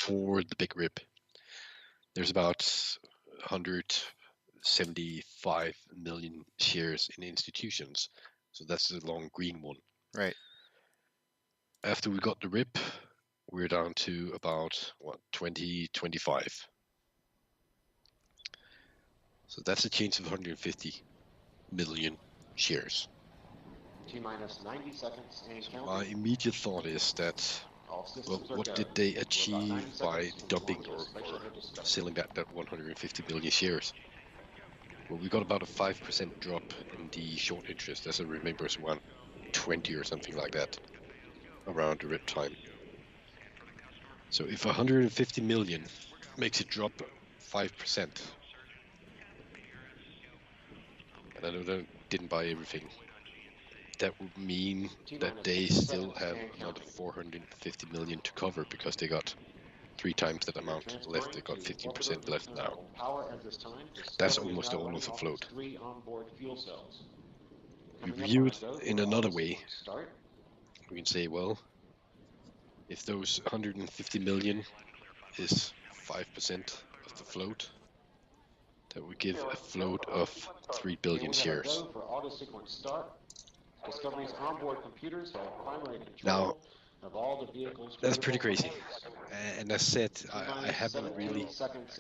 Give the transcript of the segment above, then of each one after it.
before the big rip. There's about 175 million shares in institutions. So that's the long green one. Right. After we got the rip, we're down to about 20, 25. So that's a change of 150 million shares. T-minus 90 seconds and counting. My immediate thought is that, well, what did they achieve by dumping or selling that 150 million shares? Well, we got about a 5% drop in the short interest, as I remember, it's around 20 or something like that, around the rip time. So if 150 million makes it drop 5%, and I know they didn't buy everything, that would mean that they still have another 450 million to cover because they got 3 times that amount left. They got 15% left now. That's almost all of the float. We view it in another way. We can say, well, if those 150 million is 5% of the float, that would give a float of 3 billion shares. Now, that's pretty crazy. And as said, I haven't really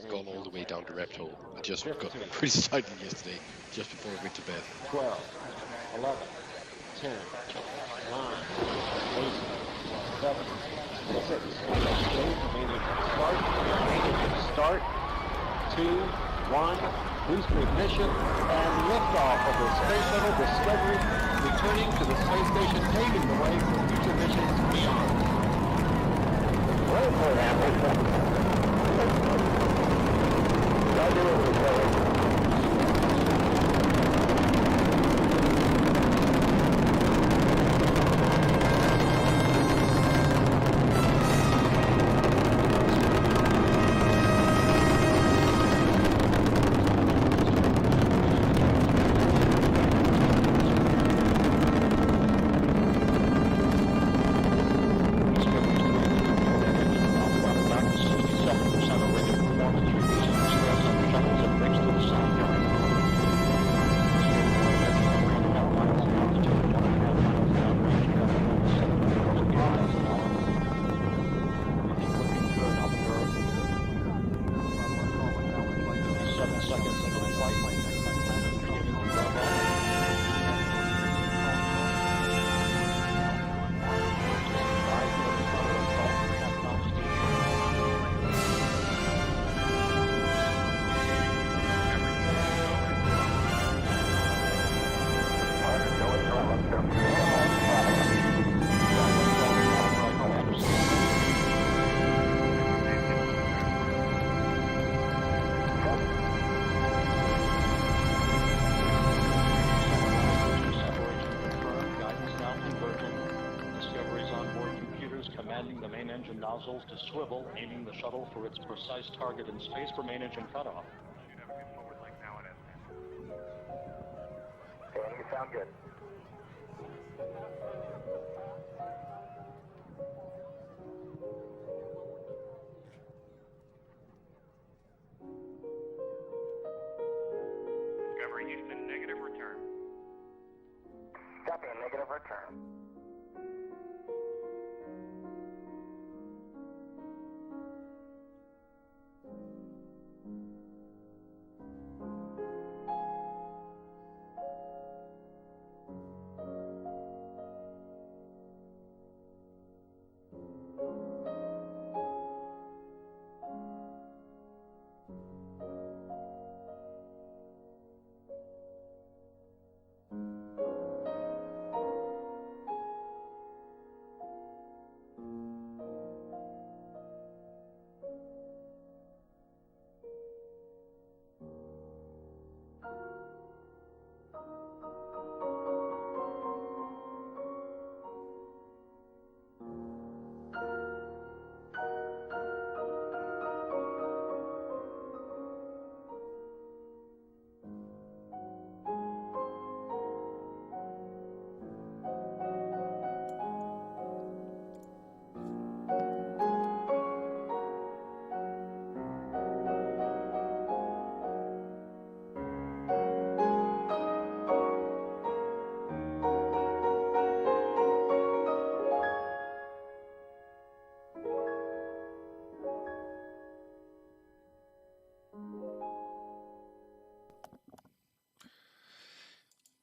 gone all the way down the rabbit hole. I just got pretty excited yesterday, just before I went to bed. 12, 11, 10, 9, 8, 7, 6, start, 2, 1, booster ignition, and liftoff of the Space Shuttle Discovery, returning to the space station, paving the way for future missions beyond. Wait for it, nozzles to swivel, aiming the shuttle for its precise target in space for main engine cutoff. Dan, you sound good. Discovery Houston, negative return. Copy, negative return.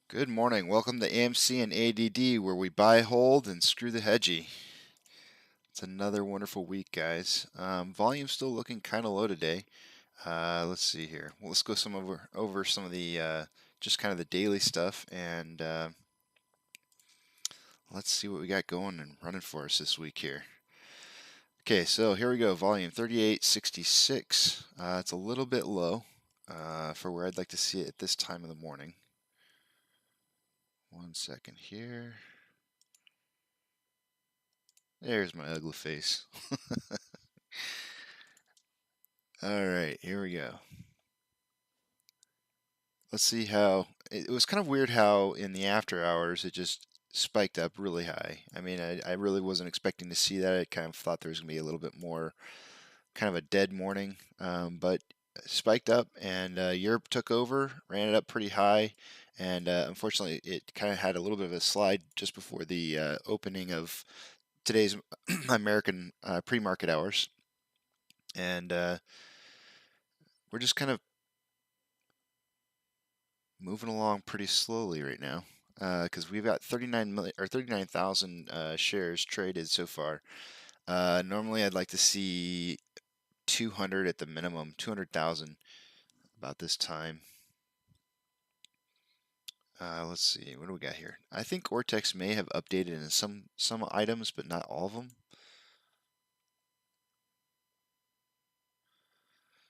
Good morning. Welcome to AMC and ADD, where we buy, hold, and screw the hedgy. It's another wonderful week, guys. Volume's still looking kind of low today. Let's see here. Well, let's go over some of the just kind of the daily stuff, and let's see what we got going and running for us this week here. Okay, so here we go. Volume 3866. It's a little bit low for where I'd like to see it at this time of the morning. 1 second here. There's my ugly face. All right, here we go. Let's see how it was kind of weird how in the after hours it just spiked up really high. I mean, I really wasn't expecting to see that. I kind of thought there was going to be a little bit more kind of a dead morning, but it spiked up and Europe took over, ran it up pretty high, and unfortunately it kind of had a little bit of a slide just before the opening of today's American pre-market hours, and we're just kind of moving along pretty slowly right now because we've got 39 million or 39,000 shares traded so far. Normally, I'd like to see 200 at the minimum, 200,000 about this time. Let's see, what do we got here? I think Ortex may have updated in some items, but not all of them.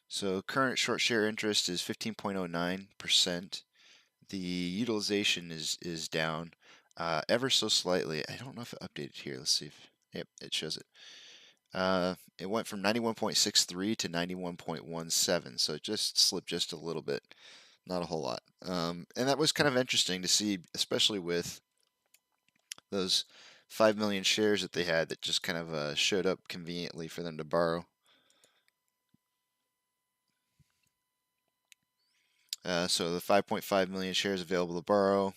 So current short share interest is 15.09%. The utilization is down ever so slightly. I don't know if it updated here. Let's see if, yep, it shows it. It went from 91.63 to 91.17, so it just slipped just a little bit, not a whole lot. And that was kind of interesting to see, especially with those 5 million shares that they had that just kind of showed up conveniently for them to borrow. So the 5.5 million shares available to borrow,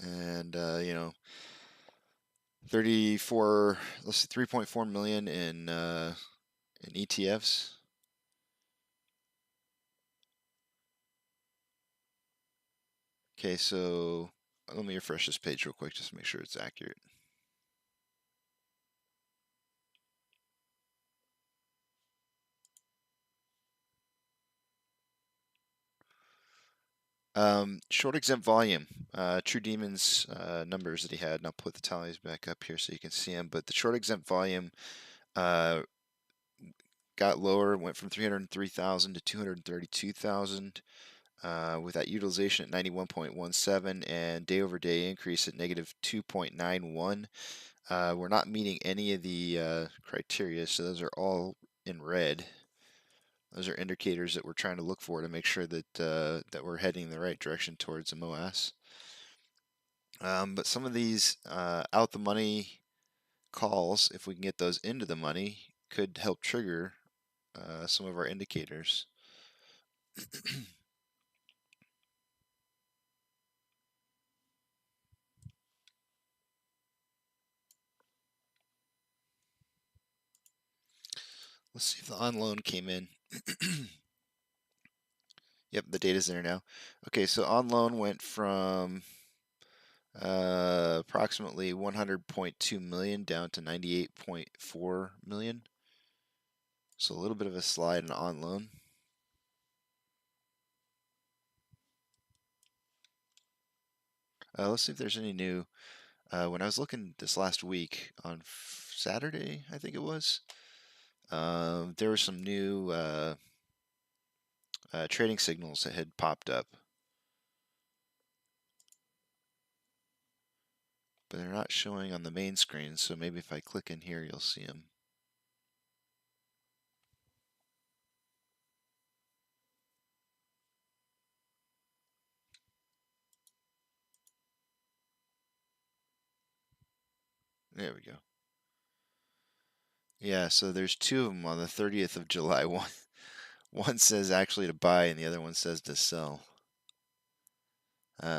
and 3.4 million in ETFs. Okay, so let me refresh this page real quick just to make sure it's accurate. Short exempt volume, True Demon's numbers that he had, and I'll put the tallies back up here so you can see them. But the short exempt volume got lower, went from 303,000 to 232,000, with that utilization at 91.17 and day over day increase at negative 2.91. We're not meeting any of the criteria, so those are all in red. Those are indicators that we're trying to look for to make sure that that we're heading in the right direction towards a MOAS. But some of these out the money calls, if we can get those into the money, could help trigger some of our indicators. Let's see if the on loan came in. Yep, the data's there now. Okay, so on loan went from approximately 100.2 million down to 98.4 million. So a little bit of a slide in on loan. Let's see if there's any new. When I was looking this last week on Saturday, I think it was, there were some new trading signals that had popped up. But they're not showing on the main screen, so maybe if I click in here, you'll see them. There we go. Yeah, so there's two of them on the 30th of July. One says actually to buy, and the other one says to sell.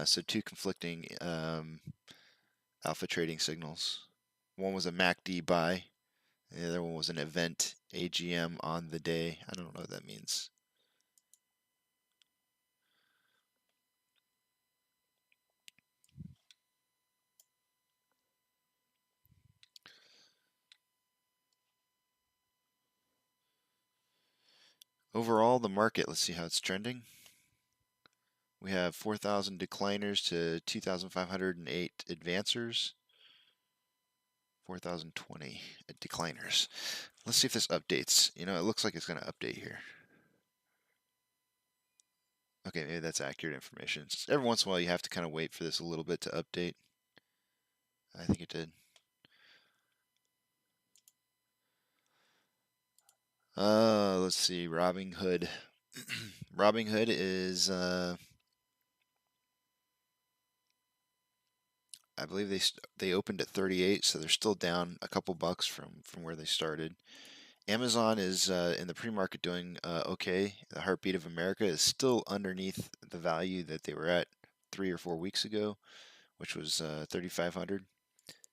So two conflicting alpha trading signals. One was a MACD buy, and the other one was an event AGM on the day. I don't know what that means. Overall, the market, let's see how it's trending. We have 4,000 decliners to 2,508 advancers. 4,020 decliners. Let's see if this updates. You know, it looks like it's going to update here. Okay, maybe that's accurate information. Every once in a while, you have to kind of wait for this a little bit to update. I think it did. Let's see, Robinhood. Robinhood is, I believe they opened at 38, so they're still down a couple bucks from where they started. Amazon is in the pre-market doing okay. The Heartbeat of America is still underneath the value that they were at 3 or 4 weeks ago, which was 3,500.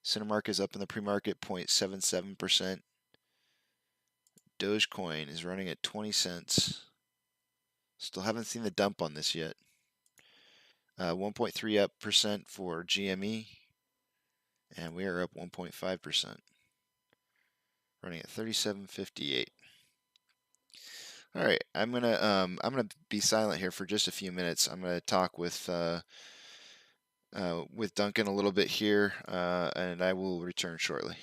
Cinemark is up in the pre-market 0.77%. Dogecoin is running at 20 cents. Still haven't seen the dump on this yet. 1.3% for GME, and we are up 1.5%, running at 37.58. All right, I'm gonna be silent here for just a few minutes. I'm gonna talk with Duncan a little bit here, and I will return shortly.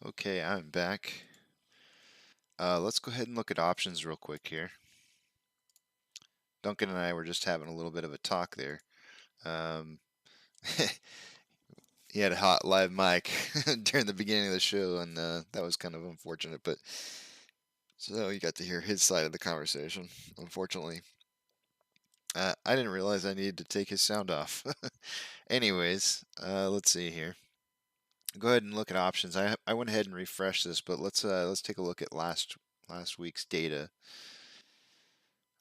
Okay, I'm back. Let's go ahead and look at options real quick here. Duncan and I were just having a little bit of a talk there. He had a hot live mic during the beginning of the show, and that was kind of unfortunate. But so you got to hear his side of the conversation. Unfortunately, I didn't realize I needed to take his sound off. Anyways, let's see here. Go ahead and look at options. I went ahead and refreshed this, but let's take a look at last week's data.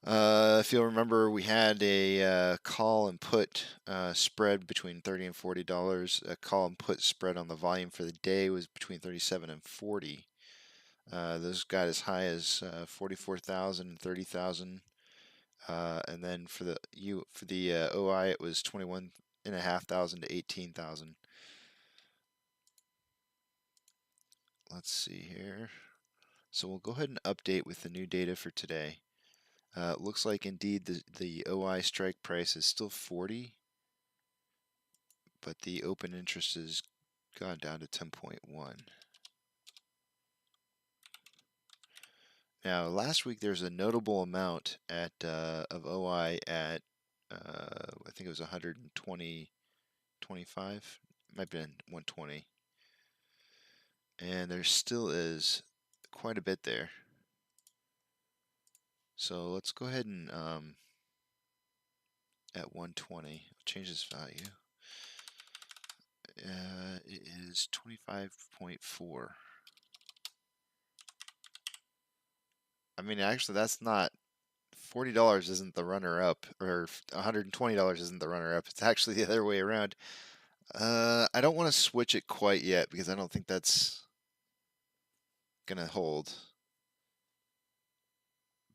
If you'll remember, we had a call and put spread between $30 and $40. A call and put spread on the volume for the day was between 37 and 40. Those got as high as 44,000 and 30,000. And then for the OI, it was 21,500 to 18,000. Let's see here. So we'll go ahead and update with the new data for today. Looks like indeed the OI strike price is still 40, but the open interest has gone down to 10.1. Now, last week there's a notable amount at of OI at I think it was 120, 25, might have been 120, and there still is quite a bit there. So let's go ahead and at 120, change this value. It is 25.4. I mean, actually, that's not $40 isn't the runner-up, or $120 isn't the runner-up. It's actually the other way around. I don't want to switch it quite yet because I don't think that's gonna hold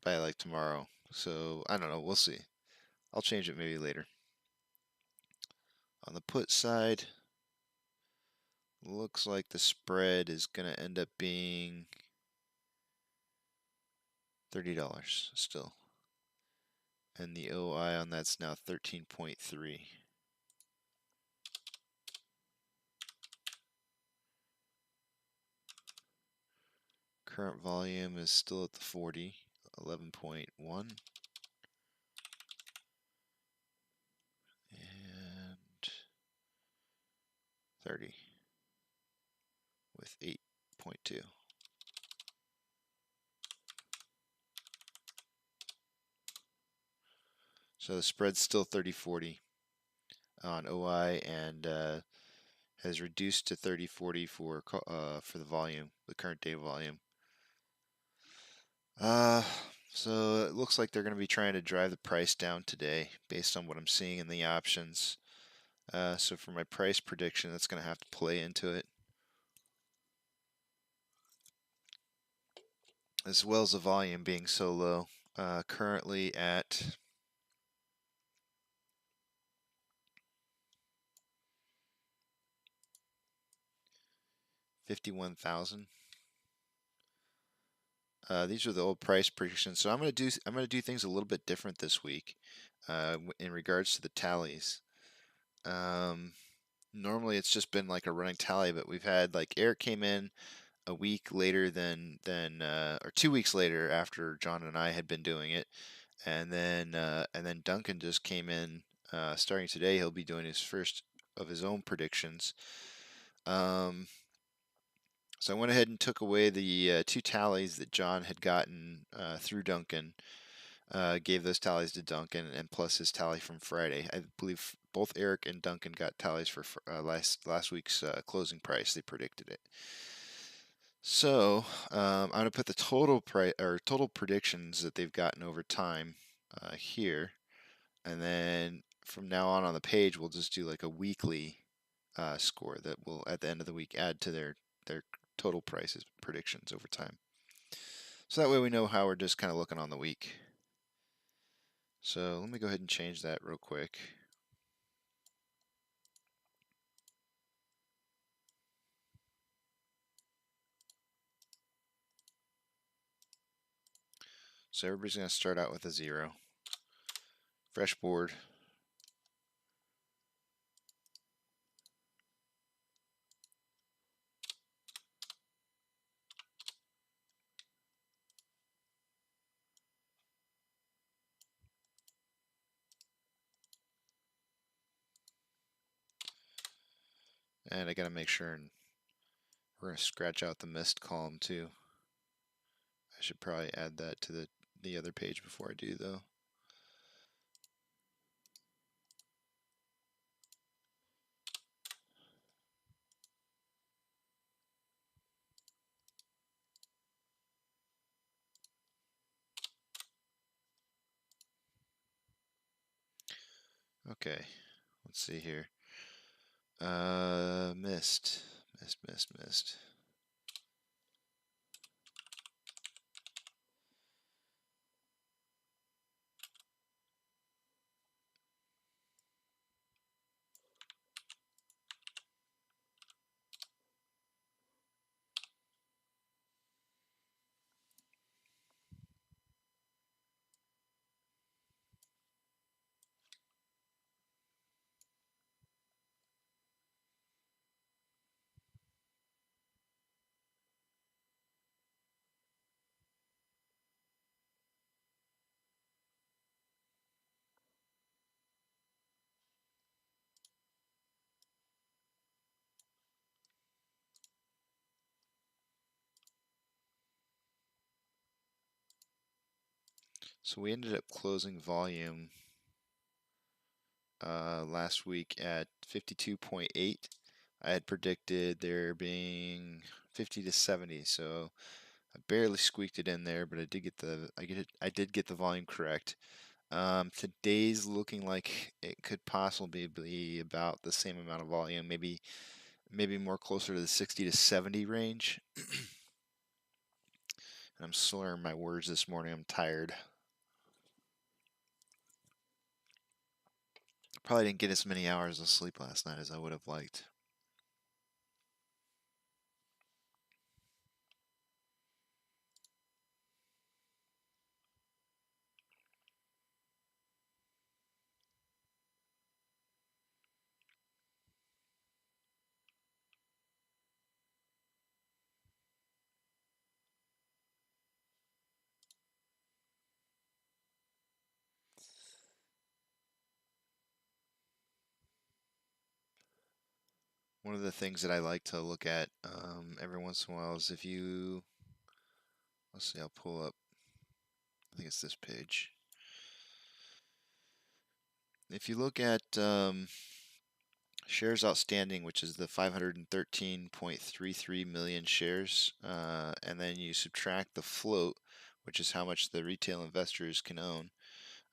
by like tomorrow. So I don't know. We'll see. I'll change it maybe later. On the put side, looks like the spread is gonna end up being $30 still. And the OI on that's now 13.3. Current volume is still at the 40, 11.1. And 30 with 8.2. So the spread's still 30-40 on OI and has reduced to 30-40 for the volume, the current day volume. So it looks like they're going to be trying to drive the price down today based on what I'm seeing in the options. So for my price prediction, that's going to have to play into it, as well as the volume being so low. Currently at 51,000. These are the old price predictions. So I'm gonna do things a little bit different this week in regards to the tallies. Normally it's just been like a running tally, but we've had like Eric came in a week later than or 2 weeks later after John and I had been doing it, and then Duncan just came in starting today. He'll be doing his first of his own predictions. So I went ahead and took away the 2 tallies that John had gotten through Duncan, gave those tallies to Duncan, and plus his tally from Friday. I believe both Eric and Duncan got tallies for last week's closing price. They predicted it. So I'm going to put the total total predictions that they've gotten over time here, and then from now on the page we'll just do like a weekly score that will at the end of the week add to their total prices predictions over time. So that way we know how we're just kind of looking on the week. So let me go ahead and change that real quick. So everybody's going to start out with a 0. Fresh board. And I gotta make sure, and we're gonna scratch out the missed column too. I should probably add that to the other page before I do though. Okay, let's see here. Missed. So we ended up closing volume last week at 52.8. I had predicted there being 50 to 70, so I barely squeaked it in there, but I did get the volume correct. Today's looking like it could possibly be about the same amount of volume, maybe more closer to the 60 to 70 range. And I'm slurring my words this morning. I'm tired. Probably didn't get as many hours of sleep last night as I would have liked. One of the things that I like to look at every once in a while is if you, let's see, I'll pull up, I think it's this page. If you look at shares outstanding, which is the 513.33 million shares, and then you subtract the float, which is how much the retail investors can own,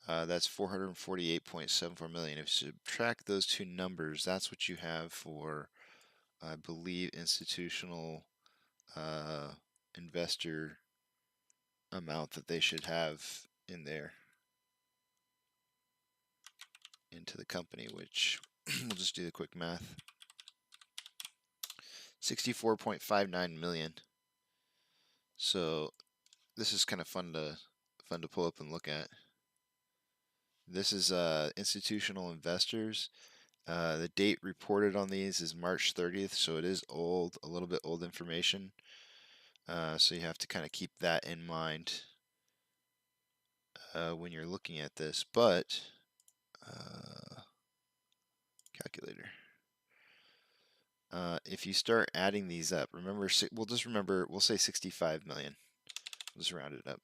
that's 448.74 million. If you subtract those two numbers, that's what you have for, I believe, institutional investor amount that they should have in there into the company, which we'll just do the quick math. 64.59 million. So this is kind of fun to pull up and look at. This is institutional investors. The date reported on these is March 30th, so it is old, a little bit old information. So you have to kind of keep that in mind when you're looking at this. But calculator. If you start adding these up, remember, we'll say 65 million. We'll just round it up.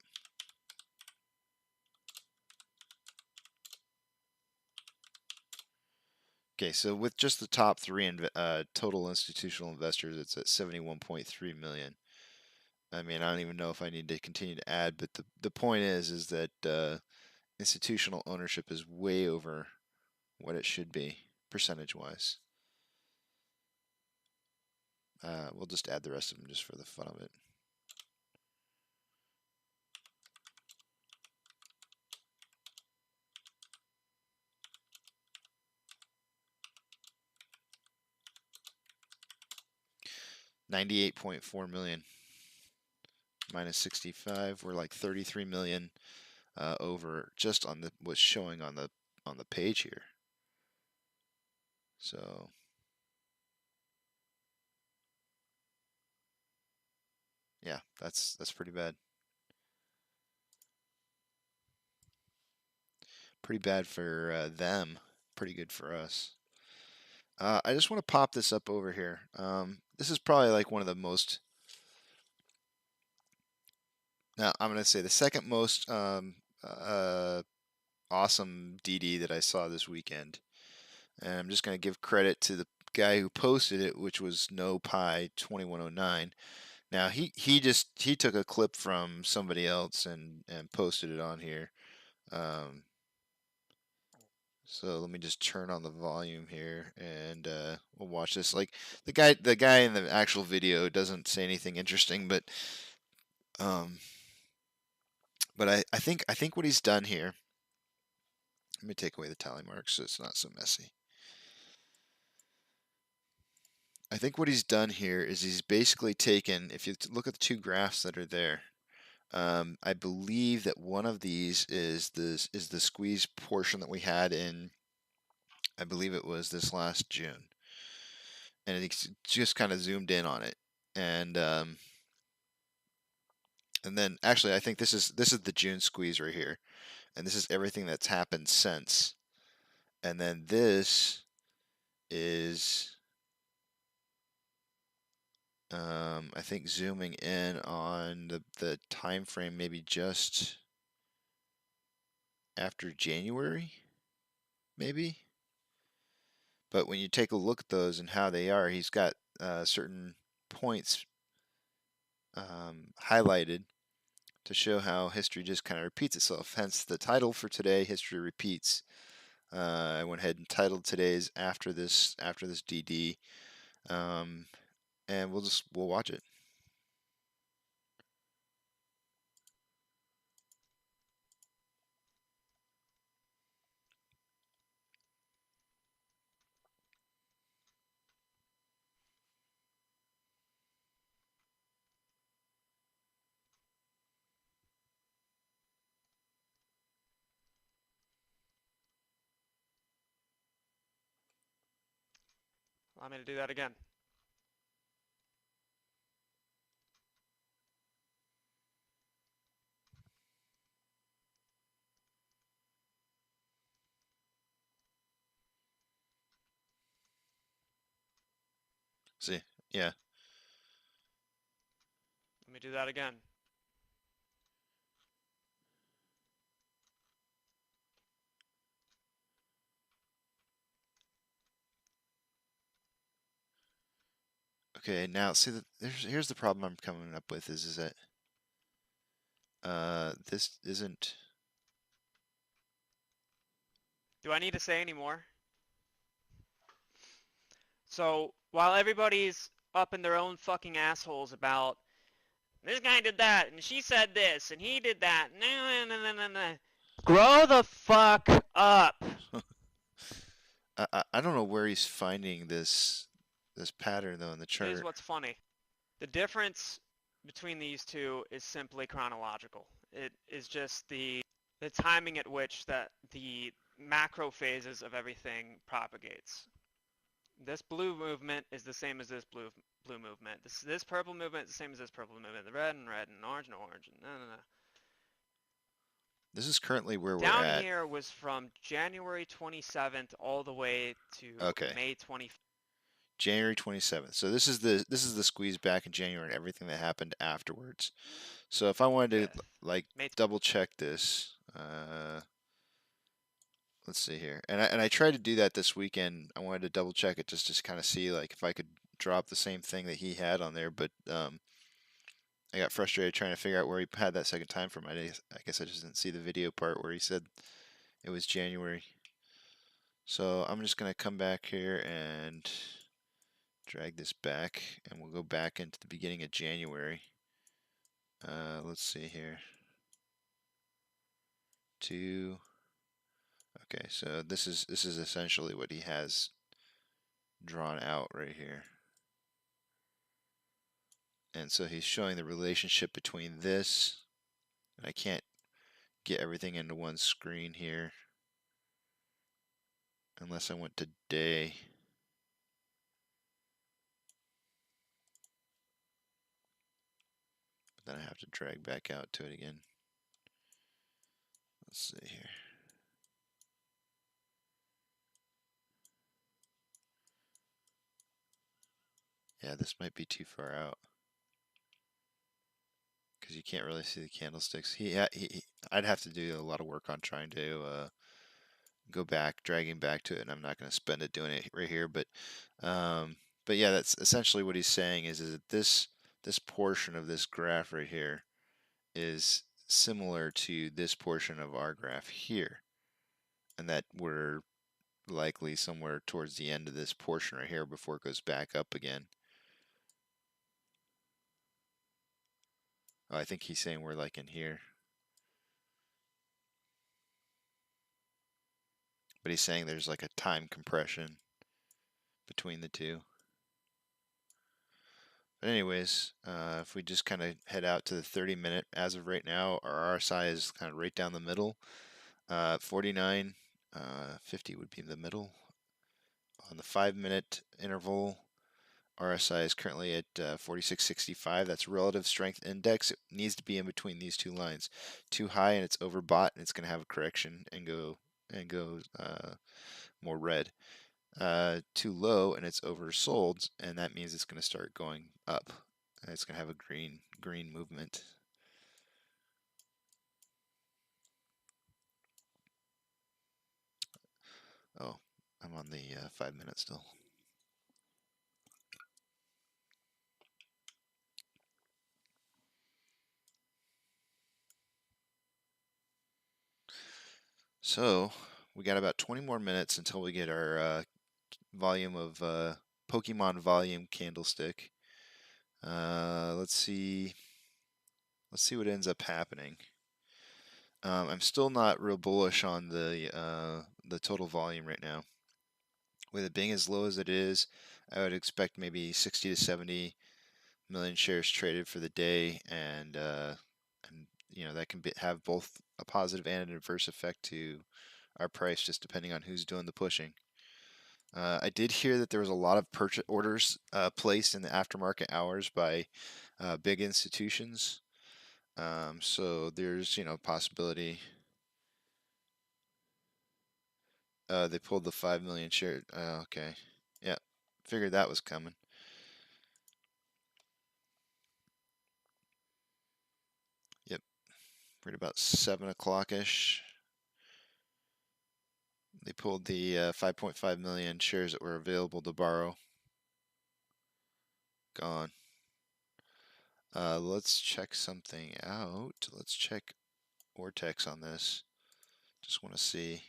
Okay, so with just the top three total institutional investors, it's at 71.3 million. I mean, I don't even know if I need to continue to add, but the point is that institutional ownership is way over what it should be percentage-wise. We'll just add the rest of them just for the fun of it. $98.4 million minus 65. We're like 33 million over just on what's showing on the page here. So yeah, that's pretty bad. Pretty bad for them. Pretty good for us. I just want to pop this up over here. This is probably like one of the most. Now I'm going to say the second most awesome DD that I saw this weekend, and I'm just going to give credit to the guy who posted it, which was No Pi 2109. Now he took a clip from somebody else and posted it on here. So let me just turn on the volume here, and we'll watch this. Like the guy in the actual video doesn't say anything interesting, but I think what he's done here. Let me take away the tally marks so it's not so messy. I think what he's done here is he's basically taken. If you look at the two graphs that are there, I believe that one of these is the squeeze portion that we had in. I believe it was this last June, and it's just kind of zoomed in on it, and then actually I think this is the June squeeze right here, and this is everything that's happened since, and then this is I think zooming in on the time frame maybe just after January, maybe. But when you take a look at those and how they are, he's got certain points highlighted to show how history just kind of repeats itself. Hence the title for today, History Repeats. I went ahead and titled today's after this DD, and we'll watch it. Allow me to do that again. See, yeah. Let me do that again. Okay, now see here's the problem I'm coming up with is that this isn't. Do I need to say any more? So while everybody's up in their own fucking assholes about this guy did that and she said this and he did that, grow the fuck up. I don't know where he's finding this pattern though in the chart. Here's what's funny. The difference between these two is simply chronological. It is just the timing at which that the macro phases of everything propagates. This blue movement is the same as this blue movement. This purple movement is the same as this purple movement. The red and orange and orange. And no. This is currently where we're Down at. here was from January 27th all the way to May 25th. January 27th. So this is the squeeze back in January and everything that happened afterwards. So if I wanted to like double check this, let's see here. And I tried to do that this weekend. I wanted to double check it just to kind of see like if I could drop the same thing that he had on there, but I got frustrated trying to figure out where he had that second time from. I guess I just didn't see the video part where he said it was January. So I'm just going to come back here and drag this back, and we'll go back into the beginning of January. Let's see here. Okay, so this is essentially what he has drawn out right here. And so he's showing the relationship between this, and I can't get everything into one screen here unless I went to day. But then I have to drag back out to it again. Let's see here. Yeah, this might be too far out because you can't really see the candlesticks. I'd have to do a lot of work on trying to go back, dragging back to it, and I'm not going to spend it doing it right here. But yeah, that's essentially what he's saying is that this portion of this graph right here is similar to this portion of our graph here, and that we're likely somewhere towards the end of this portion right here before it goes back up again. Oh, I think he's saying we're like in here. But he's saying there's like a time compression between the two. But anyways, if we just kind of head out to the 30-minute, as of right now, our RSI is kind of right down the middle. 49, 50 would be the middle. On the 5-minute interval, RSI is currently at 46.65. That's relative strength index. It needs to be in between these two lines. Too high and it's overbought, and it's going to have a correction and go more red. Too low and it's oversold, and that means it's going to start going up. And it's going to have a green movement. Oh, I'm on the 5-minute still. So we got about 20 more minutes until we get our volume of Pokemon volume candlestick. Let's see what ends up happening. I'm still not real bullish on the total volume right now. With it being as low as it is, I would expect maybe 60 to 70 million shares traded for the day, and you know, that can have both a positive and an adverse effect to our price, just depending on who's doing the pushing. I did hear that there was a lot of purchase orders placed in the aftermarket hours by big institutions. So there's, you know, possibility. They pulled the 5 million share. Okay. Yeah. Figured that was coming. Yep. Right about 7 o'clock-ish. They pulled the 5.5 million shares that were available to borrow. Gone. Let's check something out. Let's check Vortex on this. Just want to see.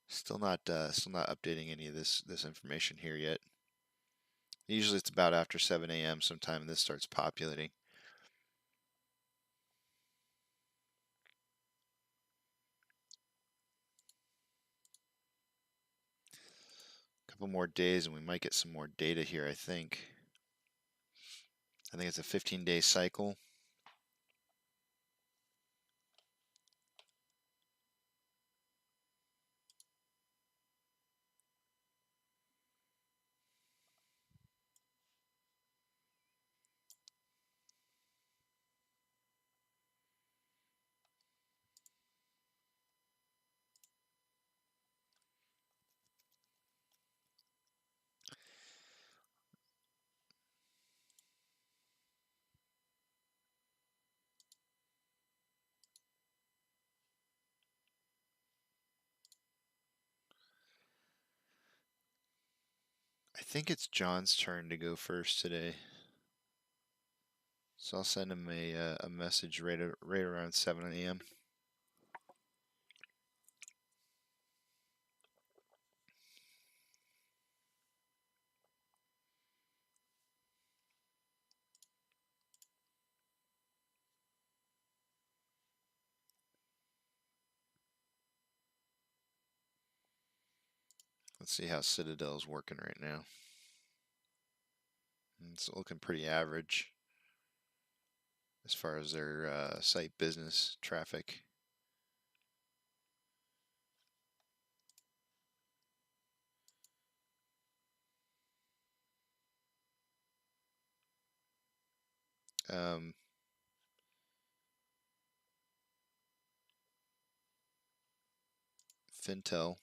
Still not updating any of this information here yet. Usually it's about after 7 a.m. sometime this starts populating. A couple more days and we might get some more data here, I think. I think it's a 15-day cycle. I think it's John's turn to go first today. So I'll send him a message right around 7 a.m. Let's see how Citadel's working right now. It's looking pretty average as far as their site business traffic. Fintel.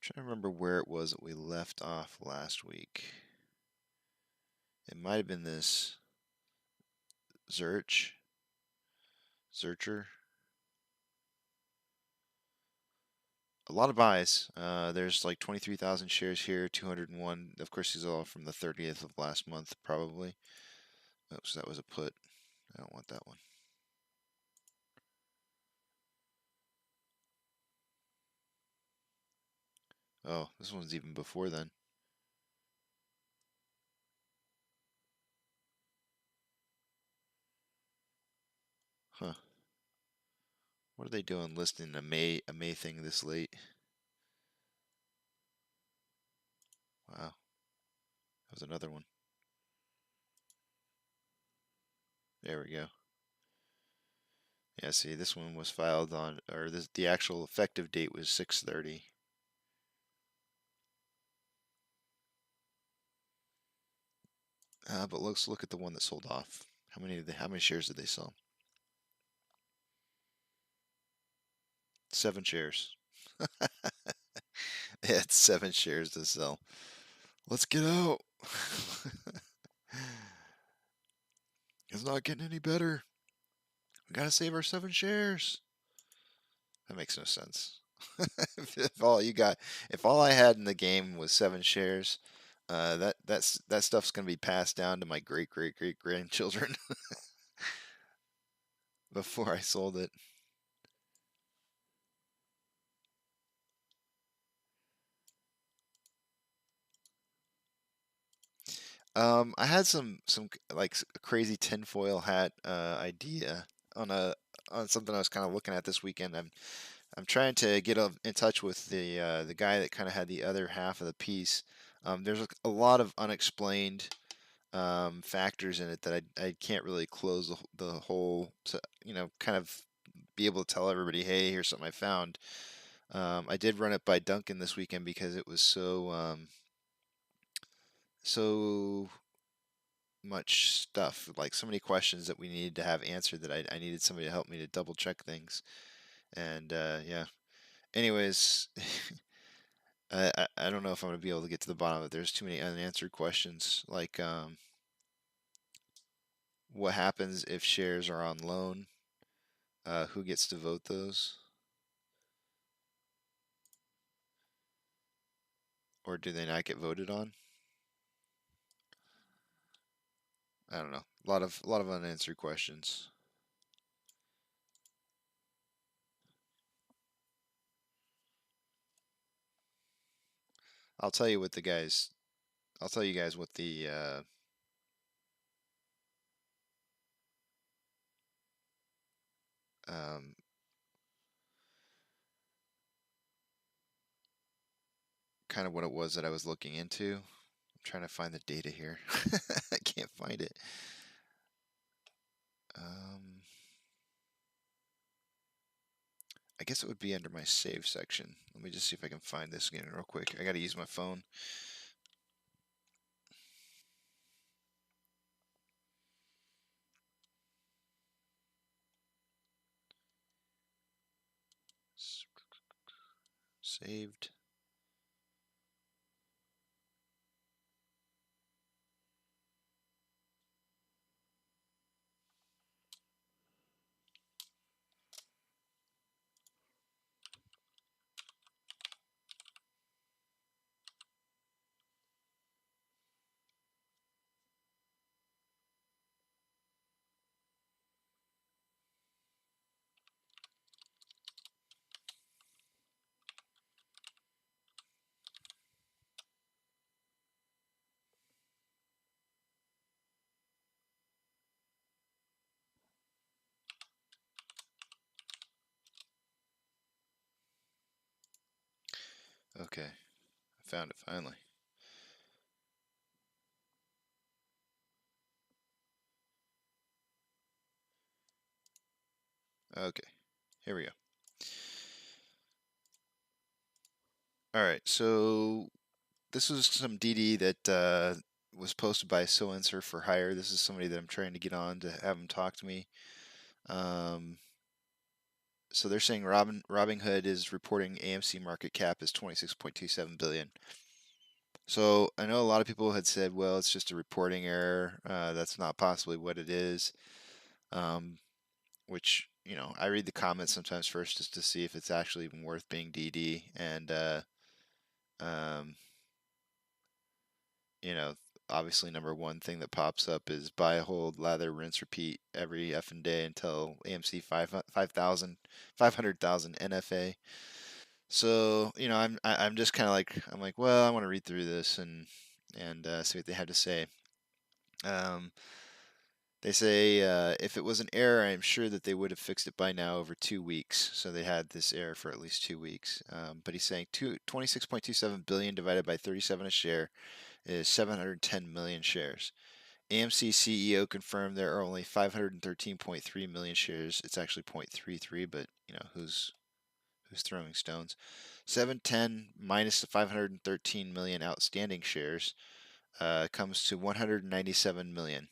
Trying to remember where it was that we left off last week. It might have been this Zercher. A lot of buys. There's like 23,000 shares here, 201. Of course, these are all from the 30th of last month, probably. Oops, that was a put. I don't want that one. Oh, this one's even before then. Huh. What are they doing listing a May thing this late? Wow. That was another one. There we go. Yeah, see, this one was filed on, or this, the actual effective date was 6/30. But let's look at the one that sold off. How many shares did they sell? 7 shares. They had 7 shares to sell. Let's get out. It's not getting any better. We gotta save our 7 shares. That makes no sense. if all I had in the game was 7 shares, that stuff's gonna be passed down to my great grandchildren before I sold it. I had some like crazy tinfoil hat idea on something I was kind of looking at this weekend. I'm trying to get in touch with the guy that kind of had the other half of the piece. There's a lot of unexplained factors in it that I can't really close the whole, kind of be able to tell everybody, hey, here's something I found. I did run it by Duncan this weekend because it was so much stuff, like so many questions that we needed to have answered that I needed somebody to help me to double check things. And yeah. Anyways, I don't know if I'm going to be able to get to the bottom of it. There's too many unanswered questions. Like, what happens if shares are on loan? Who gets to vote those? Or do they not get voted on? I don't know. A lot of unanswered questions. I'll tell you what the guys. I'll tell you guys what the kind of what it was that I was looking into. I'm trying to find the data here. I can't find it. I guess it would be under my save section. Let me just see if I can find this again real quick. I got to use my phone. Saved. Okay, I found it finally. Okay, here we go. All right, so this was some DD that was posted by So-Answer for Hire. This is somebody that I'm trying to get on to have him talk to me. So they're saying Robinhood is reporting AMC market cap is 26.27 billion. So I know a lot of people had said, well, it's just a reporting error. That's not possibly what it is. Which, you know, I read the comments sometimes first just to see if it's actually even worth being DD. And, you know, obviously number one thing that pops up is buy, hold, lather, rinse, repeat every effing day until AMC 500,000 NFA. So, you know, I'm just kind of like, I'm like, well, I want to read through this and see what they have to say. They say if it was an error, I'm sure that they would have fixed it by now over 2 weeks. So they had this error for at least 2 weeks. But he's saying 26.27 billion divided by 37 a share is 710 million shares. AMC CEO confirmed there are only 513.3 million shares. It's actually 0.33, but you know who's throwing stones. 710 minus the 513 million outstanding shares comes to 197 million.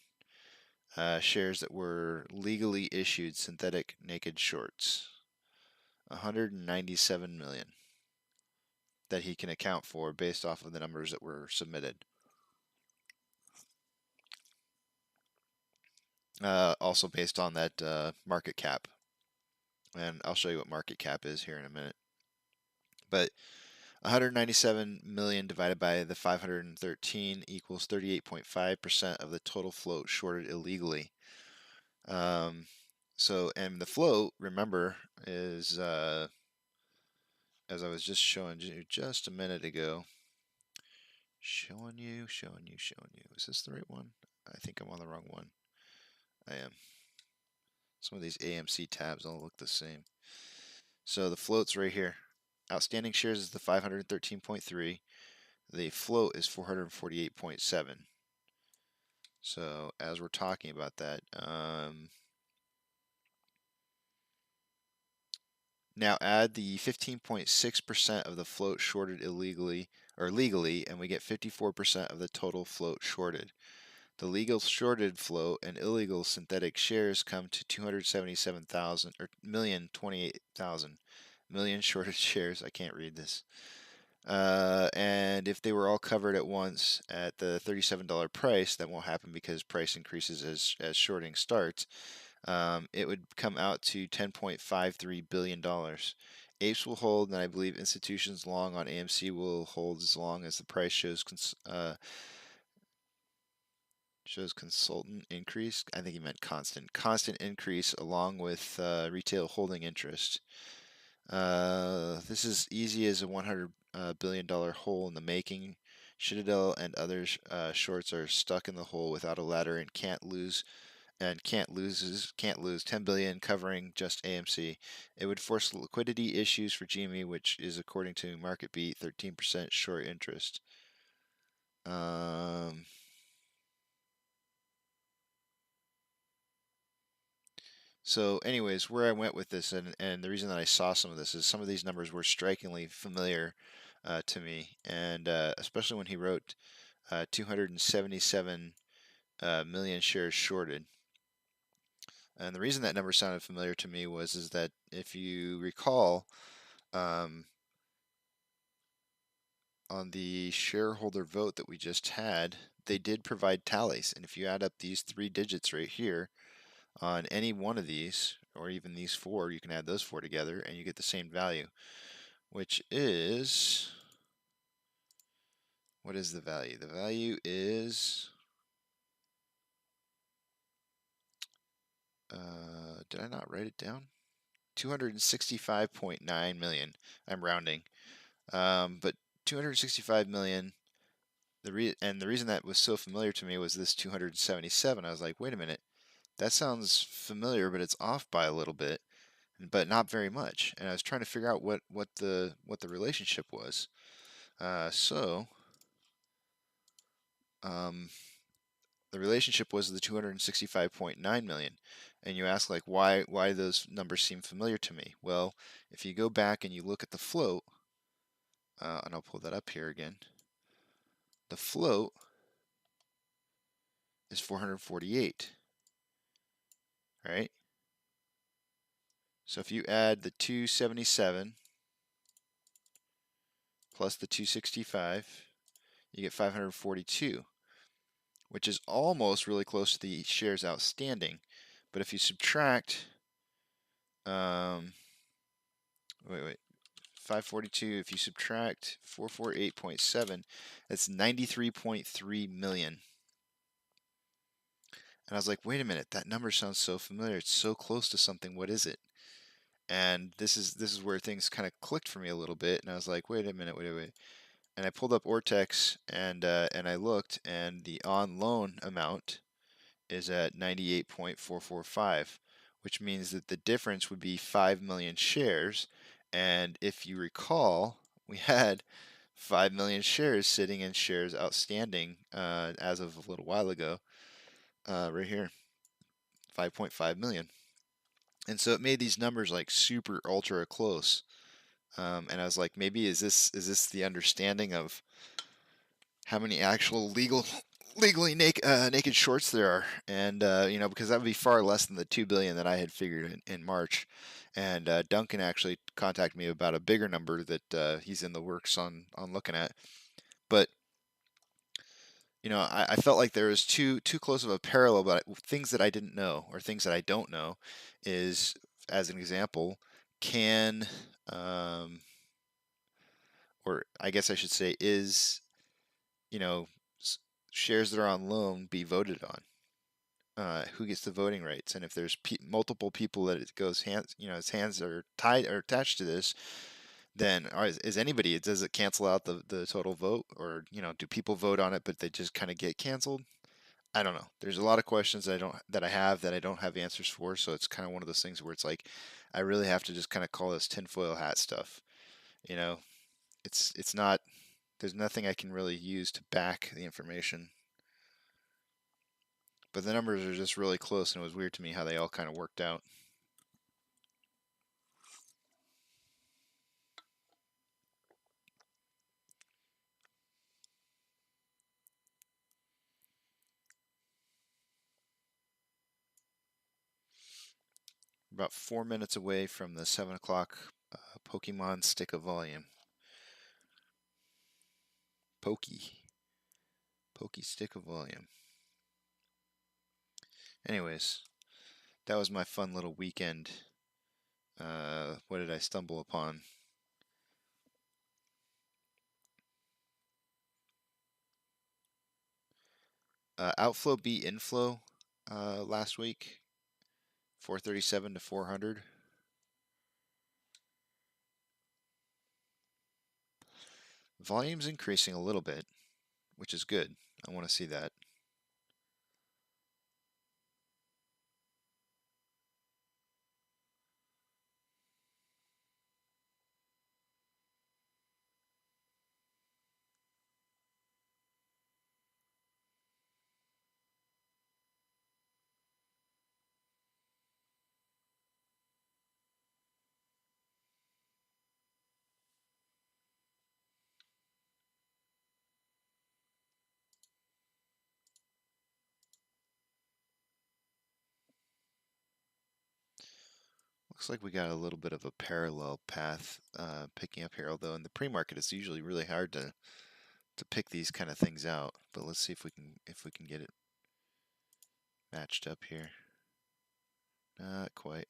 Shares that were legally issued synthetic naked shorts. 197 million that he can account for based off of the numbers that were submitted. Also based on that market cap. And I'll show you what market cap is here in a minute. But 197 million divided by the 513 equals 38.5% of the total float shorted illegally. So, and the float, remember, is, as I was just showing you just a minute ago, showing you. Is this the right one? I think I'm on the wrong one. I am. Some of these AMC tabs all look the same. So the float's right here. Outstanding shares is the 513.3. The float is 448.7. So as we're talking about that, now add the 15.6% of the float shorted illegally or legally, and we get 54% of the total float shorted. The legal shorted float and illegal synthetic shares come to 277,000 or 1,028,000 million shorted shares. I can't read this. And if they were all covered at once at the $37 price, that won't happen because price increases as shorting starts. It would come out to $10.53 billion. Apes will hold, and I believe institutions long on AMC will hold as long as the price shows consultant increase. I think he meant constant increase along with retail holding interest. This is easy as a $100 billion hole in the making. Citadel and other shorts are stuck in the hole without a ladder and can't lose 10 billion covering just AMC. It would force liquidity issues for GME, which is according to MarketBeat 13% short interest. So anyways, where I went with this and the reason that I saw some of this is some of these numbers were strikingly familiar to me, and especially when he wrote 277 million shares shorted. And the reason that number sounded familiar to me is that if you recall, on the shareholder vote that we just had, they did provide tallies, and if you add up these 3 digits right here on any one of these, or even these 4, you can add those 4 together and you get the same value, which is, what is the value? The value is, did I not write it down? 265.9 million. I'm rounding. But 265 million, the reason that was so familiar to me was this 277. I was like, wait a minute, that sounds familiar, but it's off by a little bit, but not very much. And I was trying to figure out what the relationship was. The relationship was the 265.9 million. And you ask, like, why those numbers seem familiar to me? Well, if you go back and you look at the float, and I'll pull that up here again. The float is 448, right? So if you add the 277 plus the 265, you get 542, which is almost really close to the shares outstanding. But if you subtract, wait, 542, if you subtract 448.7, that's 93.3 million. And I was like, wait a minute, that number sounds so familiar. It's so close to something. What is it? And this is where things kind of clicked for me a little bit. And I was like, wait a minute, wait. And I pulled up Ortex and I looked, and the on loan amount is at 98.445, which means that the difference would be 5 million shares. And if you recall, we had 5 million shares sitting in shares outstanding as of a little while ago, right here, 5.5 million. And so it made these numbers like super ultra close. And I was like, maybe is this the understanding of how many actual legally naked shorts there are? And you know, because that would be far less than the 2 billion that I had figured in March. And Duncan actually contacted me about a bigger number that he's in the works on looking at. But you know, I felt like there was too close of a parallel, but things that I didn't know or things that I don't know is, as an example, can or I guess I should say is, you know, shares that are on loan be voted on? Who gets the voting rights? And if there's multiple people that it goes hands, you know, his hands are tied or attached to this, then is anybody? Does it cancel out the total vote, or you know, do people vote on it but they just kind of get canceled? I don't know. There's a lot of questions that I don't have answers for. So it's kind of one of those things where it's like, I really have to just kind of call this tinfoil hat stuff. You know, it's not. There's nothing I can really use to back the information. But the numbers are just really close, and it was weird to me how they all kind of worked out. About 4 minutes away from the 7 o'clock Pokemon stick of volume. Pokey stick of volume. Anyways, that was my fun little weekend. What did I stumble upon? Outflow beat inflow last week, 437 to 400. Volume's increasing a little bit, which is good. I want to see that. Looks like we got a little bit of a parallel path picking up here, although in the pre-market it's usually really hard to pick these kind of things out. But let's see if we can get it matched up here. Not quite.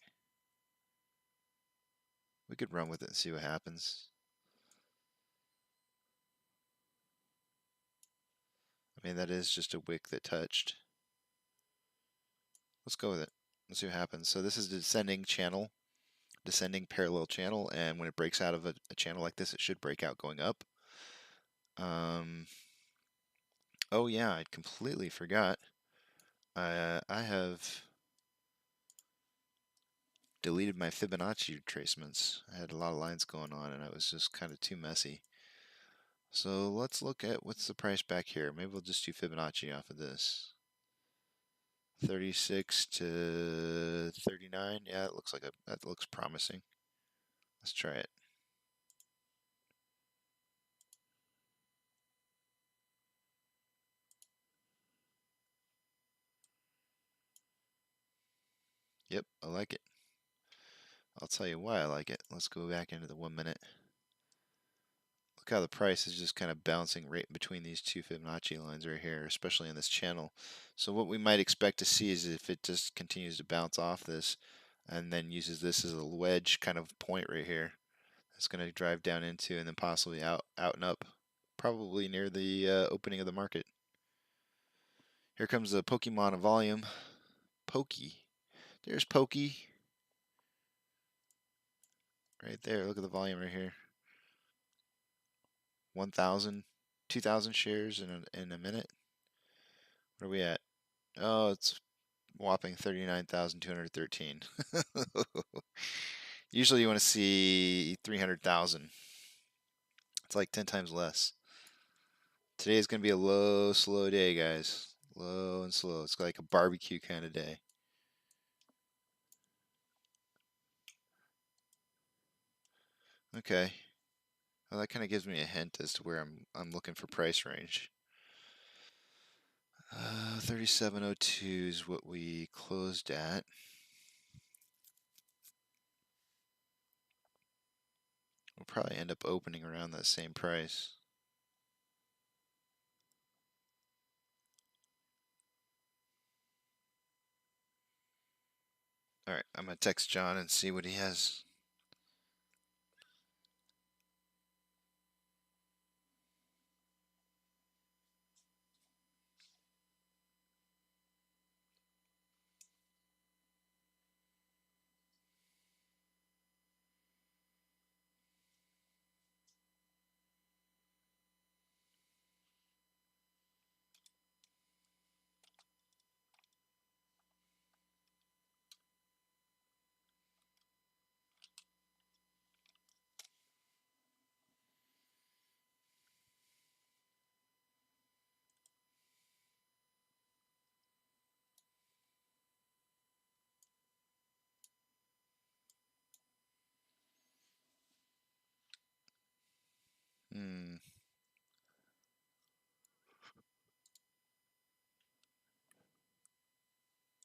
We could run with it and see what happens. I mean, that is just a wick that touched. Let's go with it. Let's see what happens. So this is a descending channel, descending parallel channel, and when it breaks out of a channel like this, it should break out going up. Oh yeah, I completely forgot. I have deleted my Fibonacci retracements. I had a lot of lines going on, and I was just kind of too messy. So let's look at what's the price back here. Maybe we'll just do Fibonacci off of this. 36 to 39. Yeah, it looks like that looks promising. Let's try it. Yep, I like it. I'll tell you why I like it. Let's go back into the 1 minute. Look how the price is just kind of bouncing right between these two Fibonacci lines right here, especially in this channel. So what we might expect to see is if it just continues to bounce off this and then uses this as a wedge kind of point right here, it's going to drive down into and then possibly out and up, probably near the opening of the market. Here comes the Pokemon of volume. Pokey. There's Pokey. Right there. Look at the volume right here. 1,000, 2,000 shares in a minute. What are we at? Oh, it's whopping 39,213. Usually you want to see 300,000. It's like 10 times less. Today is going to be a low, slow day, guys. Low and slow. It's like a barbecue kind of day. Okay. Well, that kind of gives me a hint as to where I'm looking for price range. 3702 is what we closed at. We'll probably end up opening around that same price. All right, I'm gonna text John and see what he has.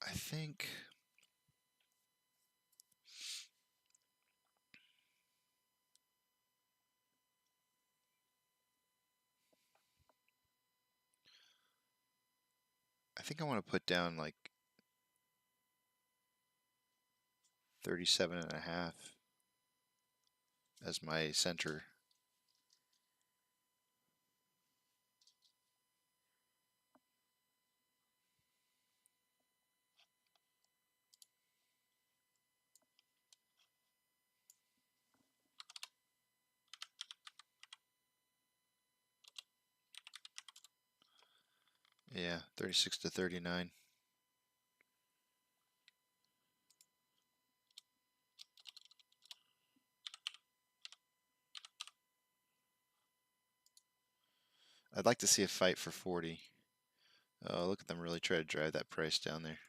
I think I want to put down like 37.5 as my center. Yeah, 36 to 39. I'd like to see a fight for 40. Oh, look at them really try to drive that price down there.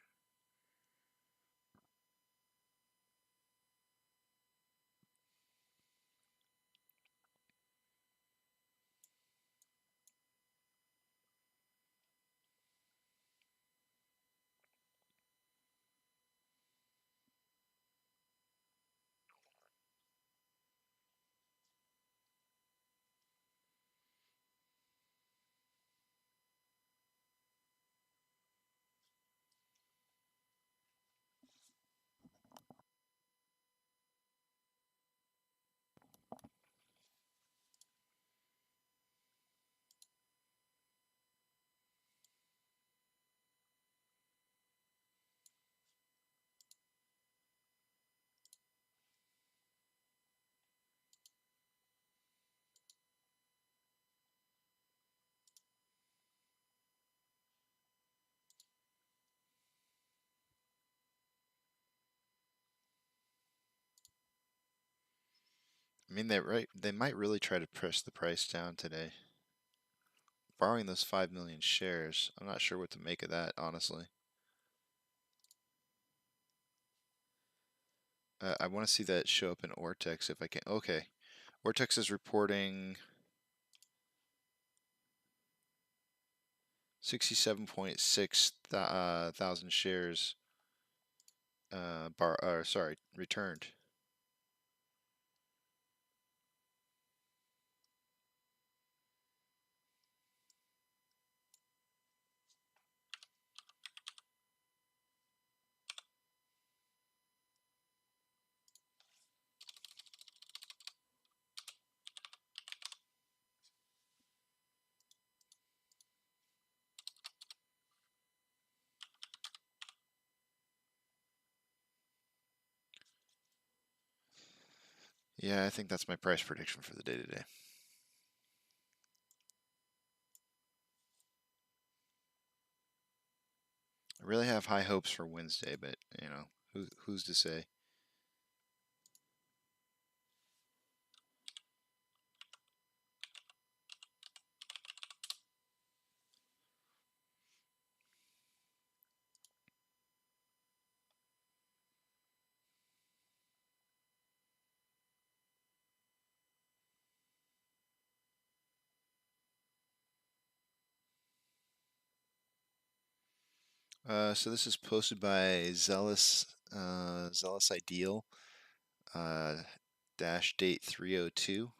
I mean, they might really try to press the price down today. Borrowing those 5 million shares, I'm not sure what to make of that, honestly. I want to see that show up in Ortex if I can. Okay, Ortex is reporting 67.6 thousand shares returned. Yeah, I think that's my price prediction for the day today. I really have high hopes for Wednesday, but you know, who's to say? So this is posted by Zealous Ideal, dash date 302.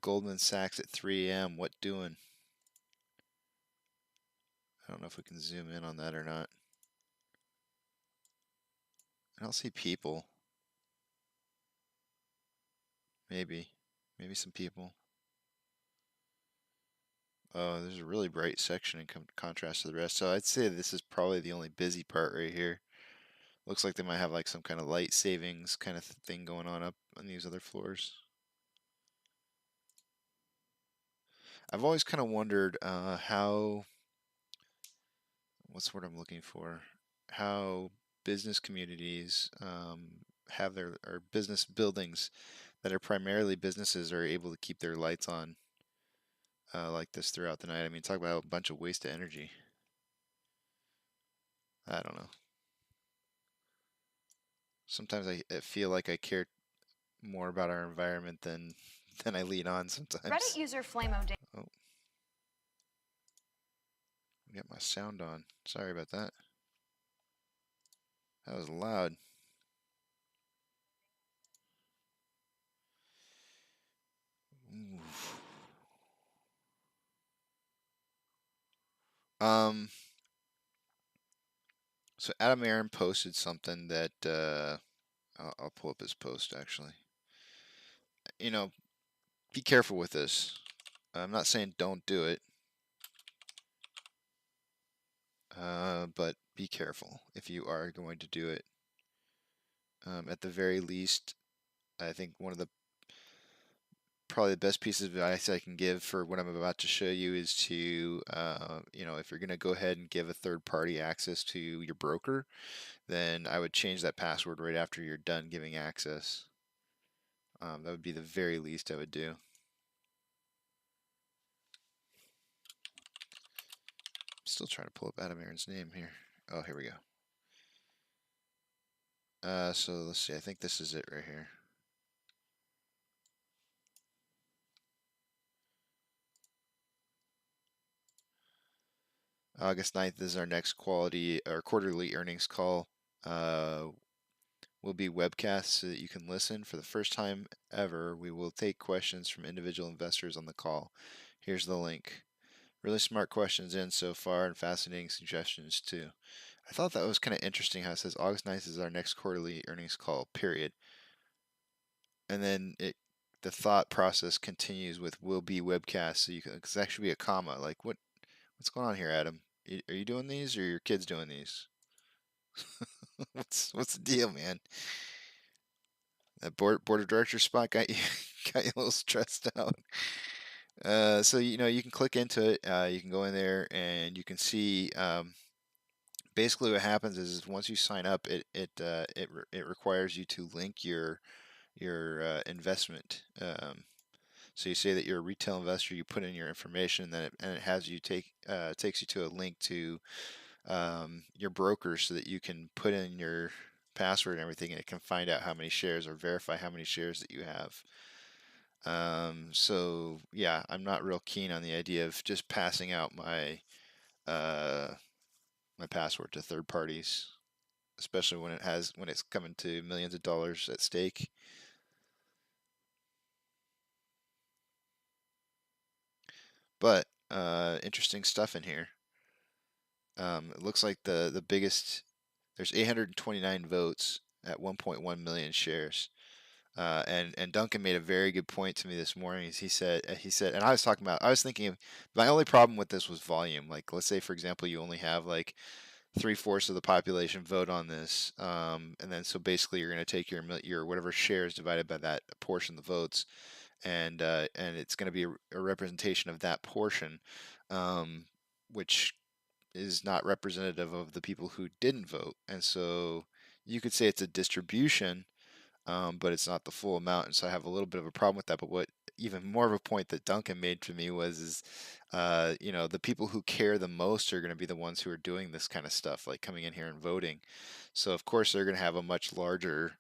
Goldman Sachs at 3 a.m. What doing? I don't know if we can zoom in on that or not. I don't see people. Maybe some people. Oh, there's a really bright section in contrast to the rest. So I'd say this is probably the only busy part right here. Looks like they might have like some kind of light savings kind of thing going on up on these other floors. I've always kind of wondered how, what's what I'm looking for, how business communities have their, or business buildings that are primarily businesses are able to keep their lights on like this throughout the night. I mean, talk about a bunch of waste of energy. I don't know. Sometimes I feel like I care more about our environment than I lead on sometimes. Reddit user Flamo. Oh, get my sound on. Sorry about that. That was loud. Oof. So Adam Aaron posted something that I'll pull up his post actually. You know, be careful with this. I'm not saying don't do it, but be careful if you are going to do it. At the very least, I think one of the probably the best piece of advice I can give for what I'm about to show you is to, you know, if you're going to go ahead and give a third party access to your broker, then I would change that password right after you're done giving access. That would be the very least I would do. Still trying to pull up Adam Aaron's name here. Oh, here we go. So let's see. I think this is it right here. August 9th is our next quarterly earnings call. Will be webcast so that you can listen. For the first time ever, we will take questions from individual investors on the call. Here's the link. Really smart questions in so far and fascinating suggestions too. I thought that was kind of interesting how it says August 9th is our next quarterly earnings call, period. And then the thought process continues with will be webcast, so you can, it's actually be a comma. Like what's going on here, Adam? Are you doing these or are your kids doing these? what's the deal, man? That board of directors spot got you got you a little stressed out. So you know you can click into it. You can go in there and you can see. Basically, what happens is once you sign up, it requires you to link your investment. So you say that you're a retail investor. You put in your information, and it has you takes you to a link to your broker, so that you can put in your password and everything, and it can find out how many shares or verify how many shares that you have. So yeah, I'm not real keen on the idea of just passing out my my password to third parties, especially when it's coming to millions of dollars at stake. But interesting stuff in here. It looks like the biggest, there's 829 votes at 1.1 million shares. And Duncan made a very good point to me this morning. He said, and I was thinking of, my only problem with this was volume. Like, let's say, for example, you only have like 3/4 of the population vote on this, and then so basically you're going to take your whatever shares divided by that portion of the votes, and it's going to be a representation of that portion, which is not representative of the people who didn't vote, and so you could say it's a distribution, but it's not the full amount, and so I have a little bit of a problem with that. But what even more of a point that Duncan made to me is the people who care the most are going to be the ones who are doing this kind of stuff, like coming in here and voting. So of course they're going to have a much larger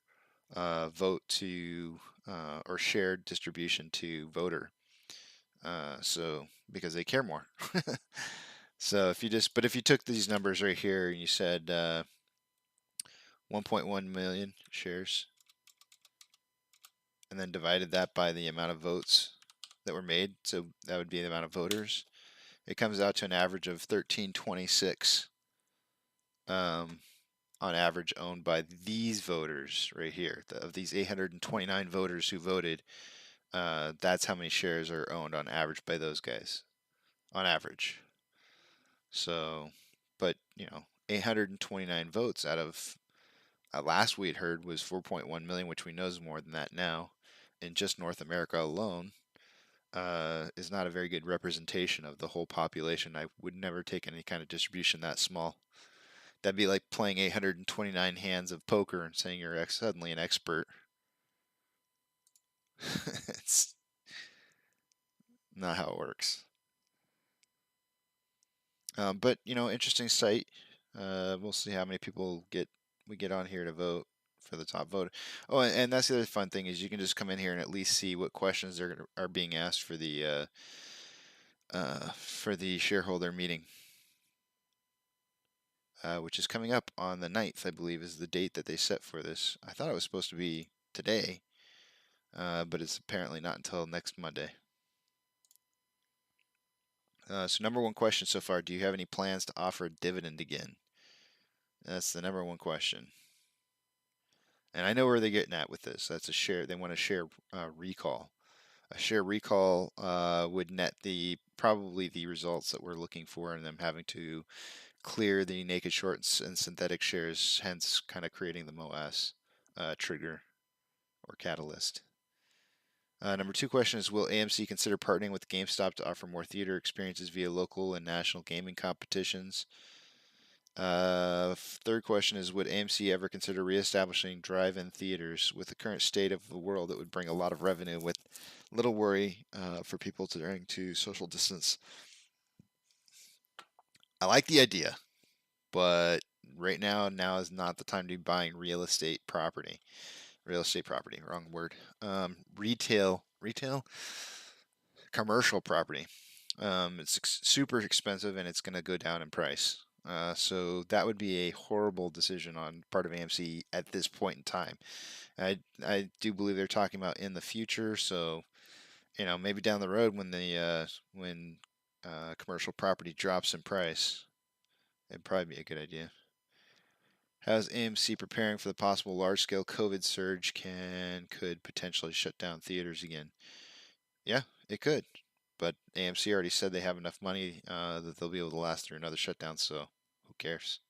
vote to or shared distribution to voter. So because they care more. So if you took these numbers right here and you said 1.1 million shares, and then divided that by the amount of votes that were made, so that would be the amount of voters, it comes out to an average of 1326 on average owned by these voters right here. Of these 829 voters who voted, that's how many shares are owned on average by those guys, on average. So, but 829 votes out of last we had heard was 4.1 million, which we know is more than that now, in just North America alone, is not a very good representation of the whole population. I would never take any kind of distribution that small. That'd be like playing 829 hands of poker and saying you're suddenly an expert. It's not how it works. But interesting site. We'll see how many people we get on here to vote for the top vote. Oh, and that's the other fun thing is you can just come in here and at least see what questions are being asked for the shareholder meeting, which is coming up on the 9th, I believe, is the date that they set for this. I thought it was supposed to be today, but it's apparently not until next Monday. So number one question so far, do you have any plans to offer a dividend again? That's the number one question. And I know where they're getting at with this. That's a share. They want a share recall. A share recall would net probably the results that we're looking for, and them having to clear the naked shorts and synthetic shares, hence kind of creating the MOAS trigger or catalyst. Number two question is, will AMC consider partnering with GameStop to offer more theater experiences via local and national gaming competitions? Third question is, would AMC ever consider reestablishing drive-in theaters? With the current state of the world, it would bring a lot of revenue with little worry for people trying to social distance. I like the idea, but right now is not the time to be buying real estate property, wrong word. Retail, commercial property. It's super expensive and it's going to go down in price. So that would be a horrible decision on part of AMC at this point in time. I do believe they're talking about in the future. So, maybe down the road when commercial property drops in price, it'd probably be a good idea. How's AMC preparing for the possible large-scale COVID surge could potentially shut down theaters again? Yeah, it could. But AMC already said they have enough money that they'll be able to last through another shutdown, so who cares?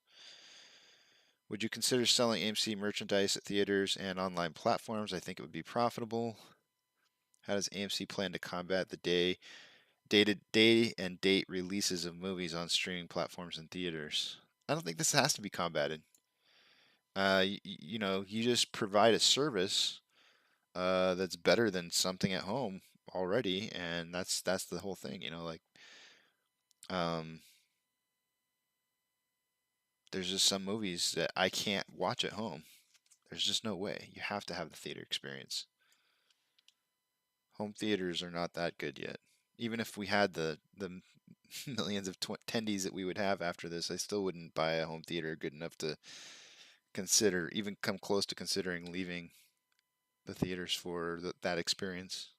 Would you consider selling AMC merchandise at theaters and online platforms? I think it would be profitable. How does AMC plan to combat the day and date releases of movies on streaming platforms and theaters? I don't think this has to be combated. You just provide a service that's better than something at home already, and that's the whole thing. There's just some movies that I can't watch at home. There's just no way. You have to have the theater experience. Home theaters are not that good yet. Even if we had the millions of attendees that we would have after this, I still wouldn't buy a home theater good enough to consider, even come close to considering leaving the theaters for that experience.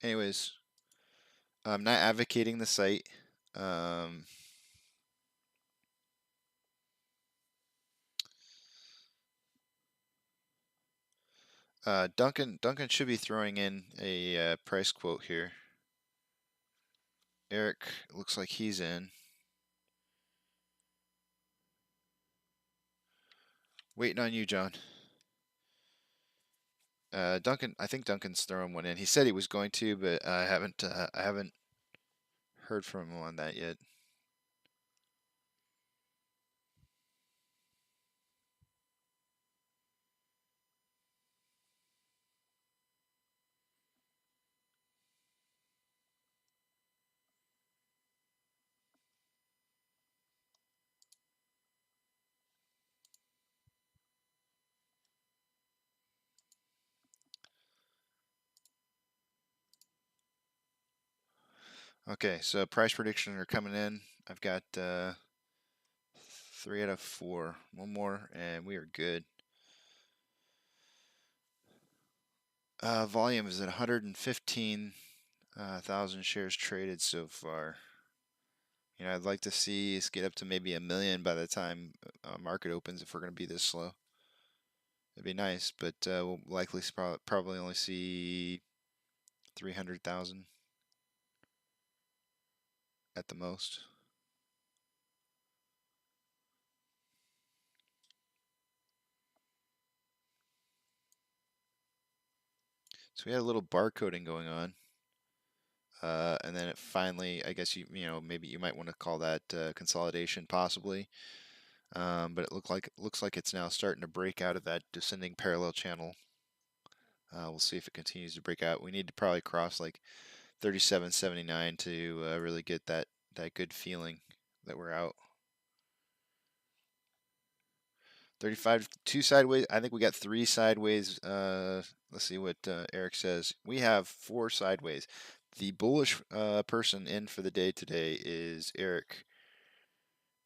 Anyways, I'm not advocating the site. Duncan should be throwing in a price quote here. Eric looks like he's in. Waiting on you, John. Duncan, I think Duncan's throwing one in. He said he was going to, but I haven't heard from him on that yet. Okay, so price predictions are coming in. I've got 3 out of 4. One more, and we are good. Volume is at 115,000 shares traded so far. You know, I'd like to see us get up to maybe 1 million by the time market opens if we're going to be this slow. It'd be nice, but we'll likely probably only see 300,000 at the most. So we had a little barcoding going on. And then it finally, I guess you know, maybe you might want to call that consolidation possibly. But it looks like it's now starting to break out of that descending parallel channel. We'll see if it continues to break out. We need to probably cross like 37.79 to really get that good feeling that we're out. 35, 2 sideways. I think we got 3 sideways. Let's see what Eric says. We have 4 sideways. The bullish person in for the day today is Eric.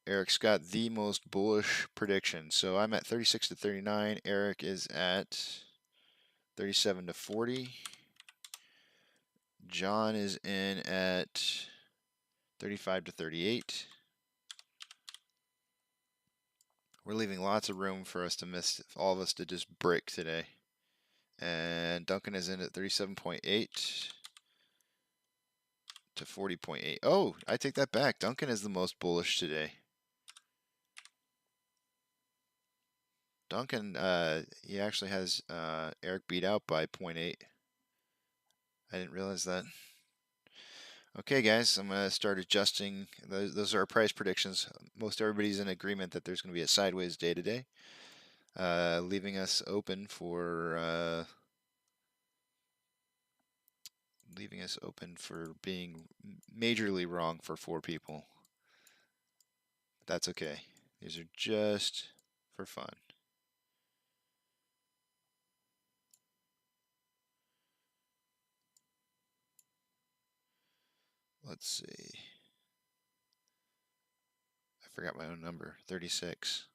Eric's got the most bullish prediction. So I'm at 36 to 39. Eric is at 37 to 40. John is in at 35 to 38. We're leaving lots of room for us to miss, all of us to just brick today. And Duncan is in at 37.8 to 40.8. Oh, I take that back. Duncan is the most bullish today. Duncan, he actually has Eric beat out by 0.8. I didn't realize that. Okay, guys, I'm going to start adjusting. Those are our price predictions. Most everybody's in agreement that there's going to be a sideways day today, leaving us open for being majorly wrong for 4 people. That's okay. These are just for fun. Let's see. I forgot my own number. 36.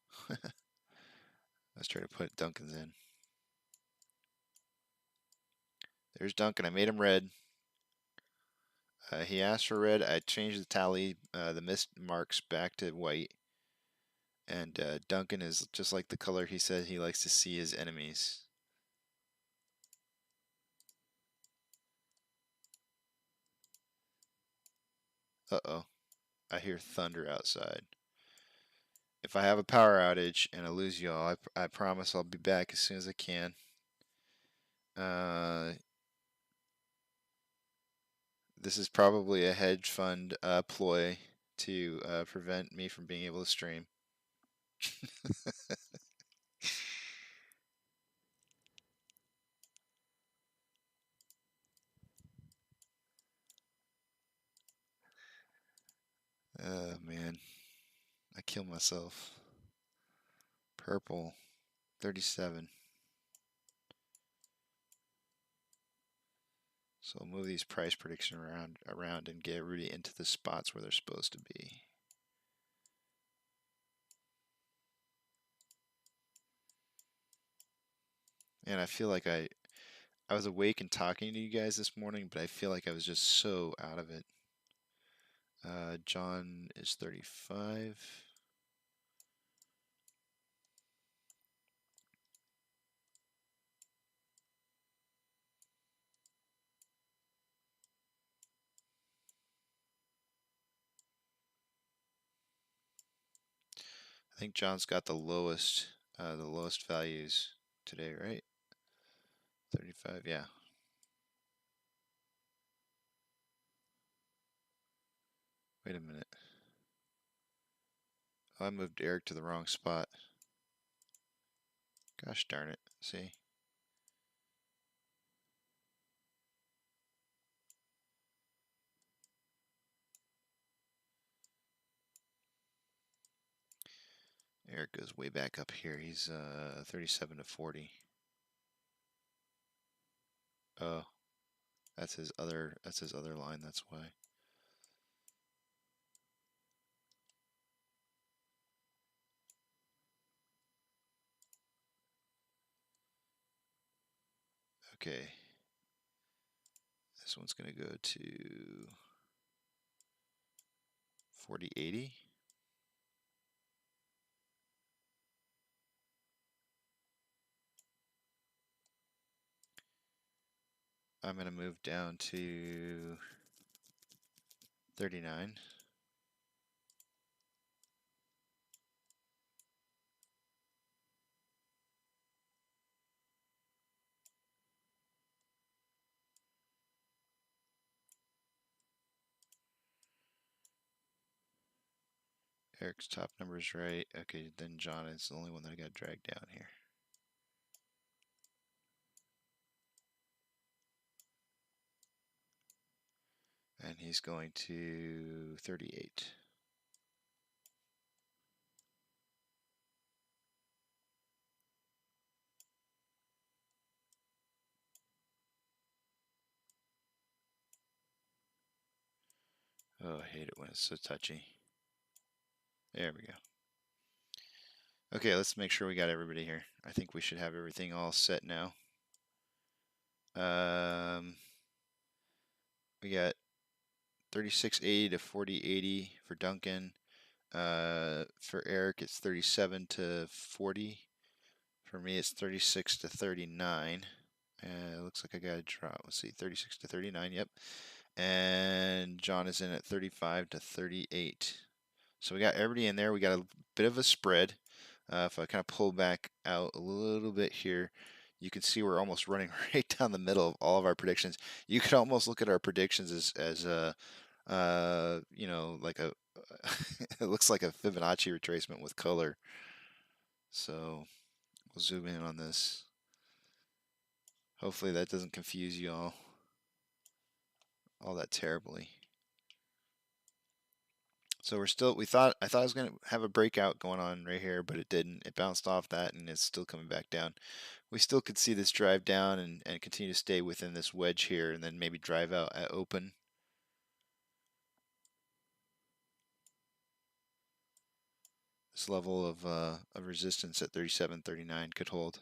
Let's try to put Duncan's in. There's Duncan. I made him red. He asked for red. I changed the tally, the missed marks back to white. And Duncan is just like the color he said he likes to see his enemies. Uh-oh. I hear thunder outside. If I have a power outage and I lose y'all, I promise I'll be back as soon as I can. This is probably a hedge fund ploy to prevent me from being able to stream. Oh man, I killed myself. Purple, 37. So I'll move these price prediction around and get everybody into the spots where they're supposed to be. And I feel like I was awake and talking to you guys this morning, but I feel like I was just so out of it. John is 35. I think John's got the lowest values today, right? 35, yeah. Wait a minute. Oh, I moved Eric to the wrong spot. Gosh darn it. See? Eric goes way back up here. He's 37 to 40. Oh, that's his other line, that's why. Okay. This one's going to go to 4080. I'm going to move down to 39. Eric's top number is right. Okay, then John is the only one that I got dragged down here. And he's going to 38. Oh, I hate it when it's so touchy. There we go. Okay, let's make sure we got everybody here. I think we should have everything all set now. We got 3680 to 4080 for Duncan. For Eric, it's 37 to 40. For me, it's 36 to 39. It looks like I got a drop. Let's see, 36 to 39. Yep. And John is in at 35 to 38. So we got everybody in there. We got a bit of a spread. If I kind of pull back out a little bit here, you can see we're almost running right down the middle of all of our predictions. You could almost look at our predictions as you know, like a it looks like a Fibonacci retracement with color. So we'll zoom in on this. Hopefully that doesn't confuse you all that terribly. So I thought I was going to have a breakout going on right here, but it didn't. It bounced off that and it's still coming back down. We still could see this drive down and continue to stay within this wedge here and then maybe drive out at open. This level of resistance at 37.39 could hold.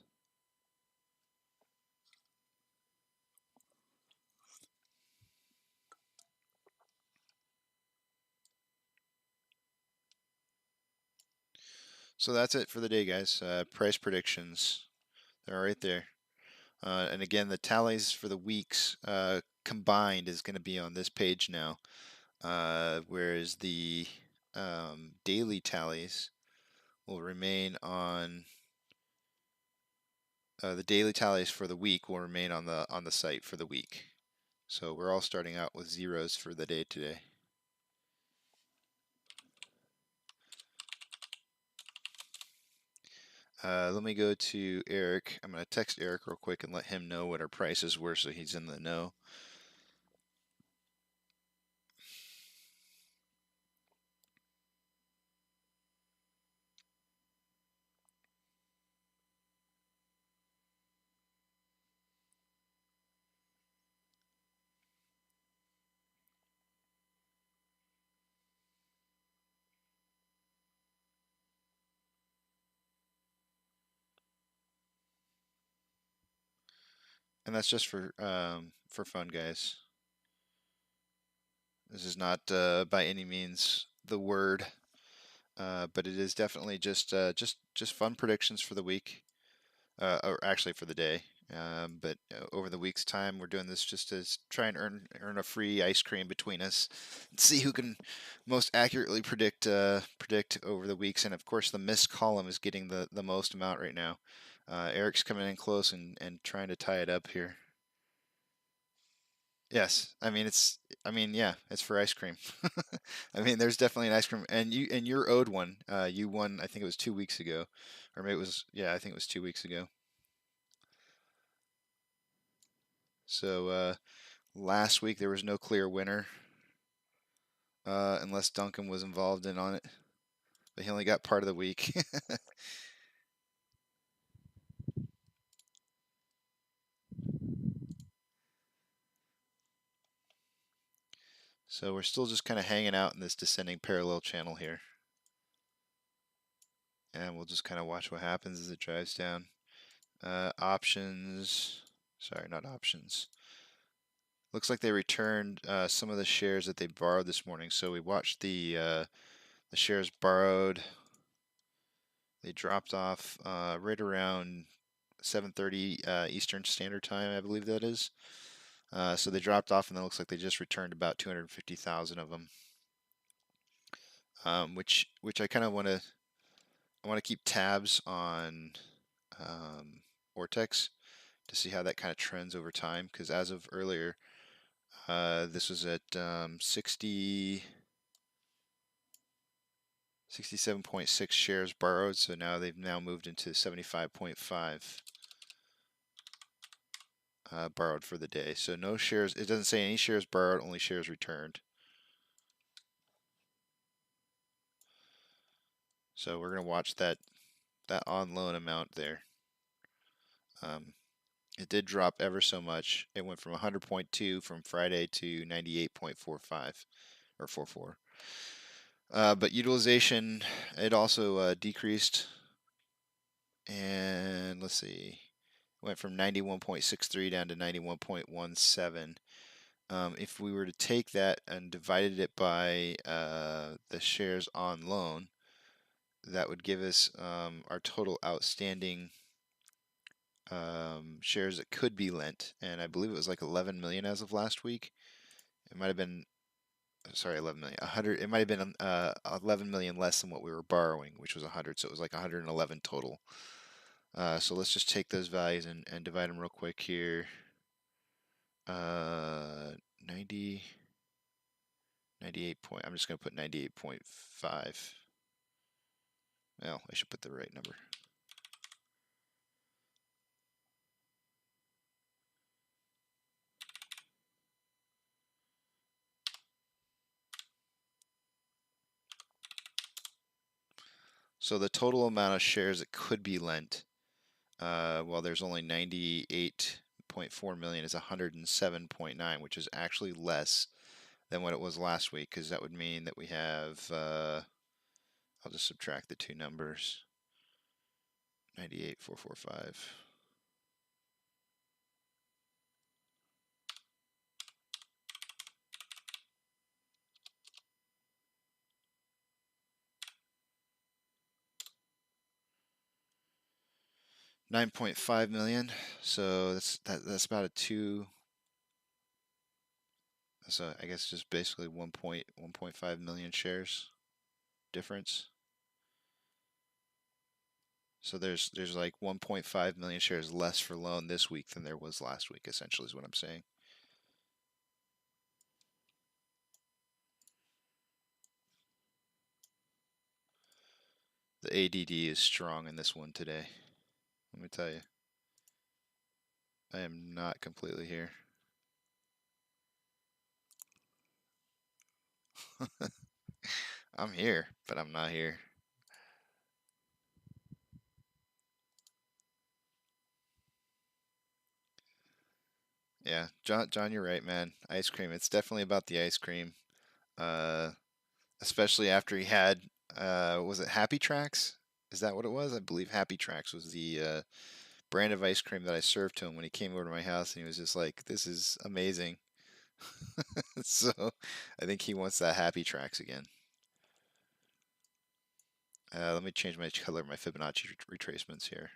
So that's it for the day, guys. Price predictions, they're right there. And again, the tallies for the weeks combined is going to be on this page now, whereas the daily tallies will remain on. The daily tallies for the week will remain on the site for the week. So we're all starting out with zeros for the day today. Let me go to Eric. I'm going to text Eric real quick and let him know what our prices were so he's in the know. And that's just for fun, guys. This is not by any means the word, but it is definitely just fun predictions for the week, or actually for the day. But over the week's time, we're doing this just to try and earn a free ice cream between us, see who can most accurately predict over the weeks. And of course, the missed column is getting the most amount right now. Eric's coming in close and trying to tie it up here. Yes, I mean yeah, it's for ice cream. I mean, there's definitely an ice cream, and you're owed one. You won, I think it was 2 weeks ago, or maybe it was, yeah, I think it was 2 weeks ago. So last week there was no clear winner, unless Duncan was involved in on it, but he only got part of the week. So we're still just kind of hanging out in this descending parallel channel here. And we'll just kind of watch what happens as it drives down. Options, sorry, not options. Looks like they returned some of the shares that they borrowed this morning. So we watched the shares borrowed. They dropped off right around 7:30 Eastern Standard Time, I believe that is. So they dropped off, and it looks like they just returned about 250,000 of them. Which I kind of want to keep tabs on Ortex to see how that kind of trends over time, because as of earlier, this was at 67.6 shares borrowed, so now they've moved into 75.5 borrowed for the day. So no shares, it doesn't say any shares borrowed, only shares returned. So we're going to watch that on loan amount there. It did drop ever so much. It went from 100.2 from Friday to 98.45 or 44. But utilization, it also decreased. And let's see, went from 91.63 down to 91.17. If we were to take that and divided it by the shares on loan, that would give us our total outstanding shares that could be lent, and I believe it was like 11 million as of last week. It might have been, sorry, 11 million, 100. It might have been 11 million less than what we were borrowing, which was 100. So it was like 111 total. So let's just take those values and divide them real quick here. 98 point. I'm just going to put 98.5. Well, I should put the right number. So the total amount of shares that could be lent, while there's only 98.4 million, is 107.9, which is actually less than what it was last week, because that would mean that we have, I'll just subtract the two numbers, 98,445. $9.5 million, so that's about a two. So I guess just basically 1.5 million shares difference. So there's like 1.5 million shares less for loan this week than there was last week, essentially, is what I'm saying. The ADD is strong in this one today. Let me tell you. I am not completely here. I'm here, but I'm not here. Yeah, John, you're right, man. Ice cream. It's definitely about the ice cream. Especially after he had, was it Happy Tracks? Is that what it was? I believe Happy Tracks was the brand of ice cream that I served to him when he came over to my house, and he was just like, "This is amazing." So I think he wants that happy tracks again. Let me change my color of my Fibonacci retracements here.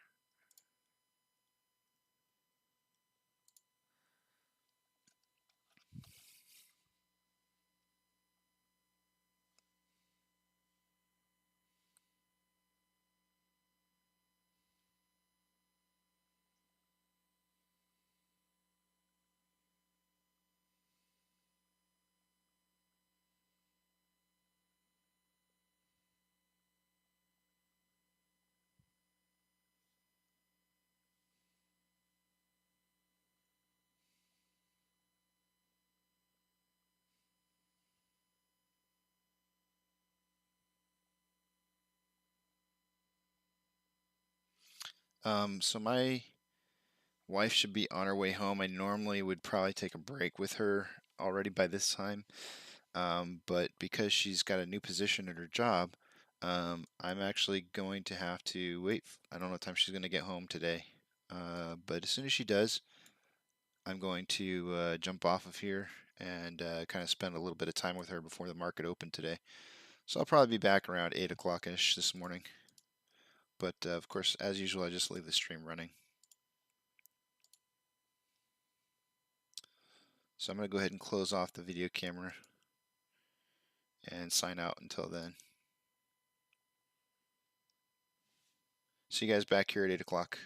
So my wife should be on her way home. I normally would probably take a break with her already by this time. But because she's got a new position at her job, I'm actually going to have to wait. I don't know what time she's going to get home today. But as soon as she does, I'm going to jump off of here and kind of spend a little bit of time with her before the market opened today. So I'll probably be back around 8 o'clock-ish this morning. But of course, as usual, I just leave the stream running. So I'm going to go ahead and close off the video camera and sign out until then. See you guys back here at 8 o'clock.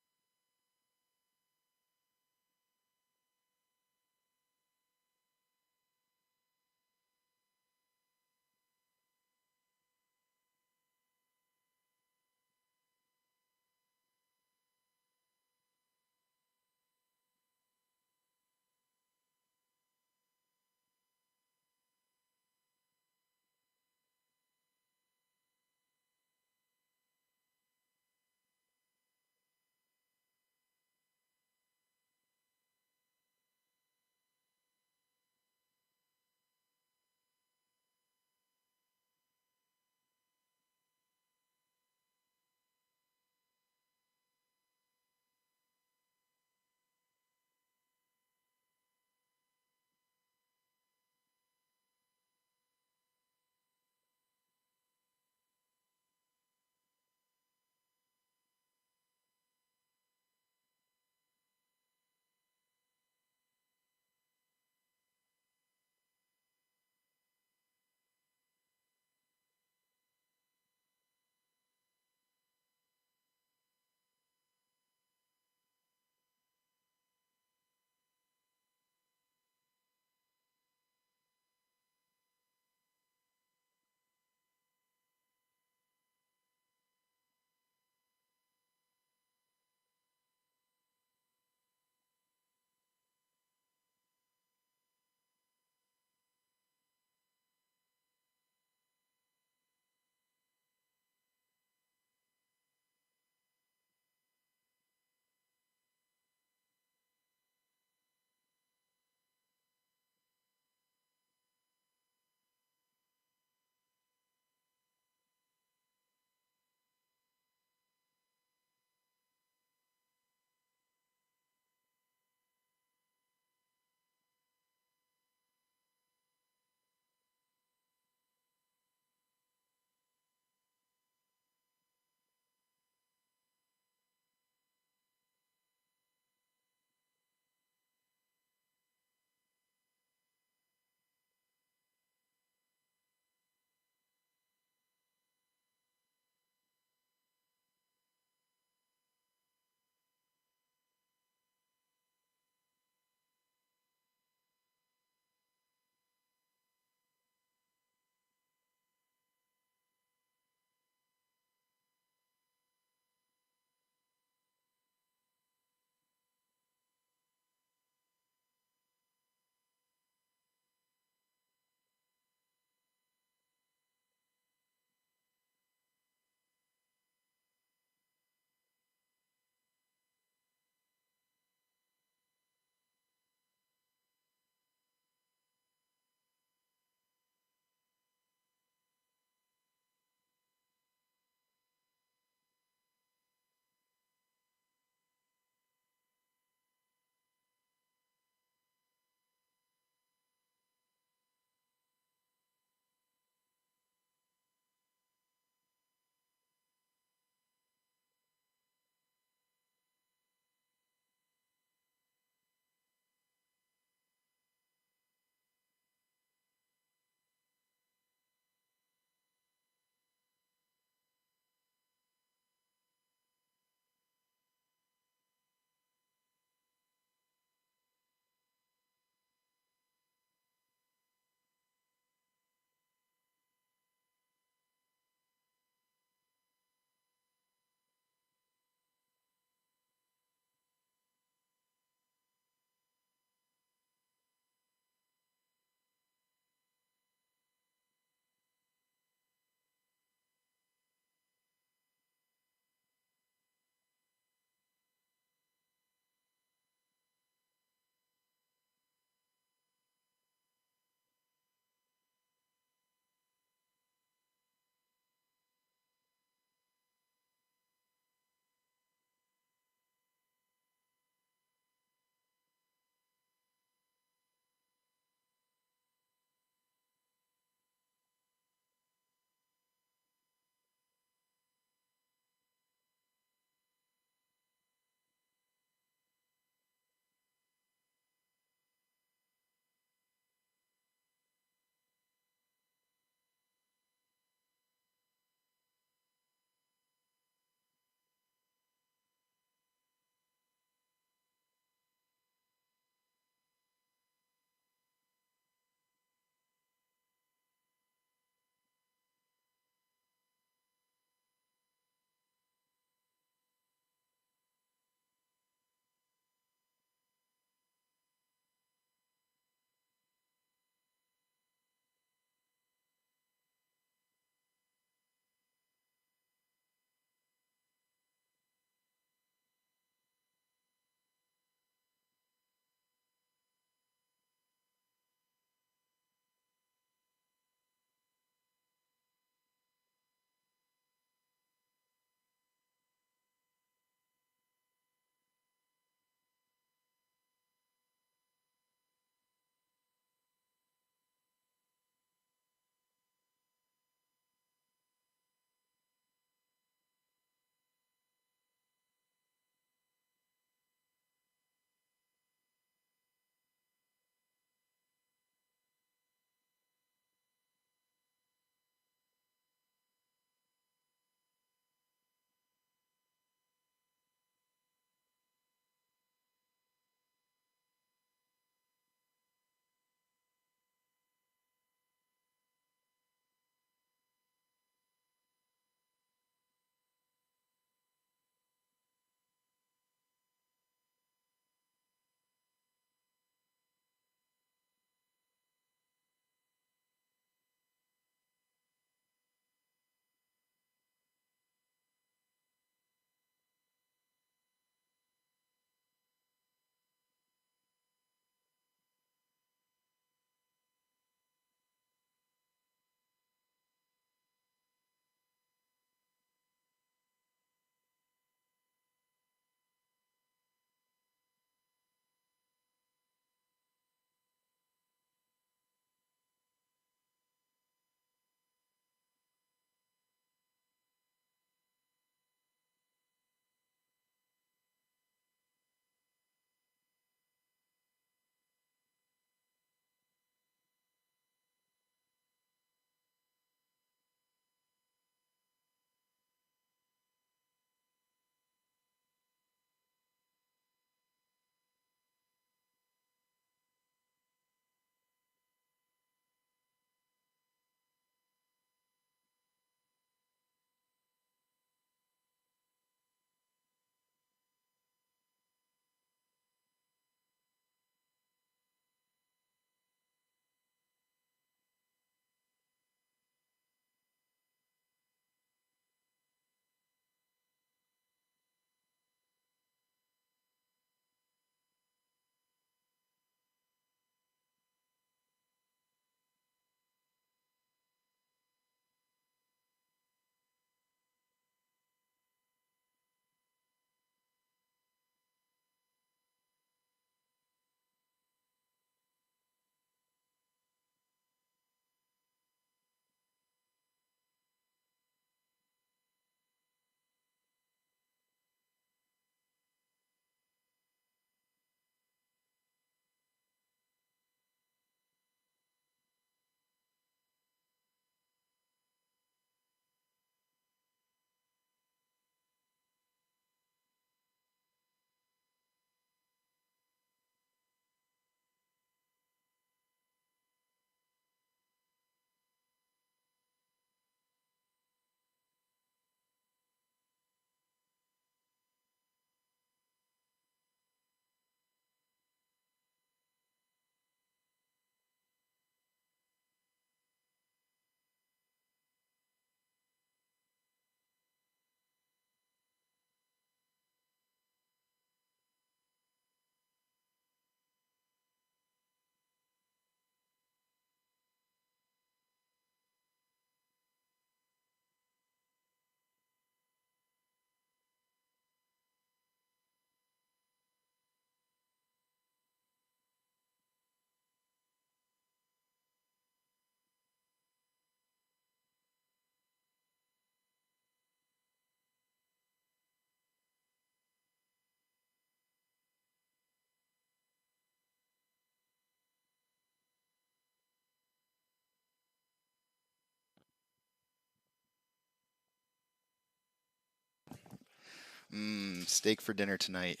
Steak for dinner tonight.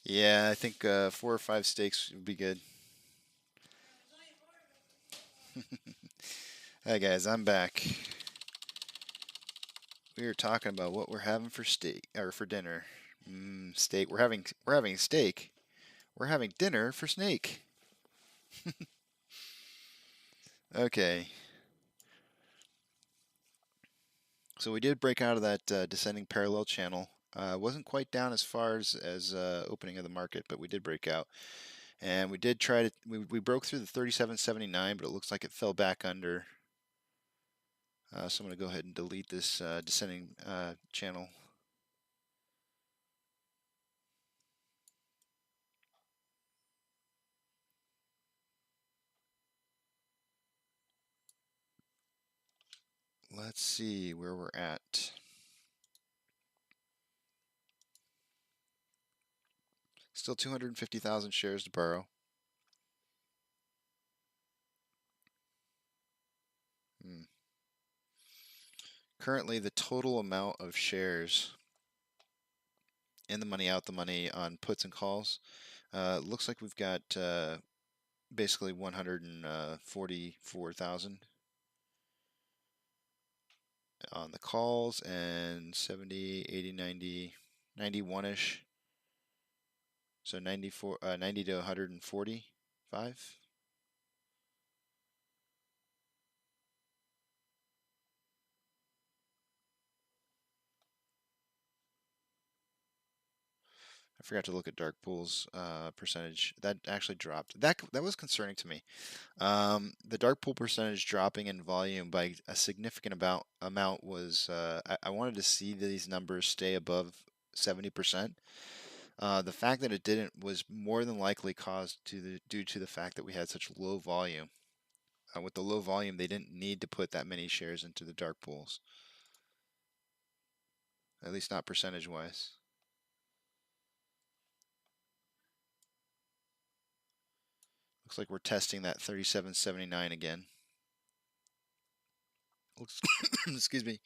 Yeah, I think 4 or 5 steaks would be good. Hi guys, I'm back. We were talking about what we're having for steak or for dinner. Steak. We're having steak. We're having dinner for snake. Okay. So we did break out of that descending parallel channel. Wasn't quite down as far as opening of the market, but we did break out. And we did try to, we broke through the 37.79, but it looks like it fell back under. So I'm going to go ahead and delete this descending channel. Let's see where we're at. Still 250,000 shares to borrow. Currently, the total amount of shares in the money, out the money on puts and calls, looks like we've got basically 144,000 on the calls and 70, 80, 90, 91-ish. So 90 to 145. I forgot to look at dark pools percentage. That actually dropped. That was concerning to me. The dark pool percentage dropping in volume by a significant amount was. I wanted to see these numbers stay above 70%. The fact that it didn't was more than likely caused due to the fact that we had such low volume. With the low volume, they didn't need to put that many shares into the dark pools. At least not percentage-wise. Looks like we're testing that 37.79 again. Looks, excuse me.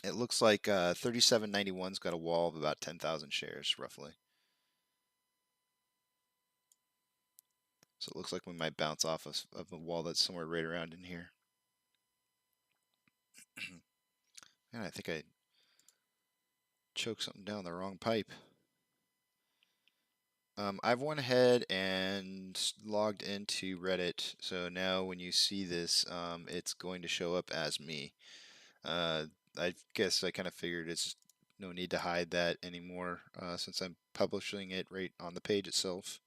It looks like 37.91's got a wall of about 10,000 shares, roughly. So it looks like we might bounce off of a wall that's somewhere right around in here. And I think I choked something down the wrong pipe. I've went ahead and logged into Reddit, so now when you see this, it's going to show up as me. I guess I kind of figured it's no need to hide that anymore since I'm publishing it right on the page itself.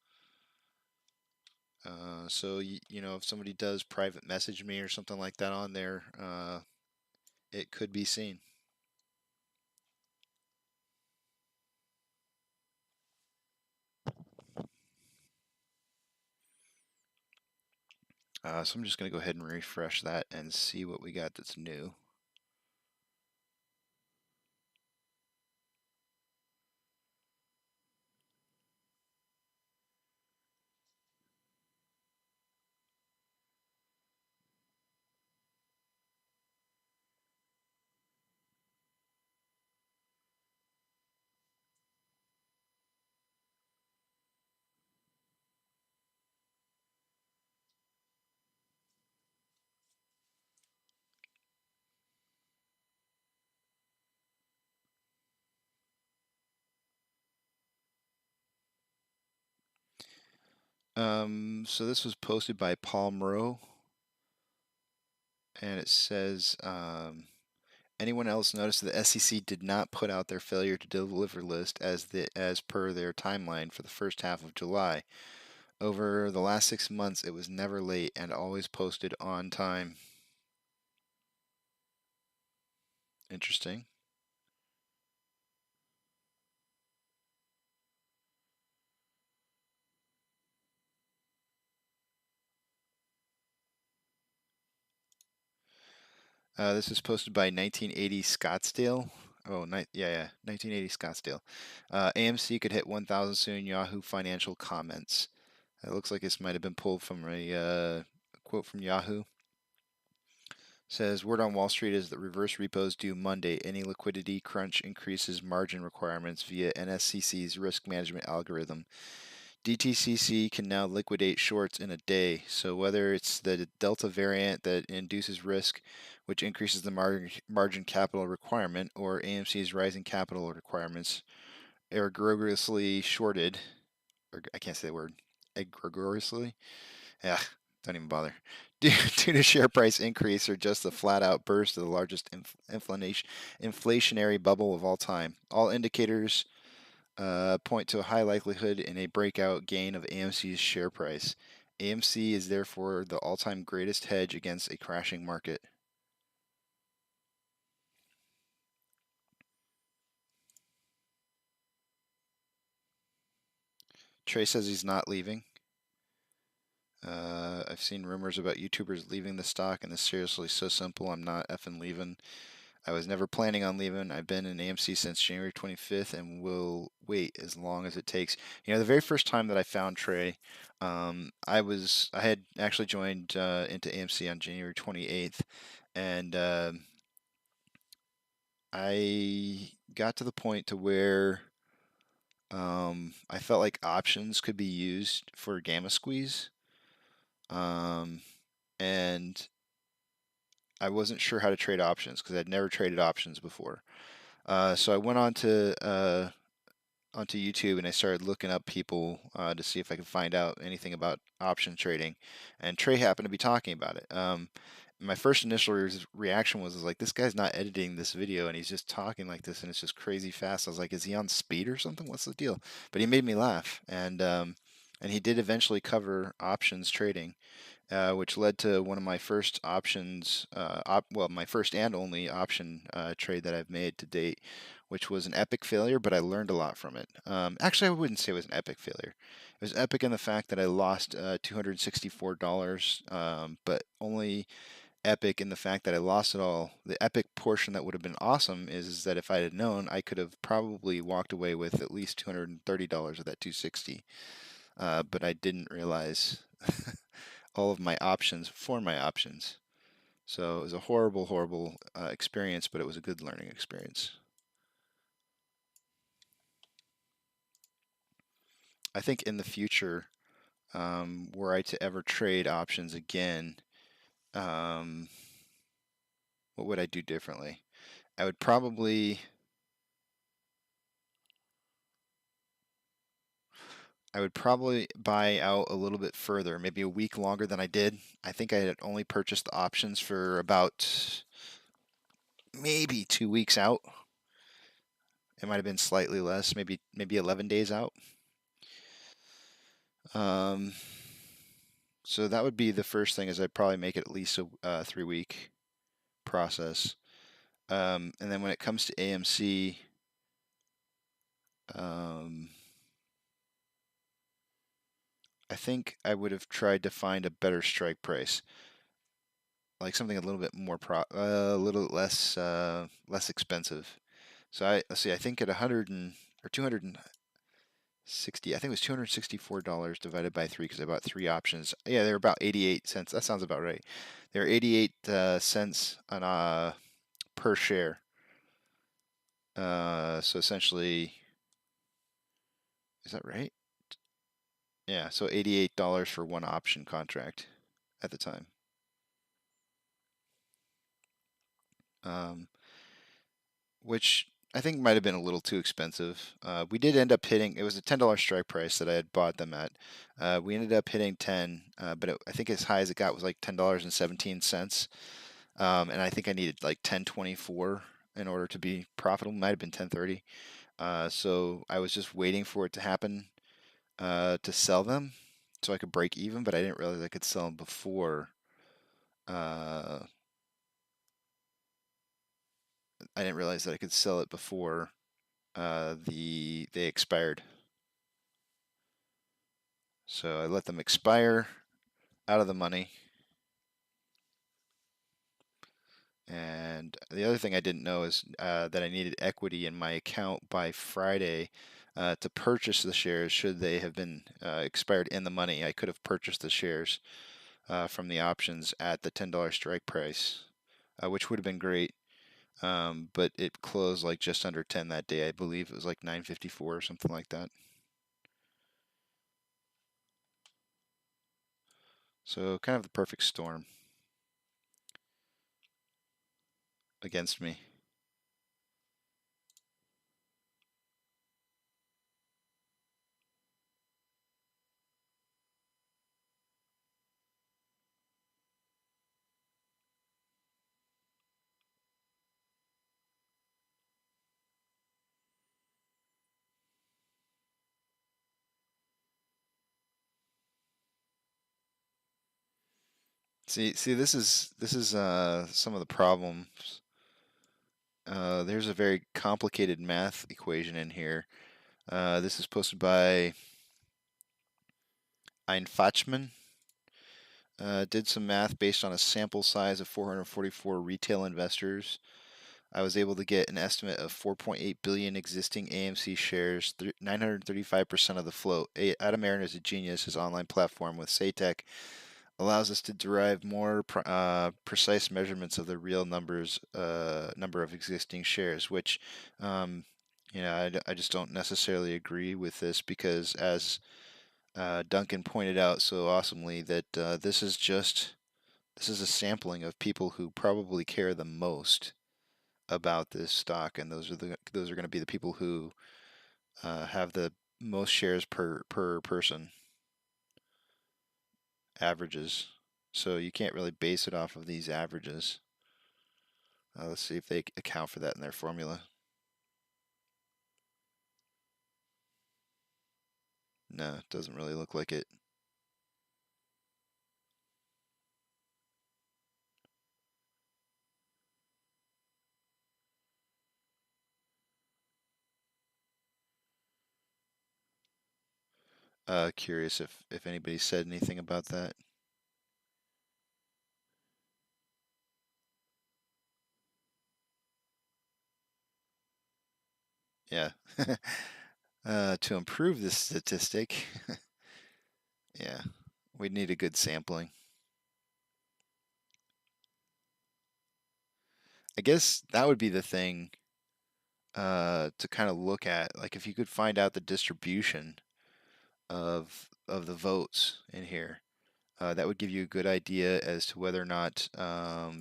So you know, if somebody does private message me or something like that on there, it could be seen. So I'm just going to go ahead and refresh that and see what we got that's new. So this was posted by Paul Moreau, and it says, anyone else notice that the SEC did not put out their failure to deliver list as per their timeline for the first half of July? Over the last 6 months, it was never late and always posted on time. Interesting. This is posted by 1980 Scottsdale. Oh, yeah, 1980 Scottsdale. AMC could hit 1,000 soon. Yahoo Financial comments. It looks like this might have been pulled from a quote from Yahoo. Says word on Wall Street is that reverse repos due Monday. Any liquidity crunch increases margin requirements via NSCC's risk management algorithm. DTCC can now liquidate shorts in a day. So whether it's the Delta variant that induces risk, which increases the margin capital requirement, or AMC's rising capital requirements, egregiously shorted, or I can't say the word, egregiously? Yeah, don't even bother. Due to share price increase or just a flat-out burst of the largest inflationary bubble of all time. All indicators point to a high likelihood in a breakout gain of AMC's share price. AMC is therefore the all-time greatest hedge against a crashing market. Trey says he's not leaving. I've seen rumors about YouTubers leaving the stock, and it's seriously so simple. I'm not effing leaving. I was never planning on leaving. I've been in AMC since January 25th and will wait as long as it takes. You know, the very first time that I found Trey, I had actually joined into AMC on January 28th, and I got to the point to where I felt like options could be used for gamma squeeze. And I wasn't sure how to trade options because I'd never traded options before. So I went onto YouTube and I started looking up people to see if I could find out anything about option trading, and Trey happened to be talking about it. My first initial reaction was like, this guy's not editing this video and he's just talking like this and it's just crazy fast. I was like, is he on speed or something? What's the deal? But he made me laugh, and he did eventually cover options trading. Which led to one of my first options, my first and only option trade that I've made to date, which was an epic failure, but I learned a lot from it. Actually, I wouldn't say it was an epic failure. It was epic in the fact that I lost $264, but only epic in the fact that I lost it all. The epic portion that would have been awesome is that if I had known, I could have probably walked away with at least $230 of that 260. But I didn't realize all of my options for my options. So it was a horrible, horrible experience, but it was a good learning experience. I think in the future, were I to ever trade options again, what would I do differently? I would probably buy out a little bit further, maybe a week longer than I did. I think I had only purchased the options for about maybe 2 weeks out. It might have been slightly less, maybe 11 days out. So that would be the first thing, is I'd probably make it at least a 3-week process. And then when it comes to AMC, I think I would have tried to find a better strike price, like something a little bit more a little less expensive. So let's see, I think at 260, I think it was $264 divided by 3 because I bought 3 options. Yeah, they were about 88 cents. That sounds about right. They were 88 cents on per share. So essentially, is that right? Yeah, so $88 for one option contract at the time. Which I think might have been a little too expensive. We did end up hitting, it was a $10 strike price that I had bought them at. We ended up hitting 10, but I think as high as it got was like $10.17. And I think I needed like 10.24 in order to be profitable. Might have been 10.30. So I was just waiting for it to happen to sell them so I could break even, but I didn't realize I could sell them before I didn't realize that I could sell it before they expired. So I let them expire out of the money. And the other thing I didn't know is that I needed equity in my account by Friday to purchase the shares should they have been expired in the money. I could have purchased the shares from the options at the $10 strike price. which would have been great. But it closed like just under 10 that day. I believe it was like 9:54 or something like that. So kind of the perfect storm against me. See, this is some of the problems. There's a very complicated math equation in here. This is posted by Ein Fachman. Did some math based on a sample size of 444 retail investors. I was able to get an estimate of 4.8 billion existing AMC shares, 935% of the float. Adam Aaron is a genius. His online platform with Saytech allows us to derive more precise measurements of the real number of existing shares, which, I just don't necessarily agree with this because, as Duncan pointed out so awesomely, that this is a sampling of people who probably care the most about this stock, and those are going to be the people who have the most shares per person averages. So you can't really base it off of these averages. Let's see if they account for that in their formula. No, it doesn't really look like it. Curious if anybody said anything about that. Yeah. To improve this statistic, yeah, we'd need a good sampling. I guess that would be the thing to kind of look at. Like if you could find out the distribution of the votes in here, that would give you a good idea as to whether or not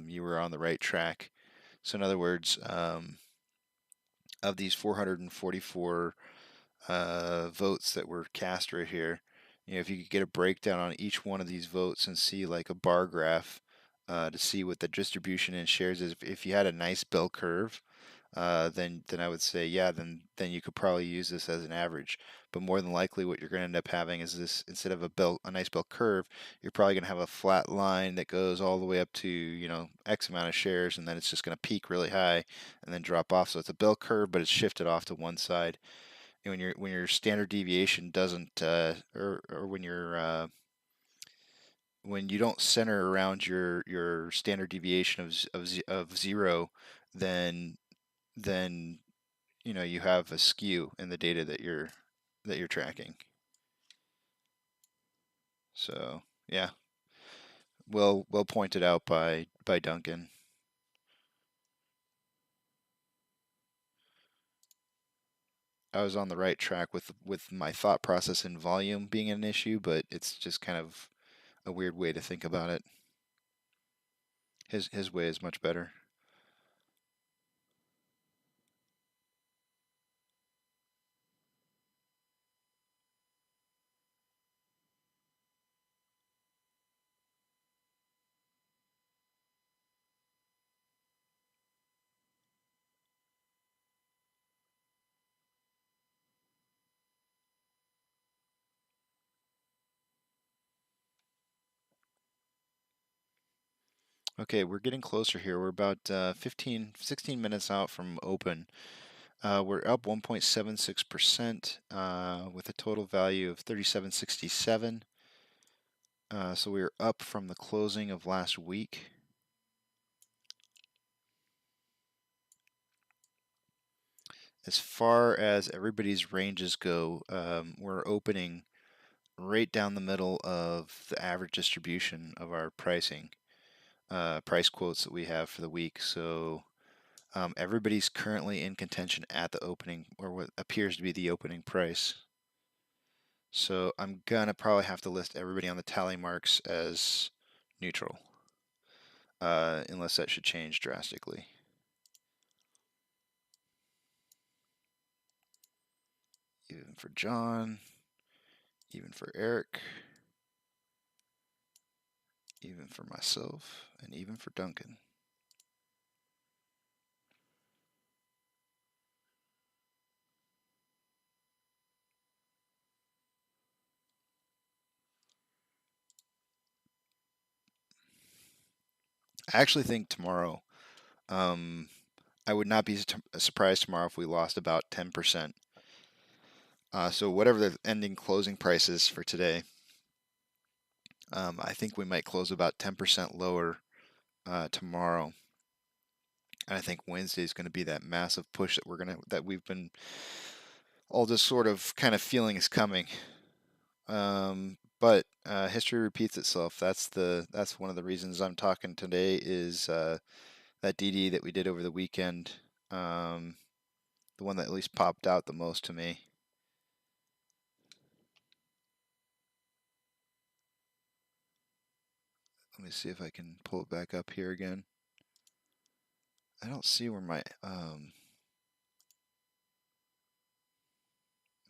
you were on the right track. So in other words, of these 444 votes that were cast right here, if you could get a breakdown on each one of these votes and see like a bar graph to see what the distribution in shares is. If you had a nice bell curve, then I would say, yeah, then you could probably use this as an average. But more than likely, what you're going to end up having is this: instead of a nice bell curve, you're probably going to have a flat line that goes all the way up to X amount of shares, and then it's just going to peak really high and then drop off. So it's a bell curve, but it's shifted off to one side. And when your standard deviation doesn't, or when you don't center around your standard deviation of 0, then you have a skew in the data that you're tracking. So yeah, well pointed out by Duncan. I was on the right track with my thought process and volume being an issue, but it's just kind of a weird way to think about it. His way is much better. Okay, we're getting closer here. We're about 16 minutes out from open. We're up 1.76% with a total value of 37.67. So we are up from the closing of last week. As far as everybody's ranges go, we're opening right down the middle of the average distribution of our pricing. price quotes that we have for the week. So everybody's currently in contention at the opening, or what appears to be the opening price. So I'm gonna probably have to list everybody on the tally marks as neutral, unless that should change drastically. Even for John, even for Eric, even for myself, and even for Duncan. I actually think tomorrow, I would not be surprised tomorrow if we lost about 10%. So whatever the ending closing price is for today, I think we might close about 10% lower tomorrow. And I think Wednesday is going to be that massive push that we've been all just sort of kind of feeling is coming. But history repeats itself. That's one of the reasons I'm talking today is that DD that we did over the weekend. The one that at least popped out the most to me. Let me see if I can pull it back up here again. I don't see where my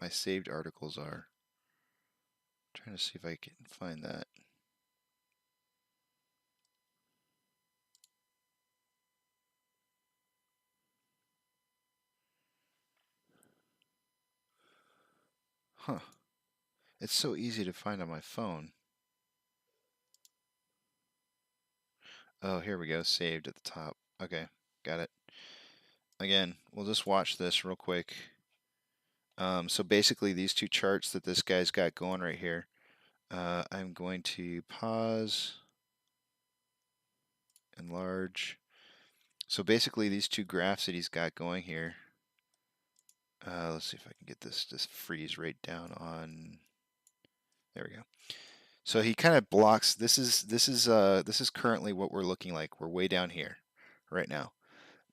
my saved articles are. I'm trying to see if I can find that. Huh. It's so easy to find on my phone. Oh, here we go. Saved at the top. Okay, got it. Again, we'll just watch this real quick. So basically, these two charts that this guy's got going right here, I'm going to pause, enlarge. So basically, these two graphs that he's got going here. Let's see if I can get this just freeze right down on. There we go. So he kind of blocks. This is currently what we're looking like. We're way down here, right now.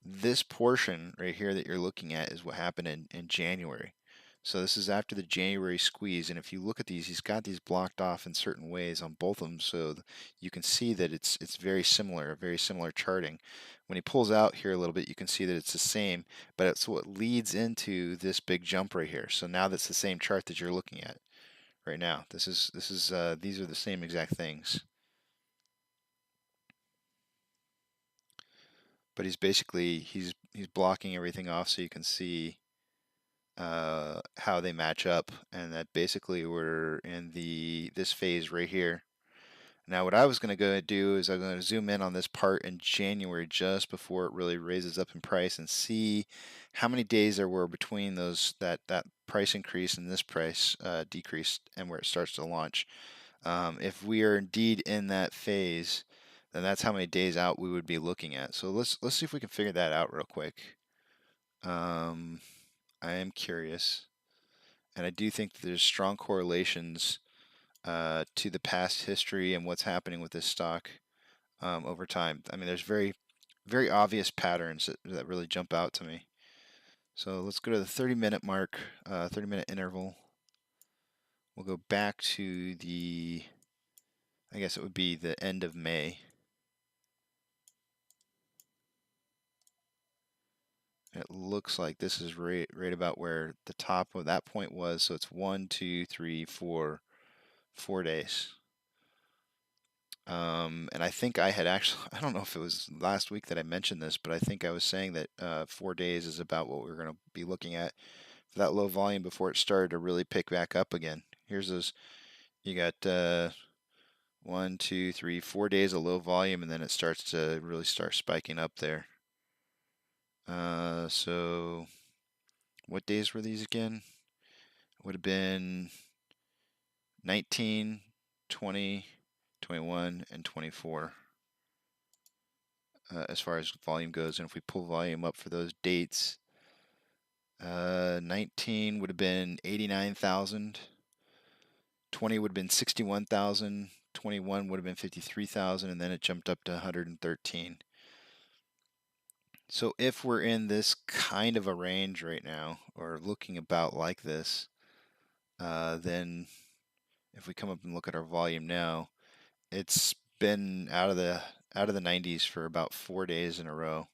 This portion right here that you're looking at is what happened in January. So this is after the January squeeze, and if you look at these, he's got these blocked off in certain ways on both of them, so you can see that it's very similar charting. When he pulls out here a little bit, you can see that it's the same, but it's what leads into this big jump right here. So now that's the same chart that you're looking at right now. These are the same exact things. But he's basically he's blocking everything off so you can see how they match up, and that basically we're in this phase right here. Now what I was going to go do is I'm going to zoom in on this part in January just before it really raises up in price and see how many days there were between that price increase and this price decrease and where it starts to launch. If we are indeed in that phase, then that's how many days out we would be looking at. So let's see if we can figure that out real quick. I am curious, and I do think that there's strong correlations to the past history and what's happening with this stock over time. I mean, there's very, very obvious patterns that really jump out to me. So let's go to the 30-minute mark, 30-minute interval. We'll go back to I guess it would be the end of May. It looks like this is right about where the top of that point was. So it's 1, 2, 3, 4 days. And I think I had actually, I don't know if it was last week that I mentioned this, but I think I was saying that 4 days is about what we're going to be looking at for that low volume before it started to really pick back up again. Here's those, you got 1, 2, 3, 4 days of low volume, and then it starts to really start spiking up there. So what days were these again? It would have been 19, 20, 21, and 24 as far as volume goes. And if we pull volume up for those dates, 19 would have been 89,000, 20 would have been 61,000, 21 would have been 53,000, and then it jumped up to 113. So if we're in this kind of a range right now, or looking about like this, then if we come up and look at our volume now, it's been out of the 90s for about 4 days in a row.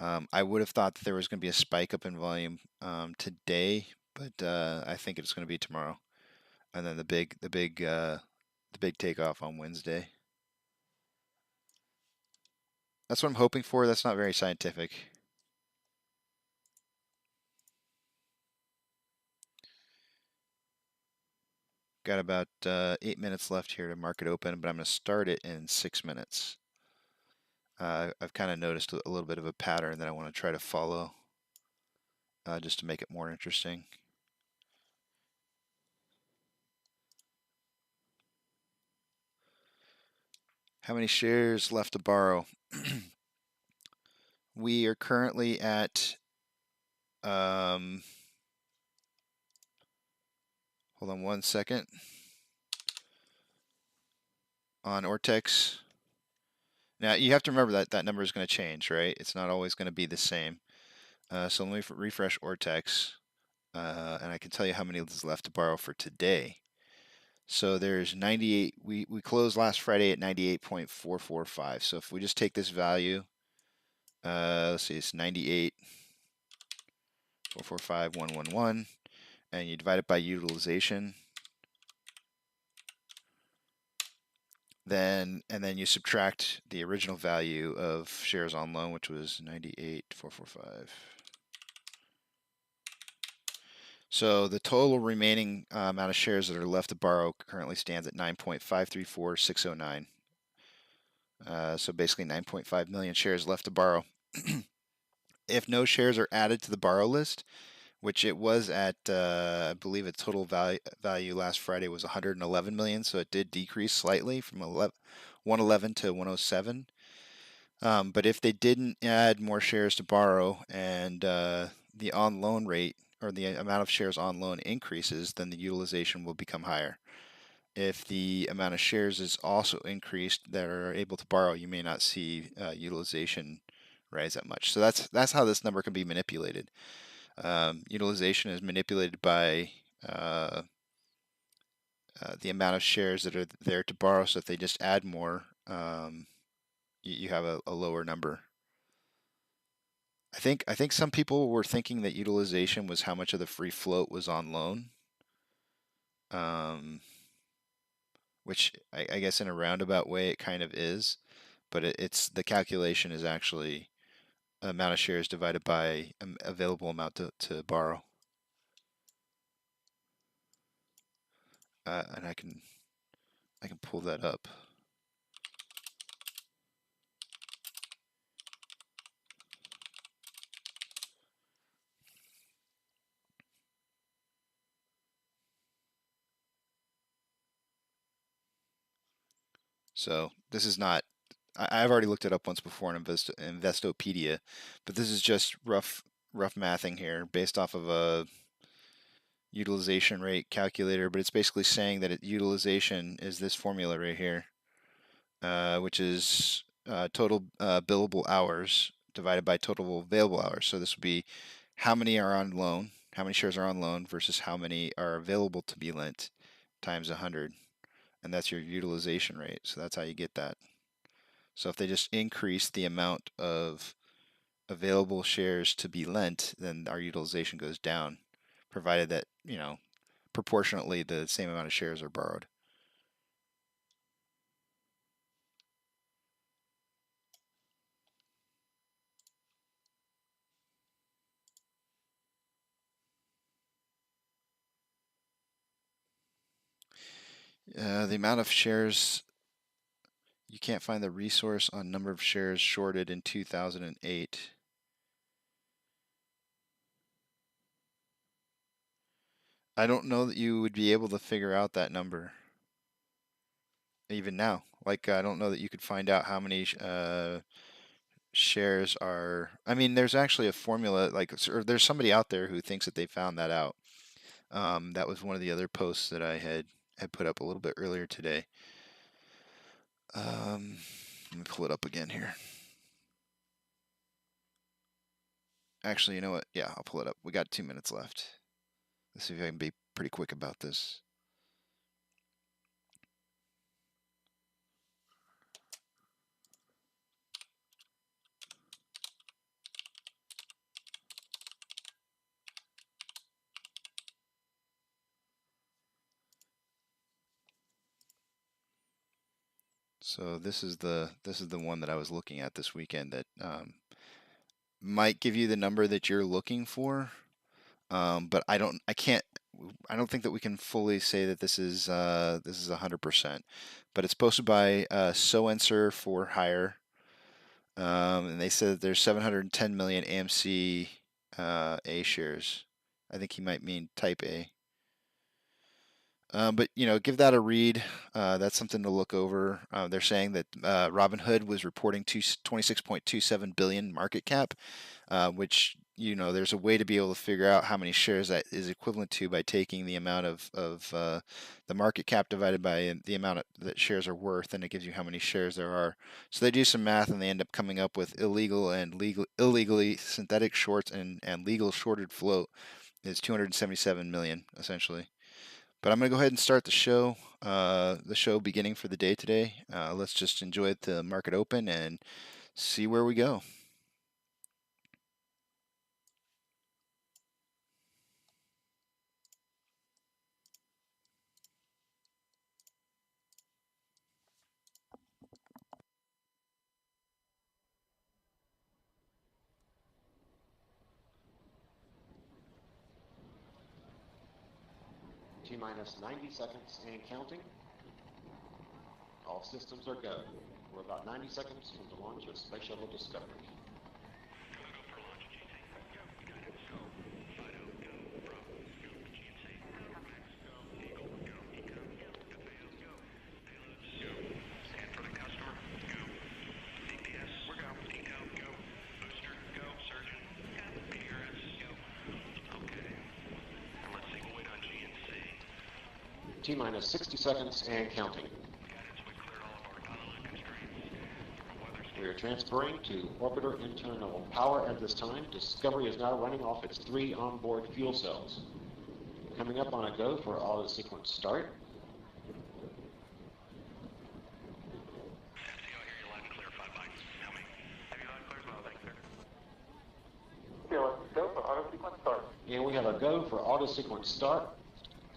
I would have thought that there was going to be a spike up in volume today, but I think it's going to be tomorrow, and then the big takeoff on Wednesday. That's what I'm hoping for. That's not very scientific. Got about 8 minutes left here to market open, but I'm going to start it in 6 minutes. I've kind of noticed a little bit of a pattern that I want to try to follow, just to make it more interesting. How many shares left to borrow? We are currently at, hold on 1 second. On Ortex. Now you have to remember that that number is going to change, right? It's not always going to be the same. So let me refresh Ortex, and I can tell you how many is left to borrow for today. So there's 98. We closed last Friday at 98.445. So if we just take this value, let's see, it's 98.445.111, and you divide it by utilization. And then you subtract the original value of shares on loan, which was 98.445. So the total remaining amount of shares that are left to borrow currently stands at 9.534609. So basically 9.5 million shares left to borrow. If no shares are added to the borrow list, which it was at, I believe its total value last Friday was 111 million, so it did decrease slightly from 111 to 107. But if they didn't add more shares to borrow and the on loan rate or the amount of shares on loan increases, then the utilization will become higher. If the amount of shares is also increased that are able to borrow, you may not see utilization rise that much. So that's how this number can be manipulated. Utilization is manipulated by the amount of shares that are there to borrow. So if they just add more, you have a lower number. I think some people were thinking that utilization was how much of the free float was on loan, which I guess in a roundabout way it kind of is, but it's the calculation is actually amount of shares divided by available amount to borrow. And I can pull that up. So this is not, I've already looked it up once before in Investopedia, but this is just rough mathing here based off of a utilization rate calculator, but it's basically saying that utilization is this formula right here, which is total billable hours divided by total available hours. So this would be how many are on loan, how many shares are on loan versus how many are available to be lent times 100. And that's your utilization rate. So that's how you get that. So if they just increase the amount of available shares to be lent, then our utilization goes down, provided that, you know, proportionately the same amount of shares are borrowed. The amount of shares, you can't find the resource on number of shares shorted in 2008. I don't know that you would be able to figure out that number even now. Like, I don't know that you could find out how many shares are. I mean, there's actually a formula, like, or there's somebody out there who thinks that they found that out. That was one of the other posts that I had had put up a little bit earlier today. Let me pull it up again here. Actually, you know what? Yeah, I'll pull it up. We got 2 minutes left. Let's see if I can be pretty quick about this. So this is the one that I was looking at this weekend that might give you the number that you're looking for, but I don't think that we can fully say that this is 100%. But it's posted by So for Hire, and they said that there's 710 million AMC A shares. I think he might mean Type A. But give that a read. That's something to look over. They're saying that Robinhood was reporting 26.27 billion market cap, which there's a way to be able to figure out how many shares that is equivalent to by taking the amount of the market cap divided by the amount that shares are worth, and it gives you how many shares there are. So they do some math, and they end up coming up with illegally synthetic shorts and legal shorted float is 277 million essentially. But I'm going to go ahead and start the show beginning for the day today. Let's just enjoy the market open and see where we go. T-minus 90 seconds and counting. All systems are go. We're about 90 seconds from the launch of Space Shuttle Discovery. T-minus 60 seconds and counting. We are transferring to orbiter internal power at this time. Discovery is now running off its 3 onboard fuel cells. Coming up on a go for auto sequence start. And we have a go for auto sequence start.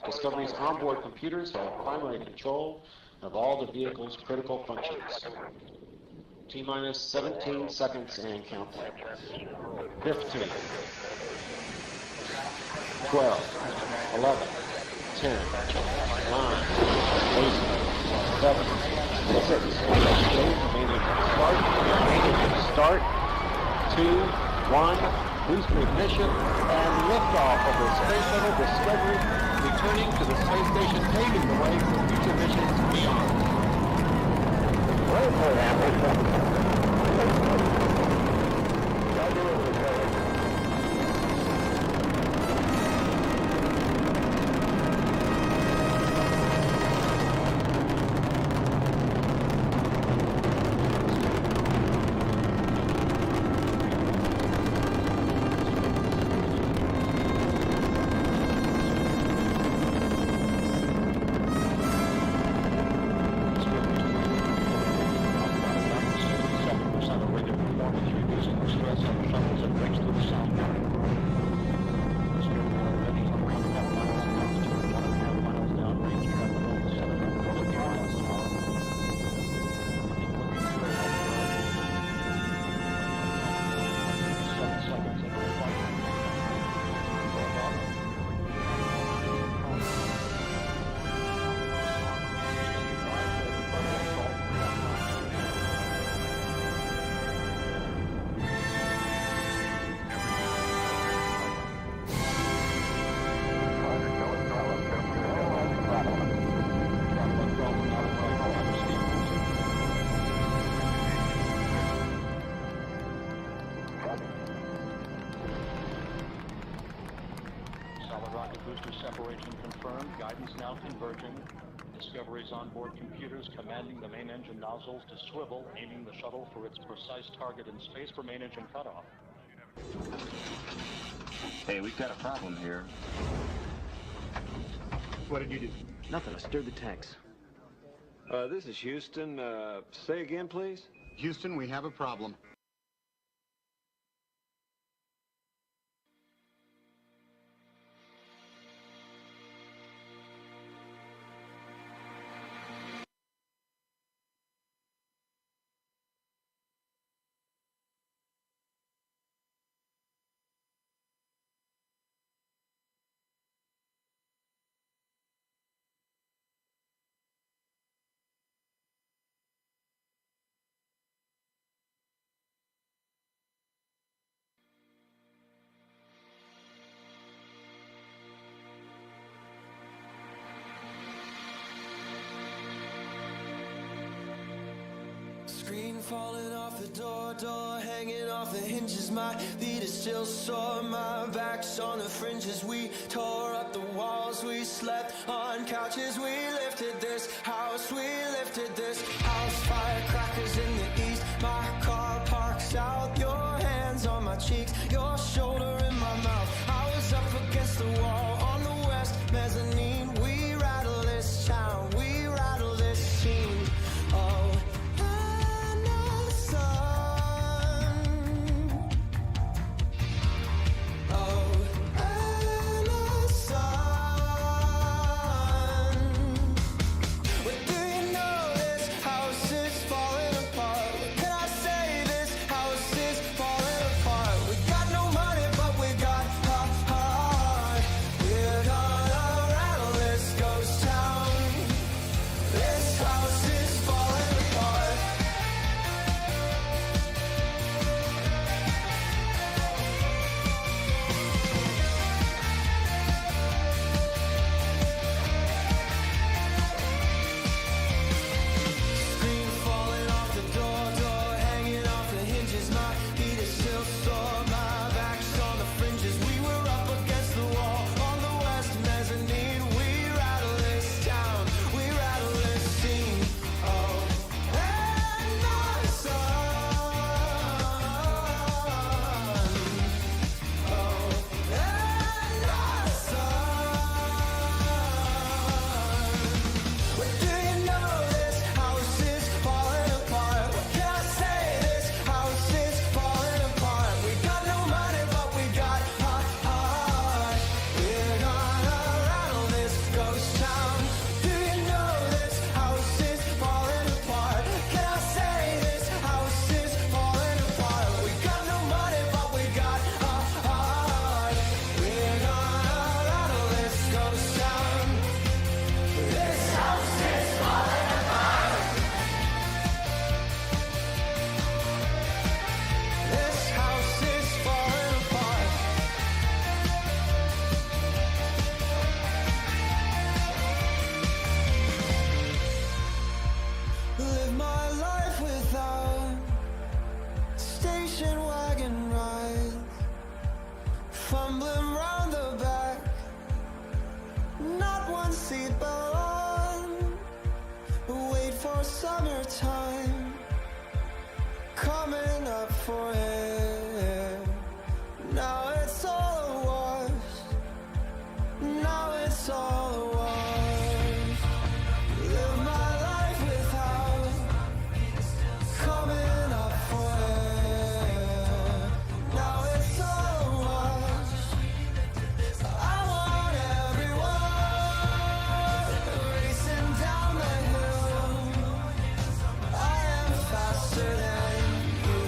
Discovery's onboard computers have primary control of all the vehicle's critical functions. T-minus 17 seconds and counting. 15, 12, 11, 10, 9, 8, 7, 6, start, 2, 1, boost ignition, and liftoff of the Space Shuttle Discovery, returning to the space station, paving the way for future missions beyond. Solid rocket booster separation confirmed. Guidance now converging. Discovery's onboard computers commanding the main engine nozzles to swivel, aiming the shuttle for its precise target in space for main engine cutoff. Hey, we've got a problem here. What did you do? Nothing. I stirred the tanks. This is Houston. Say again, please. Houston, we have a problem. Screen falling off the door hanging off the hinges. My feet are still sore, my back's on the fringes. We tore up the walls, we slept on couches. We lifted this house, we lifted this house. Firecrackers in the east, my car parked south. Your hands on my cheeks, your shoulder in my mouth. I was up against the wall on the west mezzanine. We rattle this town, we rattle this scene. Oh, fumbling round the back, not one seatbelt on. Wait for summertime, coming up for air. Now it's all a wash, now it's all a wash. Live my life without coming up for air. Now it's all a wash. I want everyone racing down the hill. I am faster than you.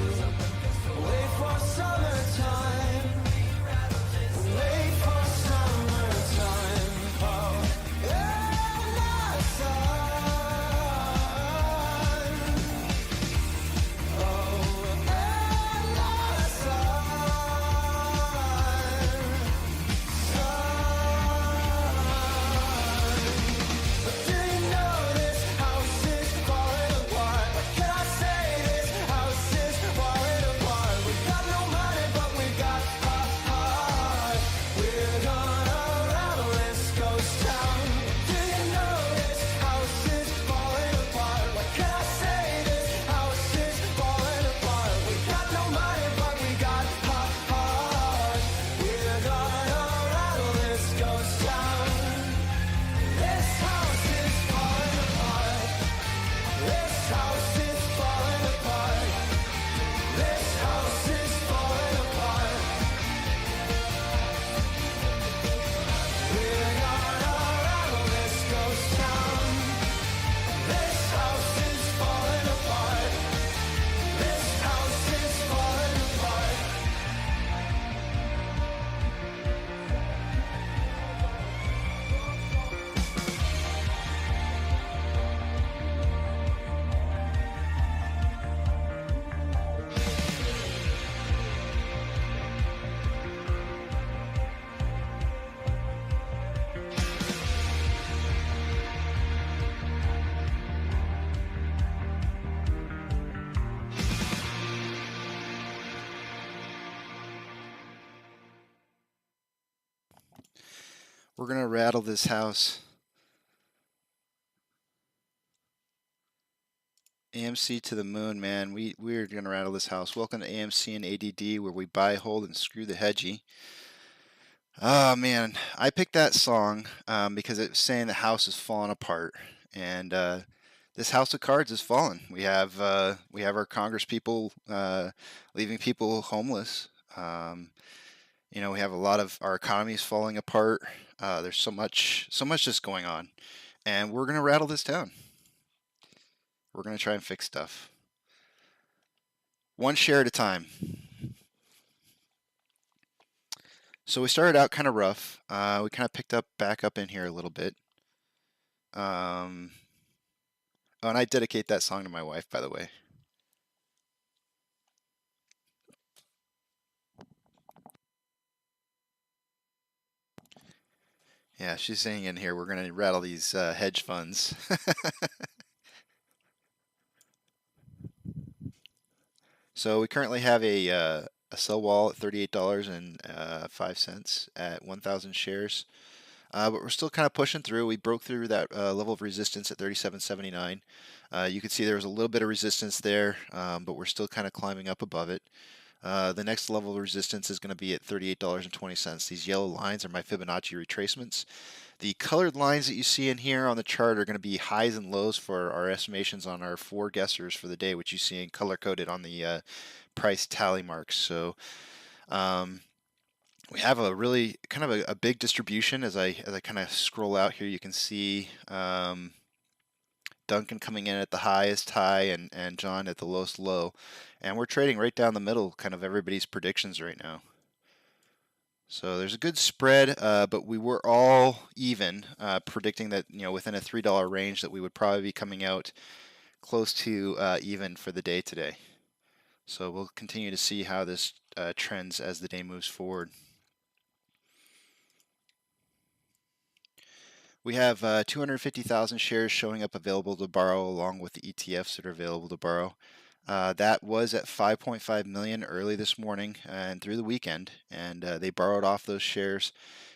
We're going to rattle this house. AMC to the moon, man. We're going to rattle this house. Welcome to AMC and ADD, where we buy, hold, and screw the hedgy. Oh, man. I picked that song because it was saying the house is falling apart. And this house of cards is falling. We have our Congress people leaving people homeless. You know, we have a lot of our economies falling apart. There's so much just going on. And we're going to rattle this down. We're going to try and fix stuff. One share at a time. So we started out kind of rough. We kind of picked up back up in here a little bit. Oh, and I dedicate that song to my wife, by the way. Yeah, she's saying in here, we're going to rattle these hedge funds. So we currently have a sell wall at $38.05 at 1,000 shares. But we're still kind of pushing through. We broke through that level of resistance at 37.79. You can see there was a little bit of resistance there, but we're still kind of climbing up above it. The next level of resistance is going to be at $38.20. These yellow lines are my Fibonacci retracements. The colored lines that you see in here on the chart are going to be highs and lows for our estimations on our 4 guessers for the day, which you see in color coded on the price tally marks. So we have a really kind of a big distribution. As I kind of scroll out here, you can see Duncan coming in at the highest high and John at the lowest low. And we're trading right down the middle, kind of everybody's predictions right now. So there's a good spread, but we were all even, predicting that, you know, within a $3 range that we would probably be coming out close to even for the day today. So we'll continue to see how this trends as the day moves forward. We have 250,000 shares showing up available to borrow, along with the ETFs that are available to borrow. That was at 5.5 million early this morning and through the weekend, and they borrowed off those shares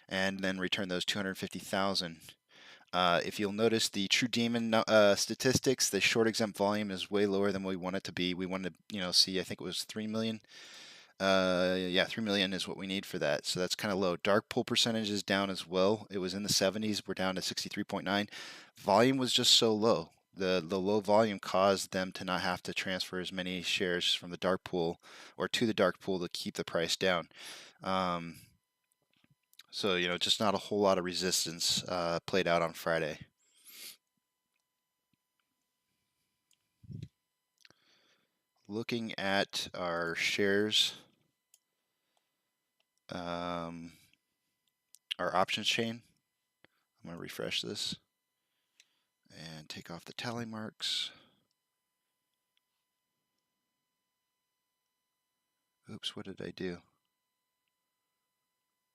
and then returned those 250,000. If you'll notice the True Demon statistics, the short exempt volume is way lower than we want it to be. We wanted to, you know, see, I think it was 3 million. Yeah, 3 million is what we need for that. So that's kind of low. Dark pool percentage is down as well. It was in the 70s. We're down to 63.9. Volume was just so low. The low volume caused them to not have to transfer as many shares from the dark pool or to the dark pool to keep the price down. So, you know, just not a whole lot of resistance played out on Friday. Looking at our shares, our options chain. I'm going to refresh this and take off the tally marks. Oops, what did I do?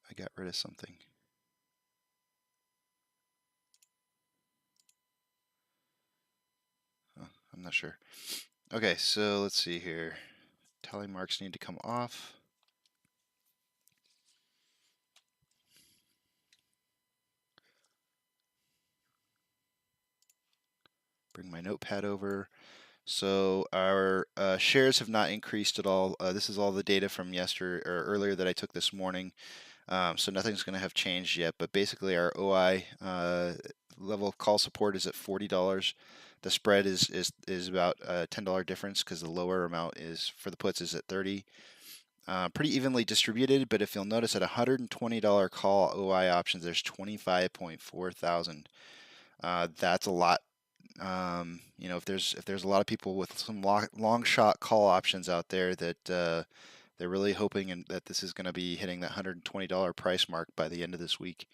I got rid of something. Oh, I'm not sure. Okay, so let's see here. Tally marks need to come off. Bring my notepad over. So our shares have not increased at all. This is all the data from yesterday or earlier that I took this morning. So nothing's going to have changed yet. But basically, our OI level of call support is at $40. The spread is about a $10 difference because the lower amount is for the puts is at 30. Pretty evenly distributed, but if you'll notice at $120 call OI options, there's 25.4 thousand. That's a lot. You know, if there's a lot of people with some long shot call options out there that they're really hoping that this is going to be hitting that $120 price mark by the end of this week.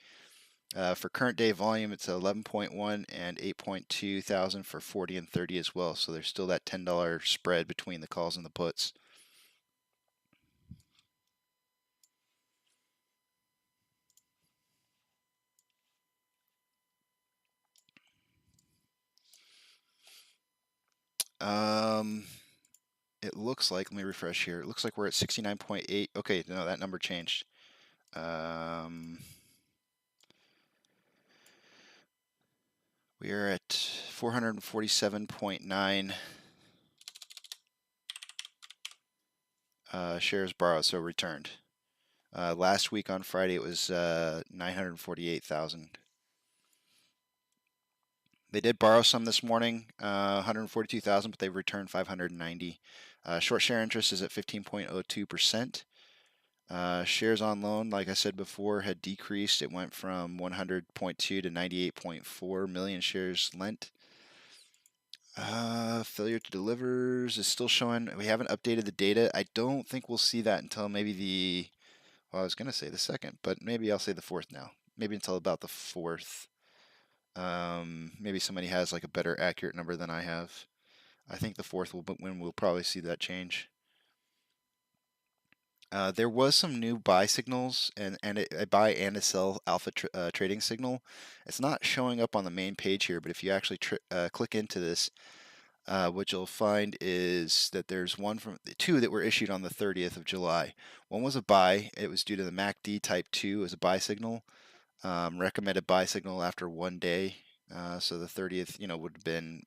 For current day volume, it's 11.1 and 8.2 thousand for 40 and 30 as well. So there's still that $10 spread between the calls and the puts. It looks like, let me refresh here. It looks like we're at 69.8. Okay, no, that number changed. We are at 447.9 shares borrowed, so returned. Last week on Friday it was 948,000. They did borrow some this morning, 142,000, but they've returned 590. Short share interest is at 15.02%. Shares on loan, like I said before, had decreased. It went from 100.2 to 98.4 million shares lent. Failure to delivers is still showing. We haven't updated the data. I don't think we'll see that until maybe well, I was going to say the 2nd, but maybe I'll say the 4th now. Maybe until about the 4th. Maybe somebody has like a better accurate number than I have. I think the 4th when we'll probably see that change. There was some new buy signals and a buy and a sell alpha trading signal. It's not showing up on the main page here, but if you actually click into this, what you'll find is that there's two that were issued on the 30th of July. One was a buy. It was due to the MACD type 2 as a buy signal. Recommended buy signal after 1 day. So the 30th,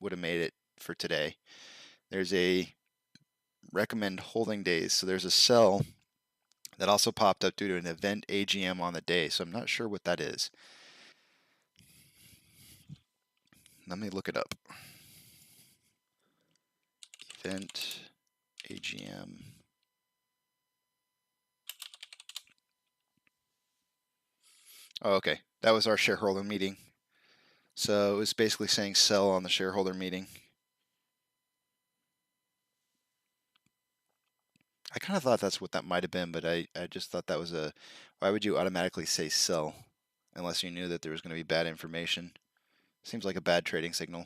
would have made it for today. There's a recommend holding days. So there's a sell that also popped up due to an event AGM on the day. So I'm not sure what that is. Let me look it up. Event AGM. Oh, okay. That was our shareholder meeting. So it was basically saying sell on the shareholder meeting. I kind of thought that's what that might have been, but I just thought that was why would you automatically say sell unless you knew that there was going to be bad information? Seems like a bad trading signal.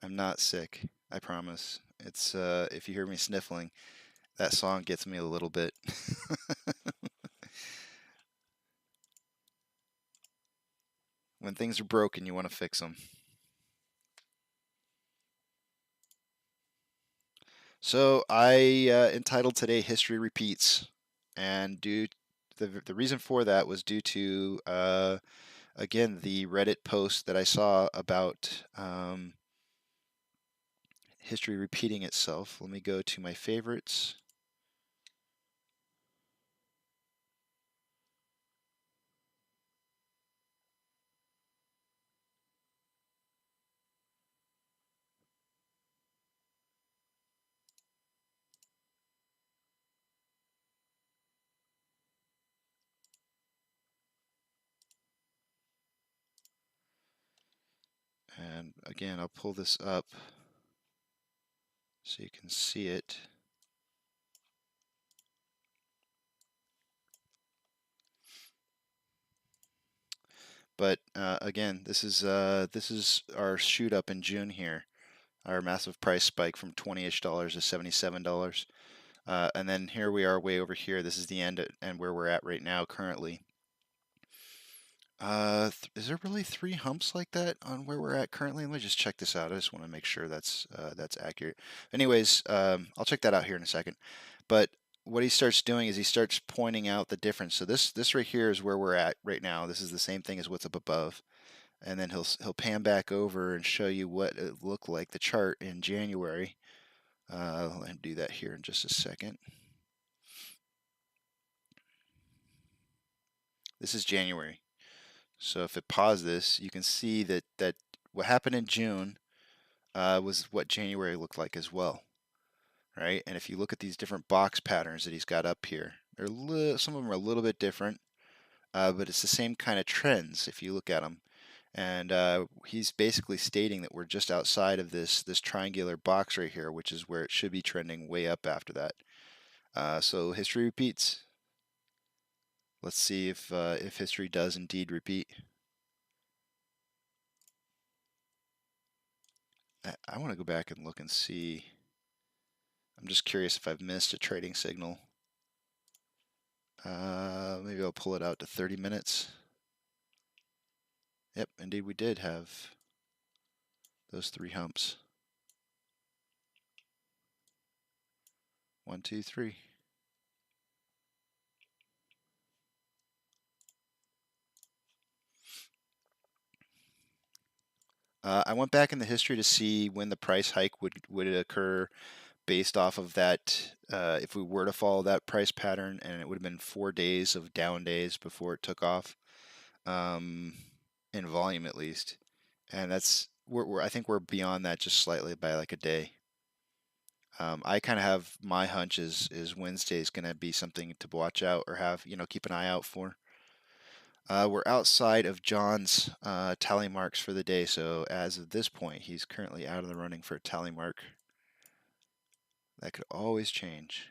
I'm not sick, I promise. It's if you hear me sniffling, that song gets me a little bit. When things are broken, you want to fix them. So I entitled today "History Repeats," and the reason for that was due to again the Reddit post that I saw about history repeating itself. Let me go to my favorites. And again, I'll pull this up so you can see it. But again, this is our shoot up in June here, our massive price spike from $20-ish to $77, and then here we are way over here. This is the end and where we're at right now currently. Is there really 3 humps like that on where we're at currently? Let me just check this out. I just want to make sure that's accurate. Anyways, I'll check that out here in a second. But what he starts doing is he starts pointing out the difference. So this right here is where we're at right now. This is the same thing as what's up above. And then he'll pan back over and show you what it looked like, the chart in January. I'll do that here in just a second. This is January. So if it pause this, you can see that what happened in June was what January looked like as well, right? And if you look at these different box patterns that he's got up here, some of them are a little bit different, but it's the same kind of trends if you look at them. And he's basically stating that we're just outside of this triangular box right here, which is where it should be trending way up after that. So history repeats. Let's see if history does indeed repeat. I want to go back and look and see. I'm just curious if I've missed a trading signal. Maybe I'll pull it out to 30 minutes. Yep, indeed we did have those 3 humps. 1, 2, 3. I went back in the history to see when the price hike would occur based off of that. If we were to follow that price pattern, and it would have been 4 days of down days before it took off, in volume at least. And that's I think we're beyond that just slightly by like a day. I kind of have my hunch is Wednesday is going to be something to watch out or have, keep an eye out for. We're outside of John's tally marks for the day, so as of this point, he's currently out of the running for a tally mark. That could always change.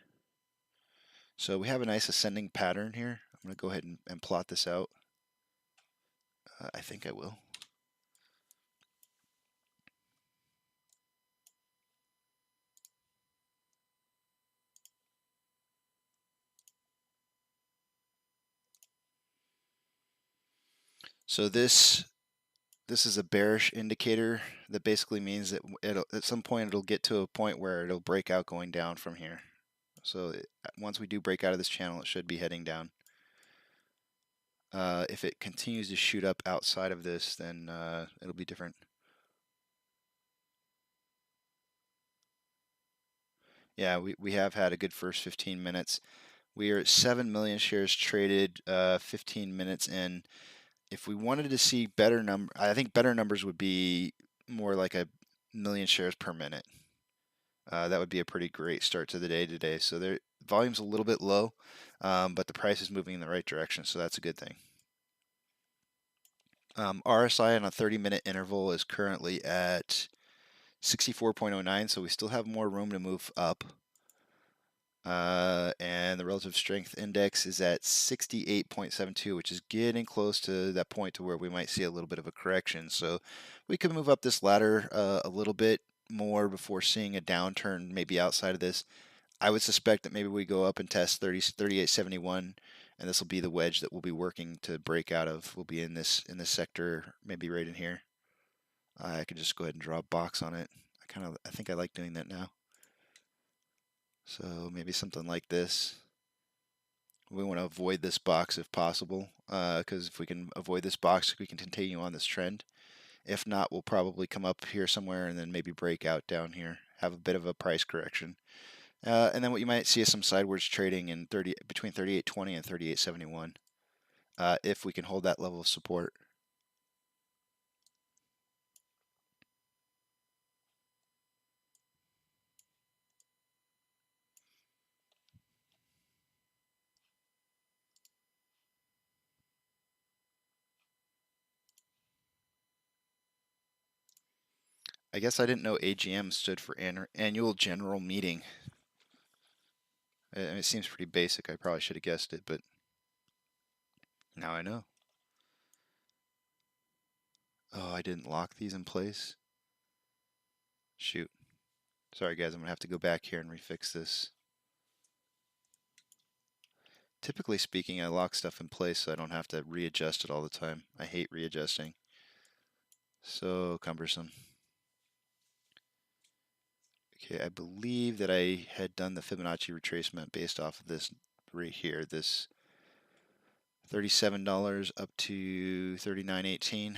So we have a nice ascending pattern here. I'm going to go ahead and plot this out. I think I will. So this is a bearish indicator that basically means that at some point it'll get to a point where it'll break out going down from here. So once we do break out of this channel, it should be heading down. If it continues to shoot up outside of this, then it'll be different. Yeah, we have had a good first 15 minutes. We are at 7 million shares traded 15 minutes in. If we wanted to see better I think better numbers would be more like 1 million shares per minute. That would be a pretty great start to the day today. So the volume's a little bit low, but the price is moving in the right direction, so that's a good thing. RSI on a 30-minute interval is currently at 64.09, so we still have more room to move up. And the relative strength index is at 68.72, which is getting close to that point to where we might see a little bit of a correction. So we could move up this ladder a little bit more before seeing a downturn maybe outside of this. I would suspect that maybe we go up and test 38.71, and this will be the wedge that we'll be working to break out of. We'll be in this sector, maybe right in here. I could just go ahead and draw a box on it. I think I like doing that now. So maybe something like this. We want to avoid this box if possible, because if we can avoid this box, we can continue on this trend. If not, we'll probably come up here somewhere and then maybe break out down here, have a bit of a price correction. And then what you might see is some sideways trading in between 38.20 and 38.71, if we can hold that level of support. I guess I didn't know AGM stood for Annual General Meeting. It seems pretty basic. I probably should have guessed it, but now I know. Oh, I didn't lock these in place. Shoot. Sorry guys, I'm going to have to go back here and refix this. Typically speaking, I lock stuff in place so I don't have to readjust it all the time. I hate readjusting. So cumbersome. Okay, I believe that I had done the Fibonacci retracement based off of this right here, this $37 up to $39.18.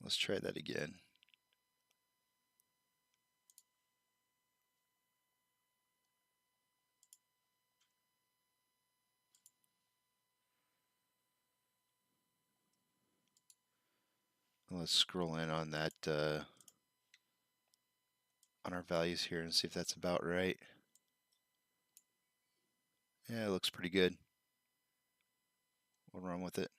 Let's try that again. Let's scroll in on that, on our values here and see if that's about right. Yeah, it looks pretty good. We'll run with it.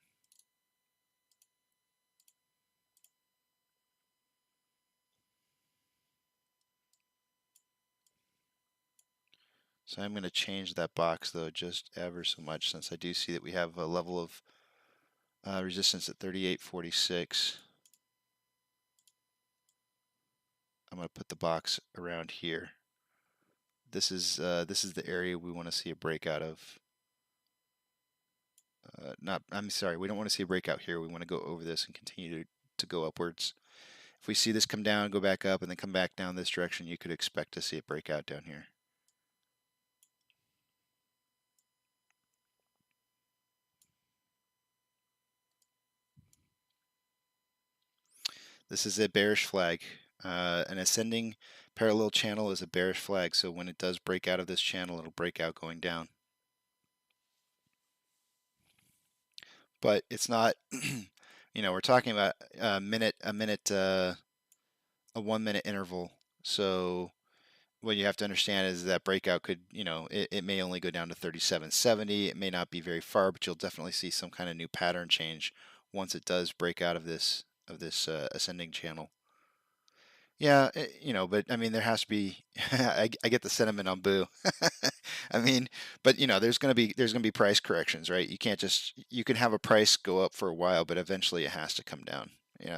So I'm going to change that box though just ever so much, since I do see that we have a level of resistance at 38.46. I'm going to put the box around here. This is the area we want to see a breakout of. I'm sorry, we don't want to see a breakout here. We want to go over this and continue to go upwards. If we see this come down, go back up, and then come back down this direction, you could expect to see a breakout down here. This is a bearish flag. An ascending parallel channel is a bearish flag, so when it does break out of this channel, it'll break out going down. But it's not, we're talking about a 1 minute interval. So what you have to understand is that breakout could, it may only go down to 37.70. It may not be very far, but you'll definitely see some kind of new pattern change once it does break out of this ascending channel. Yeah, but I mean, there has to be. I get the sentiment on Boo. I mean, but there's gonna be price corrections, right? You can have a price go up for a while, but eventually it has to come down. And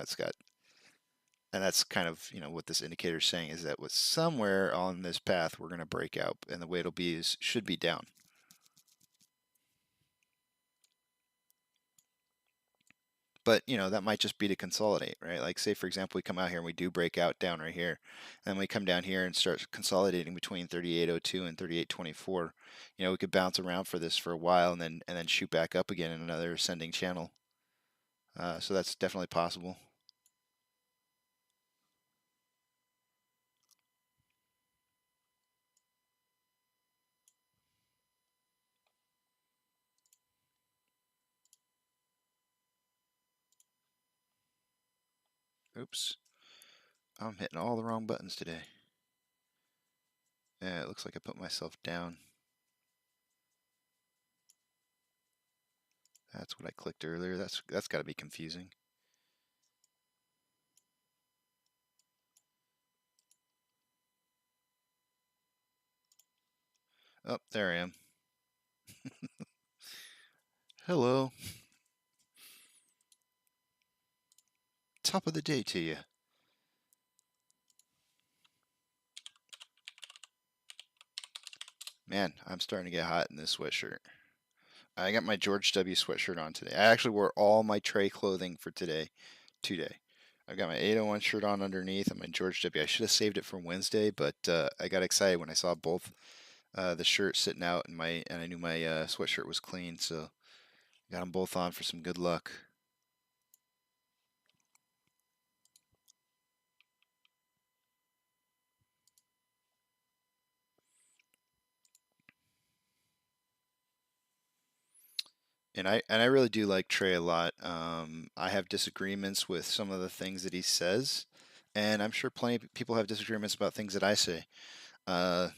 that's kind of what this indicator is saying, is that with somewhere on this path we're gonna break out, and the way it'll be should be down. But that might just be to consolidate, right? Like, say for example, we come out here and we do break out down right here, and we come down here and start consolidating between 38.02 and 38.24. We could bounce around for this for a while and then shoot back up again in another ascending channel. So that's definitely possible. Oops. I'm hitting all the wrong buttons today. Yeah, it looks like I put myself down. That's what I clicked earlier. That's got to be confusing. Oh, there I am. Hello. Top of the day to you. Man, I'm starting to get hot in this sweatshirt. I got my George W. sweatshirt on today. I actually wore all my Trey clothing for today. I've got my 801 shirt on underneath and my George W. I should have saved it for Wednesday, but I got excited when I saw both the shirts sitting out and I knew my sweatshirt was clean, so got them both on for some good luck. And I really do like Trey a lot. I have disagreements with some of the things that he says, and I'm sure plenty of people have disagreements about things that I say. A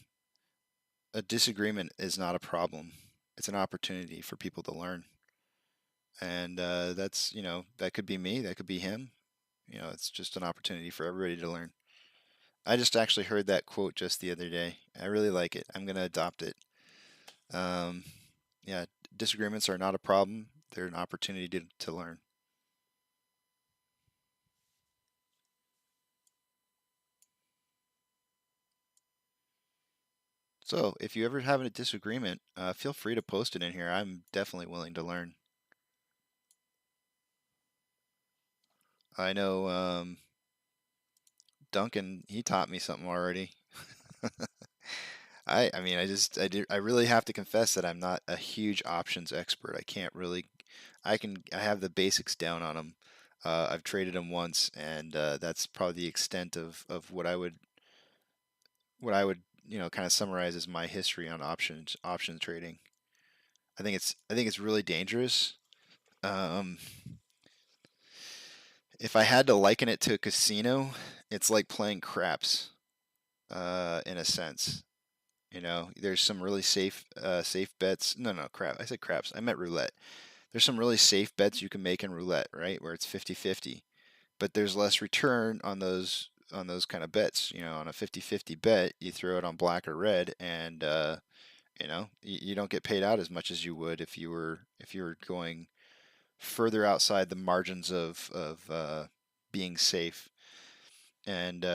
disagreement is not a problem. It's an opportunity for people to learn. And that's, that could be me, that could be him. It's just an opportunity for everybody to learn. I just actually heard that quote just the other day. I really like it. I'm going to adopt it. Yeah, disagreements are not a problem. They're an opportunity to learn. So if you ever have a disagreement, feel free to post it in here. I'm definitely willing to learn. I know Duncan, he taught me something already. I mean, I really have to confess that I'm not a huge options expert. I can't really, I have the basics down on them. I've traded them once, and that's probably the extent of what I would kind of summarize as my history on option trading. I think it's really dangerous. If I had to liken it to a casino, it's like playing craps, in a sense. There's some really safe bets. No, crap. I said craps. I meant roulette. There's some really safe bets you can make in roulette, right? Where it's 50-50. But there's less return on those kind of bets. On a 50-50 bet, you throw it on black or red, and you don't get paid out as much as you would if you were going further outside the margins of being safe. And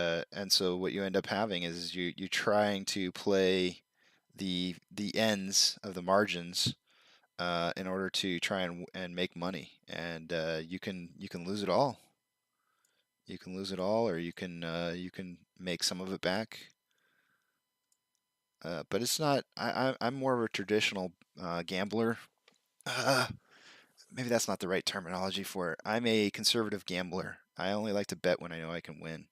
so what you end up having is you trying to play the ends of the margins in order to try and make money, and you can lose it all. You can lose it all, or you can make some of it back. But it's not. I'm more of a traditional gambler. Maybe that's not the right terminology for it. I'm a conservative gambler. I only like to bet when I know I can win.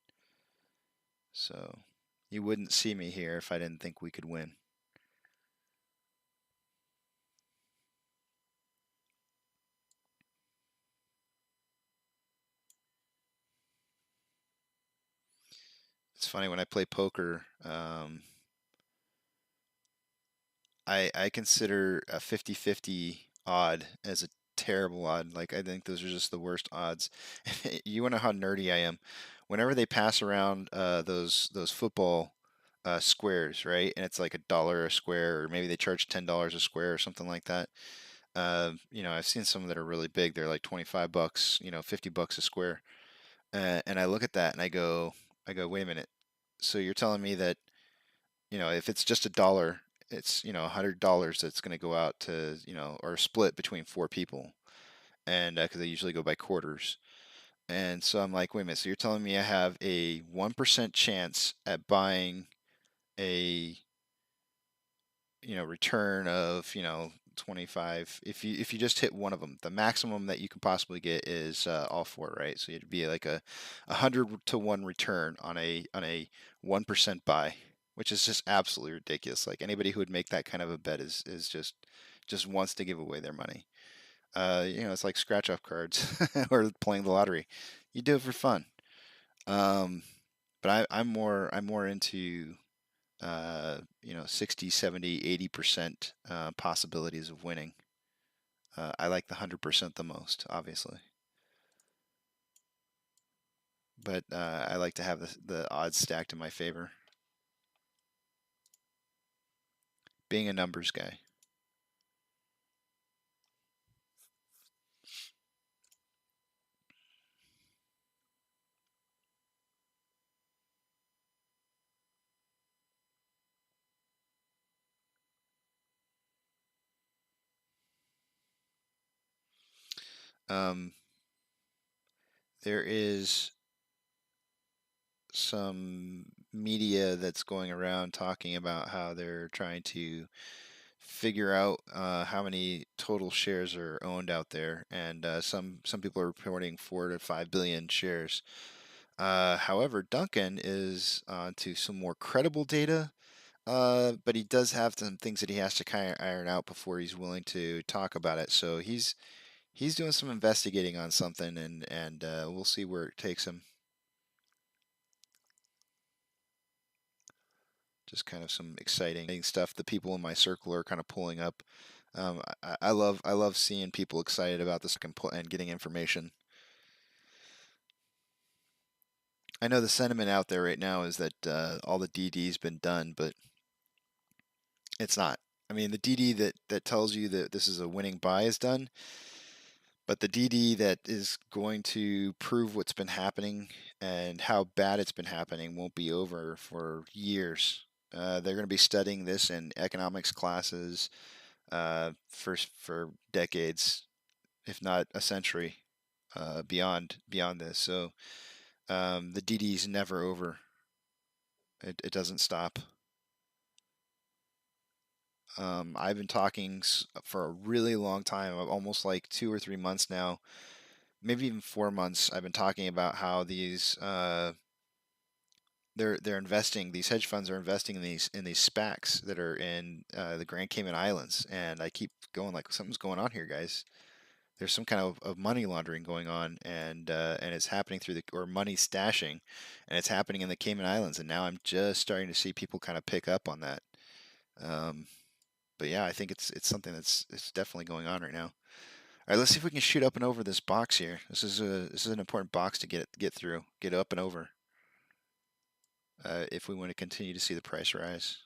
So you wouldn't see me here if I didn't think we could win. It's funny when I play poker. I consider a 50-50 odd as a terrible odd. Like I think those are just the worst odds. You wanna know how nerdy I am? Whenever they pass around those football squares, right? And it's like $1 a square, or maybe they charge $10 a square or something like that. I've seen some that are really big. They're like 25 bucks, $50 a square. And I look at that and I go, wait a minute. So you're telling me that, if it's just $1, it's, $100 that's going to go out to, or split between 4 people. And because they usually go by quarters. And so I'm like, wait a minute. So you're telling me I have a 1% chance at buying a, return of, 25. If you just hit one of them, the maximum that you can possibly get is all 4, right? So it'd be like a 100-to-1 return on a 1% buy, which is just absolutely ridiculous. Like anybody who would make that kind of a bet is just wants to give away their money. It's like scratch off cards or playing the lottery. You do it for fun. But I'm more into 60, 70, 80% possibilities of winning. I like the 100% the most, obviously. But I like to have the odds stacked in my favor. Being a numbers guy. There is some media that's going around talking about how they're trying to figure out how many total shares are owned out there, and some people are reporting 4 to 5 billion shares. However, Duncan is to some more credible data, but he does have some things that he has to kind of iron out before he's willing to talk about it. So he's doing some investigating on something, and we'll see where it takes him. Just kind of some exciting stuff. The people in my circle are kind of pulling up. I love seeing people excited about this and getting information. I know the sentiment out there right now is that all the DD's been done, but it's not. I mean, the DD that tells you that this is a winning buy is done, but the DD that is going to prove what's been happening and how bad it's been happening won't be over for years. They're going to be studying this in economics classes for decades, if not a century, beyond this. So the DD is never over. It doesn't stop. I've been talking for a really long time, almost like 2 or 3 months now, maybe even 4 months. I've been talking about how these they're investing. These hedge funds are investing in these SPACs that are in the Grand Cayman Islands, and I keep going like something's going on here, guys. There's some kind of money laundering going on, and it's happening through or money stashing, and it's happening in the Cayman Islands. And now I'm just starting to see people kind of pick up on that. But yeah, I think it's something it's definitely going on right now. All right, let's see if we can shoot up and over this box here. This is an important box to get through, get up and over. If we want to continue to see the price rise.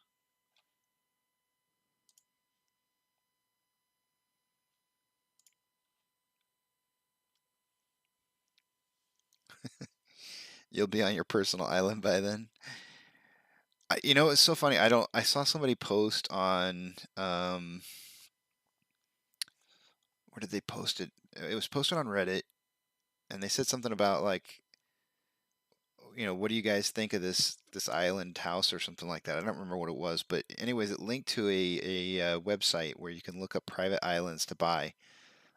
You'll be on your personal island by then. It's so funny. I saw somebody post on where did they post it? It was posted on Reddit, and they said something about like, what do you guys think of this island house or something like that? I don't remember what it was, but anyways, it linked to a website where you can look up private islands to buy.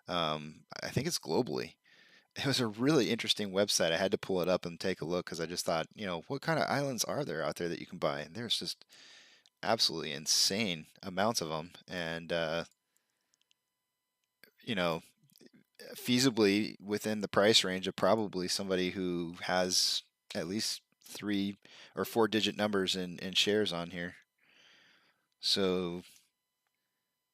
I think it's globally, it was a really interesting website. I had to pull it up and take a look because I just thought, what kind of islands are there out there that you can buy? And there's just absolutely insane amounts of them, and you know, feasibly within the price range of probably somebody who has at least 3 or 4 digit numbers in shares on here. So,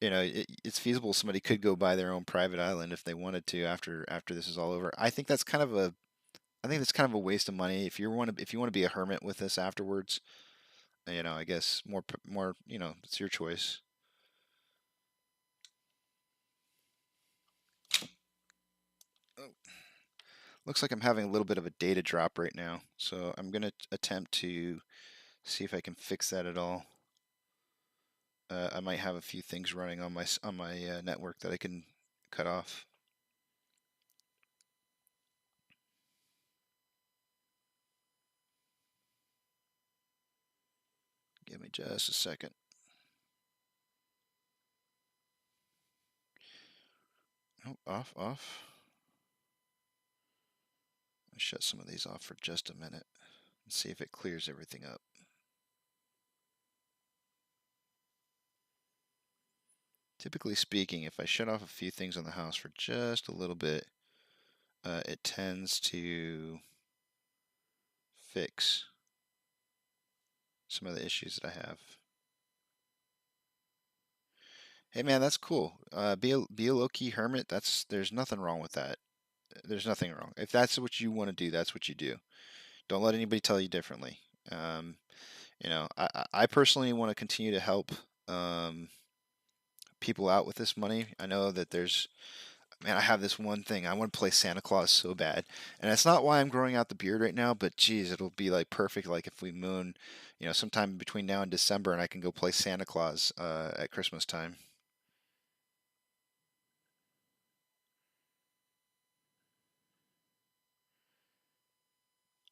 it's feasible somebody could go buy their own private island if they wanted to after this is all over. I think that's kind of a waste of money if you want to be a hermit with this afterwards. I guess more, it's your choice. Oh. Looks like I'm having a little bit of a data drop right now, so I'm going to attempt to see if I can fix that at all. I might have a few things running on my network that I can cut off. Give me just a second. Oh, off. I'll shut some of these off for just a minute and see if it clears everything up. Typically speaking, if I shut off a few things on the house for just a little bit, it tends to fix some of the issues that I have. Hey man, that's cool. Be a low-key hermit. There's nothing wrong with that. There's nothing wrong. If that's what you want to do, that's what you do. Don't let anybody tell you differently. I personally want to continue to help people out with this money. I know that I have this one thing. I want to play Santa Claus so bad. And that's not why I'm growing out the beard right now, but geez, it'll be like perfect like if we moon, sometime between now and December and I can go play Santa Claus at Christmas time.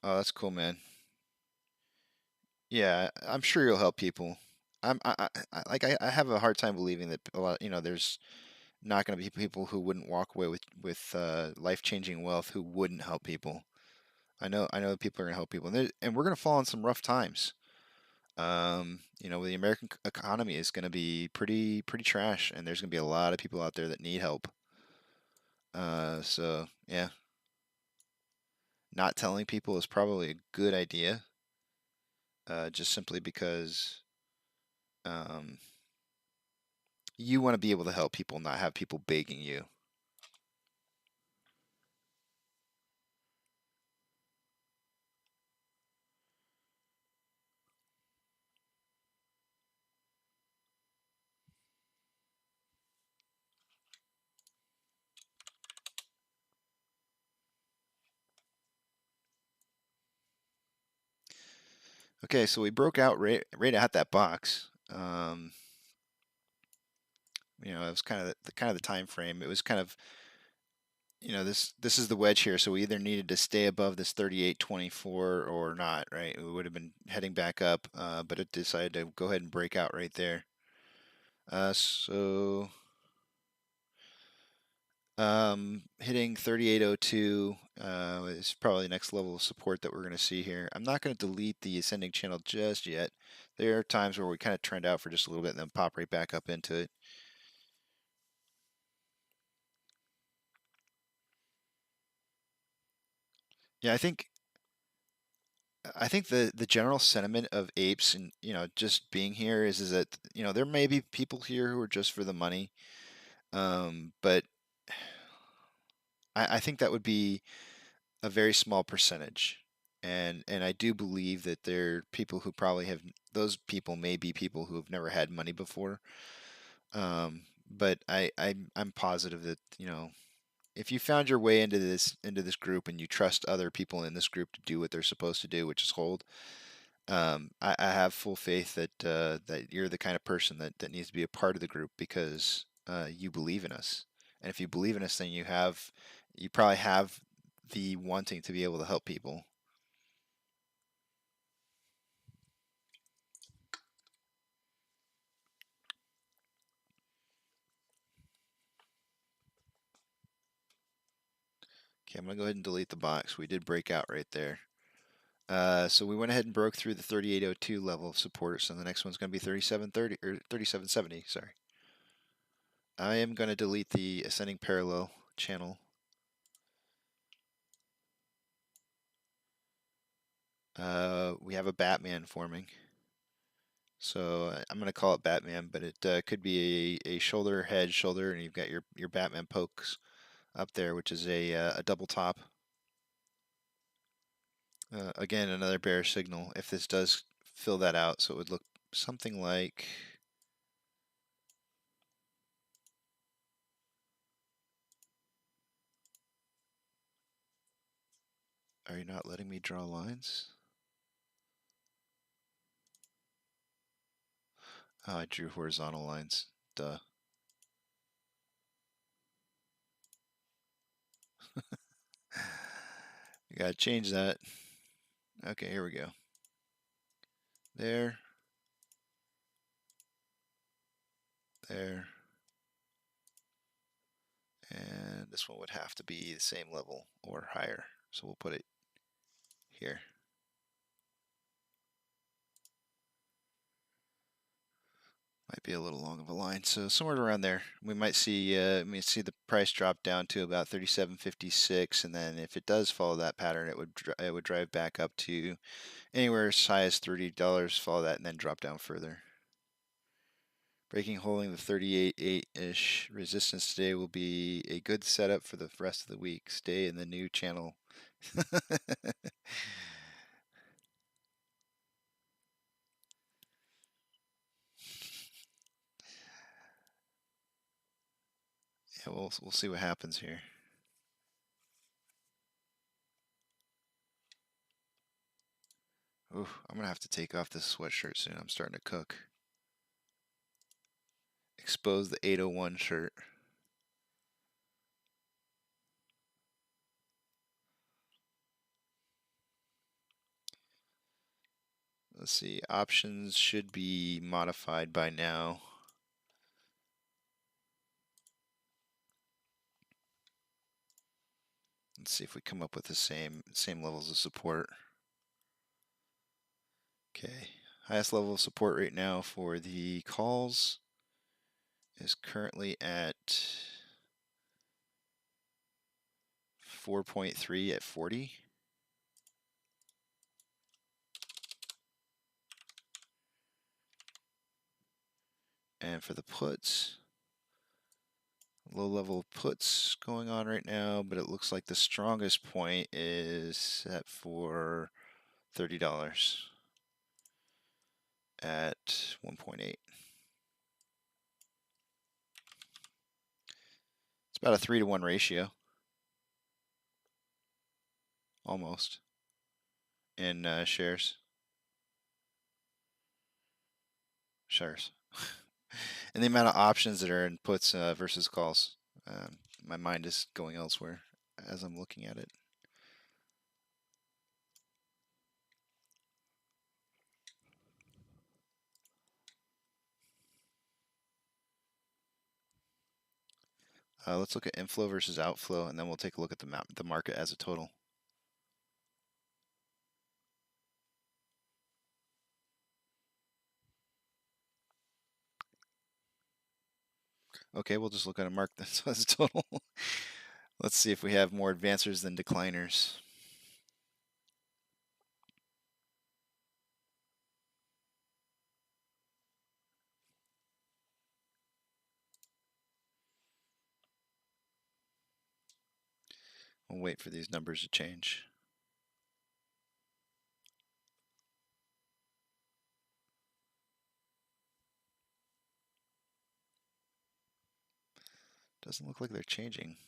Oh, that's cool, man. Yeah, I'm sure you'll help people. I have a hard time believing that a lot, there's not going to be people who wouldn't walk away with life-changing wealth who wouldn't help people. I know people are going to help people, and we're going to fall on some rough times. The American economy is going to be pretty trash, and there's going to be a lot of people out there that need help. So yeah, not telling people is probably a good idea. Just simply because you want to be able to help people, not have people begging you. Okay, so we broke out right at that box. It was kind of the time frame. It was kind of, this is the wedge here, so we either needed to stay above this 38.24 or not, right? We would have been heading back up, but it decided to go ahead and break out right there. So hitting 38.02 is probably the next level of support that we're going to see here. I'm not going to delete the ascending channel just yet. There are times where we kind of trend out for just a little bit and then pop right back up into it. Yeah, I think the general sentiment of Apes and just being here is that there may be people here who are just for the money, but I think that would be a very small percentage, and I do believe that there are people who probably have those people may be people who have never had money before, but I'm positive that if you found your way into this group and you trust other people in this group to do what they're supposed to do, which is hold, I have full faith that that you're the kind of person that needs to be a part of the group because you believe in us, and if you believe in us, then you probably have the wanting to be able to help people. Okay, I'm gonna go ahead and delete the box. We did break out right there. So we went ahead and broke through the 3802 level of support. So the next one's gonna be 3730 or 3770. Sorry. I am gonna delete the ascending parallel channel. We have a Batman forming. So I'm going to call it Batman, but it could be a shoulder, head, shoulder, and you've got your Batman pokes up there, which is a double top. Again, another bearish signal. If this does fill that out, so it would look something like... Are you not letting me draw lines? Oh, I drew horizontal lines. Duh. You gotta change that. Okay, here we go. There. There. And this one would have to be the same level or higher. So we'll put it here. Might be a little long of a line, so somewhere around there. We might see the price drop down to about 37.56, and then if it does follow that pattern, it would drive back up to anywhere as high as $30. Follow that, and then drop down further. Breaking, holding the 38.8-ish resistance today will be a good setup for the rest of the week. Stay in the new channel. Yeah, we'll see what happens here. Ooh, I'm gonna have to take off this sweatshirt soon. I'm starting to cook. Expose the 801 shirt. Let's see, options should be modified by now. Let's see if we come up with the same levels of support. Okay, highest level of support right now for the calls is currently at 4.3 at 40. And for the puts, low level puts going on right now, but it looks like the strongest point is set for $30 at 1.8. It's about a 3-to-1 ratio, almost, in shares. And the amount of options that are in puts versus calls. My mind is going elsewhere as I'm looking at it. Let's look at inflow versus outflow, and then we'll take a look at the market as a total. Okay, we'll just look at a market that's as a total. Let's see if we have more advancers than decliners. We'll wait for these numbers to change. Doesn't look like they're changing.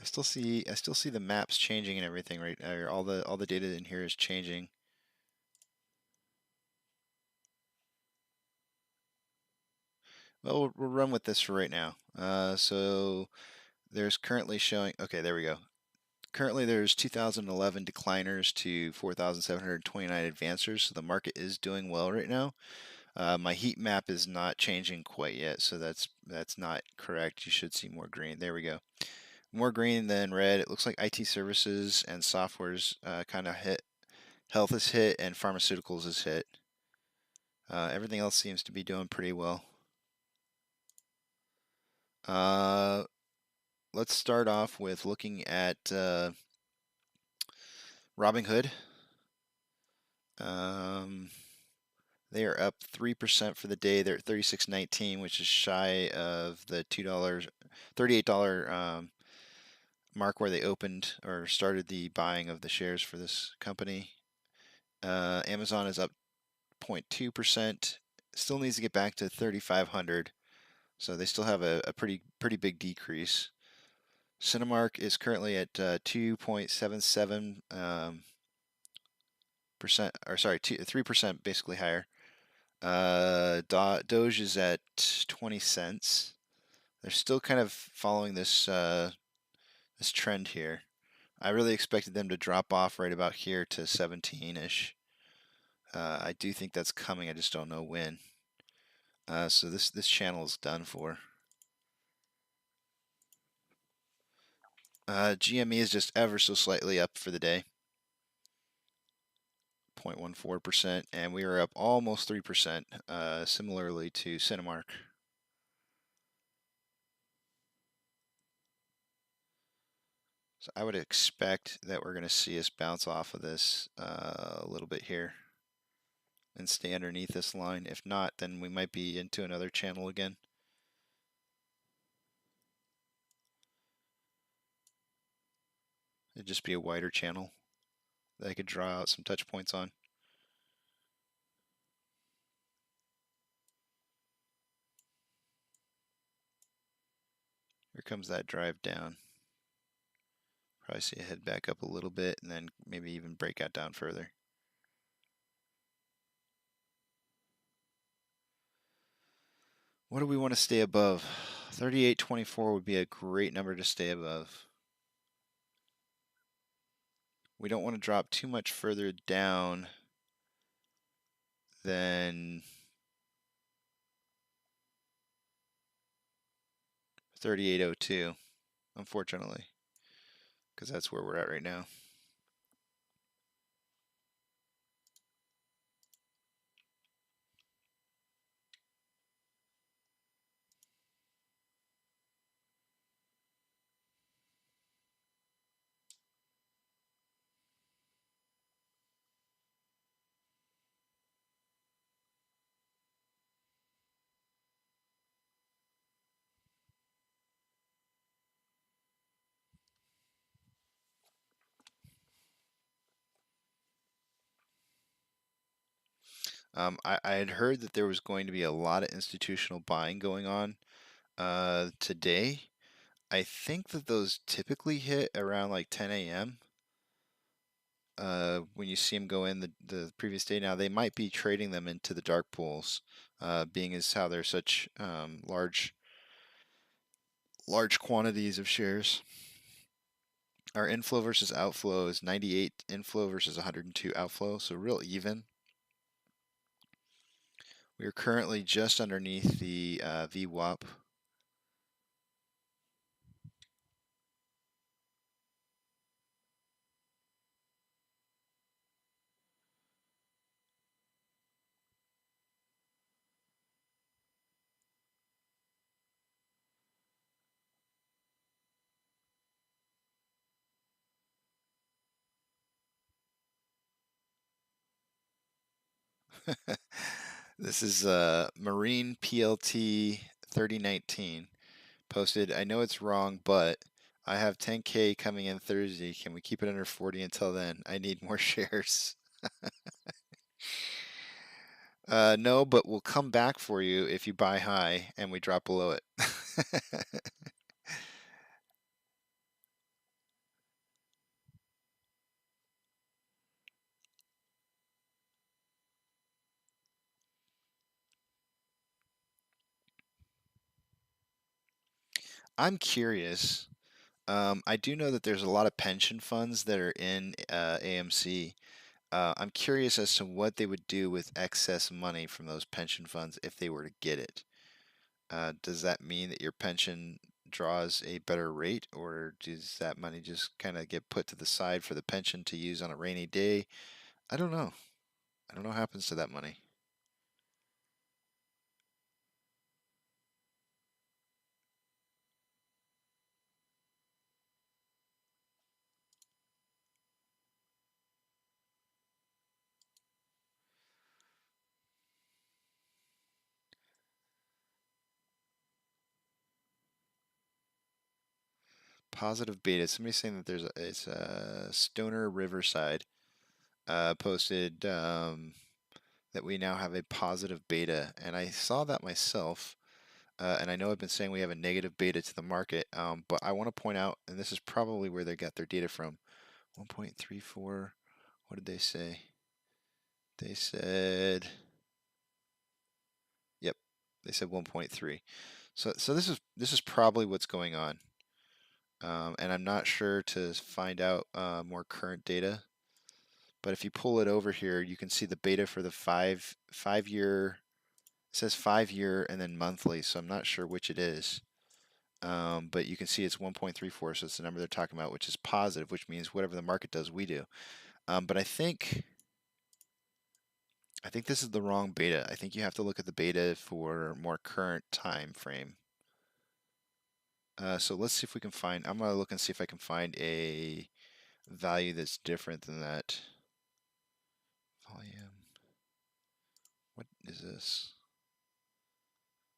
I still see the maps changing and everything, right? All the data in here is changing. Well, we'll run with this for right now. So there's currently showing, okay, there we go. Currently there's 2011 decliners to 4,729 advancers, so the market is doing well right now. My heat map is not changing quite yet, so that's not correct. You should see more green. There we go. more green than red. It looks like IT services and software's kind of hit. Health is hit and pharmaceuticals is hit. Everything else seems to be doing pretty well. Let's start off with looking at Robinhood. They are up 3% for the day. They're at 36.19, which is shy of the $38 mark where they opened or started the buying of the shares for this company. Amazon is up 0.2%. Still needs to get back to 3,500, so they still have a pretty big decrease. Cinemark is currently at 2.77 percent, or sorry, 3% basically higher. Doge is at 20 cents. They're still kind of following this this trend here. I really expected them to drop off right about here to 17-ish. I do think that's coming. I just don't know when. So this channel is done for. GME is just ever so slightly up for the day. 0.14%, and we are up almost 3%, similarly to Cinemark. So I would expect that we're going to see us bounce off of this a little bit here and stay underneath this line. If not, then we might be into another channel again. It'd just be a wider channel that I could draw out some touch points on. Here comes that drive down. Probably see it head back up a little bit and then maybe even break out down further. What do we want to stay above? 38.24 would be a great number to stay above. We don't want to drop too much further down than 38.02, unfortunately, because that's where we're at right now. I had heard that there was going to be a lot of institutional buying going on today. I think that those typically hit around like 10 a.m. When you see them go in the previous day. Now they might be trading them into the dark pools, being as how they're such large quantities of shares. Our inflow versus outflow is 98 inflow versus 102 outflow, so real even. We are currently just underneath the VWAP. This is Marine PLT 3019 posted. I know it's wrong, but I have 10K coming in Thursday. Can we keep it under 40 until then? I need more shares. No, but we'll come back for you if you buy high and we drop below it. I'm curious. I do know that there's a lot of pension funds that are in AMC. I'm curious as to what they would do with excess money from those pension funds if they were to get it. Does that mean that your pension draws a better rate, or does that money just kind of get put to the side for the pension to use on a rainy day? I don't know. I don't know what happens to that money. Positive beta. Somebody's saying that it's a Stoner Riverside posted that we now have a positive beta, and I saw that myself. And I know I've been saying we have a negative beta to the market, but I want to point out, and this is probably where they got their data from, 1.34. What did they say? They said, yep, they said 1.3. So this is probably what's going on. And I'm not sure to find out more current data. But if you pull it over here, you can see the beta for the five year. It says 5 year and then monthly, so I'm not sure which it is. But you can see it's 1.34, so it's the number they're talking about, which is positive, which means whatever the market does, we do. But I think this is the wrong beta. I think you have to look at the beta for more current time frame. So let's see if we can find. I'm gonna look and see if I can find a value that's different than that. Volume. What is this?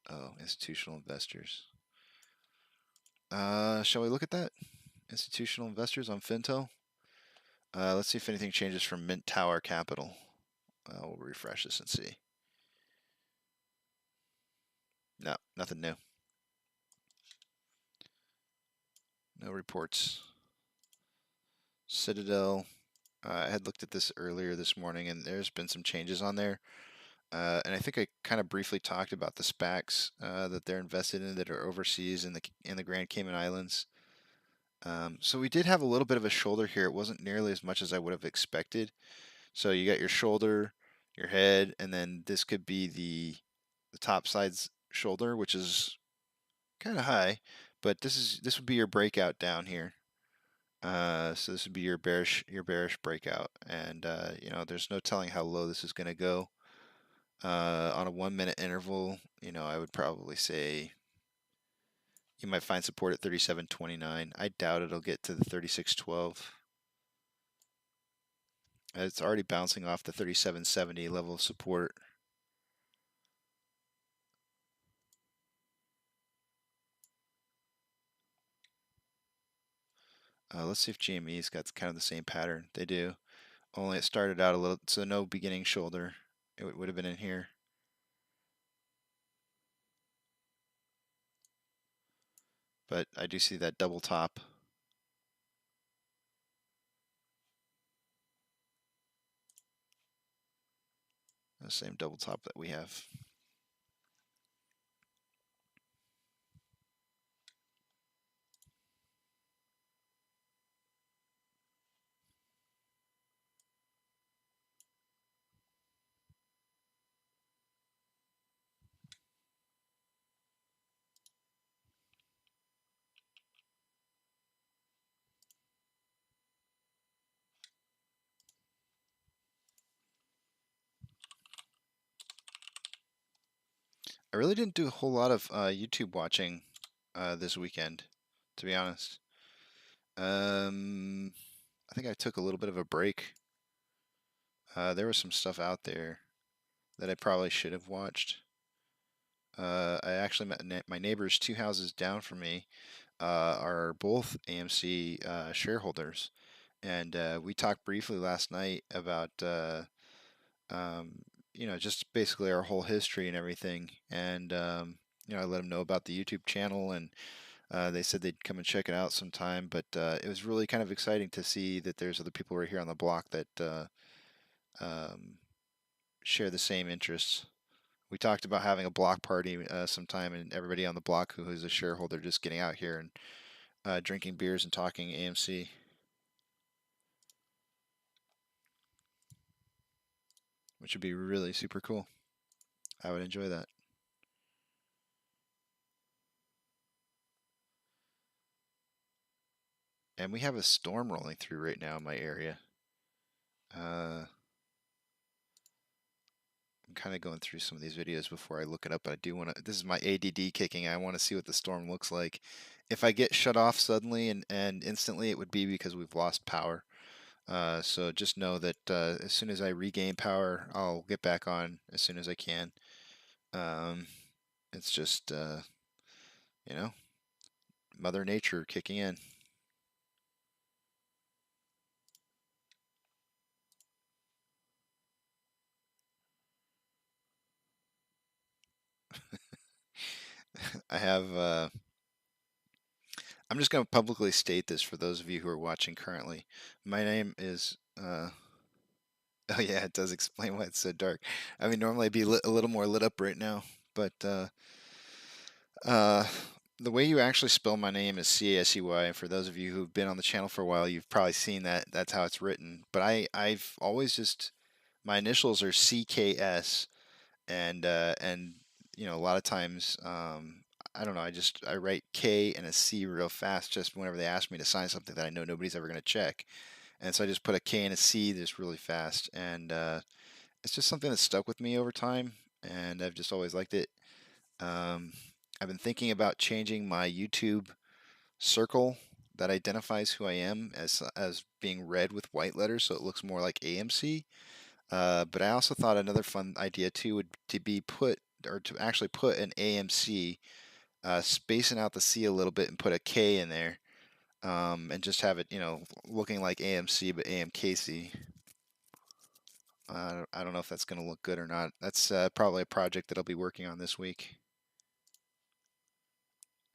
Oh, institutional investors. Shall we look at that? Institutional investors on Fintel. Let's see if anything changes from Mint Tower Capital. We'll refresh this and see. No, nothing new. No reports. Citadel. I had looked at this earlier this morning, and there's been some changes on there. And I think I kind of briefly talked about the SPACs that they're invested in that are overseas in the Grand Cayman Islands. So we did have a little bit of a shoulder here. It wasn't nearly as much as I would have expected. So you got your shoulder, your head, and then this could be the top side's shoulder, which is kind of high, but this would be your breakout down here. So this would be your bearish breakout, and you know, there's no telling how low this is going to go. On a 1 minute interval, you know, I would probably say you might find support at 37.29. I doubt it'll get to the 36.12. It's already bouncing off the 37.70 level of support. Let's see if GME's got kind of the same pattern. They do. Only it started out a little, so no beginning shoulder. It would have been in here. But I do see that double top. The same double top that we have. I really didn't do a whole lot of YouTube watching this weekend, to be honest. I think I took a little bit of a break. There was some stuff out there that I probably should have watched. I actually met my neighbors 2 houses down from me are both AMC shareholders, and we talked briefly last night about you know, just basically our whole history and everything. And you know, I let them know about the YouTube channel, and they said they'd come and check it out sometime. But it was really kind of exciting to see that there's other people right here on the block that share the same interests. We talked about having a block party sometime, and everybody on the block who is a shareholder just getting out here and drinking beers and talking AMC. Which would be really super cool. I would enjoy that. And we have a storm rolling through right now in my area. I'm kind of going through some of these videos before I look it up, but I do want to, this is my ADD kicking. I want to see what the storm looks like. If I get shut off suddenly and instantly, it would be because we've lost power. So just know that as soon as I regain power, I'll get back on as soon as I can. It's just, you know, Mother Nature kicking in. I have, I'm just going to publicly state this for those of you who are watching currently. My name is, oh yeah, it does explain why it's so dark. I mean, normally I'd be a little more lit up right now, but the way you actually spell my name is C-A-S-E-Y. For those of you who've been on the channel for a while, you've probably seen that. That's how it's written. But I've always just, my initials are CKS, and you know, a lot of times, I don't know, I write K and a C real fast just whenever they ask me to sign something that I know nobody's ever going to check. And so I just put a K and a C just really fast. And it's just something that stuck with me over time, and I've just always liked it. I've been thinking about changing my YouTube circle that identifies who I am as being red with white letters, so it looks more like AMC. But I also thought another fun idea too would to be put, or to actually put an AMC, spacing out the C a little bit and put a K in there, and just have it, you know, looking like AMC but AMKC. I don't know if that's going to look good or not. That's probably a project that I'll be working on this week.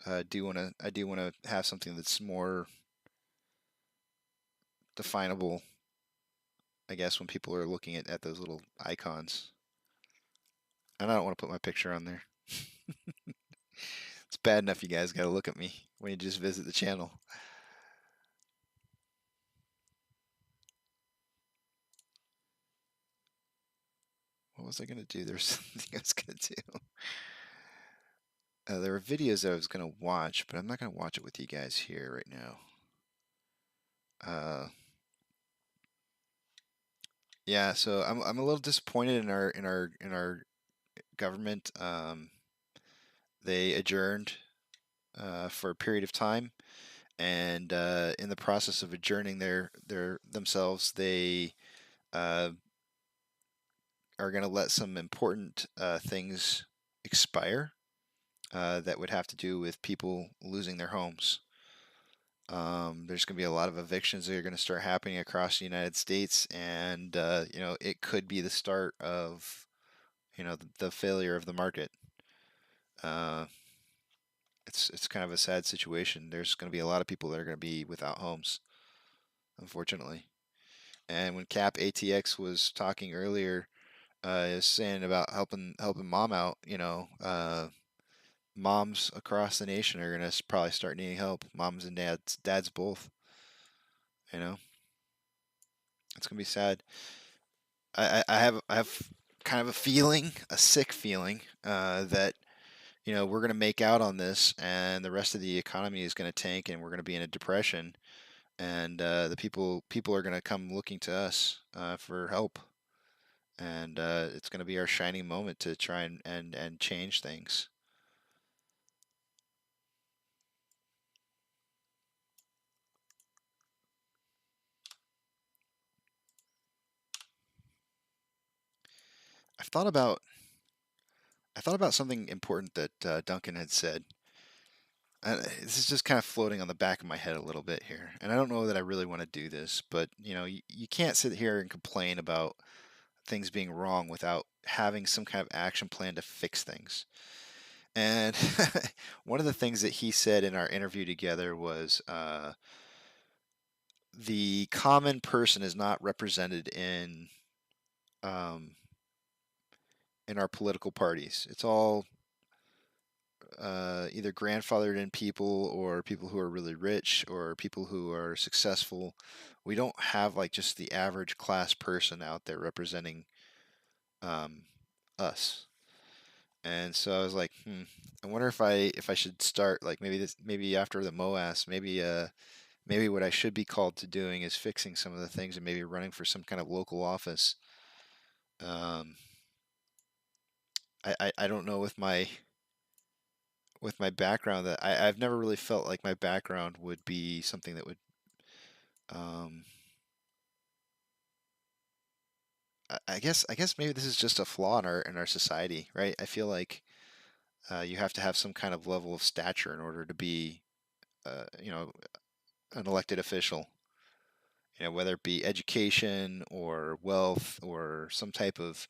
I do want to have something that's more definable, I guess, when people are looking at those little icons. And I don't want to put my picture on there. It's bad enough you guys got to look at me when you just visit the channel. What was I going to do? There's something I was going to do. There were videos that I was going to watch, but I'm not going to watch it with you guys here right now. Yeah, so I'm a little disappointed in our government. They adjourned for a period of time, and in the process of adjourning themselves, they are going to let some important things expire that would have to do with people losing their homes. There's going to be a lot of evictions that are going to start happening across the United States, and you know, it could be the start of, you know, the failure of the market. It's kind of a sad situation. There's going to be a lot of people that are going to be without homes, unfortunately. And when Cap ATX was talking earlier, is saying about helping mom out, you know, moms across the nation are going to probably start needing help. Moms and dads both. You know, it's going to be sad. I have kind of a feeling, a sick feeling, that, you know, we're going to make out on this, and the rest of the economy is going to tank, and we're going to be in a depression, and the people are going to come looking to us for help, and it's going to be our shining moment to try and change things. I thought about something important that Duncan had said. This is just kind of floating on the back of my head a little bit here, and I don't know that I really want to do this, but you know, you can't sit here and complain about things being wrong without having some kind of action plan to fix things. And one of the things that he said in our interview together was, the common person is not represented in our political parties. It's all either grandfathered in people, or people who are really rich, or people who are successful. We don't have like just the average class person out there representing us. And so I was like, I wonder if I should start, like, maybe after the MOAS, maybe maybe what I should be called to doing is fixing some of the things and maybe running for some kind of local office. I don't know with my background that I've never really felt like my background would be something that would I guess maybe this is just a flaw in our society, right? I feel like you have to have some kind of level of stature in order to be you know, an elected official. You know, whether it be education or wealth or some type of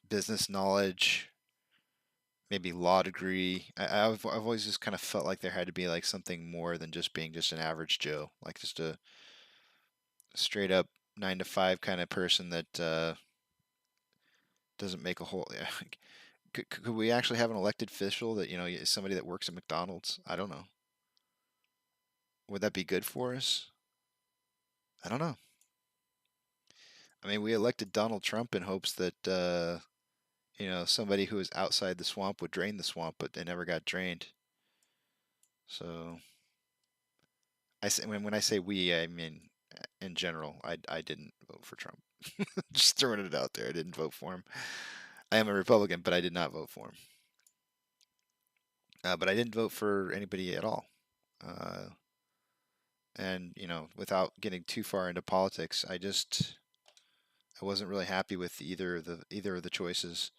business knowledge, maybe law degree. I've always just kind of felt like there had to be like something more than just being just an average Joe, like just a straight up 9 to 5 kind of person that doesn't make a whole. Yeah. Could we actually have an elected official that is somebody that works at McDonald's? I don't know. Would that be good for us? I don't know. I mean, we elected Donald Trump in hopes that somebody who was outside the swamp would drain the swamp, but they never got drained. So I say when I say we, I mean in general. I didn't vote for Trump. Just throwing it out there. I didn't vote for him. I am a Republican, but I did not vote for him. But I didn't vote for anybody at all. And without getting too far into politics, I wasn't really happy with either of the choices.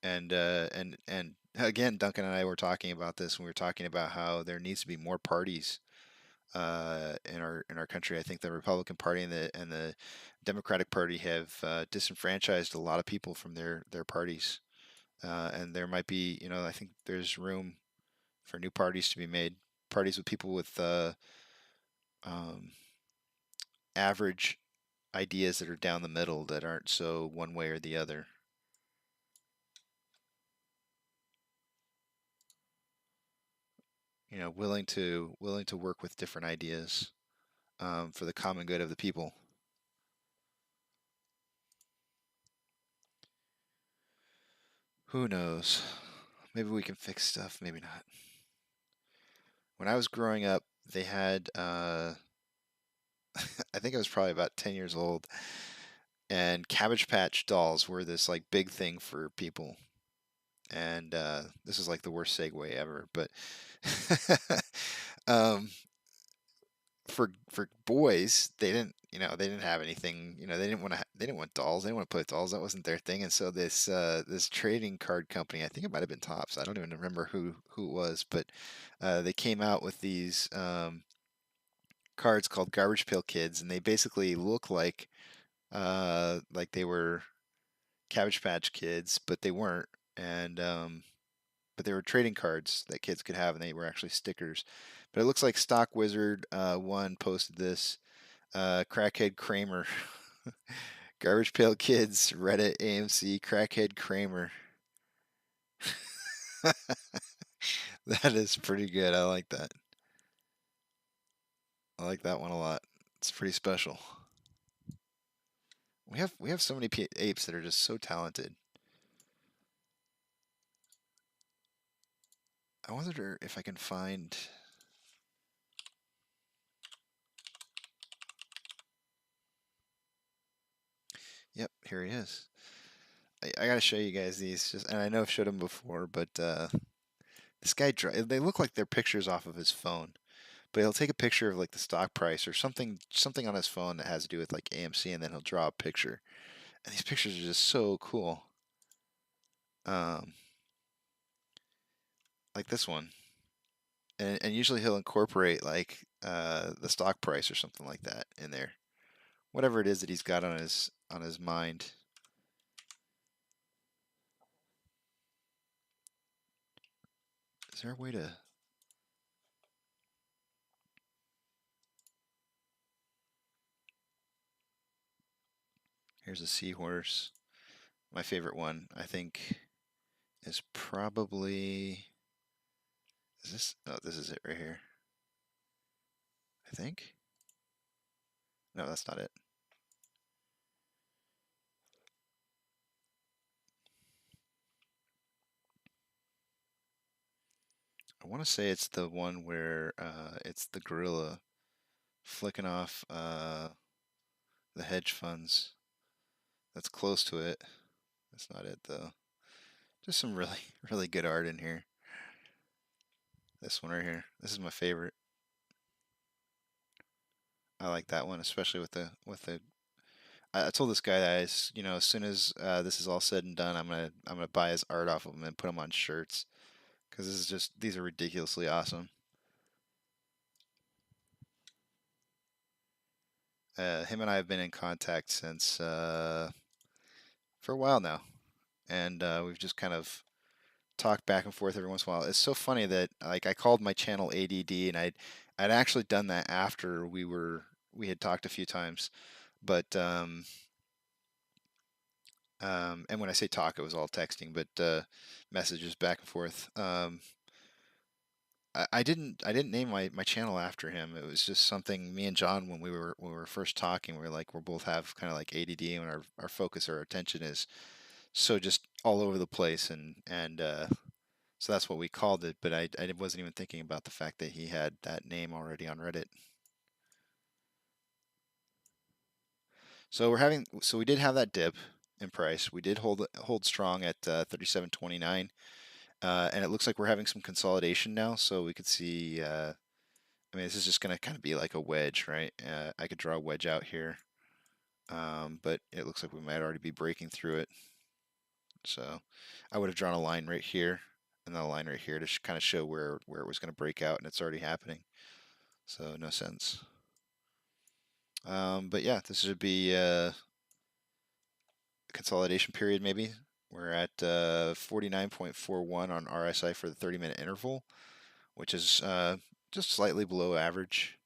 And again, Duncan and I were talking about this, and we were talking about how there needs to be more parties in our country. I think the Republican Party and the Democratic Party have disenfranchised a lot of people from their parties, and there might be, I think there's room for new parties to be made, parties with people with average ideas that are down the middle, that aren't so one way or the other. Willing to work with different ideas for the common good of the people. Who knows? Maybe we can fix stuff, maybe not. When I was growing up, they had, I think I was probably about 10 years old, and Cabbage Patch dolls were this like big thing for people. And this is like the worst segue ever, but for boys, they didn't have anything. They didn't want dolls. They didn't want to play with dolls. That wasn't their thing. And so this trading card company, I think it might have been Topps. I don't even remember who it was, but they came out with these cards called Garbage Pail Kids, and they basically look like they were Cabbage Patch Kids, but they weren't. And but they were trading cards that kids could have, and they were actually stickers. But it looks like Stock Wizard one posted this. Crackhead Kramer. Garbage Pail Kids, Reddit, AMC, Crackhead Kramer. That is pretty good. I like that. I like that one a lot. It's pretty special. We have so many apes that are just so talented. I wonder if I can find. Yep, here he is. I gotta show you guys these, and I know I've showed them before, but this guy, they look like they're pictures off of his phone, but he'll take a picture of like the stock price or something on his phone that has to do with like AMC, and then he'll draw a picture. And these pictures are just so cool. Like this one. And usually he'll incorporate like the stock price or something like that in there. Whatever it is that he's got on his mind. Is there a way to... Here's a seahorse. My favorite one, I think, is probably... Is this... Oh, this is it right here. I think? No, that's not it. I I want to say it's the one where it's the gorilla flicking off the hedge funds. That's close to it. That's not it though. Just some really really good art in here. This one right here. This is my favorite. I like that one, especially with the I told this guy that as soon as this is all said and done, I'm gonna buy his art off of him and put them on shirts because these are ridiculously awesome. Him and I have been in contact since for a while now, and we've just kind of talked back and forth every once in a while. It's so funny that like I called my channel ADD, and I'd actually done that after we had talked a few times, but and when I say talk, it was all texting, but messages back and forth. I didn't name my channel after him. It was just something me and John when we were first talking, we both have kind of like ADD, and our focus, our attention is so just all over the place, and so that's what we called it. But I wasn't even thinking about the fact that he had that name already on Reddit. So we did have that dip in price. We did hold strong at 37.29. And it looks like we're having some consolidation now, so we could see, I mean, this is just going to kind of be like a wedge, right? I could draw a wedge out here, but it looks like we might already be breaking through it. So I would have drawn a line right here and then a line right here to kind of show where it was going to break out, and it's already happening. So no sense. But yeah, this should be a consolidation period maybe. We're at 49.41 on RSI for the 30-minute interval, which is just slightly below average.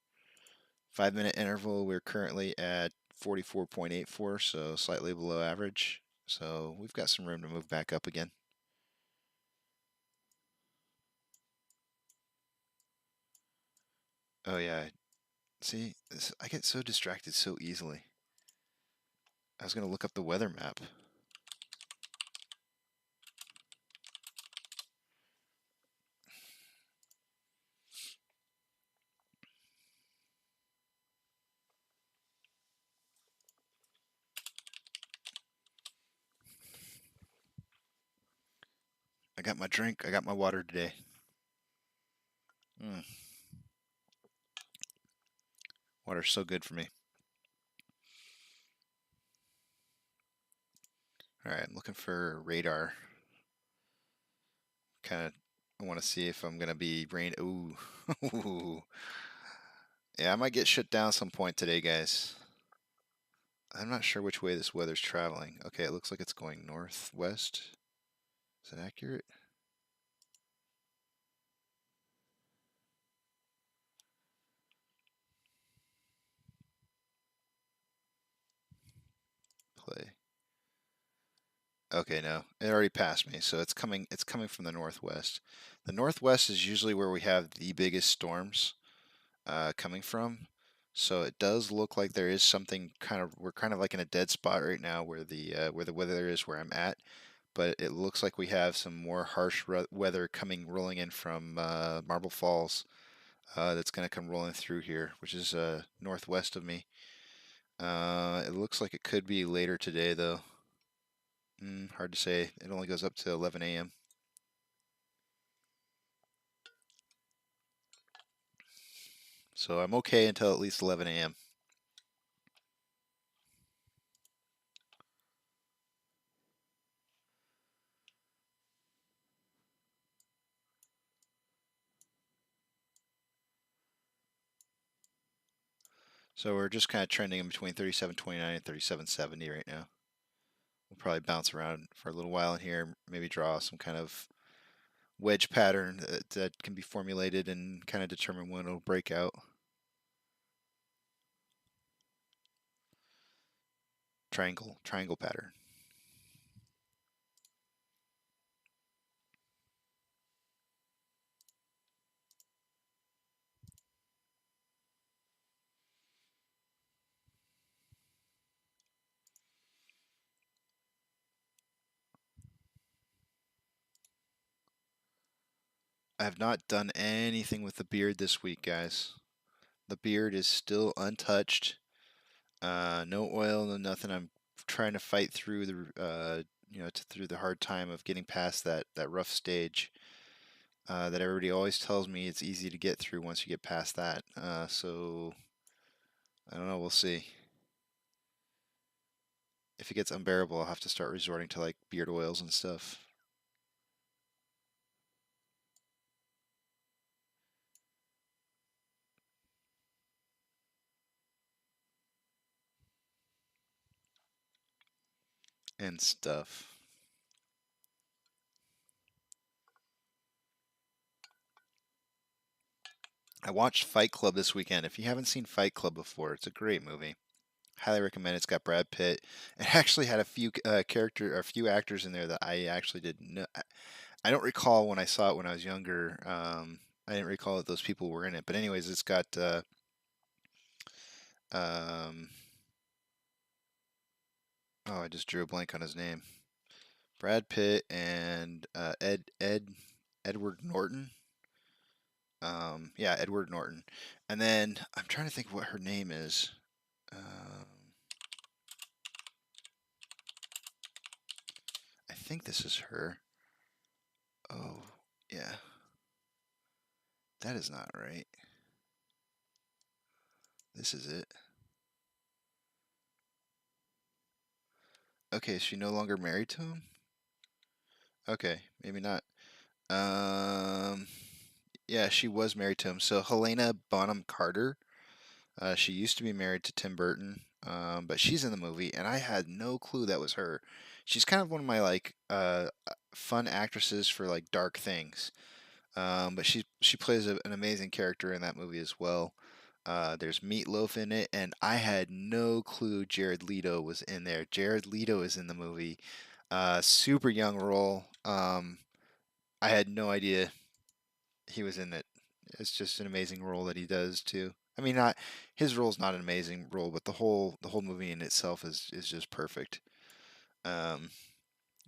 5-minute interval, we're currently at 44.84, so slightly below average. So we've got some room to move back up again. Oh yeah, see, I get so distracted so easily. I was going to look up the weather map. I got my drink. I got my water today. Water's so good for me. All right, I'm looking for radar. I want to see if I'm gonna be rain. Ooh, yeah, I might get shut down some point today, guys. I'm not sure which way this weather's traveling. Okay, it looks like it's going northwest. Is that accurate? Play. Okay, no, it already passed me, so it's coming from the northwest. The northwest is usually where we have the biggest storms coming from. So it does look like there is something we're kind of like in a dead spot right now where the weather is where I'm at, but it looks like we have some more harsh weather rolling in from Marble Falls. That's going to come rolling through here, which is northwest of me. It looks like it could be later today though. Hard to say. It only goes up to 11 a.m. So I'm okay until at least 11 a.m. So we're just kind of trending in between 37.29 and 37.70 right now. We'll probably bounce around for a little while in here, maybe draw some kind of wedge pattern that can be formulated and kind of determine when it'll break out. Triangle pattern. I have not done anything with the beard this week, guys. The beard is still untouched. No oil, no nothing. I'm trying to fight through the through the hard time of getting past that rough stage that everybody always tells me it's easy to get through once you get past that. So I don't know. We'll see. If it gets unbearable, I'll have to start resorting to like beard oils and stuff. And stuff. I watched Fight Club this weekend. If you haven't seen Fight Club before, it's a great movie. Highly recommend it. It's got Brad Pitt. It actually had a few a few actors in there that I actually didn't know. I don't recall when I saw it when I was younger. I didn't recall that those people were in it. But anyways, it's got I just drew a blank on his name. Brad Pitt and Edward Norton. Yeah, Edward Norton. And then I'm trying to think what her name is. I think this is her. Oh, yeah. That is not right. This is it. Okay, is she no longer married to him? Okay, maybe not. Yeah, she was married to him. So Helena Bonham Carter. She used to be married to Tim Burton, but she's in the movie, and I had no clue that was her. She's kind of one of my like fun actresses for like dark things. But she plays an amazing character in that movie as well. There's Meatloaf in it, and I had no clue Jared Leto was in there. Jared Leto is in the movie. Super young role. I had no idea he was in it. It's just an amazing role that he does too. I mean, not his role's not an amazing role, but the whole movie in itself is just perfect. You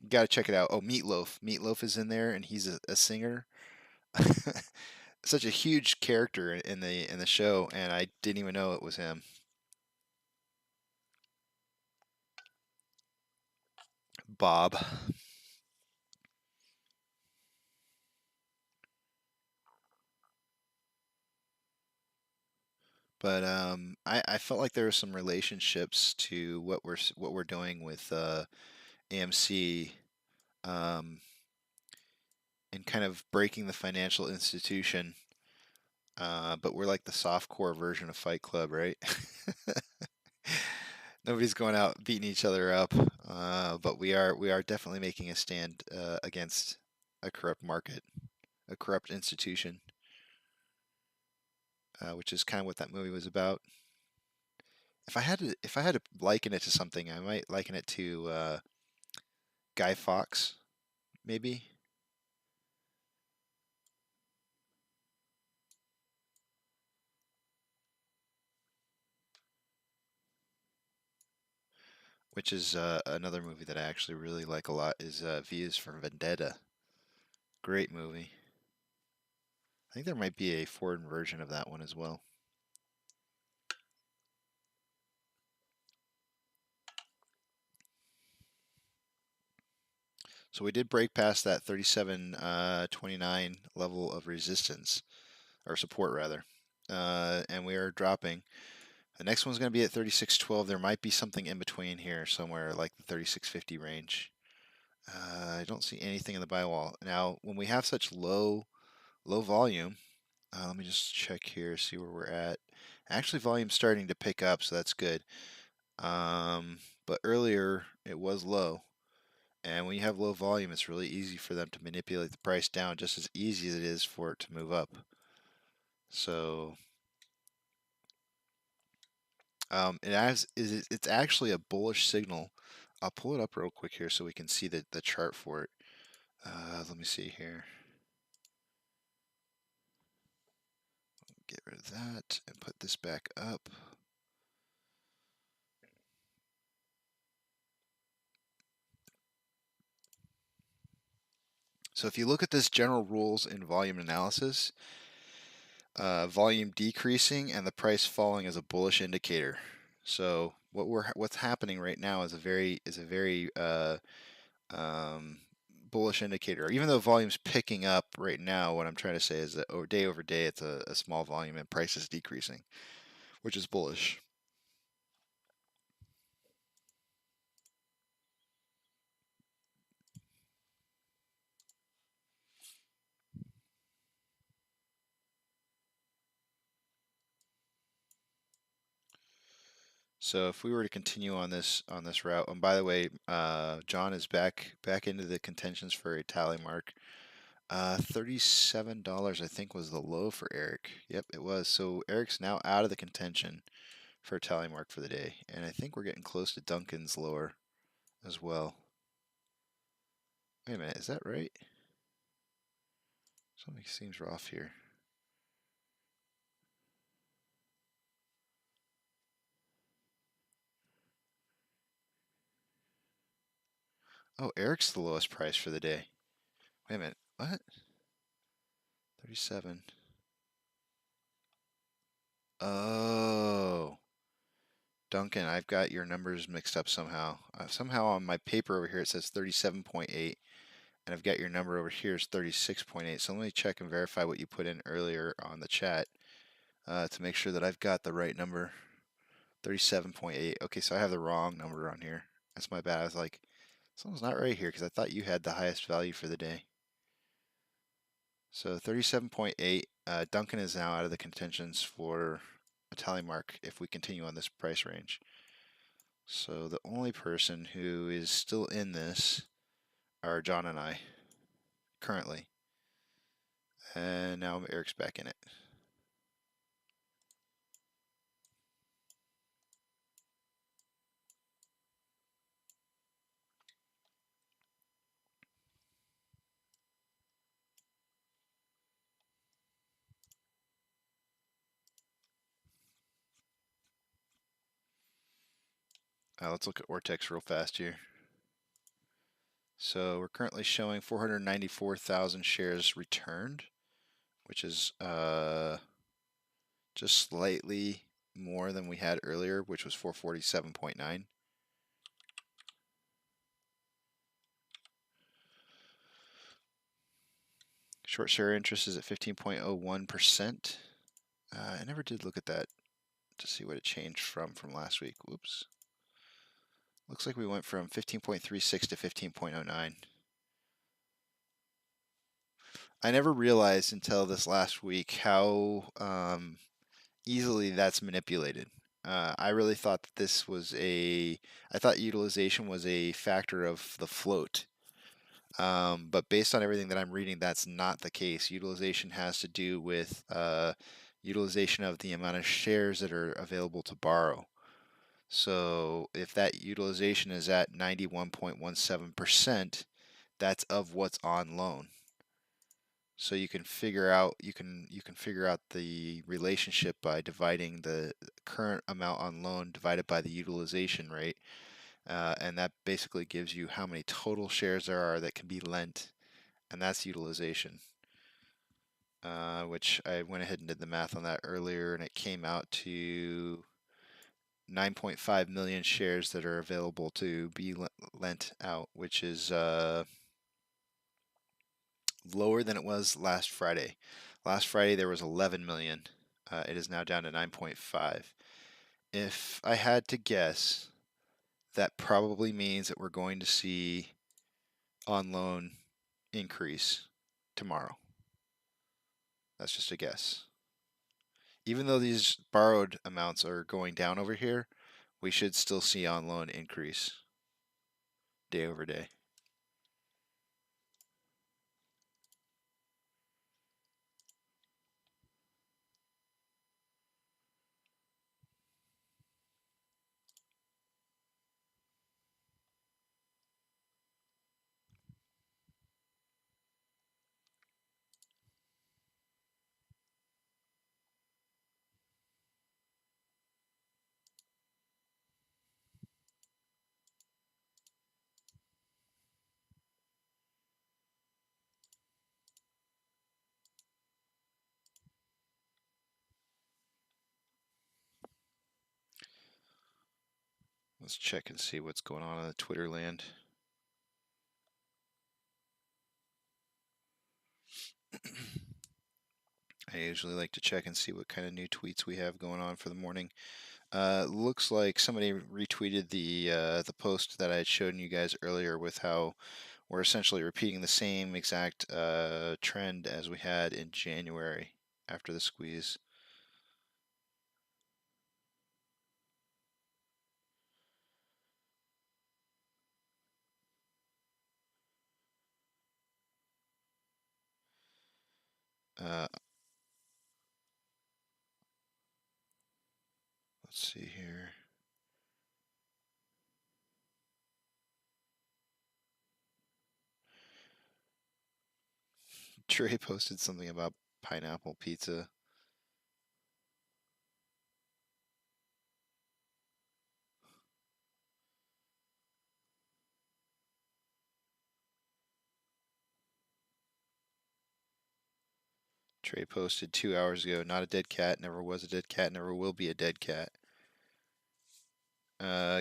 gotta check it out. Oh, Meatloaf. Meatloaf is in there, and he's a singer. Such a huge character in the show, and I didn't even know it was him. Bob. But I felt like there were some relationships to what we're doing with AMC, and kind of breaking the financial institution. But we're like the softcore version of Fight Club, right? Nobody's going out beating each other up, but we are definitely making a stand against a corrupt market, a corrupt institution, which is kind of what that movie was about. If I had to liken it to something, I might liken it to Guy Fawkes, maybe. Which is another movie that I actually really like a lot is V is for Vendetta. Great movie. I think there might be a foreign version of that one as well. So we did break past that 37.29 level of resistance, or support rather, and we are dropping. The next one's going to be at 36.12. There might be something in between here somewhere, like the 36.50 range. I don't see anything in the buy wall. Now, when we have such low volume, let me just check here, see where we're at. Actually, volume's starting to pick up, so that's good. But earlier it was low. And when you have low volume, it's really easy for them to manipulate the price down, just as easy as it is for it to move up. So it's actually a bullish signal. I'll pull it up real quick here so we can see the chart for it. Let me see here. Get rid of that and put this back up. So if you look at this general rules in volume analysis, volume decreasing and the price falling is a bullish indicator. So what's happening right now is a very bullish indicator. Even though volume's picking up right now, what I'm trying to say is that day over day it's a small volume and price is decreasing, which is bullish. So if we were to continue on this route, and by the way, John is back into the contentions for a tally mark. $37 I think was the low for Eric. Yep, it was. So Eric's now out of the contention for a tally mark for the day, and I think we're getting close to Duncan's lower as well. Wait a minute, is that right? Something seems off here. Oh, Eric's the lowest price for the day. Wait a minute, what? 37. Oh. Duncan, I've got your numbers mixed up somehow. Somehow on my paper over here it says 37.8, and I've got your number over here is 36.8. So let me check and verify what you put in earlier on the chat to make sure that I've got the right number. 37.8. Okay, so I have the wrong number on here. That's my bad. I was like, something's not right here because I thought you had the highest value for the day. So 37.8. Duncan is now out of the contentions for a tally mark if we continue on this price range. So the only person who is still in this are John and I currently. And now Eric's back in it. Let's look at Ortex real fast here. So we're currently showing 494,000 shares returned, which is just slightly more than we had earlier, which was 447.9. Short share interest is at 15.01%. I never did look at that to see what it changed from last week. Whoops. Looks like we went from 15.36 to 15.09. I never realized until this last week how easily that's manipulated. I really thought that this was I thought utilization was a factor of the float. But based on everything that I'm reading, that's not the case. Utilization has to do with utilization of the amount of shares that are available to borrow. So if that utilization is at 91.17%, that's of what's on loan. So you can figure out figure out the relationship by dividing the current amount on loan divided by the utilization rate, and that basically gives you how many total shares there are that can be lent, and that's utilization. Which I went ahead and did the math on that earlier, and it came out to 9.5 million shares that are available to be lent out, which is lower than it was last Friday. Last Friday there was 11 million. It is now down to 9.5. If I had to guess, that probably means that we're going to see on loan increase tomorrow. That's just a guess. Even though these borrowed amounts are going down over here, we should still see on loan increase day over day. Let's check and see what's going on in the Twitter land. I usually like to check and see what kind of new tweets we have going on for the morning. Looks like somebody retweeted the post that I had shown you guys earlier with how we're essentially repeating the same exact trend as we had in January after the squeeze. Let's see here. Trey posted something about pineapple pizza. Trey posted 2 hours ago, not a dead cat, never was a dead cat, never will be a dead cat.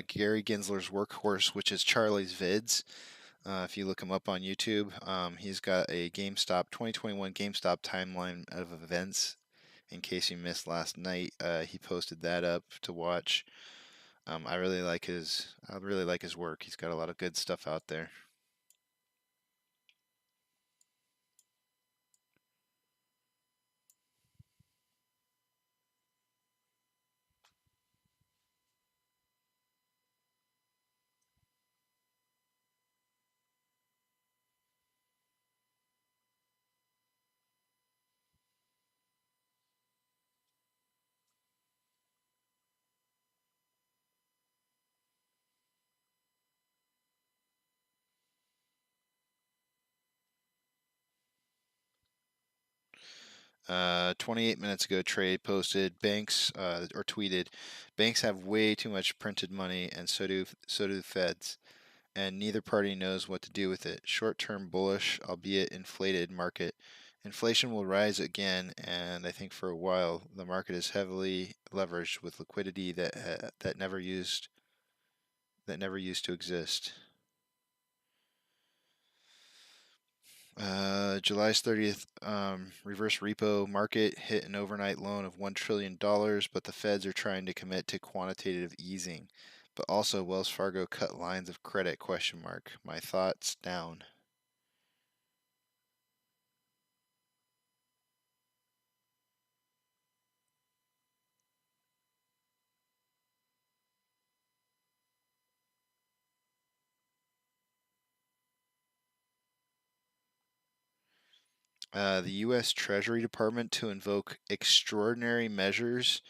Gary Gensler's Workhorse, which is Charlie's vids. If you look him up on YouTube, he's got a GameStop 2021 GameStop timeline of events. In case you missed last night, he posted that up to watch. I really like his work. He's got a lot of good stuff out there. 28 minutes ago, Trey posted banks or tweeted, banks have way too much printed money, and so do the feds, and neither party knows what to do with it. Short-term bullish, albeit inflated market. Inflation will rise again, and I think for a while the market is heavily leveraged with liquidity that never used to exist. July's 30th reverse repo market hit an overnight loan of $1 trillion, but the feds are trying to commit to quantitative easing. But also Wells Fargo cut lines of credit, ? My thoughts down. The U.S. Treasury Department to invoke extraordinary measures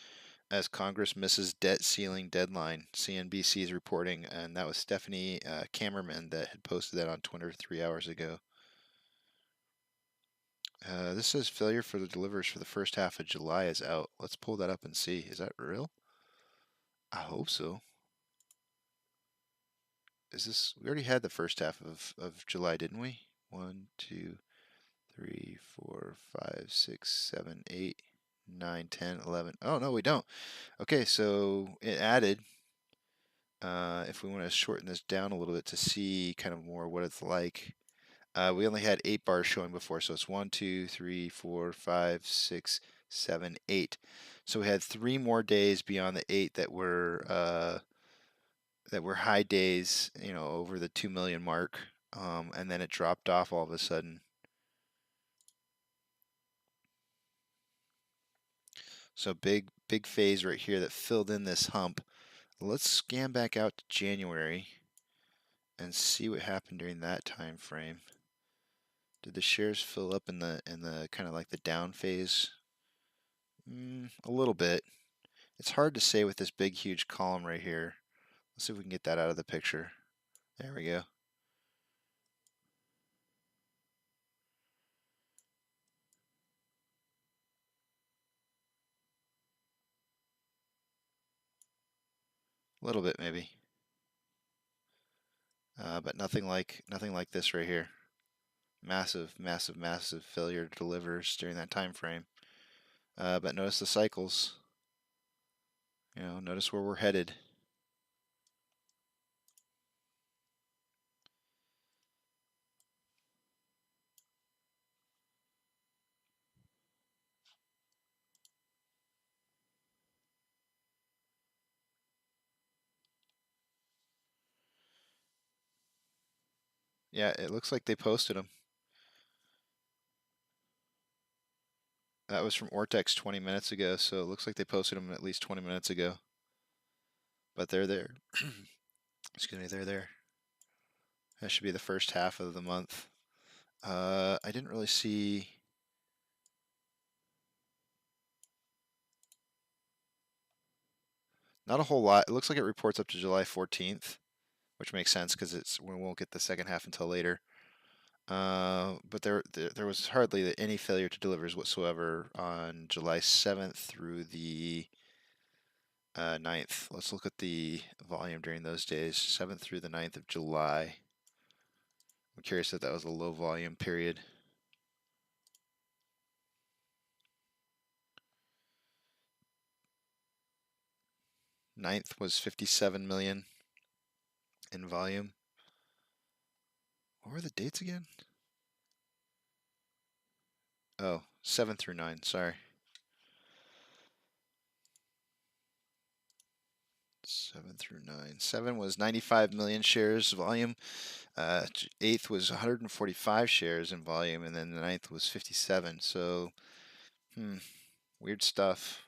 as Congress misses debt ceiling deadline. CNBC is reporting, and that was Stephanie Kammerman that had posted that on Twitter 3 hours ago. This says failure for the delivers for the first half of July is out. Let's pull that up and see. Is that real? I hope so. Is this? We already had the first half of July, didn't we? 1, 2, 3, 4, 5, 6, 7, 8, 9, 10, 11. Oh, no, we don't. Okay, so it added. If we want to shorten this down a little bit to see kind of more what it's like. We only had 8 bars showing before, so it's 1, 2, 3, 4, 5, 6, 7, 8. So we had 3 more days beyond the 8 that were high days, over the 2 million mark, and then it dropped off all of a sudden. So big phase right here that filled in this hump. Let's scan back out to January and see what happened during that time frame. Did the shares fill up in the kind of like the down phase? A little bit. It's hard to say with this big huge column right here. Let's see if we can get that out of the picture. There we go. A little bit maybe. But nothing like this right here. Massive failure to delivers during that time frame. But notice the cycles. Notice where we're headed. Yeah, it looks like they posted them. That was from Ortex 20 minutes ago, so it looks like they posted them at least 20 minutes ago. But they're there. Excuse me, they're there. That should be the first half of the month. I didn't really see. Not a whole lot. It looks like it reports up to July 14th, which makes sense because we won't get the second half until later. But there was hardly any failure to delivers whatsoever on July 7th through the 9th. Let's look at the volume during those days, 7th through the 9th of July. I'm curious if that was a low volume period. 9th was 57 million in volume. What were the dates again? Oh, 7 through 9, sorry. 7 through 9. 7 was 95 million shares volume. 8th was 145 shares in volume, and then the 9th was 57. So, weird stuff.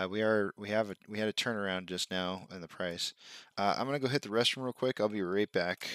We had a turnaround just now in the price. I'm gonna go hit the restroom real quick. I'll be right back.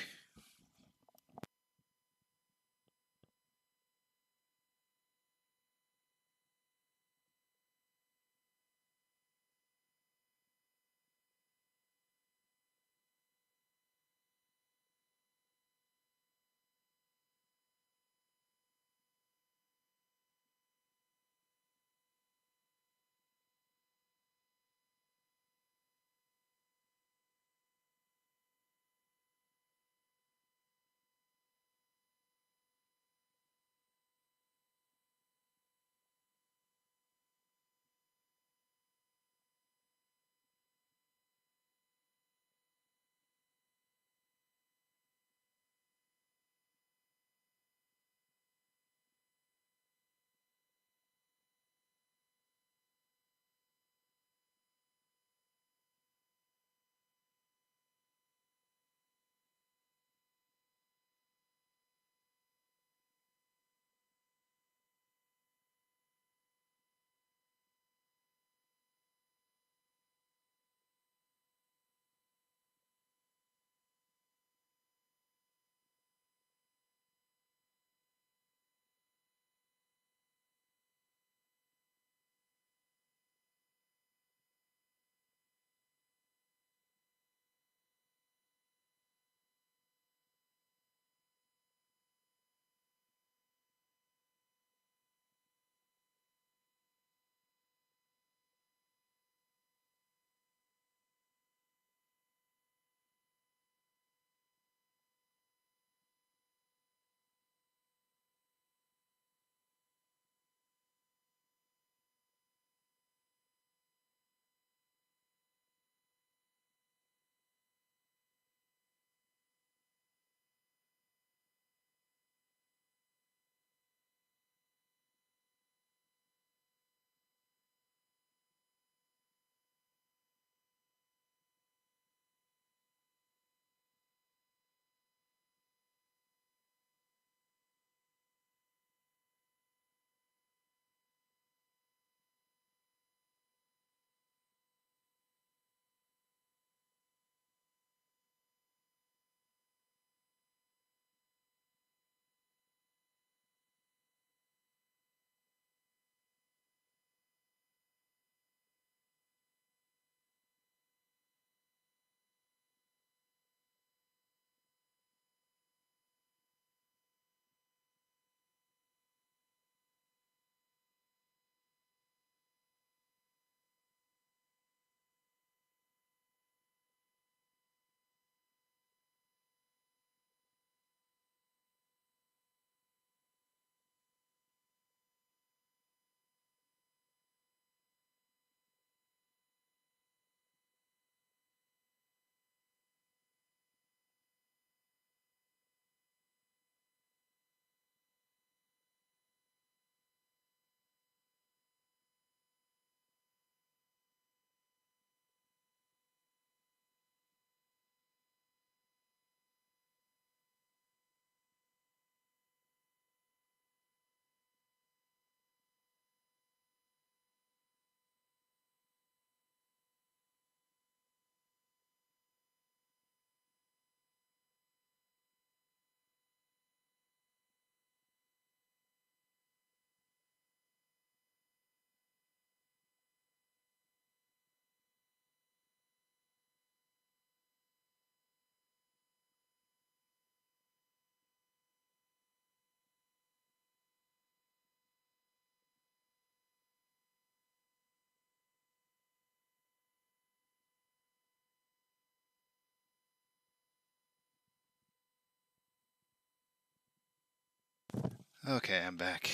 Okay, I'm back.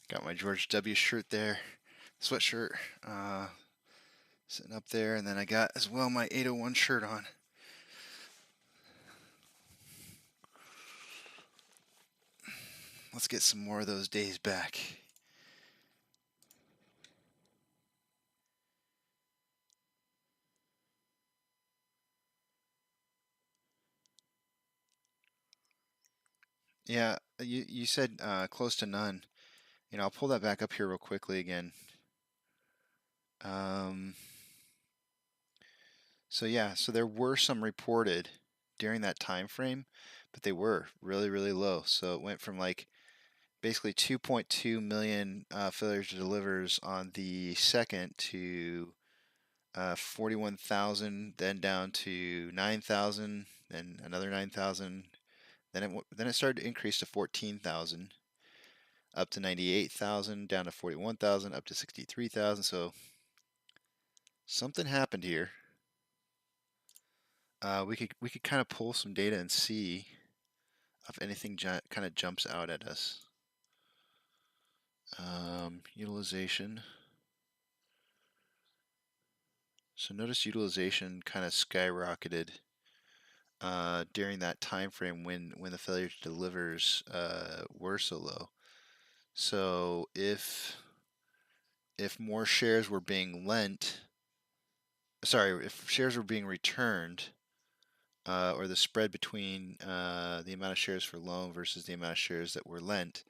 Got my George W. shirt there, sweatshirt, sitting up there, and then I got as well my 801 shirt on. Let's get some more of those days back. Yeah, you said close to none. You know, I'll pull that back up here real quickly again. So yeah, so there were some reported during that time frame, but they were really, really low. So it went from like basically 2.2 million failures to delivers on the 2nd to 41,000, then down to 9,000, then another 9,000. Then it started to increase to 14,000, up to 98,000, down to 41,000, up to 63,000. So something happened here. We could kind of pull some data and see if anything kind of jumps out at us. Utilization. So notice utilization kind of skyrocketed during that time frame when the failure to delivers were so low. So if more shares were being lent, sorry, if shares were being returned, or the spread between the amount of shares for loan versus the amount of shares that were lent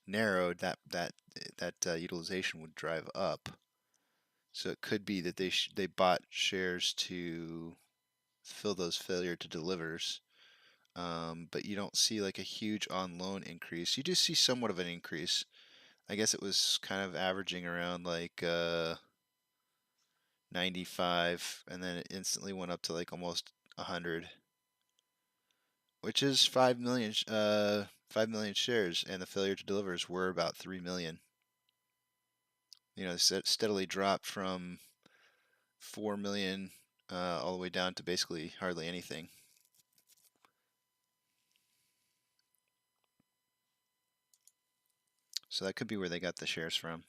narrowed, that utilization would drive up. So it could be that they bought shares to fill those failure to delivers, but you don't see like a huge on loan increase. You do see somewhat of an increase. I guess it was kind of averaging around like 95, and then it instantly went up to like almost 100, which is 5 million 5 million shares, and the failure to delivers were about 3 million. You know, steadily dropped from 4 million all the way down to basically hardly anything. So that could be where they got the shares from.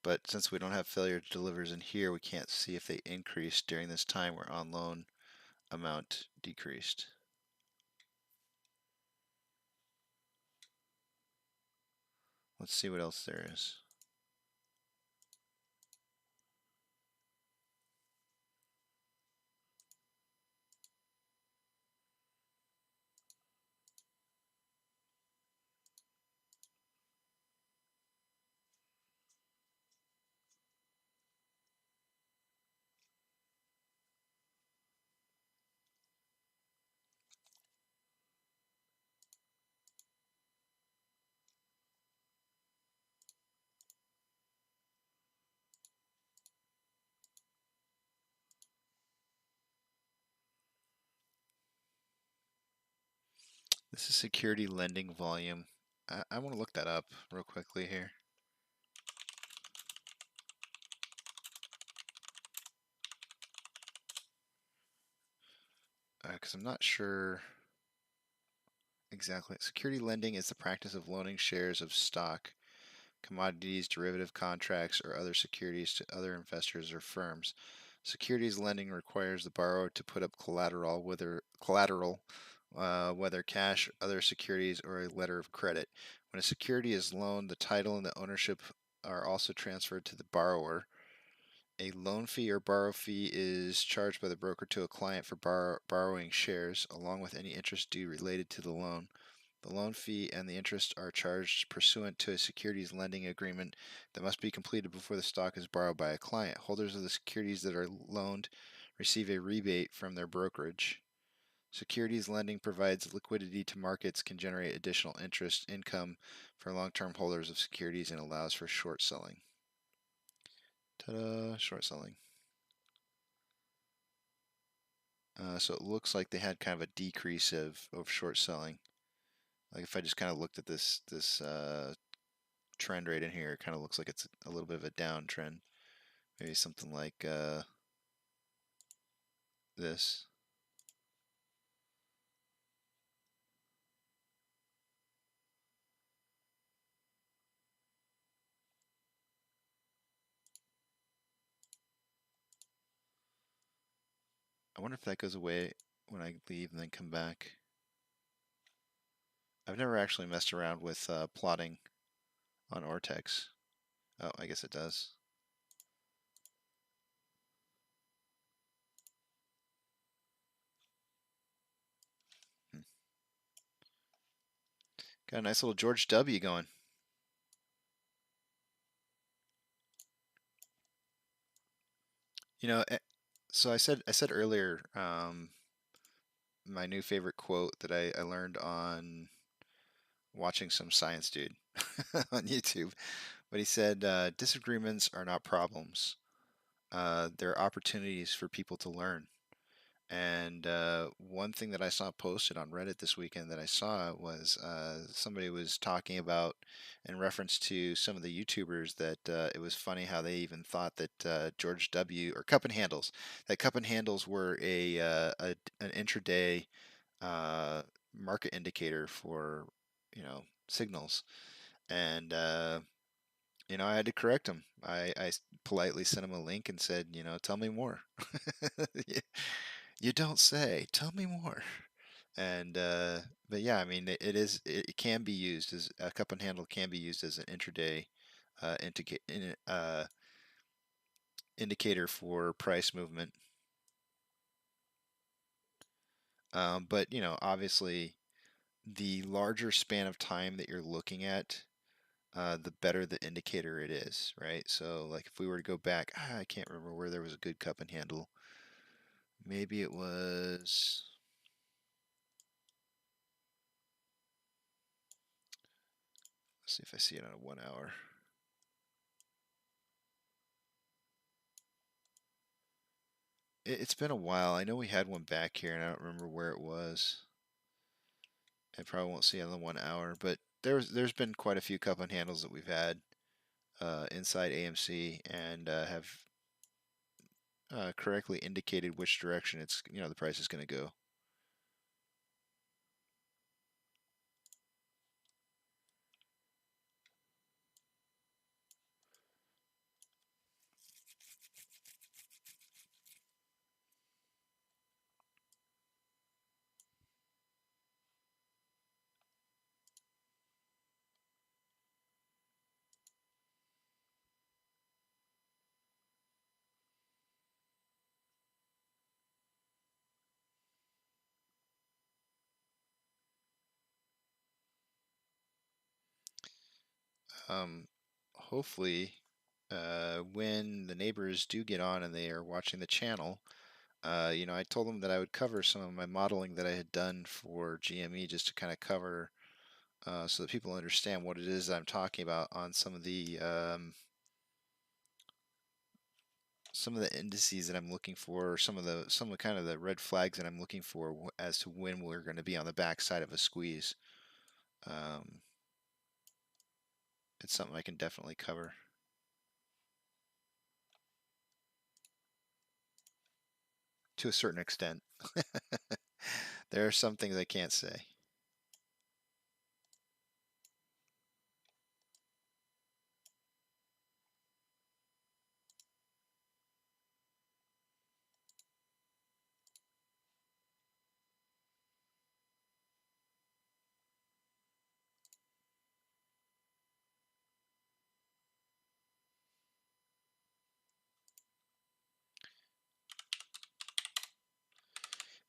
But since we don't have failure to delivers in here, we can't see if they increased during this time where on loan amount decreased. Let's see what else there is. This is security lending volume. I want to look that up real quickly here. Because I'm not sure exactly. Security lending is the practice of loaning shares of stock, commodities, derivative contracts, or other securities to other investors or firms. Securities lending requires the borrower to put up collateral, whether cash, other securities, or a letter of credit. When a security is loaned, the title and the ownership are also transferred to the borrower. A loan fee or borrow fee is charged by the broker to a client for borrowing shares, along with any interest due related to the loan. The loan fee and the interest are charged pursuant to a securities lending agreement that must be completed before the stock is borrowed by a client. Holders of the securities that are loaned receive a rebate from their brokerage. Securities lending provides liquidity to markets, can generate additional interest income for long-term holders of securities, and allows for short selling. Ta-da, short selling. So it looks like they had kind of a decrease of short selling. Like if I just kind of looked at this trend right in here, it kind of looks like it's a little bit of a downtrend. Maybe something like this. I wonder if that goes away when I leave and then come back. I've never actually messed around with plotting on Ortex. Oh, I guess it does. Got a nice little George W going. You know, so I said earlier, my new favorite quote that I learned on watching some science dude on YouTube. But he said, disagreements are not problems. They're opportunities for people to learn. And one thing that I saw posted on Reddit this weekend that I saw was somebody was talking about, in reference to some of the YouTubers, that it was funny how they even thought that George W. or cup and handles, that cup and handles were an intraday market indicator for, signals. And I had to correct him. I politely sent him a link and said, tell me more. You don't say. Tell me more. And but yeah, I mean, it can be used as a cup and handle can be used as an intraday indicator for price movement. But obviously, the larger span of time that you're looking at, the better the indicator it is, right? So, like, if we were to go back, I can't remember where there was a good cup and handle. Maybe it was. Let's see if I see it on a 1 hour. It's been a while. I know we had one back here, and I don't remember where it was. I probably won't see it on the 1 hour, but there's been quite a few cup and handles that we've had inside AMC, and have correctly indicated which direction it's the price is going to go. Hopefully, when the neighbors do get on and they are watching the channel, I told them that I would cover some of my modeling that I had done for GME, just to kind of cover, so that people understand what it is that I'm talking about on some of the indices that I'm looking for, or some of the kind of the red flags that I'm looking for as to when we're going to be on the back side of a squeeze. It's something I can definitely cover. To a certain extent. There are some things I can't say.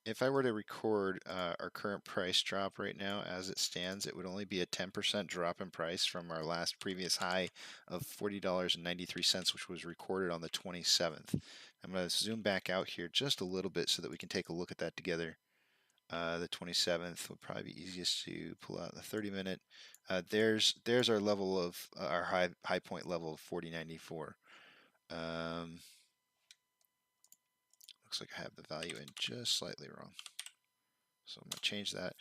If I were to record our current price drop right now as it stands, it would only be a 10% drop in price from our previous high of $40.93, which was recorded on the 27th. I'm going to zoom back out here just a little bit so that we can take a look at that together. The 27th would probably be easiest to pull out the 30-minute. There's our level of our high point level of 40.94. Looks like I have the value in just slightly wrong. So I'm going to change that.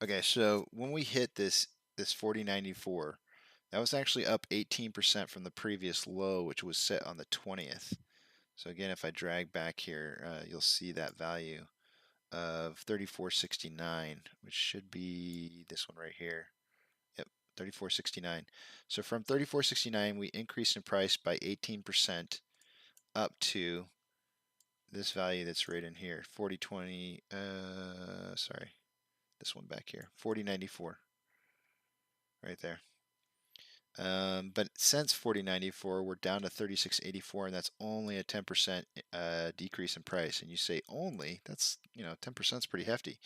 Okay, so when we hit this 40.94, that was actually up 18% from the previous low, which was set on the 20th. So again, if I drag back here, you'll see that value of 34.69, which should be this one right here. Yep, 34.69. So from 34.69, we increased in price by 18% up to this value that's right in here, 4020. Sorry, this one back here, 4094, right there. But since 4094, we're down to 3684, and that's only a 10% decrease in price. And you say only? That's 10% is pretty hefty.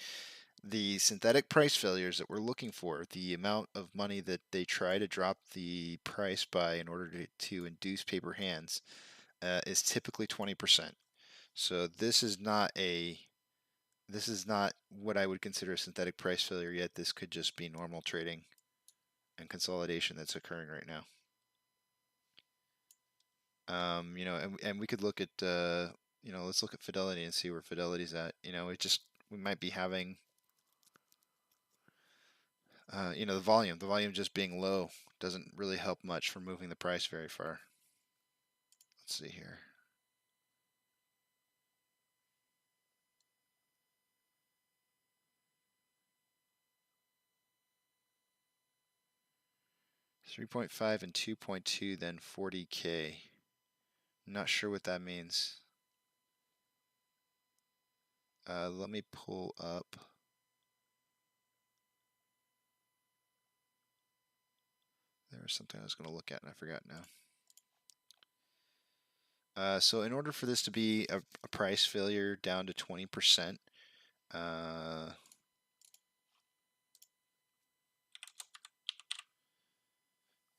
The synthetic price failures that we're looking for, the amount of money that they try to drop the price by in order to induce paper hands, is typically 20%. So this is not what I would consider a synthetic price failure yet. This could just be normal trading and consolidation that's occurring right now. And we could look at let's look at Fidelity and see where Fidelity's at. We might be having the volume just being low doesn't really help much for moving the price very far. Let's see here. $3.5 and 2.2, then 40K. Not sure what that means. Let me pull up. There was something I was going to look at and I forgot now. So in order for this to be a price failure down to 20%,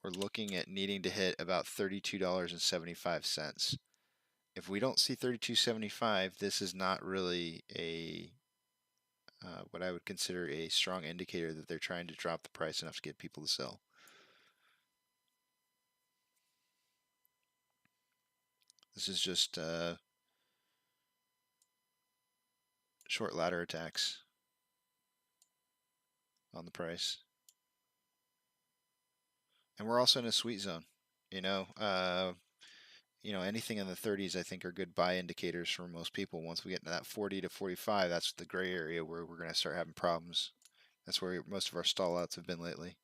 we're looking at needing to hit about $32.75. If we don't see $32.75, this is not really a what I would consider a strong indicator that they're trying to drop the price enough to get people to sell. This is just short ladder attacks on the price. And we're also in a sweet zone. Anything in the 30s I think are good buy indicators for most people. Once we get into that 40 to 45, that's the gray area where we're going to start having problems. That's where most of our stall outs have been lately.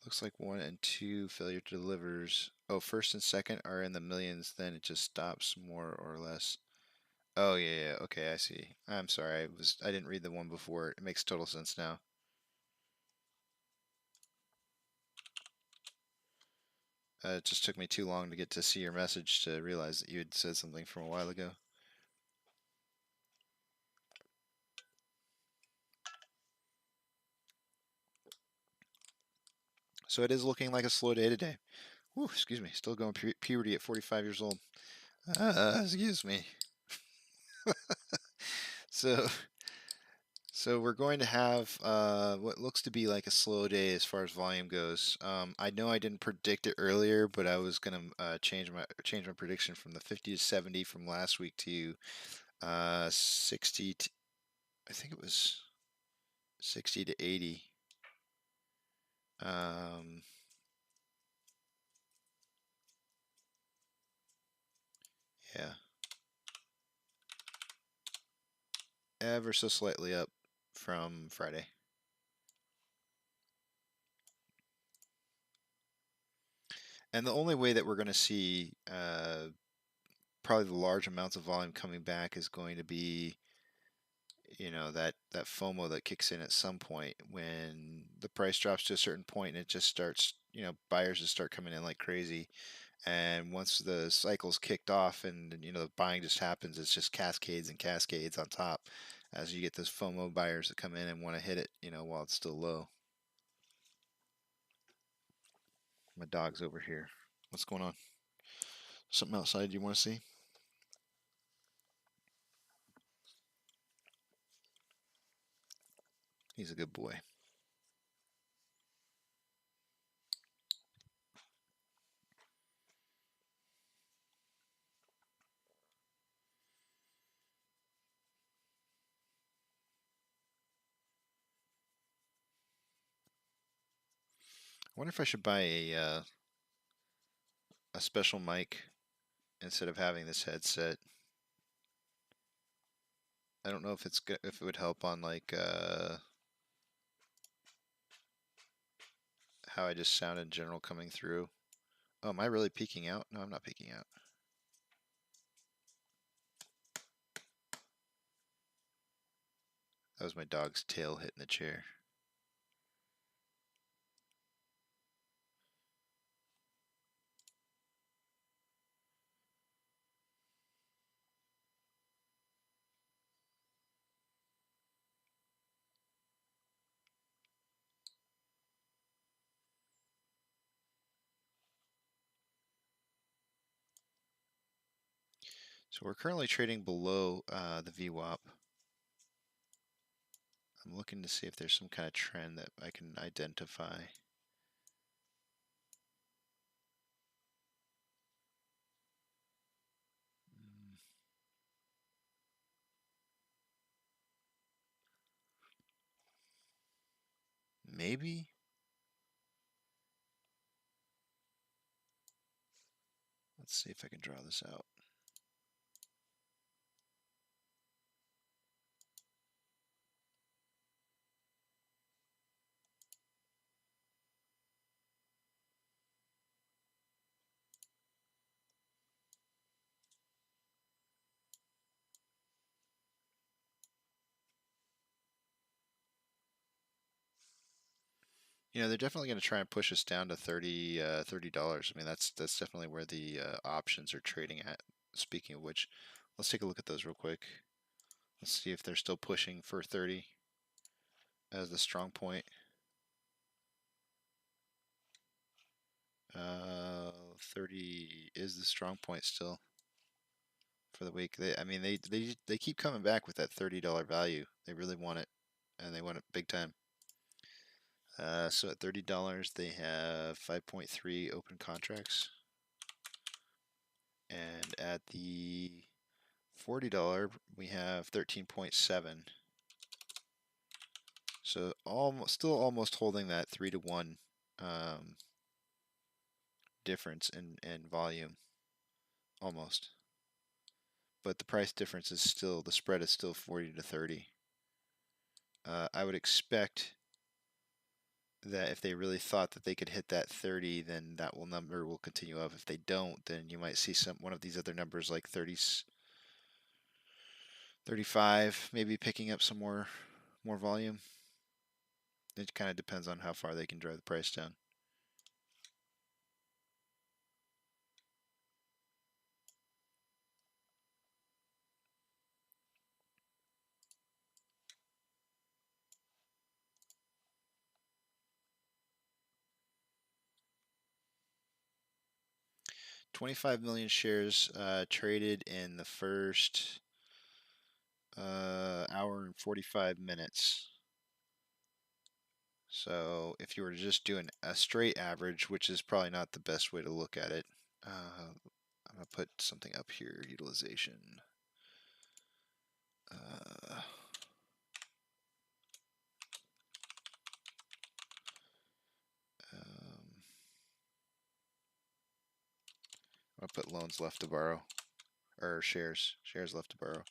Looks like 1 and 2 failure to delivers. Oh, first and second are in the millions, then it just stops more or less. Oh yeah, okay, I see. I'm sorry, I didn't read the one before. It makes total sense now. It just took me too long to get to see your message to realize that you had said something from a while ago. So it is looking like a slow day today. Whew, excuse me, still going puberty at 45 years old. Excuse me. So we're going to have what looks to be like a slow day as far as volume goes. I know I didn't predict it earlier, but I was going to change my prediction from the 50 to 70 from last week to 60. I think it was 60 to 80. Yeah. Ever so slightly up from Friday. And the only way that we're going to see probably the large amounts of volume coming back is going to be, that FOMO that kicks in at some point when the price drops to a certain point and it just starts, buyers just start coming in like crazy. And once the cycle's kicked off and, the buying just happens, it's just cascades and cascades on top as you get those FOMO buyers that come in and want to hit it, while it's still low. My dog's over here. What's going on? Something outside you want to see? He's a good boy. wonder if I should buy a special mic instead of having this headset. I don't know if it's if it would help on like how I just sound in general coming through. Oh, am I really peeking out? No, I'm not peeking out. That was my dog's tail hitting the chair. So we're currently trading below the VWAP. I'm looking to see if there's some kind of trend that I can identify. Maybe? Let's see if I can draw this out. You know, they're definitely going to try and push us down to $30. I mean, that's definitely where the options are trading at. Speaking of which, let's take a look at those real quick. Let's see if they're still pushing for 30 as the strong point. 30 is the strong point still for the week. I mean, they keep coming back with that $30 value. They really want it, and they want it big time. So at $30, they have 5.3 open contracts. And at the $40, we have 13.7. So still almost holding that 3-to-1 difference in volume. Almost. But the price difference is still, the spread is still 40 to 30. I would expect that if they really thought that they could hit that 30, then that number will continue up. If they don't, then you might see one of these other numbers like 30, 35, maybe picking up some more volume. It kind of depends on how far they can drive the price down. $25 million shares traded in the first hour and 45 minutes. So if you were to just do a straight average, which is probably not the best way to look at it, I'm going to put something up here, utilization. I'll put loans left to borrow, or shares left to borrow.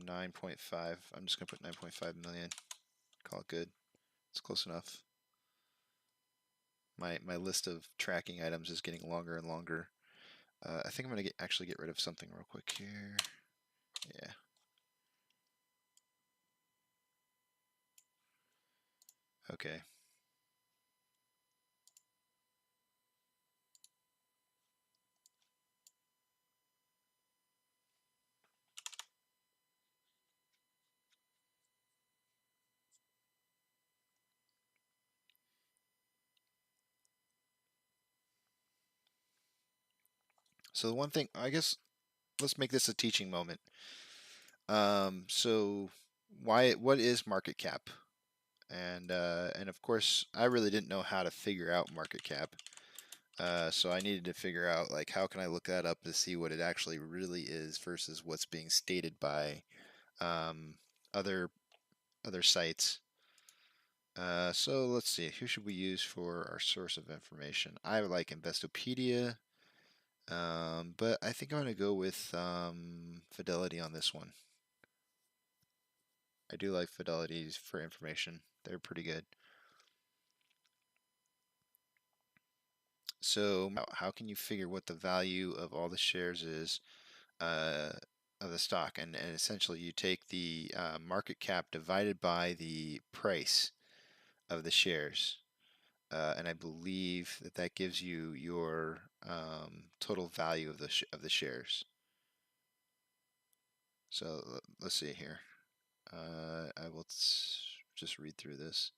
$9.5. I'm just gonna put 9.5 million. Call it good. It's close enough. My list of tracking items is getting longer and longer. I think I'm gonna actually get rid of something real quick here. Yeah. Okay. So the one thing, I guess, let's make this a teaching moment. So what is market cap? And of course, I really didn't know how to figure out market cap. So I needed to figure out, like, how can I look that up to see what it actually really is versus what's being stated by other other sites. So let's see, who should we use for our source of information? I would like Investopedia, but I think I'm going to go with Fidelity on this one. I do like Fidelity for information. They're pretty good. So how can you figure what the value of all the shares is of the stock? And essentially you take the market cap divided by the price of the shares. And I believe that that gives you your total value of the shares. So let's see here. I will just read through this.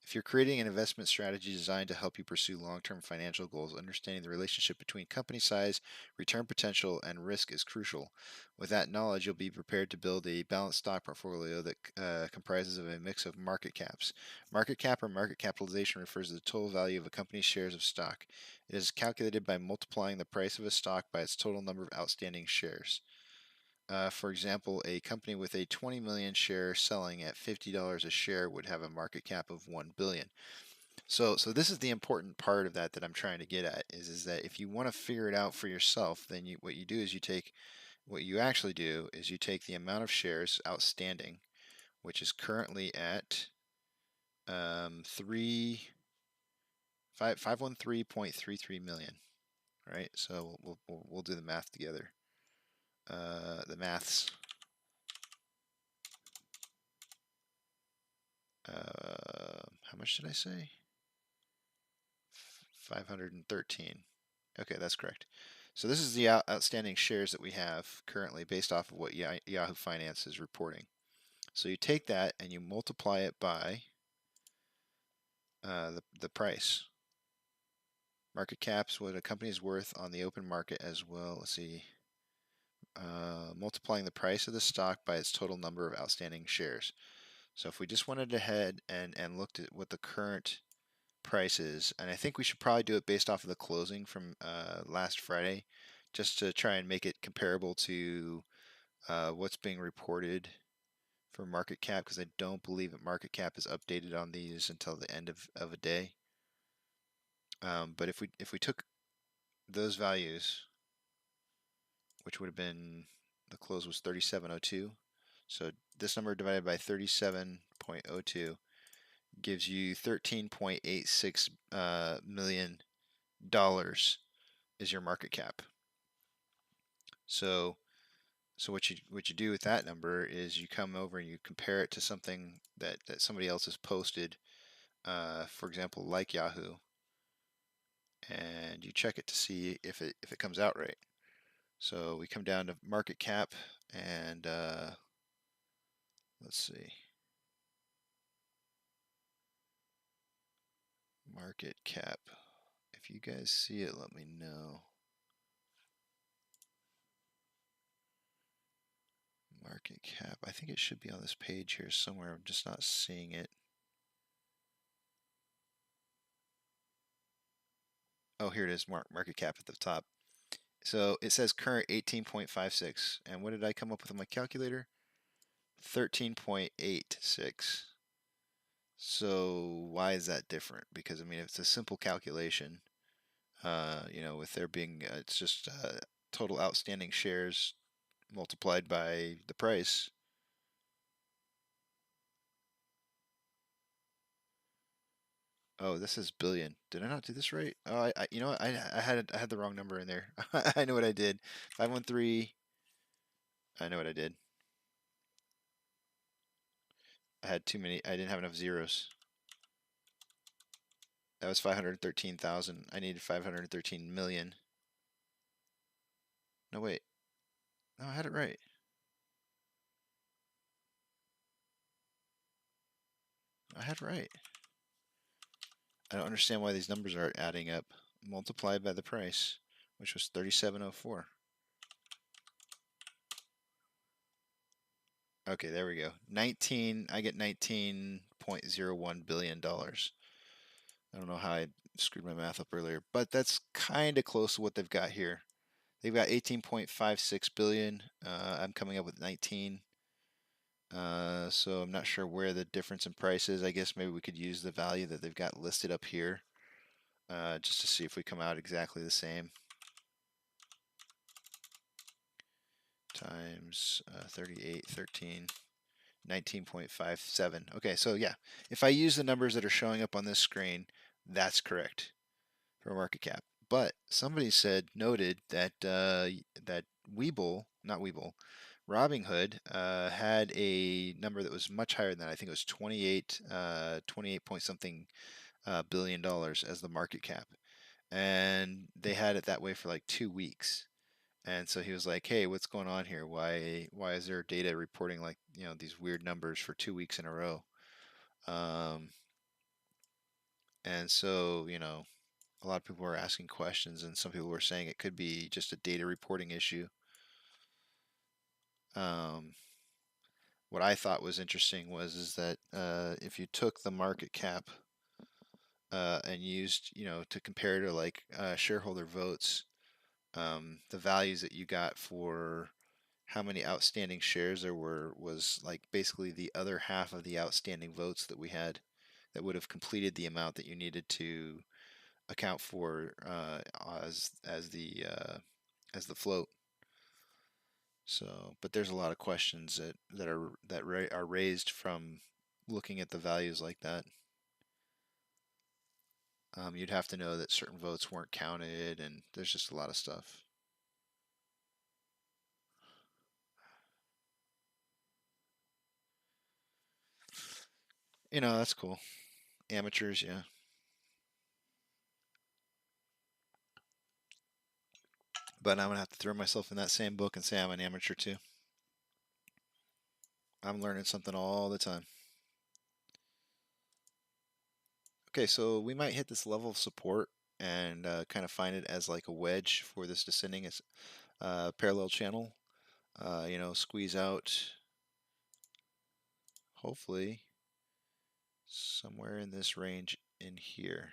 If you're creating an investment strategy designed to help you pursue long-term financial goals, understanding the relationship between company size, return potential, and risk is crucial. With that knowledge, you'll be prepared to build a balanced stock portfolio that comprises of a mix of market caps. Market cap or market capitalization refers to the total value of a company's shares of stock. It is calculated by multiplying the price of a stock by its total number of outstanding shares. For example, a company with a 20 million share selling at $50 a share would have a market cap of 1 billion. So this is the important part of that I'm trying to get at is that if you want to figure it out for yourself, then what you do is you take the amount of shares outstanding, which is currently at 513.33 million, right? So we'll do the math together. The maths. How much did I say? 513. Okay, that's correct. So this is the outstanding shares that we have currently based off of what Yahoo Finance is reporting. So you take that and you multiply it by the price. Market cap's what a company is worth on the open market as well. Let's see. Multiplying the price of the stock by its total number of outstanding shares. So if we just went ahead and looked at what the current price is, and I think we should probably do it based off of the closing from last Friday, just to try and make it comparable to what's being reported for market cap, because I don't believe that market cap is updated on these until the end of a day. But if we took those values, which would have been, the close was 3702, so this number divided by 37.02 gives you $13.86 million is your market cap. So what you do with that number is you come over and you compare it to something that somebody else has posted, for example, like Yahoo, and you check it to see if it comes out right. So we come down to market cap, and let's see. Market cap. If you guys see it, let me know. Market cap. I think it should be on this page here somewhere. I'm just not seeing it. Oh, here it is. Market cap at the top. So it says current 18.56. And what did I come up with on my calculator? 13.86. So why is that different? Because, I mean, it's a simple calculation. You know, with there being, it's just total outstanding shares multiplied by the price. Oh, this is billion. Did I not do this right? Oh, you know what? I had the wrong number in there. I know what I did. 513. I know what I did. I had too many. I didn't have enough zeros. That was 513,000. I needed 513 million. No, wait. No, I had it right. I had it right. I don't understand why these numbers aren't adding up. Multiplied by the price, which was 3704. Okay, there we go. I get $19.01 billion. I don't know how I screwed my math up earlier, but that's kind of close to what they've got here. They've got 18.56 billion. I'm coming up with 19. So I'm not sure where the difference in price is. I guess maybe we could use the value that they've got listed up here, just to see if we come out exactly the same. Times 38, 13, 19.57. Okay, so yeah, if I use the numbers that are showing up on this screen, that's correct for market cap. But somebody noted that that Robinhood had a number that was much higher than that. I think it was 28 point something billion dollars as the market cap, and they had it that way for like 2 weeks. And so he was like, "Hey, what's going on here? Why is there data reporting like these weird numbers for 2 weeks in a row?" Um, and so a lot of people were asking questions, and some people were saying it could be just a data reporting issue. What I thought was interesting is that if you took the market cap and used to compare to like shareholder votes, the values that you got for how many outstanding shares there was like basically the other half of the outstanding votes that we had that would have completed the amount that you needed to account for as the float. So, but there's a lot of questions that are raised from looking at the values like that. You'd have to know that certain votes weren't counted, and there's just a lot of stuff. That's cool. Amateurs, yeah. But I'm gonna have to throw myself in that same book and say I'm an amateur too. I'm learning something all the time. Okay, so we might hit this level of support and kind of find it as like a wedge for this descending parallel channel. Squeeze out, hopefully, somewhere in this range in here.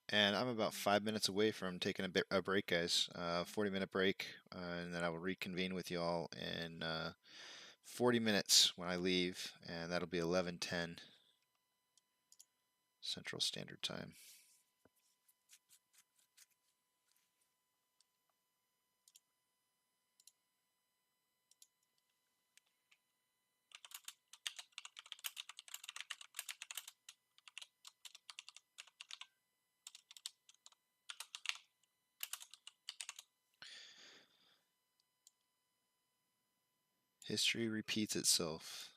And I'm about 5 minutes away from taking a break, guys. 40-minute break, and then I will reconvene with you all in 40 minutes when I leave, and that'll be 11:10 Central Standard Time. History repeats itself.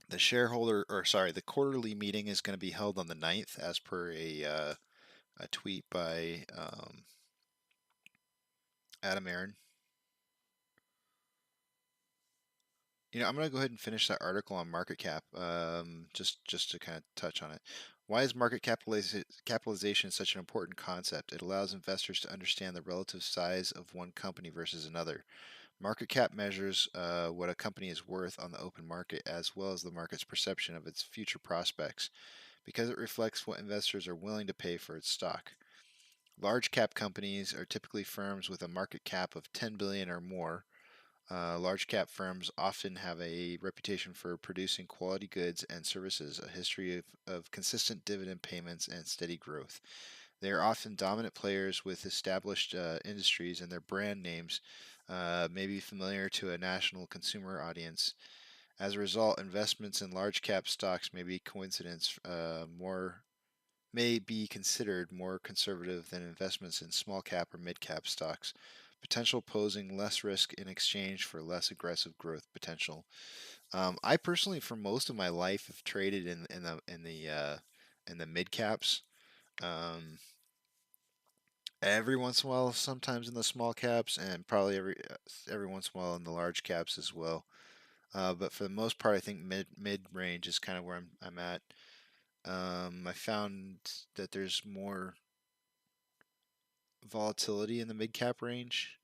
The quarterly meeting is going to be held on the 9th, as per a tweet by Adam Aaron. I'm going to go ahead and finish that article on market cap, just to kind of touch on it. Why is market capitalization such an important concept? It allows investors to understand the relative size of one company versus another. Market cap measures what a company is worth on the open market, as well as the market's perception of its future prospects, because it reflects what investors are willing to pay for its stock. Large cap companies are typically firms with a market cap of 10 billion or more. Large cap firms often have a reputation for producing quality goods and services, a history of consistent dividend payments, and steady growth. They are often dominant players with established industries, and their brand names may be familiar to a national consumer audience. As a result, investments in large cap stocks may be considered more conservative than investments in small cap or mid cap stocks, potential posing less risk in exchange for less aggressive growth potential. I personally, for most of my life, have traded in the mid caps. Every once in a while, sometimes in the small caps, and probably every once in a while in the large caps as well. But for the most part, I think mid range is kind of where I'm at. I found that there's more volatility in the mid cap range,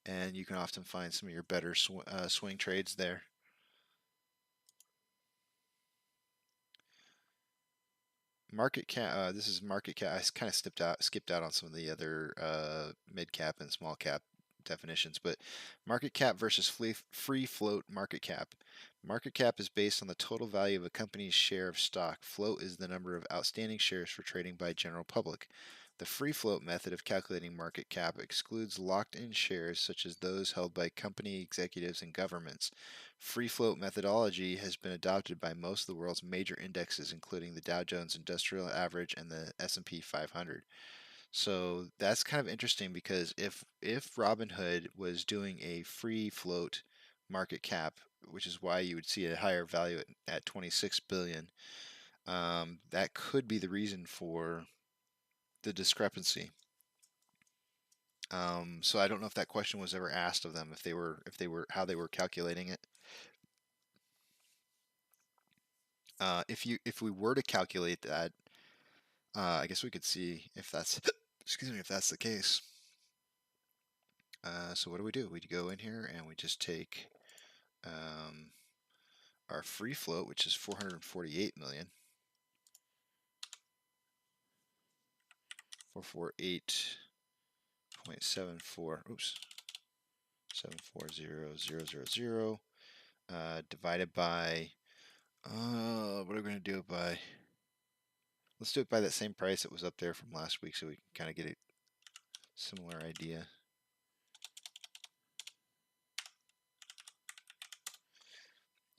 and you can often find some of your better swing trades there. Market cap. This is market cap. I kind of skipped out on some of the other mid cap and small cap definitions, but market cap versus free float market cap. Market cap is based on the total value of a company's share of stock. Float is the number of outstanding shares for trading by general public. The free float method of calculating market cap excludes locked-in shares such as those held by company executives and governments. Free float methodology has been adopted by most of the world's major indexes, including the Dow Jones Industrial Average and the S&P 500. So that's kind of interesting because if Robinhood was doing a free float market cap, which is why you would see a higher value at 26 billion, that could be the reason for the discrepancy. So I don't know if that question was ever asked of them, if they were how they were calculating it. If we were to calculate that, I guess we could see if that's excuse me, if that's the case. So what do? We go in here and we just take our free float, which is 448 million. 448.74. Oops. 740000. Divided by. What are we going to do it by? Let's do it by that same price that was up there from last week, so we can kind of get a similar idea.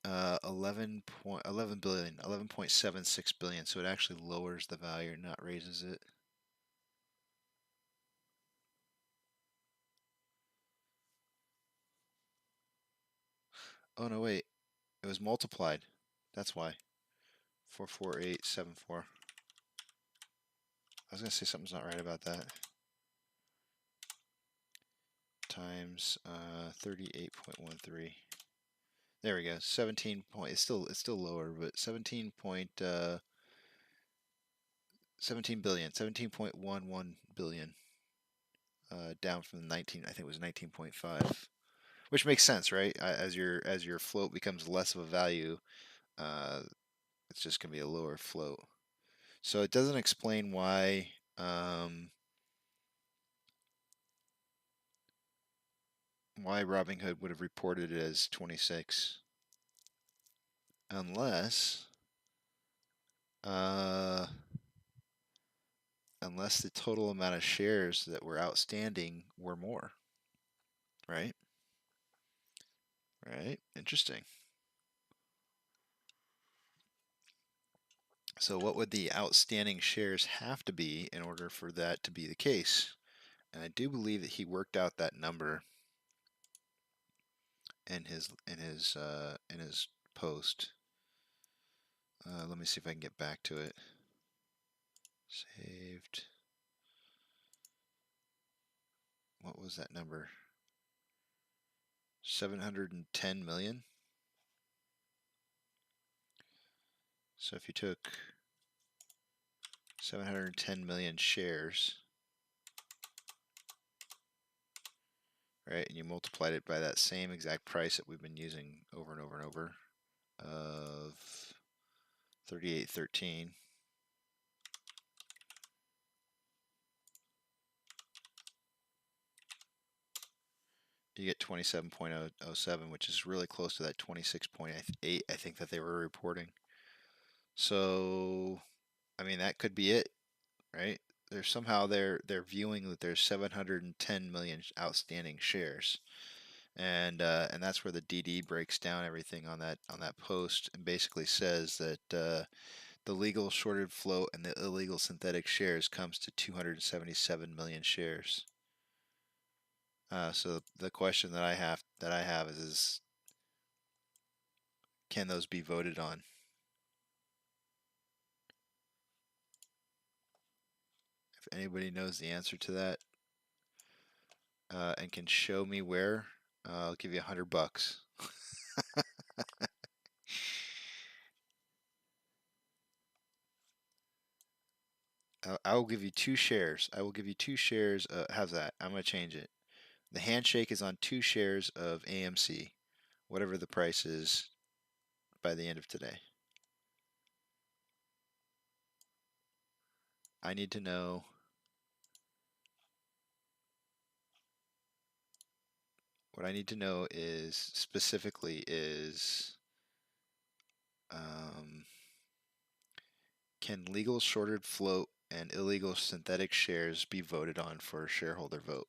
$11 billion, 11.76 billion. So it actually lowers the value, not raises it. Oh no, wait. It was multiplied. That's why. 44874. I was gonna say something's not right about that. Times 38.13. There we go. 17 point. It's still lower, but 17 billion, 17.11 billion. Down from 19. I think it was 19.5. Which makes sense, right? As your float becomes less of a value, it's just gonna be a lower float. So it doesn't explain why. Why Robinhood would have reported it as 26, unless the total amount of shares that were outstanding were more, right? Right, interesting. So what would the outstanding shares have to be in order for that to be the case? And I do believe that he worked out that number in his post. Let me see if I can get back to it. Saved. What was that number? 710 million. So if you took 710 million shares, right, and you multiplied it by that same exact price that we've been using over and over and over of 38.13, you get 27.07, which is really close to that 26.8 I think that they were reporting. So, I mean, that could be it, right? They're somehow they're viewing that there's 710 million outstanding shares, and that's where the DD breaks down everything on that post and basically says that the legal shorted float and the illegal synthetic shares comes to 277 million shares. So the question that I have is can those be voted on? If anybody knows the answer to that and can show me where, I'll give you $100. I will give you 2 shares. I will give you 2 shares. How's that? I'm going to change it. The handshake is on 2 shares of AMC, whatever the price is by the end of today. I need to know what I need to know is specifically is can legal shorted float and illegal synthetic shares be voted on for a shareholder vote?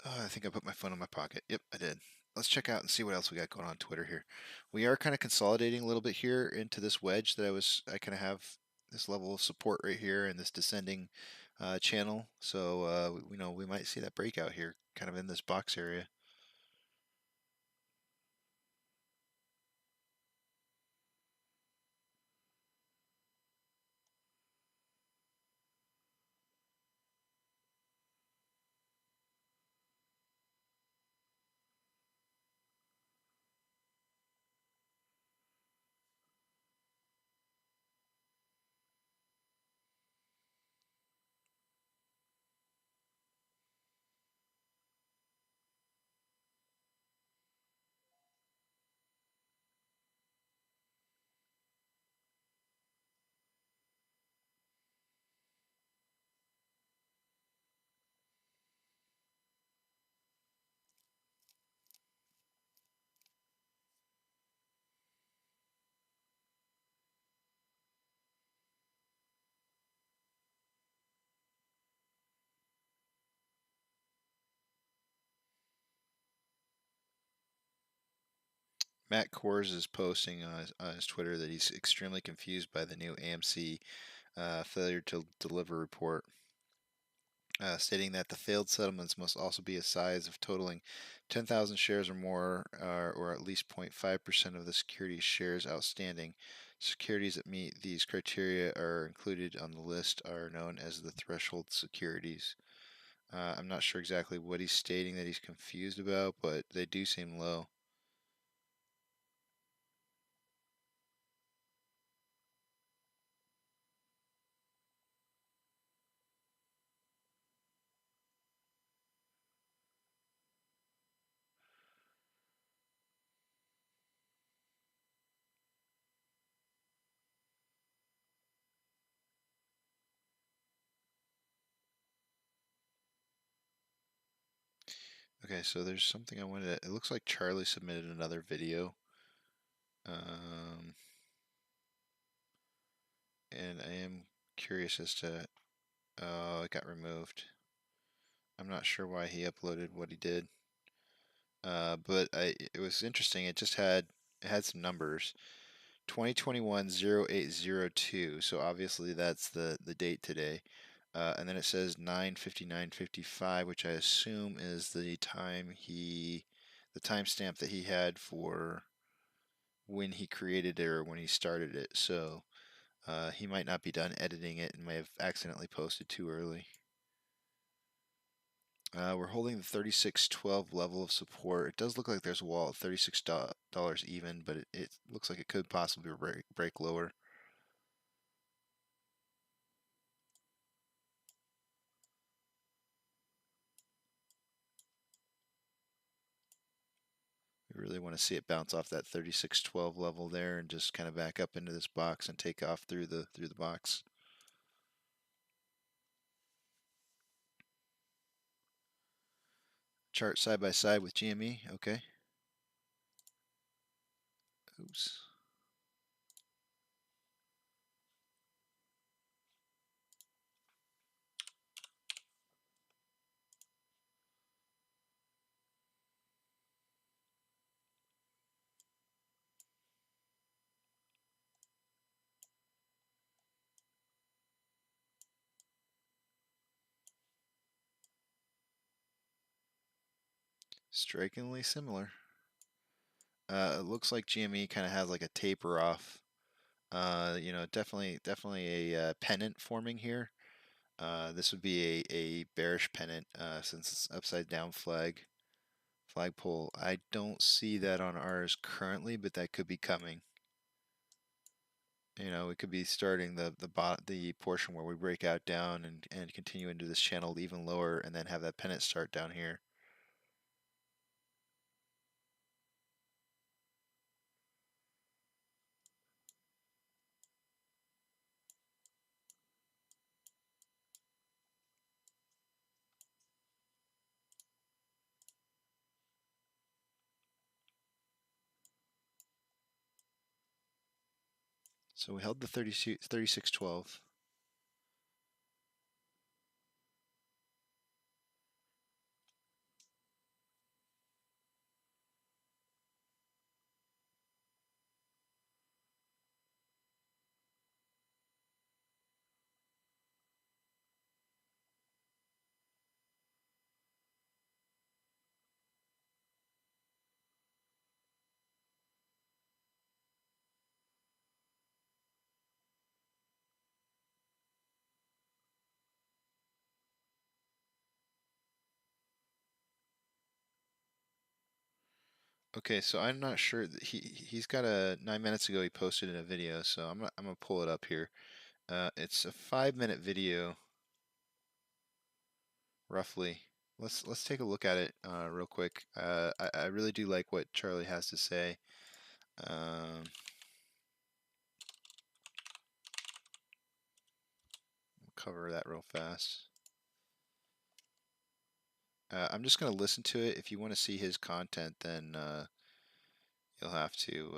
Oh, I think I put my phone in my pocket. Yep, I did. Let's check out and see what else we got going on Twitter here. We are kind of consolidating a little bit here into this wedge that I kind of have this level of support right here in this descending channel. So, we might see that breakout here kind of in this box area. Matt Kors is posting on his Twitter that he's extremely confused by the new AMC failure to deliver report, stating that the failed settlements must also be a size of totaling 10,000 shares or more, or at least 0.5% of the securities shares outstanding. Securities that meet these criteria are included on the list are known as the threshold securities. I'm not sure exactly what he's stating that he's confused about, but they do seem low. Okay, so there's something I wanted to, it looks like Charlie submitted another video. And I am curious as to, oh, it got removed. I'm not sure why he uploaded what he did. But it was interesting. It had some numbers. 2021-0802. So obviously that's the date today. And then it says 9:59:55, which I assume is the timestamp that he had for when he created it or when he started it. So he might not be done editing it and may have accidentally posted too early. We're holding the 36.12 level of support. It does look like there's a wall at $36 even, but it looks like it could possibly break lower. We really want to see it bounce off that 36.12 level there and just kind of back up into this box and take off through the box. Chart side by side with GME. Okay. Oops. Strikingly similar. It looks like GME kind of has like a taper off. Definitely a pennant forming here. This would be a bearish pennant since it's upside down flagpole. I don't see that on ours currently, but that could be coming. You know, we could be starting the portion where we break out down and continue into this channel even lower, and then have that pennant start down here. So we held the 36.12. Okay, so I'm not sure that he's got a 9 minutes ago he posted in a video, so I'm gonna pull it up here. It's a 5-minute video, roughly. Let's take a look at it real quick. I really do like what Charlie has to say. I'll cover that real fast. I'm just gonna listen to it. If you want to see his content, then you'll have to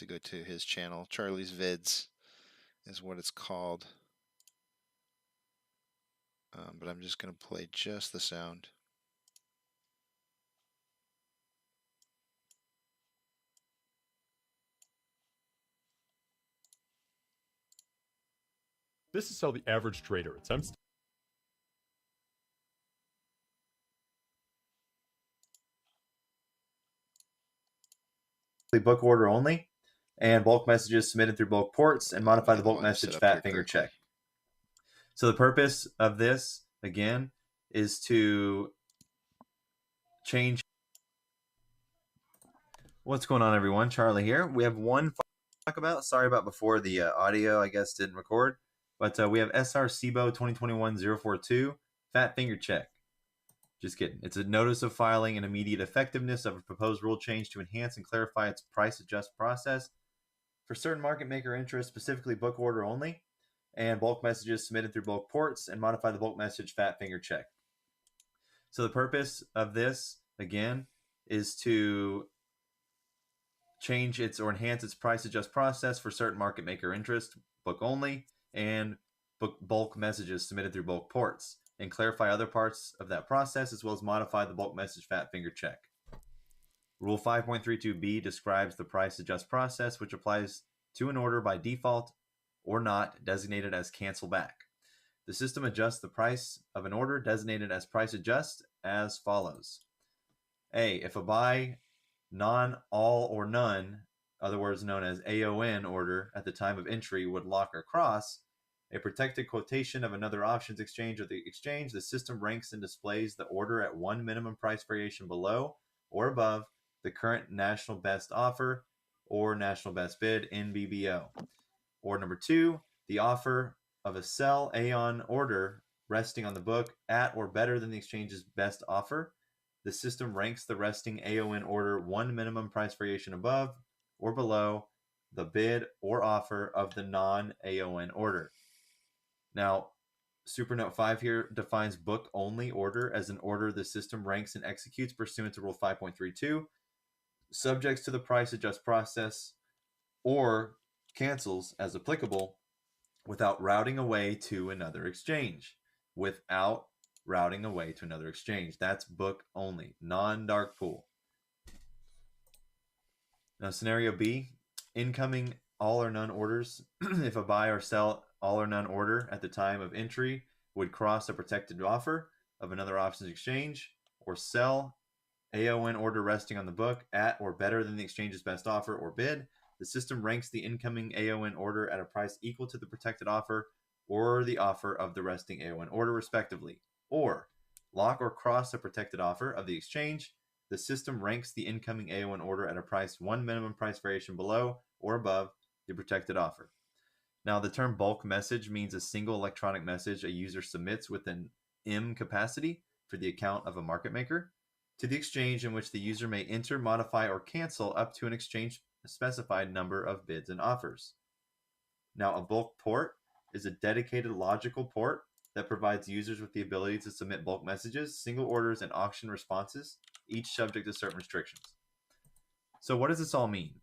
go to his channel. Charlie's Vids is what it's called. But I'm just going to play just the sound. This is how the average trader attempts book order only, and bulk messages submitted through bulk ports, and modify the bulk message fat finger check. So the purpose of this, again, is to change. What's going on, everyone? Charlie here. We have one to talk about. Sorry about before, the audio, I guess, didn't record. But we have SR SIBO 2021-042 fat finger check. Just kidding. It's a notice of filing and immediate effectiveness of a proposed rule change to enhance and clarify its price adjust process for certain market maker interests, specifically book order only, and bulk messages submitted through bulk ports, and modify the bulk message fat finger check. So the purpose of this, again, is to change its or enhance its price adjust process for certain market maker interest, book only, and bulk messages submitted through bulk ports, and clarify other parts of that process, as well as modify the bulk message fat finger check. Rule 5.32b describes the price adjust process, which applies to an order by default or not designated as cancel back. The system adjusts the price of an order designated as price adjust as follows. A, if a buy non, all, or none, other words known as AON order at the time of entry would lock or cross a protected quotation of another options exchange or the exchange, the system ranks and displays the order at one minimum price variation below or above the current national best offer or national best bid in BBO. Or number 2, the offer of a sell AON order resting on the book at or better than the exchange's best offer. The system ranks the resting AON order one minimum price variation above or below the bid or offer of the non-AON order. Now, Supernote 5 here defines book only order as an order the system ranks and executes pursuant to Rule 5.32, subjects to the price adjust process, or cancels as applicable without routing away to another exchange. Without routing away to another exchange. That's book only, non-dark pool. Now, scenario B, incoming all or none orders. If a buy or sell all or none order at the time of entry would cross a protected offer of another options exchange, or sell AON order resting on the book at or better than the exchange's best offer or bid, the system ranks the incoming AON order at a price equal to the protected offer or the offer of the resting AON order, respectively. Or, lock or cross a protected offer of the exchange, the system ranks the incoming AON order at a price one minimum price variation below or above the protected offer. Now, the term bulk message means a single electronic message a user submits with an M capacity for the account of a market maker to the exchange, in which the user may enter, modify, or cancel up to an exchange specified number of bids and offers. Now, a bulk port is a dedicated logical port that provides users with the ability to submit bulk messages, single orders, and auction responses, each subject to certain restrictions. So what does this all mean?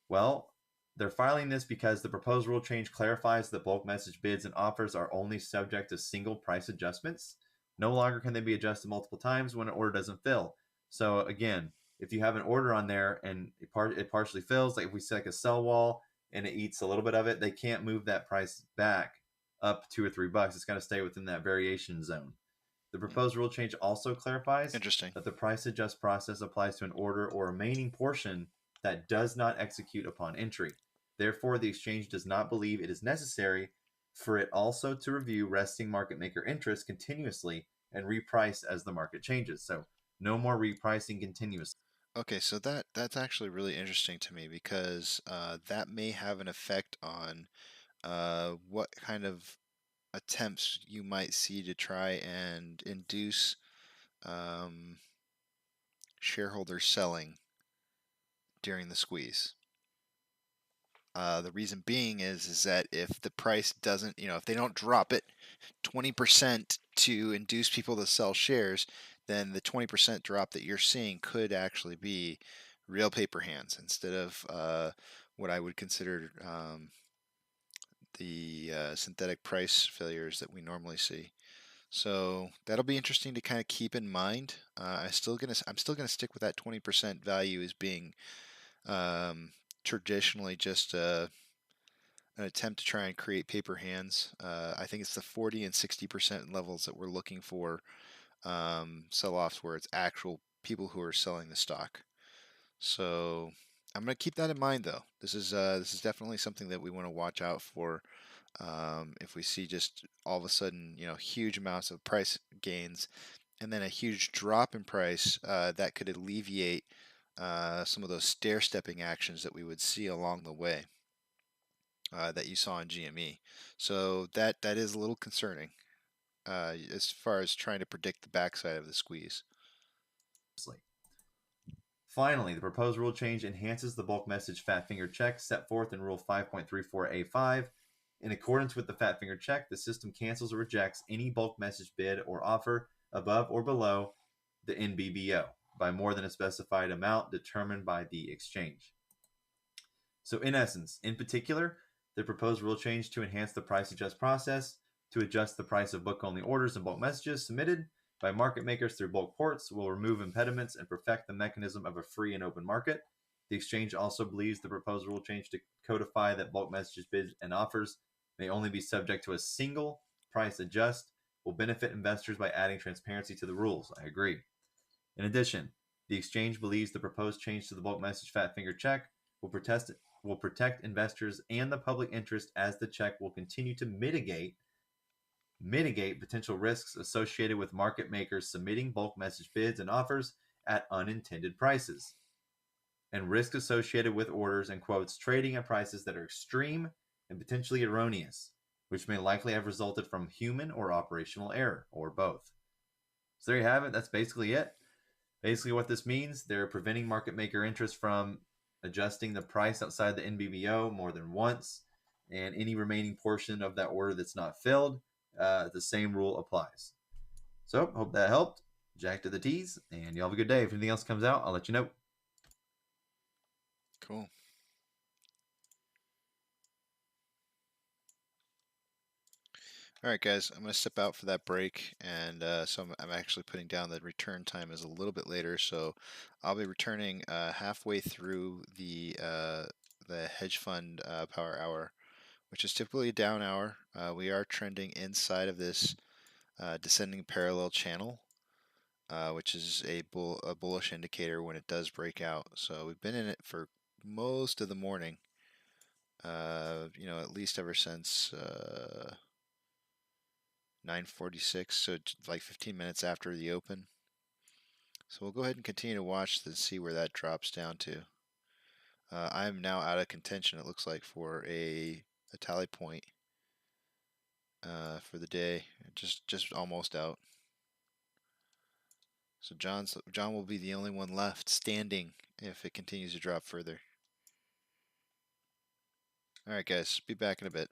Well, they're filing this because the proposed rule change clarifies that bulk message bids and offers are only subject to single price adjustments. No longer can they be adjusted multiple times when an order doesn't fill. So again, if you have an order on there and it partially fills, like if we set a sell wall and it eats a little bit of it, they can't move that price back up $2 or $3. It's got to stay within that variation zone. The proposed rule change also clarifies that the price adjust process applies to an order or remaining portion that does not execute upon entry. Therefore, the exchange does not believe it is necessary for it also to review resting market maker interest continuously and reprice as the market changes. So no more repricing continuously. Okay, so that's actually really interesting to me, because that may have an effect on what kind of attempts you might see to try and induce shareholder selling during the squeeze. The reason being is that if the price doesn't, if they don't drop it 20% to induce people to sell shares, then the 20% drop that you're seeing could actually be real paper hands instead of what I would consider the synthetic price failures that we normally see. So that'll be interesting to kind of keep in mind. I'm still gonna stick with that 20% value as being traditionally just an attempt to try and create paper hands. I think it's the 40 and 60% levels that we're looking for sell-offs where it's actual people who are selling the stock. So I'm going to keep that in mind, though. This is definitely something that we want to watch out for. If we see just all of a sudden, huge amounts of price gains and then a huge drop in price, that could alleviate some of those stair-stepping actions that we would see along the way that you saw in GME. So that is a little concerning as far as trying to predict the backside of the squeeze. Finally, the proposed rule change enhances the bulk message fat finger check set forth in Rule 5.34A5. In accordance with the fat finger check, the system cancels or rejects any bulk message bid or offer above or below the NBBO by more than a specified amount determined by the exchange. So in essence, in particular, the proposed rule change to enhance the price adjust process to adjust the price of book-only orders and bulk messages submitted by market makers through bulk ports will remove impediments and perfect the mechanism of a free and open market. The exchange also believes the proposed rule change to codify that bulk messages, bids, and offers may only be subject to a single price adjust will benefit investors by adding transparency to the rules. I agree. In addition, the exchange believes the proposed change to the bulk message fat finger check will protect investors and the public interest, as the check will continue to mitigate potential risks associated with market makers submitting bulk message bids and offers at unintended prices, and risk associated with orders and quotes trading at prices that are extreme and potentially erroneous, which may likely have resulted from human or operational error, or both. So there you have it. That's basically it. Basically what this means, they're preventing market maker interest from adjusting the price outside the NBBO more than once, and any remaining portion of that order that's not filled, the same rule applies. So hope that helped. Jack to the T's, and y'all have a good day. If anything else comes out, I'll let you know. Cool. All right, guys, I'm going to step out for that break, and so I'm actually putting down the return time is a little bit later, so I'll be returning halfway through the hedge fund power hour, which is typically a down hour. We are trending inside of this descending parallel channel, which is a bullish indicator when it does break out. So we've been in it for most of the morning. You know, at least ever since 9:46, so like 15 minutes after the open. So we'll go ahead and continue to watch to see where that drops down to. I'm now out of contention, it looks like, for a tally point for the day. Just almost out. So John will be the only one left standing if it continues to drop further. All right, guys, be back in a bit.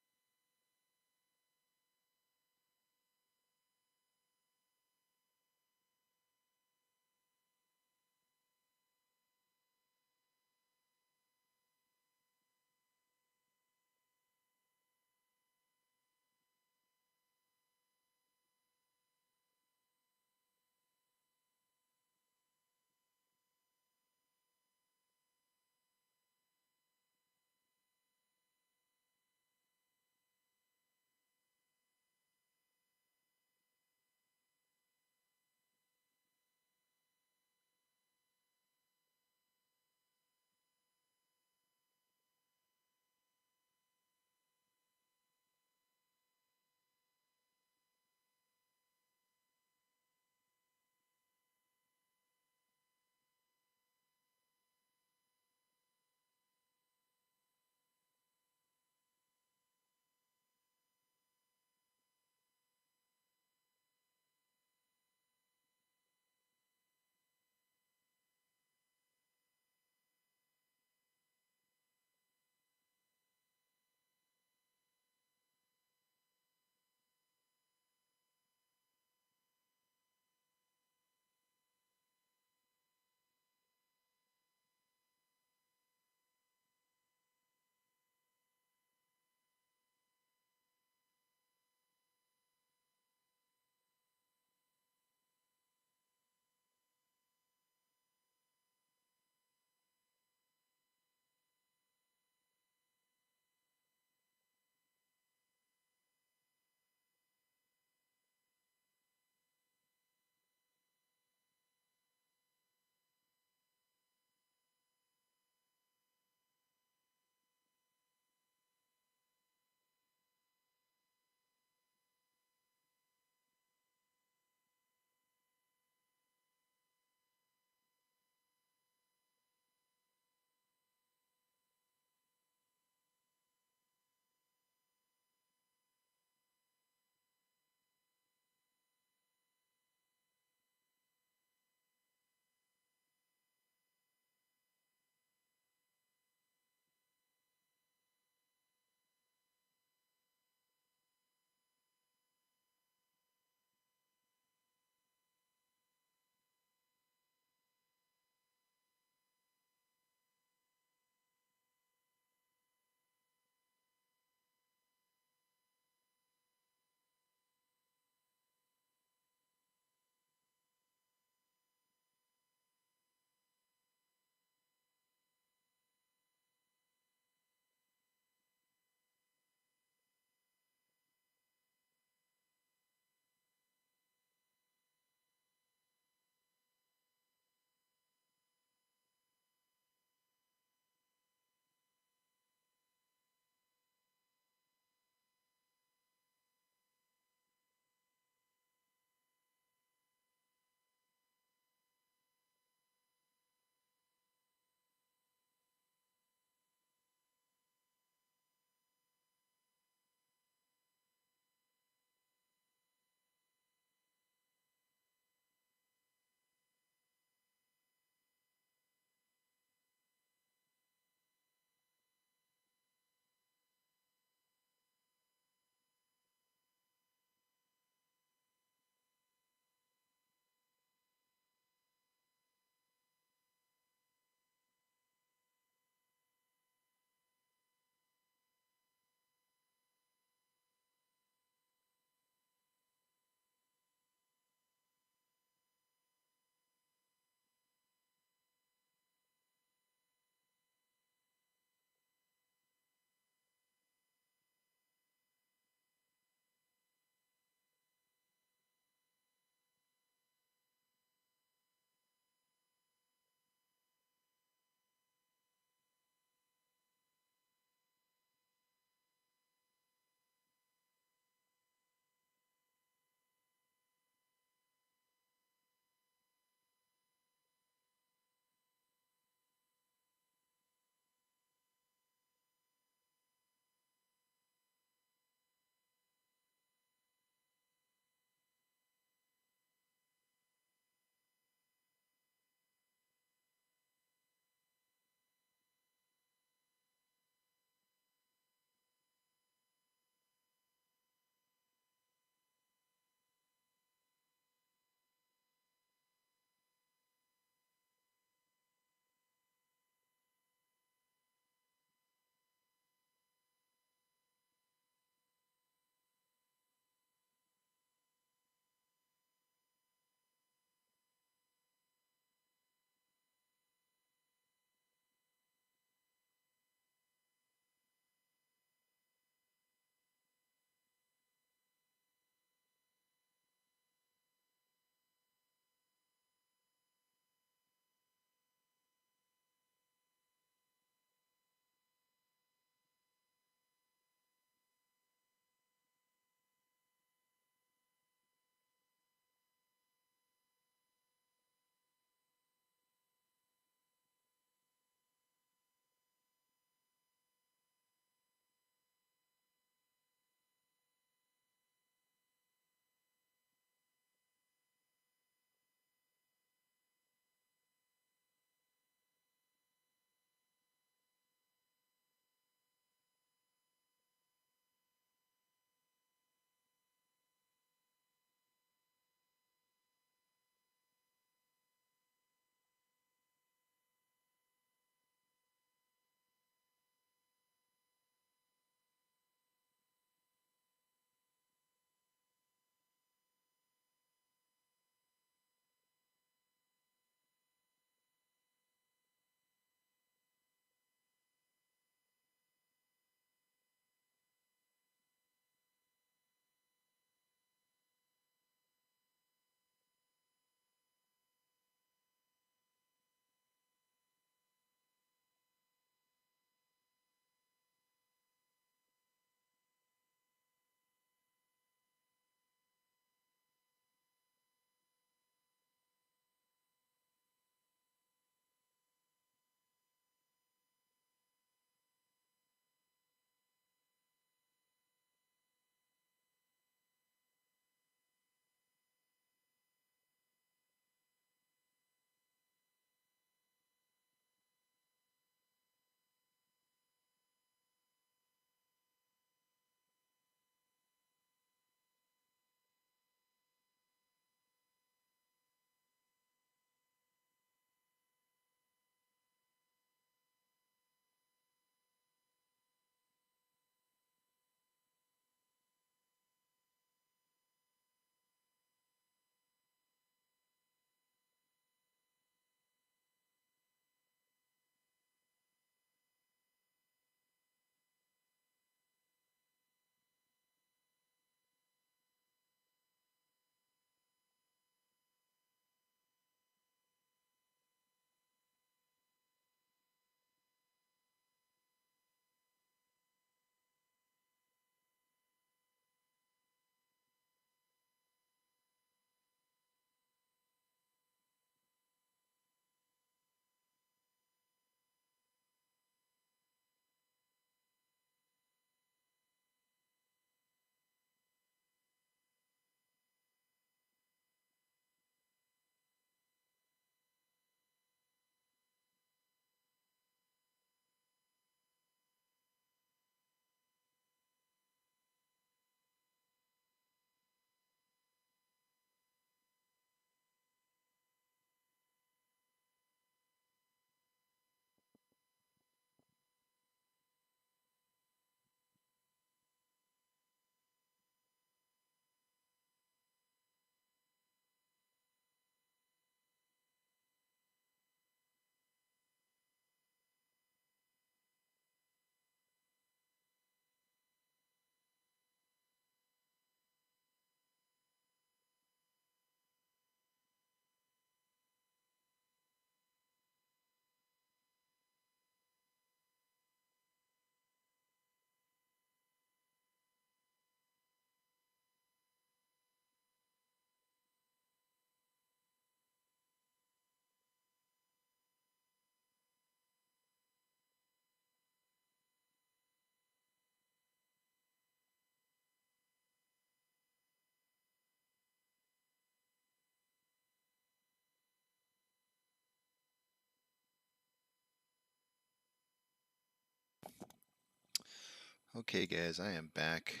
Okay, guys, I am back.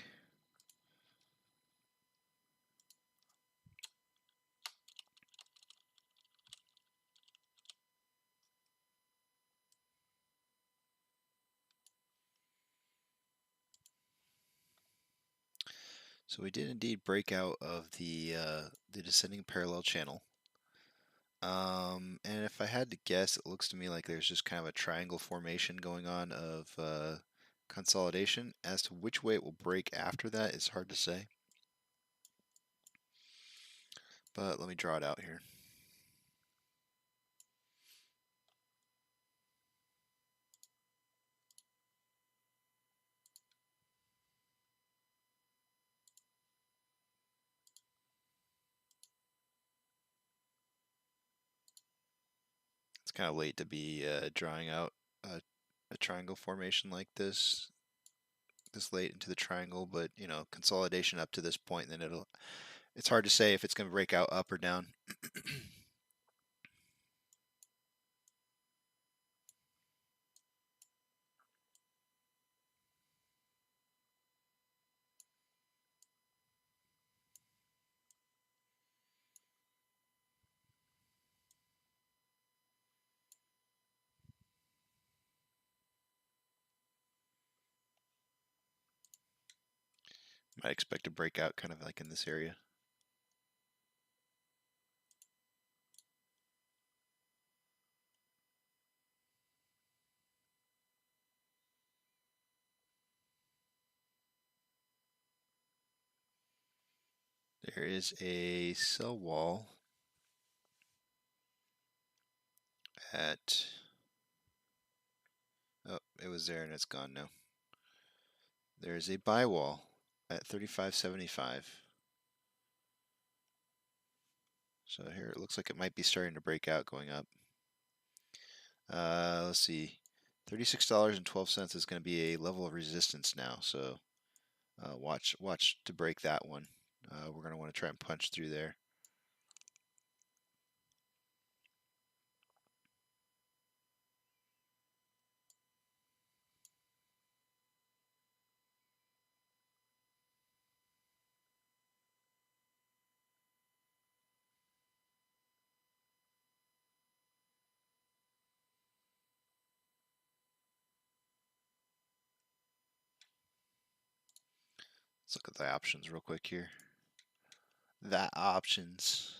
So we did indeed break out of the descending parallel channel. And if I had to guess, it looks to me like there's just kind of a triangle formation going on of consolidation. As to which way it will break after that is hard to say. But let me draw it out here. It's kind of late to be drawing out a triangle formation like this late into the triangle, but you know, consolidation up to this point, then it's hard to say if it's going to break out up or down. Might expect a breakout kind of like in this area. There is a sell wall at, oh, it was there and it's gone now. There's a buy wall at 35.75. So here it looks like it might be starting to break out going up. Let's see, $36.12 is going to be a level of resistance now. So watch to break that one. We're going to want to try and punch through there. Let's look at the options real quick here. The options.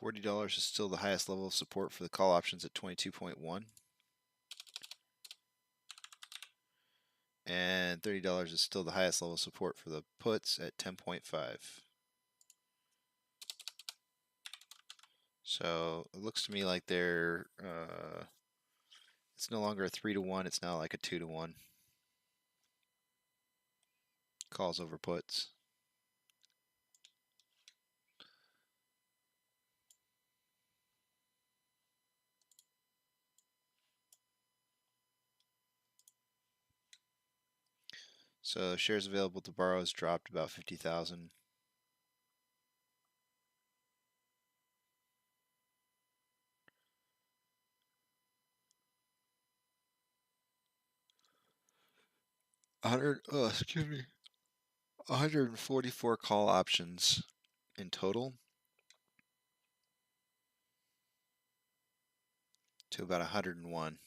$40 is still the highest level of support for the call options at 22.1. And $30 is still the highest level of support for the puts at 10.5. So it looks to me like they're it's no longer a 3-to-1, it's now like a 2-to-1. Calls over puts. So shares available to borrow has dropped about 50,000. Excuse me. 144 call options in total to about 101.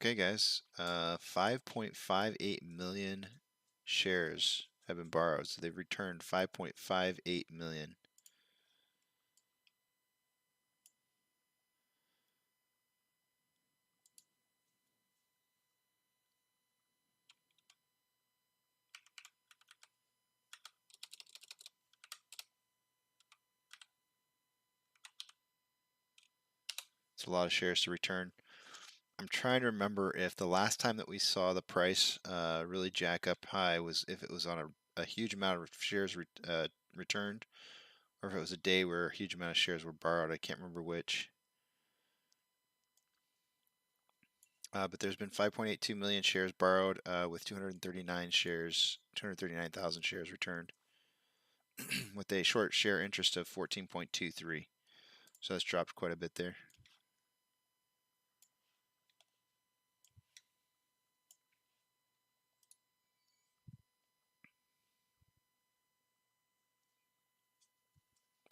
Okay, guys, 5.58 million shares have been borrowed, so they've returned 5.58 million. It's a lot of shares to return. I'm trying to remember if the last time that we saw the price really jack up high was if it was on a huge amount of shares returned, or if it was a day where a huge amount of shares were borrowed. I can't remember which. But there's been 5.82 million shares borrowed with 239,000 shares returned with a short share interest of 14.23. So that's dropped quite a bit there.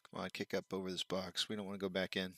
Come on, kick up over this box. We don't want to go back in.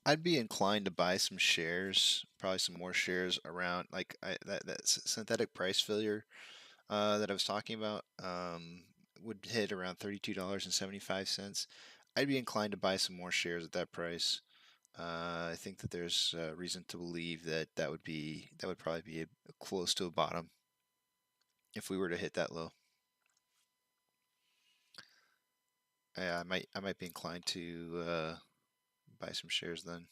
I'd be inclined to buy some shares, probably some more shares around like that synthetic price failure that I was talking about would hit around $32.75. I'd be inclined to buy some more shares at that price. I think that there's reason to believe that that would probably be close to a bottom if we were to hit that low. Yeah, I might be inclined to buy some shares then.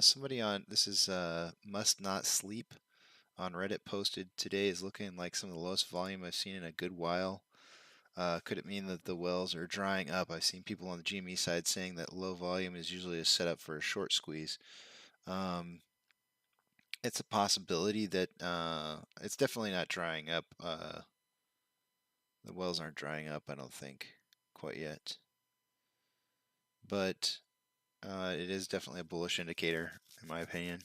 Somebody on this is Must Not Sleep on Reddit posted today is looking like some of the lowest volume I've seen in a good while. Could it mean that the wells are drying up? I've seen people on the GME side saying that low volume is usually a setup for a short squeeze. It's a possibility that it's definitely not drying up. The wells aren't drying up, I don't think, quite yet. But it is definitely a bullish indicator, in my opinion.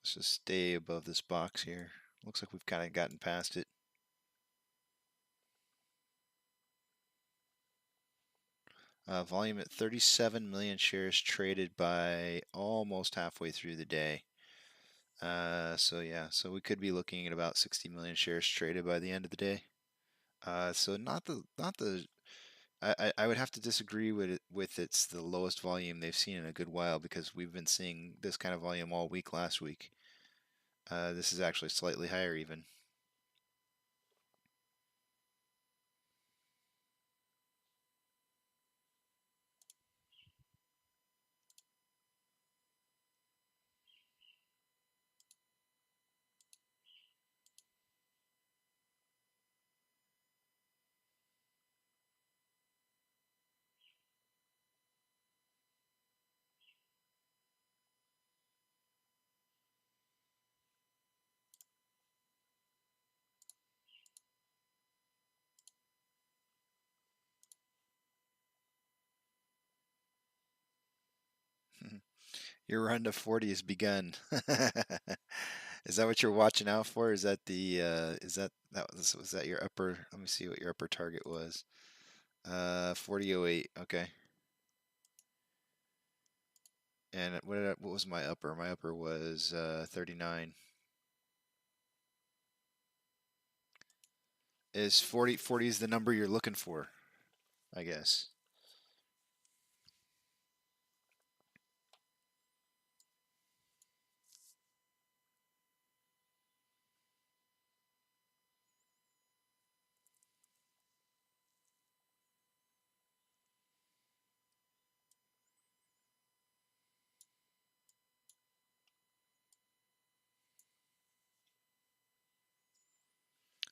Let's just stay above this box here. Looks like we've kind of gotten past it. Volume at 37 million shares traded by almost halfway through the day. So yeah, so we could be looking at about 60 million shares traded by the end of the day. So not the I would have to disagree with it's the lowest volume they've seen in a good while, because we've been seeing this kind of volume all week last week. This is actually slightly higher even. Your run to 40 has begun. Is that what you're watching out for? Is that the was that your upper? Let me see what your upper target was. 40.08. Okay. And what was my upper? My upper was 39. Is 40 is the number you're looking for, I guess.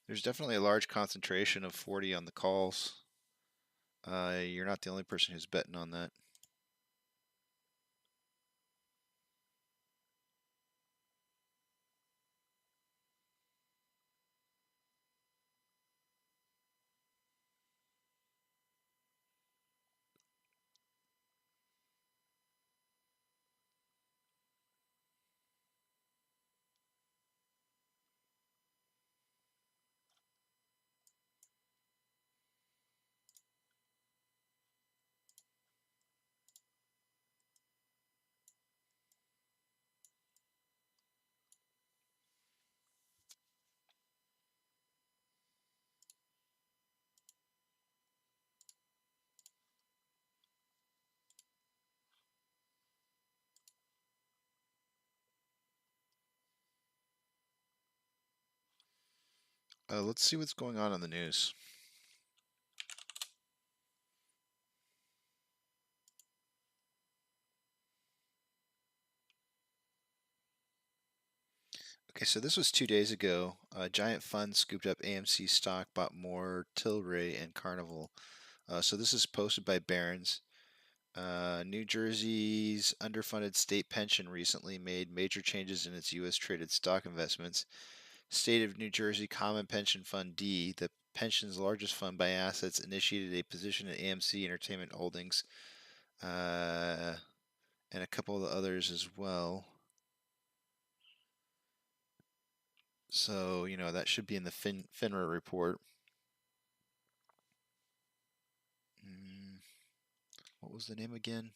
There's definitely a large concentration of 40 on the calls. You're not the only person who's betting on that. Let's see what's going on the news. Okay, so this was 2 days ago. Giant Fund scooped up AMC stock, bought more Tilray and Carnival. So this is posted by Barron's. New Jersey's underfunded state pension recently made major changes in its U.S. traded stock investments. State of New Jersey Common Pension Fund D, the pension's largest fund by assets, initiated a position in AMC Entertainment Holdings and a couple of the others as well. So, you know, that should be in the FINRA report. What was the name again?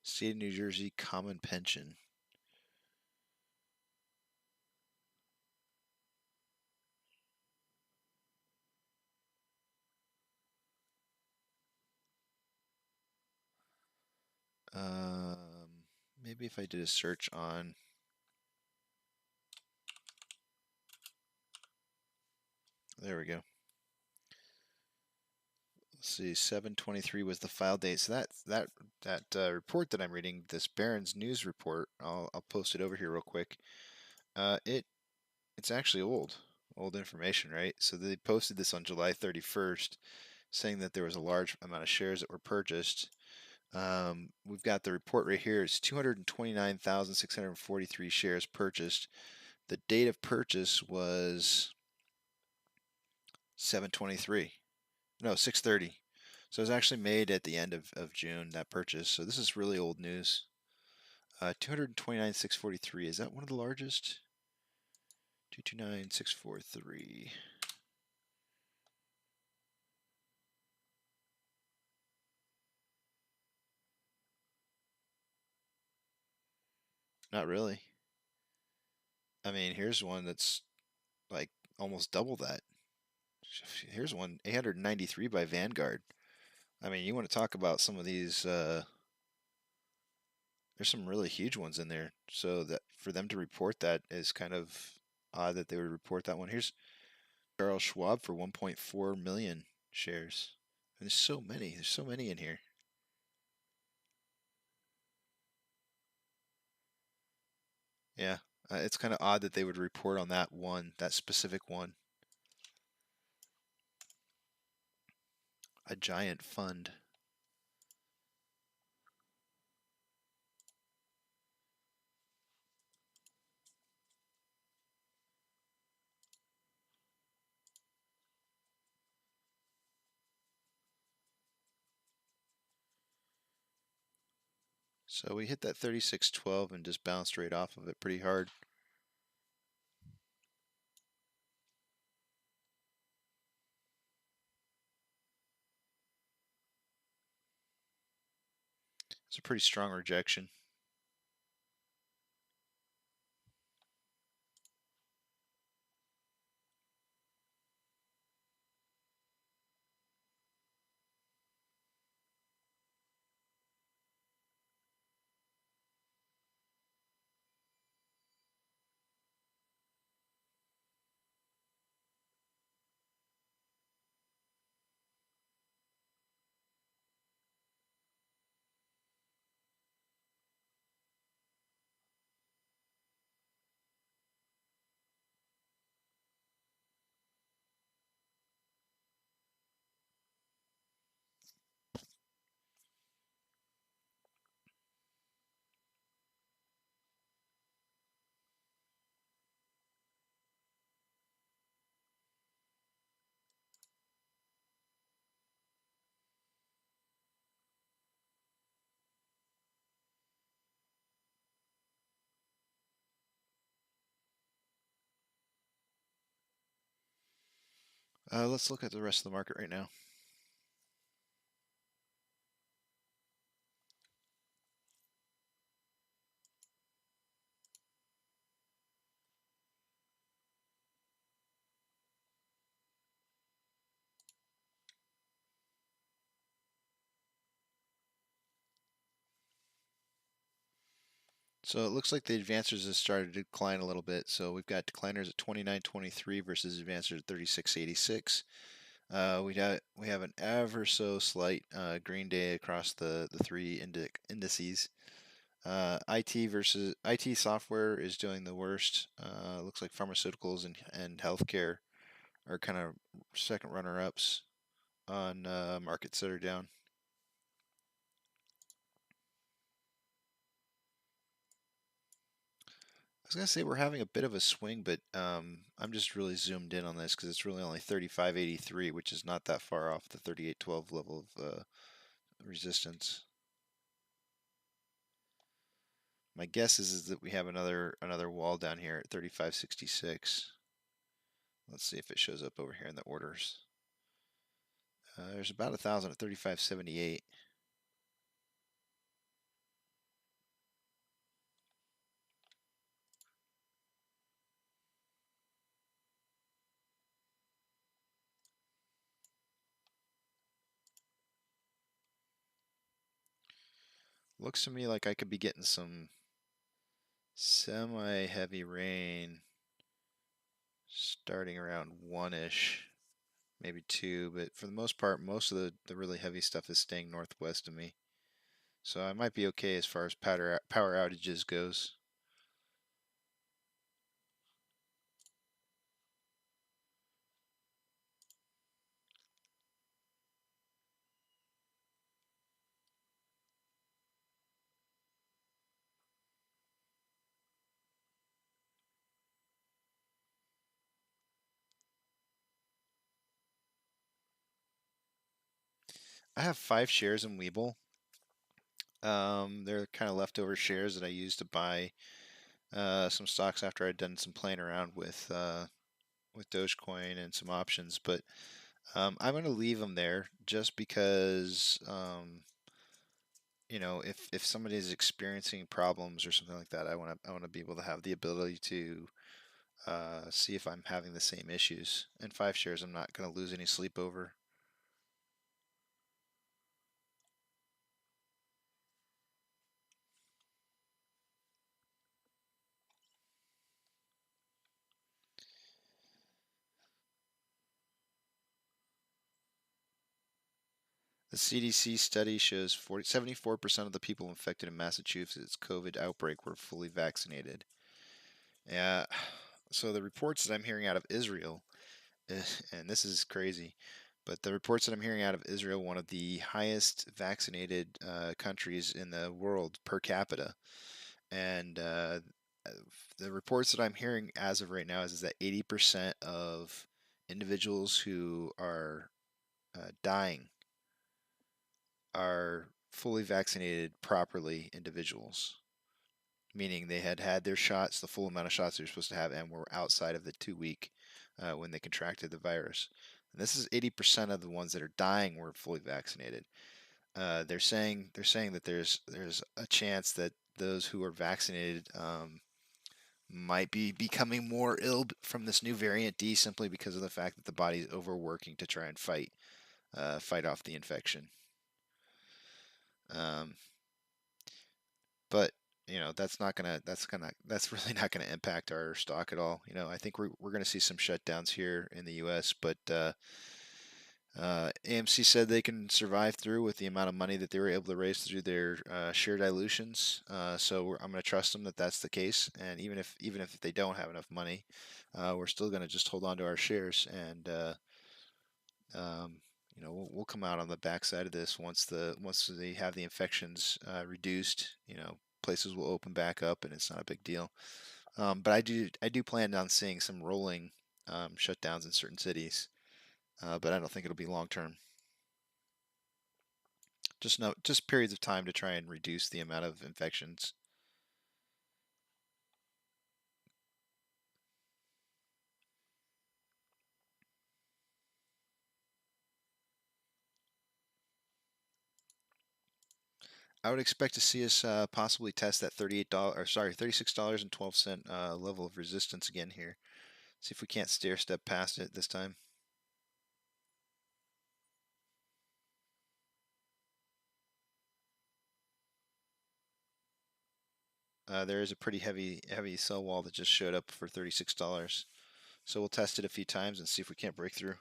State of New Jersey Common Pension. Maybe if I did a search on... There we go. Let's see, 7/23 was the file date. So that report that I'm reading, this Barron's News report, I'll post it over here real quick. It's actually old information, right? So they posted this on July 31st, saying that there was a large amount of shares that were purchased. We've got the report right here. It's 229,643 shares purchased. The date of purchase was 7/23. No, 6/30. So it was actually made at the end of June, that purchase. So this is really old news. 229,643. Is that one of the largest? 229,643. Not really. I mean, here's one that's like almost double that. Here's one, 893 by Vanguard. I mean, you want to talk about some of these, there's some really huge ones in there. So that for them to report that is kind of odd that they would report that one. Here's Charles Schwab for 1.4 million shares. And there's so many. There's so many in here. Yeah, it's kind of odd that they would report on that one, that specific one. A giant fund. So we hit that 36.12 and just bounced right off of it pretty hard. It's a pretty strong rejection. Let's look at the rest of the market right now. So it looks like the advancers have started to decline a little bit. So we've got decliners at 29.23 versus advancers at 36.86. We have an ever so slight green day across the three indices. IT software is doing the worst. Looks like pharmaceuticals and healthcare are kind of second runner-ups on markets that are down. I was gonna say we're having a bit of a swing, but I'm just really zoomed in on this because it's really only 35.83, which is not that far off the 38.12 level of resistance. My guess is that we have another wall down here at 35.66. Let's see if it shows up over here in the orders. There's about 1,000 at 35.78. Looks to me like I could be getting some semi-heavy rain starting around 1-ish, maybe 2, but for the most part, most of the really heavy stuff is staying northwest of me. So I might be okay as far as power outages goes. I have 5 shares in Webull. They're kind of leftover shares that I used to buy some stocks after I'd done some playing around with Dogecoin and some options. But I'm going to leave them there just because, you know, if somebody is experiencing problems or something like that, I want to be able to have the ability to see if I'm having the same issues. And 5 shares, I'm not going to lose any sleep over. The CDC study shows 74% of the people infected in Massachusetts' COVID outbreak were fully vaccinated. Yeah, so the reports that I'm hearing out of Israel, and this is crazy, but the reports that I'm hearing out of Israel, one of the highest vaccinated countries in the world per capita, and the reports that I'm hearing as of right now is that 80% of individuals who are dying are fully vaccinated properly individuals, meaning they had had their shots, the full amount of shots they were supposed to have, and were outside of the 2-week when they contracted the virus. And this is 80% of the ones that are dying were fully vaccinated. They're saying that there's a chance that those who are vaccinated might be becoming more ill from this new variant D simply because of the fact that the body is overworking to try and fight off the infection. But that's really not gonna impact our stock at all. I think we're gonna see some shutdowns here in the U.S., but AMC said they can survive through with the amount of money that they were able to raise through their share dilutions. So I'm going to trust them that that's the case. And even if they don't have enough money, we're still going to just hold on to our shares, and we'll come out on the backside of this once they have the infections reduced. Places will open back up, and it's not a big deal. But I do plan on seeing some rolling shutdowns in certain cities. But I don't think it'll be long term. Just periods of time to try and reduce the amount of infections. I would expect to see us possibly test that $36.12 level of resistance again here. See if we can't stair step past it this time. There is a pretty heavy sell wall that just showed up for $36. So we'll test it a few times and see if we can't break through.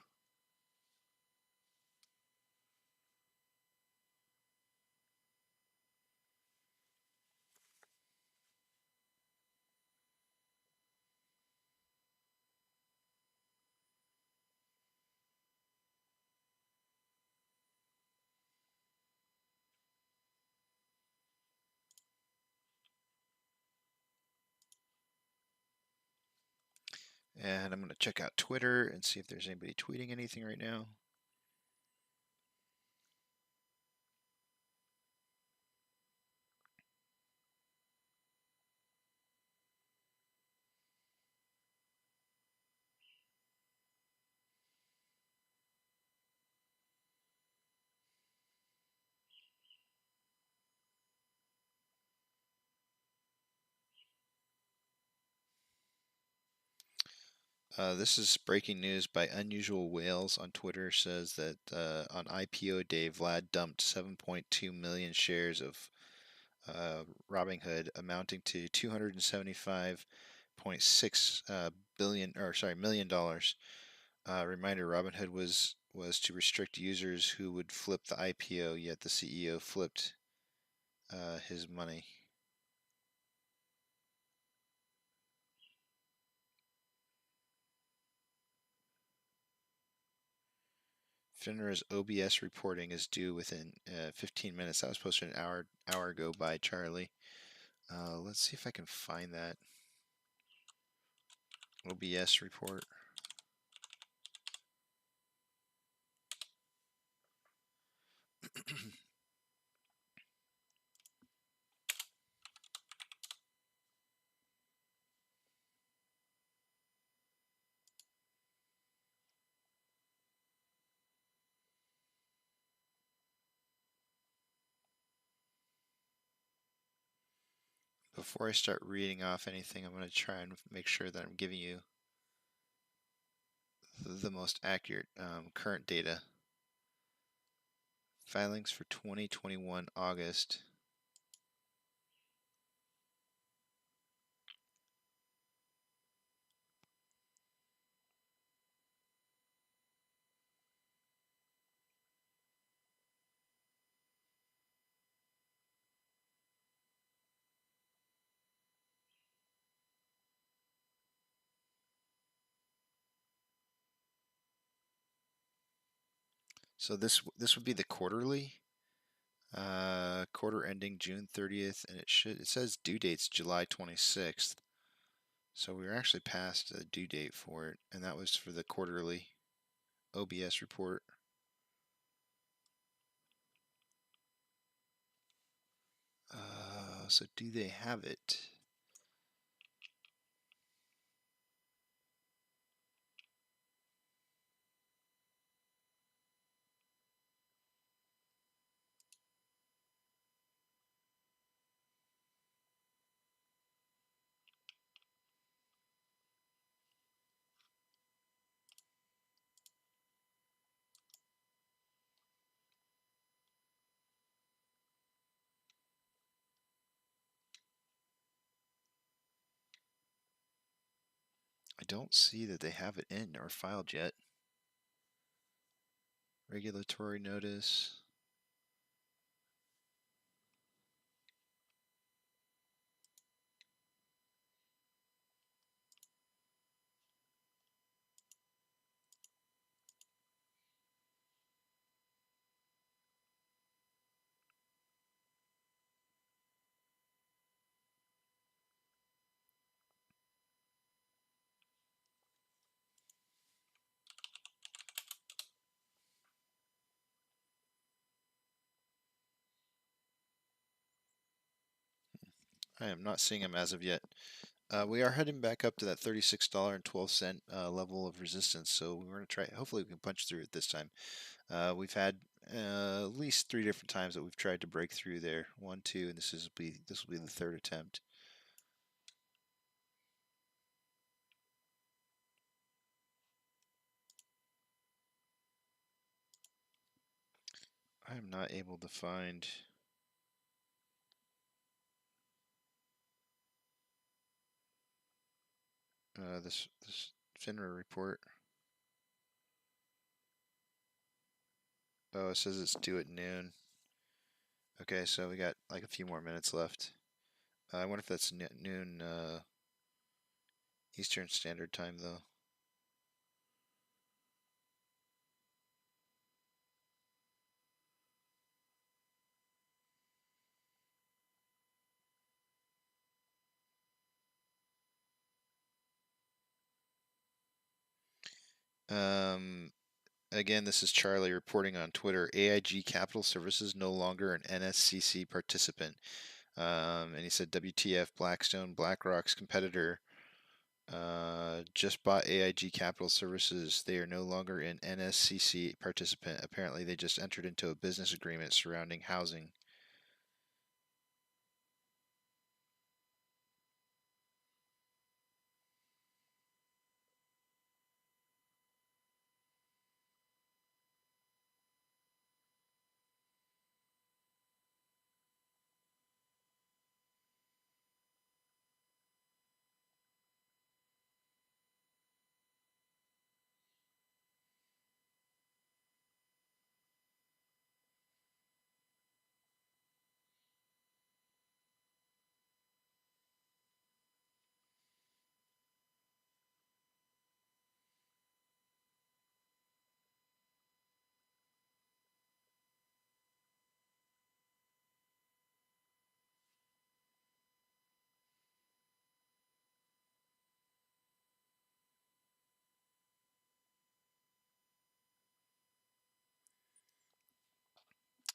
And I'm going to check out Twitter and see if there's anybody tweeting anything right now. This is breaking news by Unusual Whales on Twitter. Says that on IPO day, Vlad dumped 7.2 million shares of Robinhood, amounting to $275.6 million dollars. Reminder: Robinhood was to restrict users who would flip the IPO, yet the CEO flipped his money. FINRA's OBS reporting is due within 15 minutes. That was posted an hour ago by Charlie. Let's see if I can find that OBS report. Before I start reading off anything, I'm going to try and make sure that I'm giving you the most accurate current data. Filings for 2021 August. So this would be the quarterly, quarter ending June 30th, and it says due date's July 26th. So we were actually past the due date for it, and that was for the quarterly OBS report. So do they have it? I don't see that they have it in or filed yet. Regulatory notice. I am not seeing them as of yet. We are heading back up to that $36.12 level of resistance, so we're going to try. Hopefully, we can punch through it this time. We've had at least 3 different times that we've tried to break through there. 1, 2, and this will be the 3rd attempt. I am not able to find. This FINRA report. Oh, it says it's due at noon. Okay, so we got like a few more minutes left. I wonder if that's noon Eastern Standard Time, though. Again, this is Charlie reporting on Twitter. AIG Capital Services no longer an NSCC participant. And he said, WTF, Blackstone, BlackRock's competitor, just bought AIG Capital Services. They are no longer an NSCC participant. Apparently, they just entered into a business agreement surrounding housing.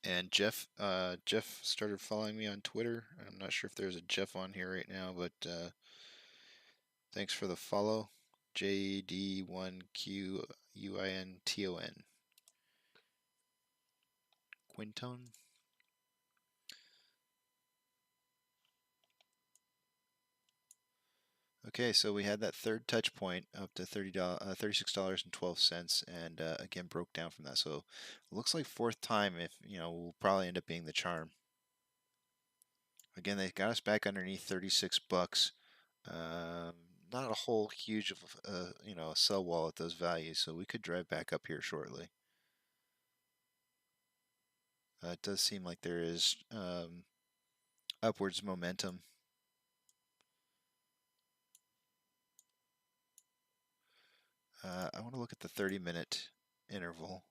And Jeff started following me on Twitter. I'm not sure if there's a Jeff on here right now, but thanks for the follow. JD1QUINTON. Quinton. Okay, so we had that 3rd touch point up to $36.12, and again broke down from that. So it looks like 4th time. If will probably end up being the charm. Again, they got us back underneath 36 bucks. Not a whole huge of a sell wall at those values, so we could drive back up here shortly. It does seem like there is upwards momentum. I want to look at the 30-minute interval.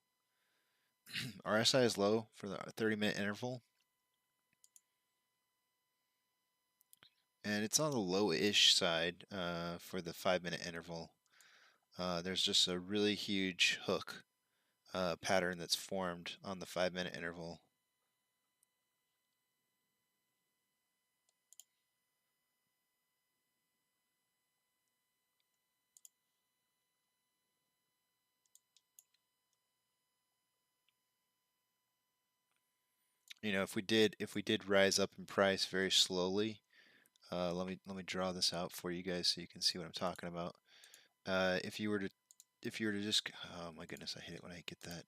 RSI is low for the 30-minute interval. And it's on the low-ish side for the 5-minute interval. There's just a really huge hook pattern that's formed on the 5-minute interval. you know, if we did rise up in price very slowly, let me draw this out for you guys so you can see what I'm talking about. If you were to just, oh my goodness, I hate it when I get that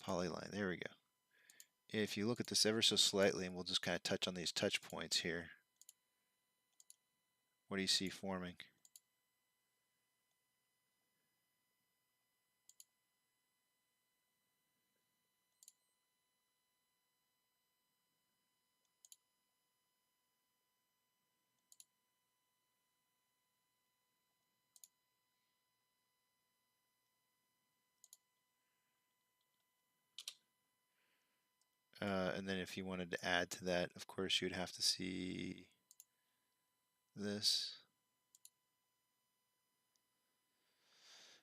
polyline. There we go. If you look at this ever so slightly, and we'll just kind of touch on these touch points here, what do you see forming? And then if you wanted to add to that, of course, you'd have to see this.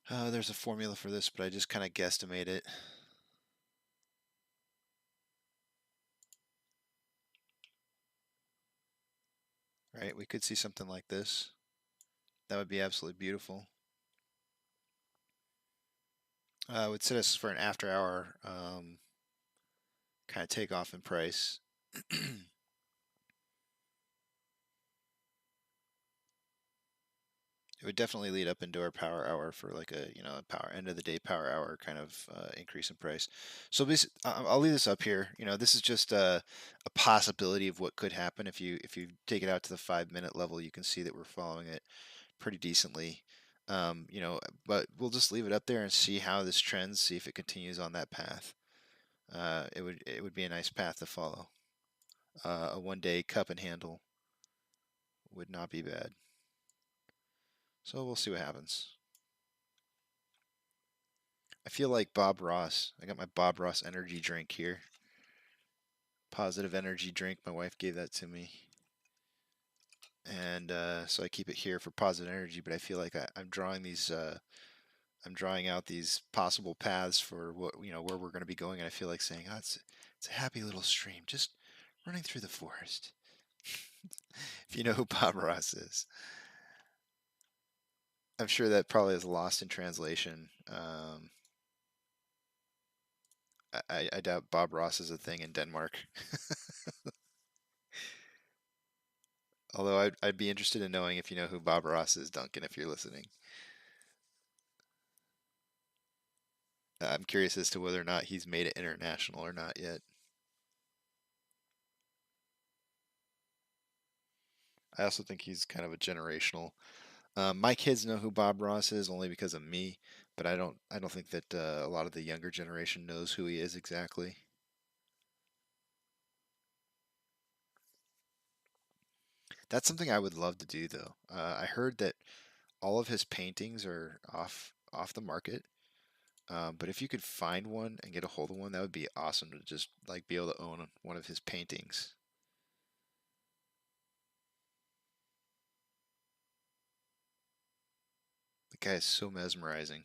There's a formula for this, but I just kind of guesstimate it. Right, we could see something like this. That would be absolutely beautiful. Would set us for an after hour kind of takeoff in price. It would definitely lead up into our power hour for like a, you know, a power end of the day power hour kind of increase in price. So I'll leave this up here. You know, this is just a possibility of what could happen. If you take it out to the 5-minute level, you can see that we're following it pretty decently. You know, but we'll just leave it up there and see how this trends, see if it continues on that path. It would be a nice path to follow. A 1-day cup and handle would not be bad. So we'll see what happens. I feel like Bob Ross. I got my Bob Ross energy drink here. Positive energy drink. My wife gave that to me. And so I keep it here for positive energy, but I feel like I'm drawing these I'm drawing out these possible paths for what, you know, where we're going to be going, and I feel like saying, "Oh, it's a happy little stream just running through the forest." If you know who Bob Ross is. I'm sure that probably is lost in translation. I doubt Bob Ross is a thing in Denmark. Although I'd be interested in knowing if you know who Bob Ross is, Duncan, if you're listening. I'm curious as to whether or not he's made it international or not yet. I also think he's kind of a generational. My kids know who Bob Ross is only because of me, but I don't think that a lot of the younger generation knows who he is exactly. That's something I would love to do, though. I heard that all of his paintings are off the market. But if you could find one and get a hold of one, that would be awesome to just like be able to own one of his paintings. The guy is so mesmerizing.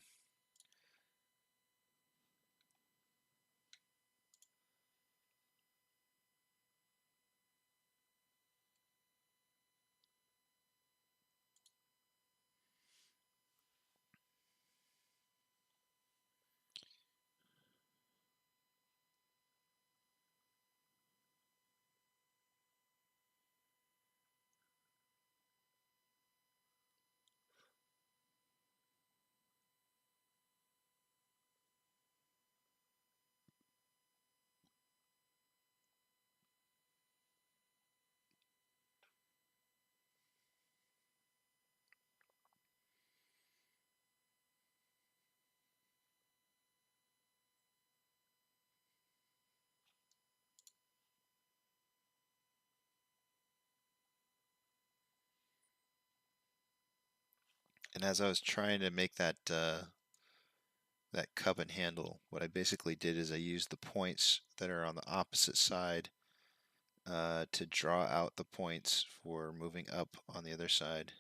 And as I was trying to make that that cup and handle, what I basically did is I used the points that are on the opposite side to draw out the points for moving up on the other side.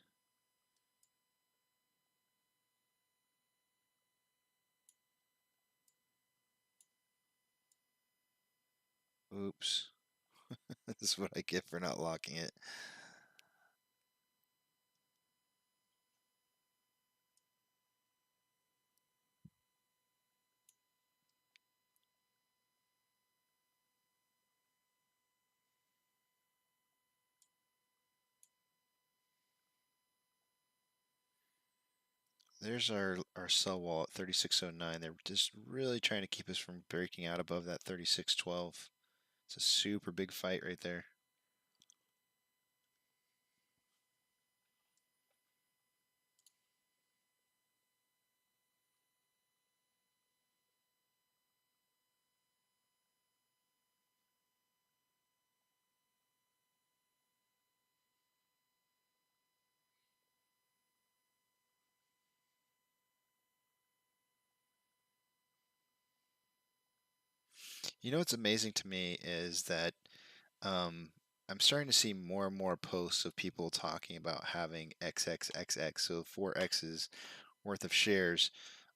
Oops. This is what I get for not locking it. There's our sell wall at 3609. They're just really trying to keep us from breaking out above that 3612. It's a super big fight right there. You know what's amazing to me is that um, I'm starting to see more and more posts of people talking about having XXXX, so 4X's worth of shares.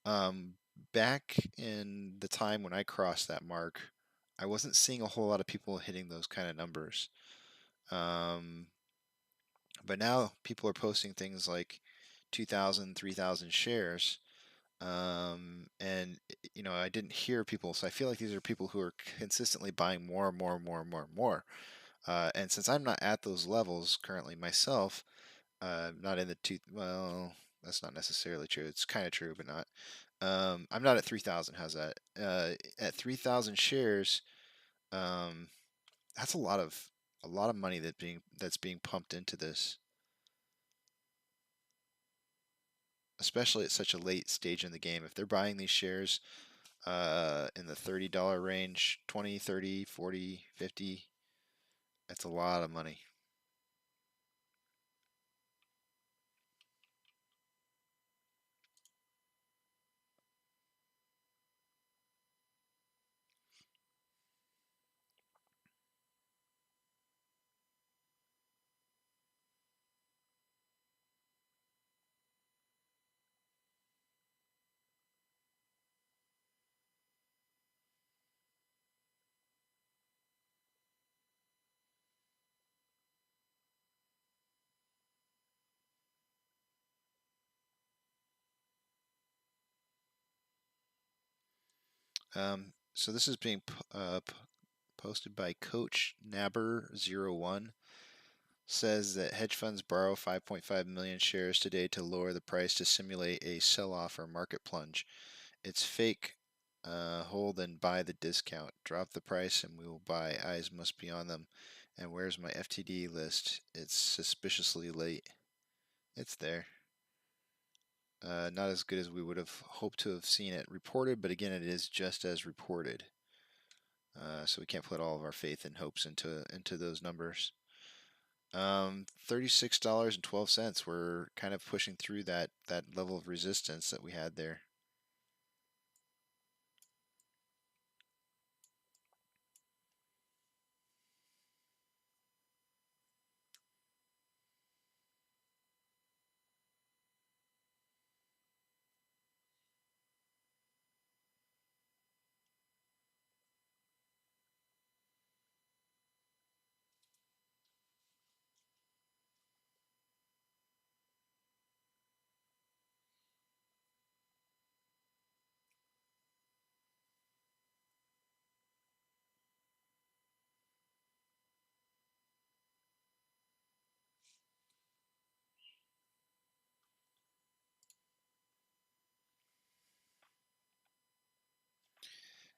Um, Back in the time when I crossed that mark, I wasn't seeing a whole lot of people hitting those kind of numbers. But now people are posting things like 2,000, 3,000 shares. And you know, I didn't hear people, so I feel like these are people who are consistently buying more and more and more and more and more. And since I'm not at those levels currently myself, not in the well, that's not necessarily true. It's kind of true, but not. I'm not at 3,000. How's that? At 3,000 shares, um, that's a lot of money that's being pumped into this, especially at such a late stage in the game. If they're buying these shares in the $30 range, 20, 30, 40, 50, that's a lot of money. So this is being posted by Coach Nabber01. Says that hedge funds borrow 5.5 million shares today to lower the price to simulate a sell-off or market plunge. It's fake. Hold and buy the discount. Drop the price and we will buy. Eyes must be on them. And where's my FTD list? It's suspiciously late. It's there. Not as good as we would have hoped to have seen it reported, but again, it is just as reported. So we can't put all of our faith and hopes into those numbers. $36.12. We're kind of pushing through that level of resistance that we had there.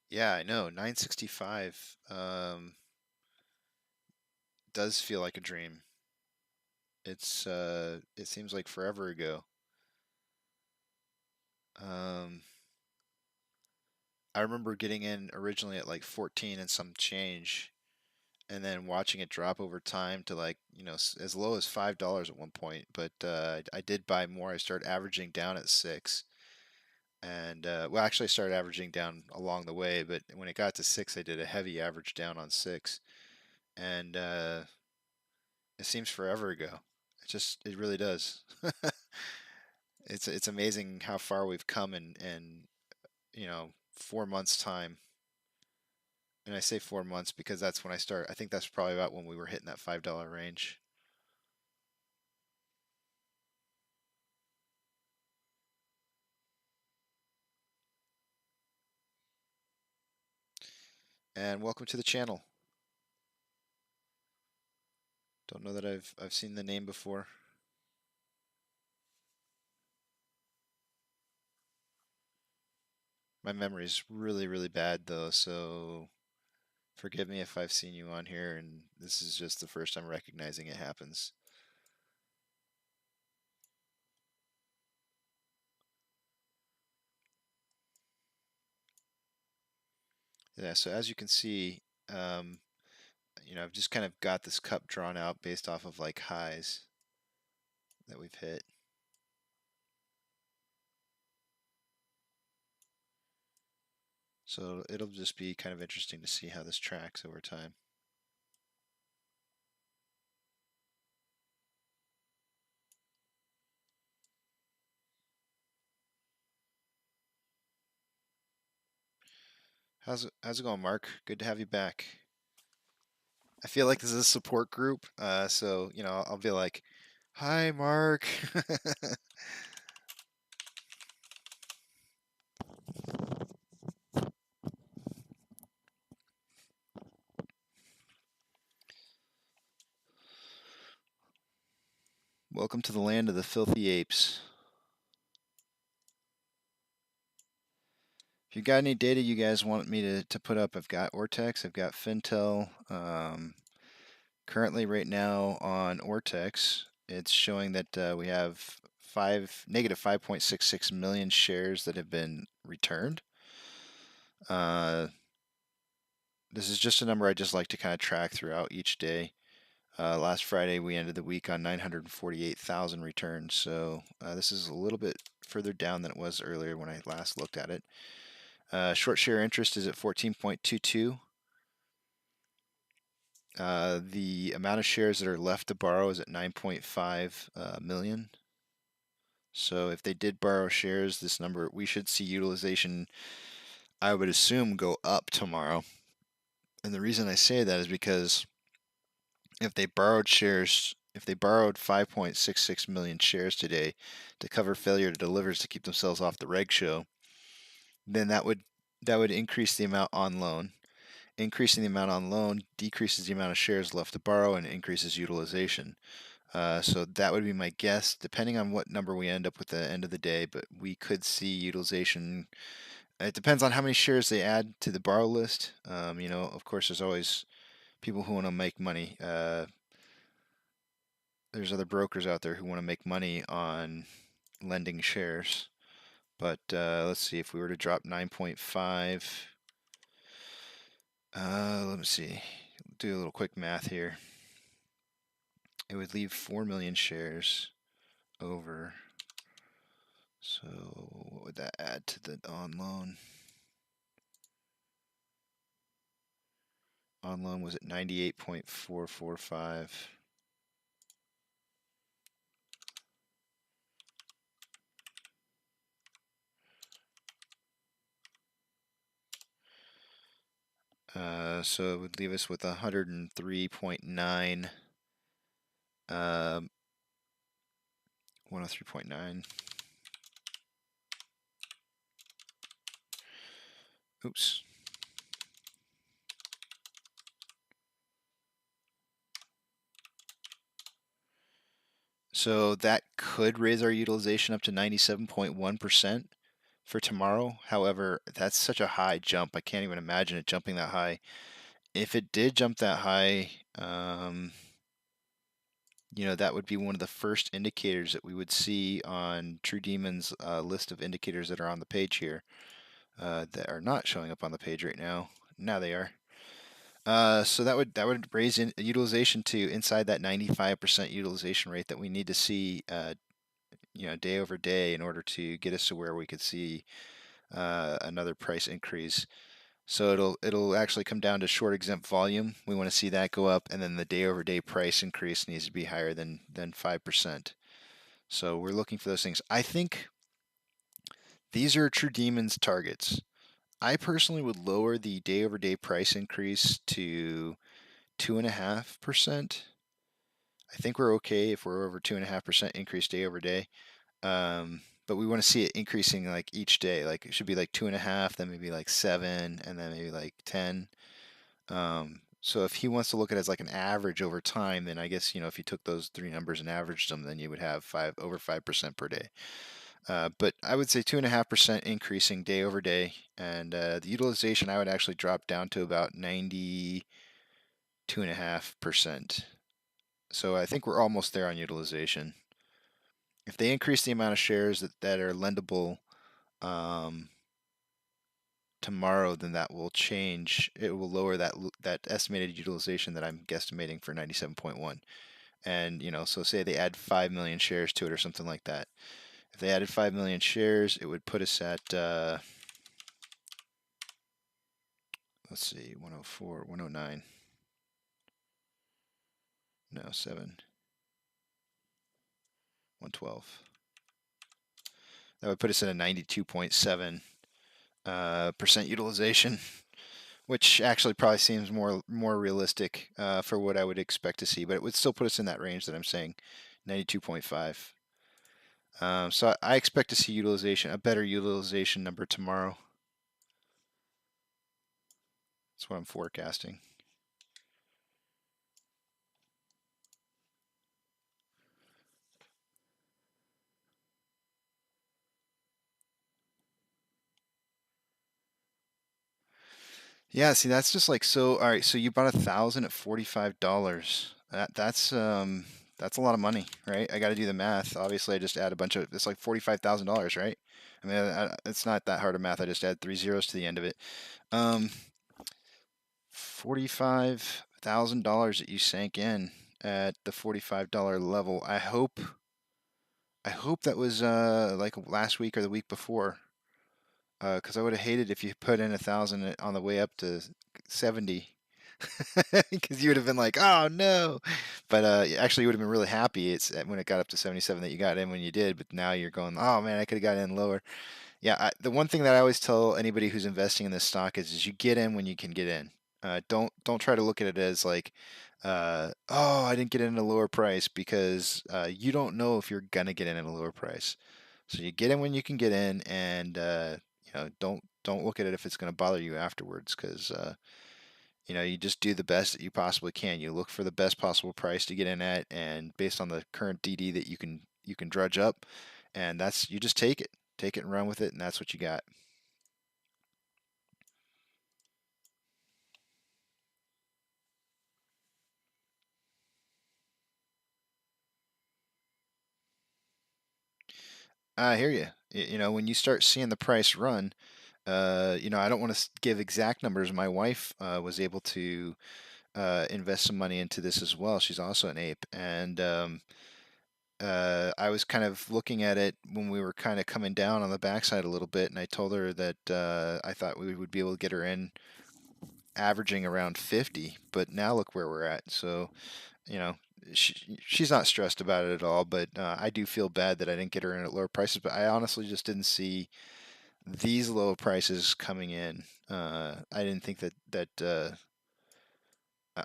Yeah, I know. 965 does feel like a dream. It seems like forever ago. I remember getting in originally at like 14 and some change, and then watching it drop over time to like, you know, as low as $5 at one point. But I did buy more. I started averaging down at 6. And well, actually, I started averaging down along the way, but when it got to 6, I did a heavy average down on 6, and it seems forever ago. It really does. It's amazing how far we've come in you know 4 months time. And I say 4 months because that's when I start. I think that's probably about when we were hitting that $5 range. And welcome to the channel. Don't know that I've seen the name before. My memory's really, really bad though, so forgive me if I've seen you on here and this is just the first time recognizing it happens. Yeah, so as you can see, I've just kind of got this cup drawn out based off of like highs that we've hit. So it'll just be kind of interesting to see how this tracks over time. How's it going, Mark? Good to have you back. I feel like this is a support group, so I'll be like, "Hi, Mark." Welcome to the land of the filthy apes. If you got any data you guys want me to put up, I've got Ortex, I've got Fintel. Currently, right now on Ortex, it's showing that we have negative 5.66 million shares that have been returned. This is just a number I just like to kind of track throughout each day. Last Friday, we ended the week on 948,000 returns, so this is a little bit further down than it was earlier when I last looked at it. Short share interest is at 14.22. The amount of shares that are left to borrow is at 9.5 million. So if they did borrow shares, this number, we should see utilization, I would assume, go up tomorrow. And the reason I say that is because if they borrowed 5.66 million shares today to cover failure to deliver to keep themselves off the reg show, then that would increase the amount on loan. Increasing the amount on loan decreases the amount of shares left to borrow and increases utilization. So that would be my guess, depending on what number we end up with at the end of the day, but we could see utilization. It depends on how many shares they add to the borrow list. Of course, there's always people who want to make money. There's other brokers out there who want to make money on lending shares. But let's see, if we were to drop 9.5, let me see, do a little quick math here. It would leave 4 million shares over. So what would that add to the on loan? On loan was at 98.445. So it would leave us with 103.9. 103.9. Oops. So that could raise our utilization up to 97.1% for tomorrow. However, that's such a high jump. I can't even imagine it jumping that high. If it did jump that high, that would be one of the first indicators that we would see on True Demon's list of indicators that are on the page here that are not showing up on the page right now. Now they are. So that would raise utilization to inside that 95% utilization rate that we need to see, day over day in order to get us to where we could see another price increase. So it'll actually come down to short exempt volume. We want to see that go up, and then the day over day price increase needs to be higher than 5%. So we're looking for those things. I think these are True Demon's targets. I personally would lower the day over day price increase to 2.5%. I think we're okay if we're over 2.5% increase day over day. But we want to see it increasing like each day. Like it should be like 2.5, then maybe like 7, and then maybe like 10. So if he wants to look at it as like an average over time, then I guess if you took those three numbers and averaged them, then you would have over 5% per day. But I would say 2.5% increasing day over day, and the utilization I would actually drop down to about 92.5%. So I think we're almost there on utilization. If they increase the amount of shares that are lendable tomorrow, then that will change. It will lower that estimated utilization that I'm guesstimating for 97.1. And so say they add 5 million shares to it or something like that. If they added 5 million shares, it would put us at let's see, 104, 109. No, 7. 112. That would put us at a 92.7% utilization, which actually probably seems more realistic for what I would expect to see, but it would still put us in that range that I'm saying, 92.5. So I expect to see a better utilization number tomorrow. That's what I'm forecasting. Yeah, see, that's just like so. All right, so you bought 1,000 at $45. That's a lot of money, right? I got to do the math. Obviously, I just add a bunch of. It's like $45,000, right? I mean, it's not that hard of math. I just add 3 zeros to the end of it. $45,000 that you sank in at the $45 level. I hope that was like last week or the week before. Because I would have hated if you put in 1,000 on the way up to 70, because you would have been like, "Oh no!" But actually, you would have been really happy. It's when it got up to 77 that you got in when you did. But now you're going, "Oh man, I could have got in lower." Yeah, the one thing that I always tell anybody who's investing in this stock is you get in when you can get in. Don't try to look at it as like, "Oh, I didn't get in at a lower price," because you don't know if you're gonna get in at a lower price. So you get in when you can get in, and don't look at it if it's going to bother you afterwards, because you just do the best that you possibly can. You look for the best possible price to get in at, and based on the current DD that you can drudge up, and you just take it and run with it, and that's what you got. I hear you. When you start seeing the price run, I don't want to give exact numbers. My wife was able to invest some money into this as well. She's also an ape, and I was kind of looking at it when we were kind of coming down on the backside a little bit, and I told her that I thought we would be able to get her in averaging around 50, but now look where we're at. So, she's not stressed about it at all, but I do feel bad that I didn't get her in at lower prices, but I honestly just didn't see these low prices coming in. I didn't think that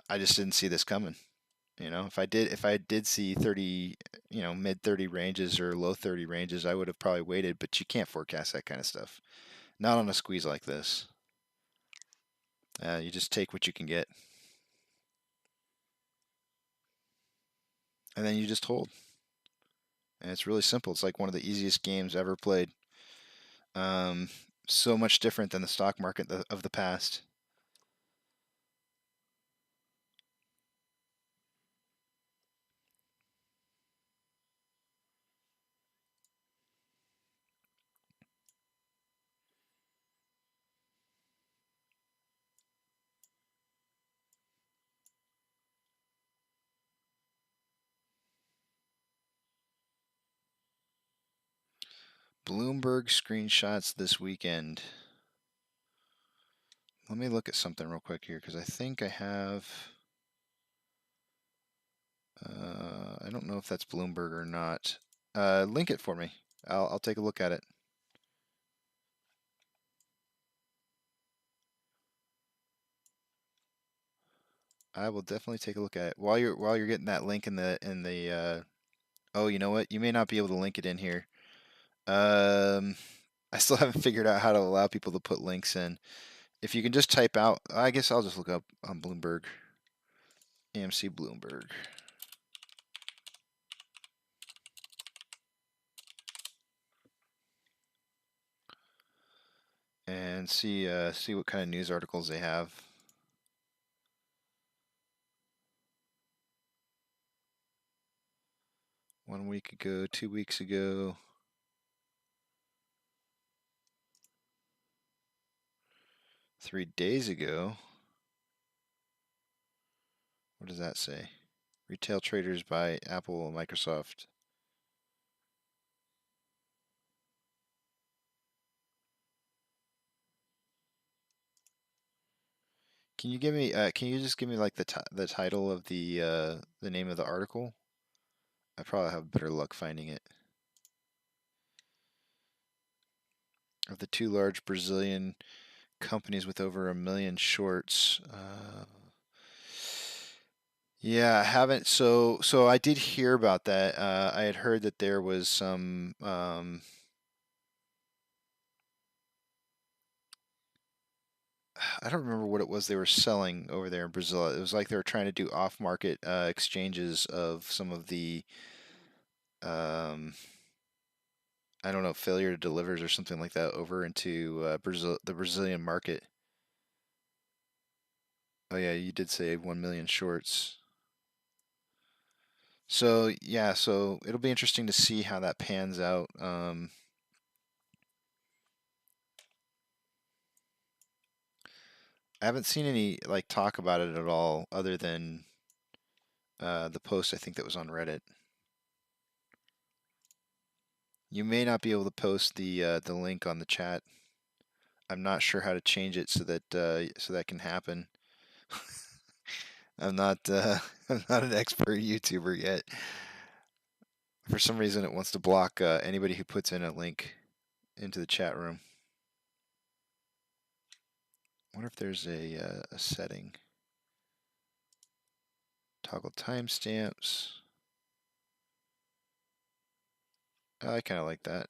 I just didn't see this coming. If I did see 30, mid 30 ranges or low 30 ranges, I would have probably waited, but you can't forecast that kind of stuff. Not on a squeeze like this. You just take what you can get. And then you just hold. And it's really simple. It's like one of the easiest games ever played. So much different than the stock market of the past. Bloomberg screenshots this weekend. Let me look at something real quick here, because I think I have... I don't know if that's Bloomberg or not. Link it for me. I'll take a look at it. I will definitely take a look at it. While you're getting that link in the oh, you know what? You may not be able to link it in here. I still haven't figured out how to allow people to put links in. If you can just type out, I guess I'll just look up on Bloomberg. AMC Bloomberg. and see what kind of news articles they have. One week ago, 2 weeks ago. Three days ago. What does that say? Retail traders buy Apple and Microsoft. Can you give me? Can you just give me like the title of the name of the article? I probably have better luck finding it. Of the two large Brazilian companies with over 1 million shorts. Yeah, I haven't. So I did hear about that. I had heard that there was some. I don't remember what it was they were selling over there in Brazil. It was like they were trying to do off-market exchanges of some of the, I don't know, failure to delivers or something like that over into the Brazilian market. Oh yeah, you did say 1 million shorts. So yeah, so it'll be interesting to see how that pans out. I haven't seen any like talk about it at all, other than the post I think that was on Reddit. You may not be able to post the link on the chat. I'm not sure how to change it so that can happen. I'm not I'm not an expert YouTuber yet. For some reason, it wants to block anybody who puts in a link into the chat room. I wonder if there's a setting. Toggle timestamps. I kind of like that.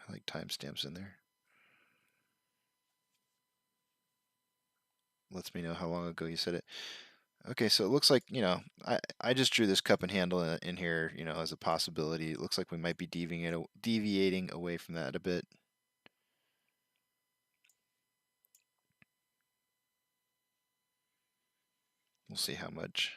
I like timestamps in there. Lets me know how long ago you said it. Okay, so it looks like, I just drew this cup and handle in here, as a possibility. It looks like we might be deviating away from that a bit. We'll see how much.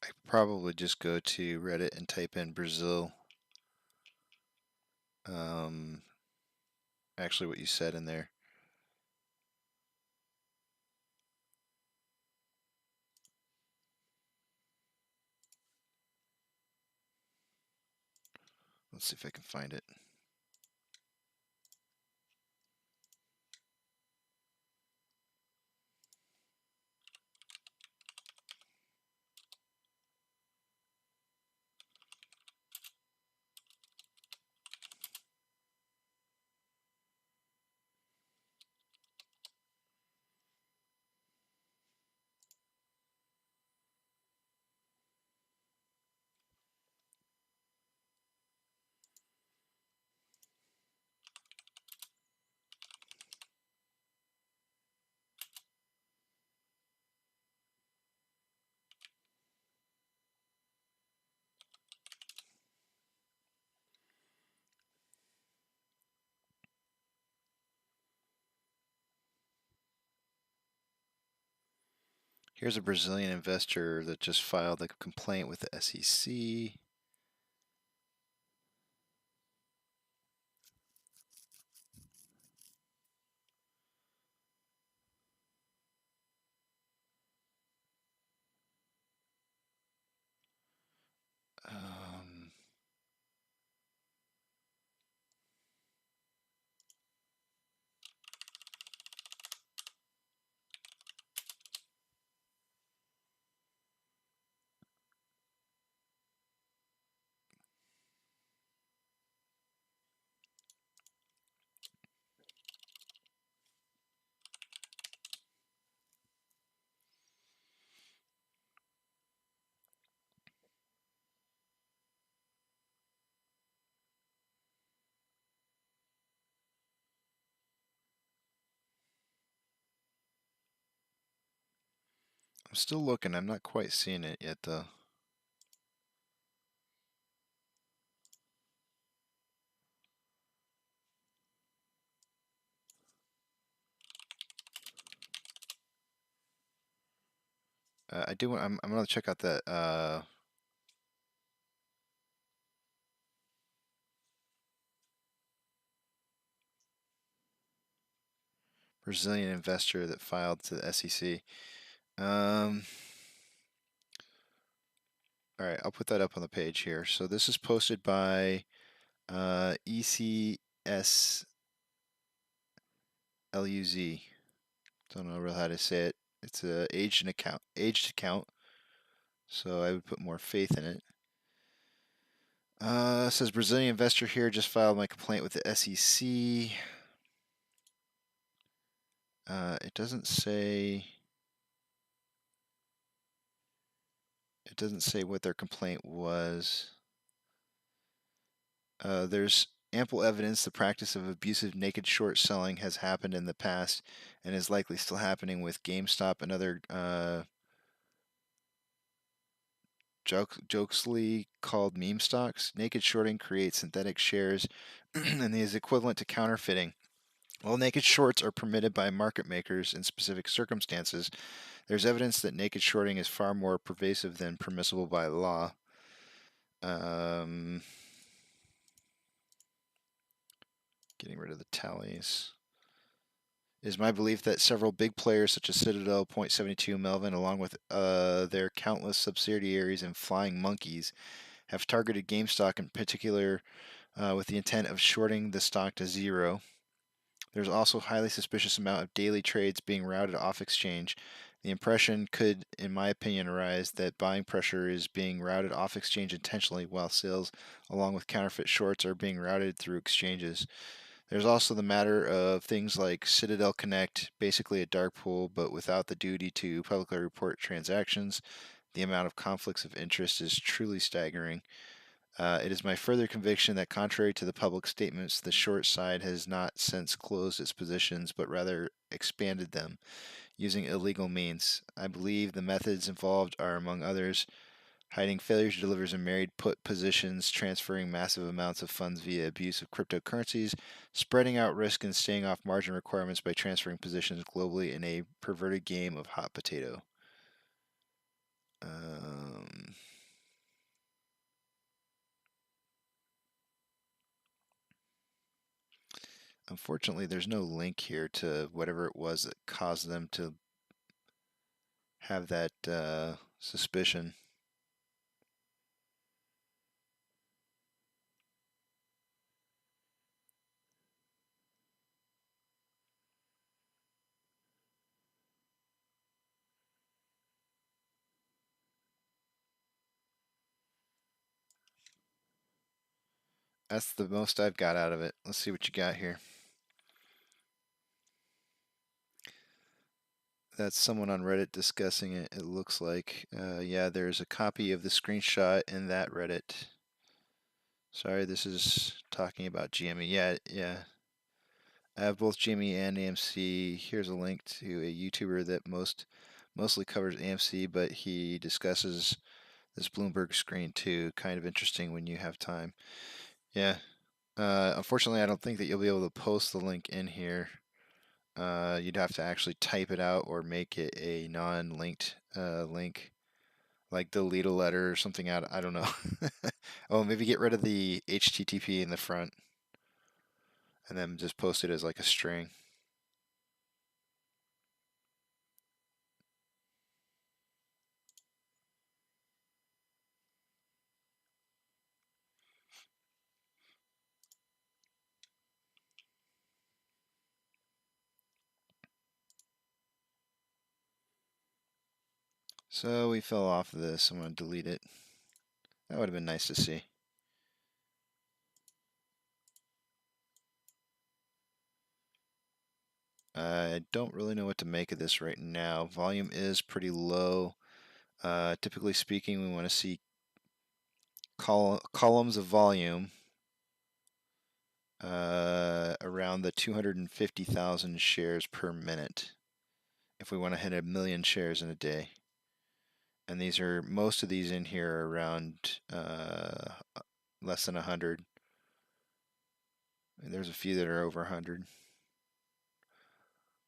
I probably just go to Reddit and type in Brazil. Actually, what you said in there. Let's see if I can find it. Here's a Brazilian investor that just filed a complaint with the SEC. I'm still looking. I'm not quite seeing it yet, though. I do want. I'm gonna check out that. Brazilian investor that filed to the SEC. All right, I'll put that up on the page here. So this is posted by ECSLUZ. Don't know really how to say it. It's a aged account. So I would put more faith in it. It says Brazilian investor here just filed my complaint with the SEC. It doesn't say. It doesn't say what their complaint was. There's ample evidence the practice of abusive naked short selling has happened in the past and is likely still happening with GameStop and other jokesly called meme stocks. Naked shorting creates synthetic shares and is equivalent to counterfeiting. While naked shorts are permitted by market makers in specific circumstances, there's evidence that naked shorting is far more pervasive than permissible by law. Getting rid of the tallies. It is my belief that several big players such as Citadel, Point72, Melvin, along with their countless subsidiaries and flying monkeys, have targeted GameStop in particular with the intent of shorting the stock to zero. There's also a highly suspicious amount of daily trades being routed off exchange. The impression could, in my opinion, arise that buying pressure is being routed off exchange intentionally, while sales, along with counterfeit shorts, are being routed through exchanges. There's also the matter of things like Citadel Connect, basically a dark pool, but without the duty to publicly report transactions. The amount of conflicts of interest is truly staggering. It is my further conviction that, contrary to the public statements, the short side has not since closed its positions, but rather expanded them using illegal means. I believe the methods involved are, among others, hiding failure to deliver in married put positions, transferring massive amounts of funds via abuse of cryptocurrencies, spreading out risk, and staying off margin requirements by transferring positions globally in a perverted game of hot potato. Unfortunately, there's no link here to whatever it was that caused them to have that suspicion. That's the most I've got out of it. Let's see what you got here. That's someone on Reddit discussing it, it looks like. Yeah, there's a copy of the screenshot in that Reddit. Sorry, this is talking about GME. Yeah. I have both GME and AMC. Here's a link to a YouTuber that mostly covers AMC, but he discusses this Bloomberg screen too. Kind of interesting when you have time. Yeah. Unfortunately, I don't think that you'll be able to post the link in here. You'd have to actually type it out or make it a non-linked link, like delete a letter or something out. I don't know. Oh, maybe get rid of the HTTP in the front and then just post it as like a string. So we fell off of this. I'm going to delete it. That would have been nice to see. I don't really know what to make of this right now. Volume is pretty low. Typically speaking, we want to see columns of volume around the 250,000 shares per minute if we want to hit 1 million shares in a day. And these are, most of these in here are around less than 100. And there's a few that are over 100.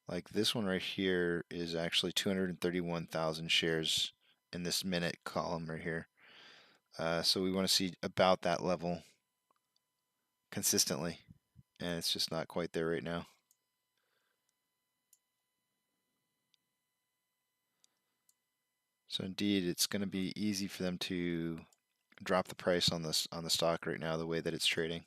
Like this one right here is actually 231,000 shares in this minute column right here. So we want to see about that level consistently, and it's just not quite there right now. So indeed, it's going to be easy for them to drop the price on this on the stock right now, the way that it's trading.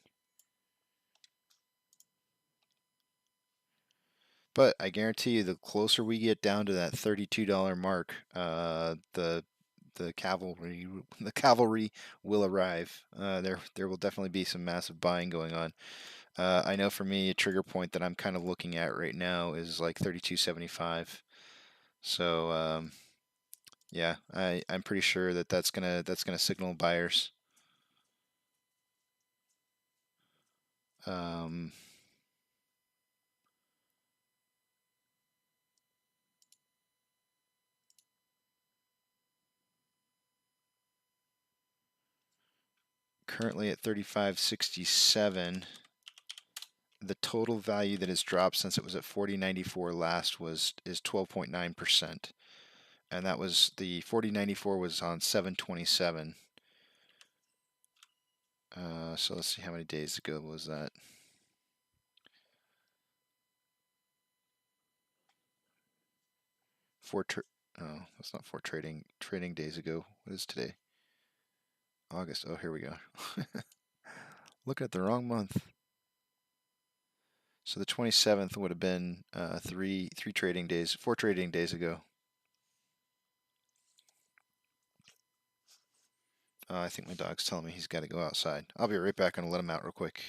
But I guarantee you, the closer we get down to that $32 mark, the cavalry will arrive. There will definitely be some massive buying going on. I know for me, a trigger point that I'm kind of looking at right now is like 32.75. So yeah, I'm pretty sure that that's gonna signal buyers. Currently at 35.67. The total value that has dropped since it was at 40.94 last is 12.9%, and that was the 40.94 was on 7/27. So let's see how many days ago was that. Oh, that's not 4 trading days ago. What is today? August. Oh, here we go. Look at the wrong month. So the 27th would have been 4 trading days ago. I think my dog's telling me he's got to go outside. I'll be right back. I'm gonna let him out real quick.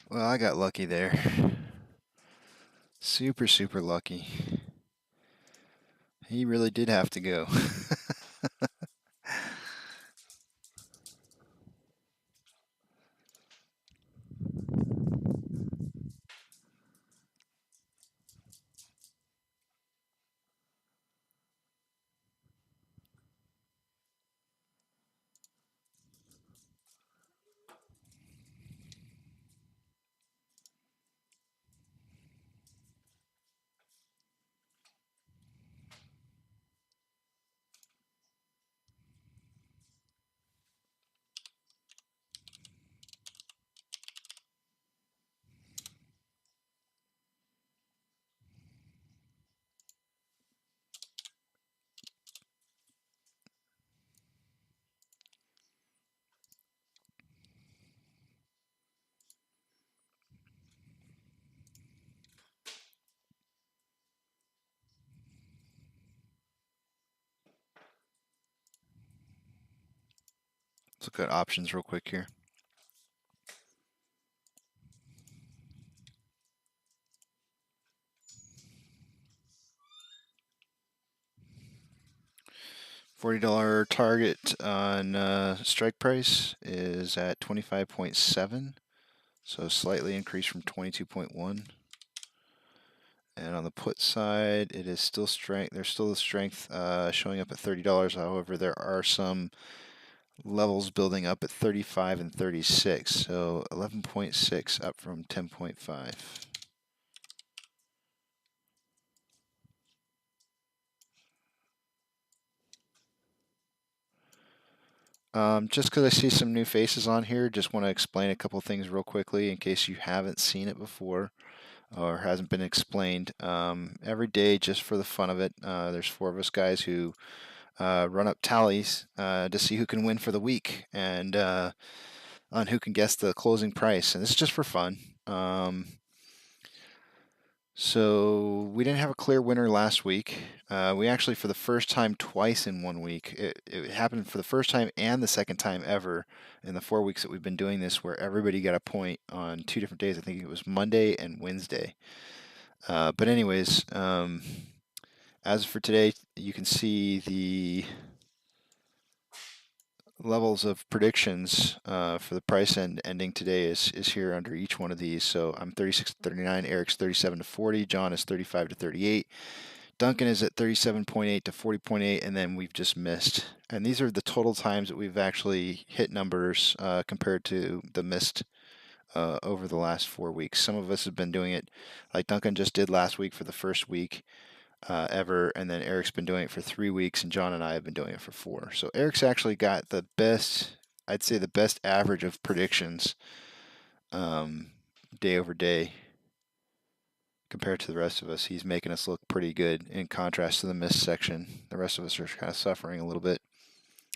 Well, I got lucky there. Super, super lucky. He really did have to go. Let's look at options real quick here. $40 target on strike price is at 25.7, so slightly increased from 22.1. And on the put side, it is still strength. There's still the strength showing up at $30. However, there are some levels building up at 35 and 36, so 11.6 up from 10.5. Just because I see some new faces on here, just want to explain a couple things real quickly in case you haven't seen it before or hasn't been explained. Every day, just for the fun of it, there's 4 of us guys who run up tallies to see who can win for the week and on who can guess the closing price. And this is just for fun. So we didn't have a clear winner last week. We actually, for the first time twice in 1 week, it happened for the first time and the second time ever in the 4 weeks that we've been doing this, where everybody got a point on 2 different days. I think it was Monday and Wednesday. But anyways, as for today, you can see the levels of predictions for the price ending today is here under each one of these. So I'm 36 to 39, Eric's 37 to 40, John is 35 to 38, Duncan is at 37.8 to 40.8, and then we've just missed. And these are the total times that we've actually hit numbers compared to the missed over the last 4 weeks. Some of us have been doing it like Duncan just did last week for the first week ever, and then Eric's been doing it for 3 weeks, and John and I have been doing it for 4. So Eric's actually got the best, I'd say the best average of predictions day over day compared to the rest of us. He's making us look pretty good in contrast to the miss section. The rest of us are kind of suffering a little bit.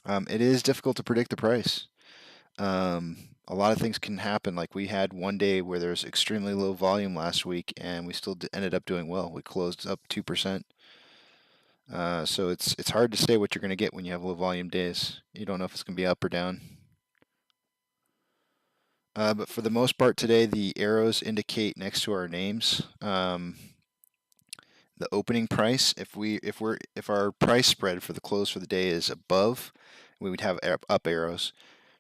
It is difficult to predict the price. A lot of things can happen. Like we had one day where there was extremely low volume last week, and we still ended up doing well. We closed up 2%. So it's hard to say what you're going to get when you have low volume days. You don't know if it's going to be up or down. But for the most part today, the arrows indicate next to our names the opening price. If our price spread for the close for the day is above, we would have up arrows,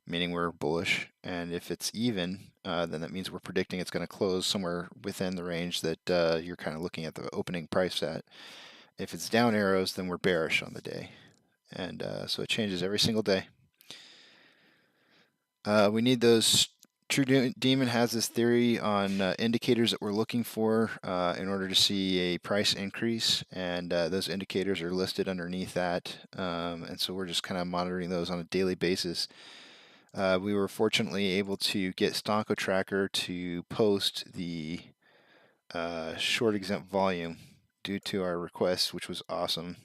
meaning we're bullish. And if it's even, then that means we're predicting it's going to close somewhere within the range that you're kind of looking at the opening price at. If it's down arrows, then we're bearish on the day. And so it changes every single day. We need those. True Demon has this theory on indicators that we're looking for in order to see a price increase, and those indicators are listed underneath that, and so we're just kind of monitoring those on a daily basis. We were fortunately able to get Stonko Tracker to post the short exempt volume due to our request, which was awesome.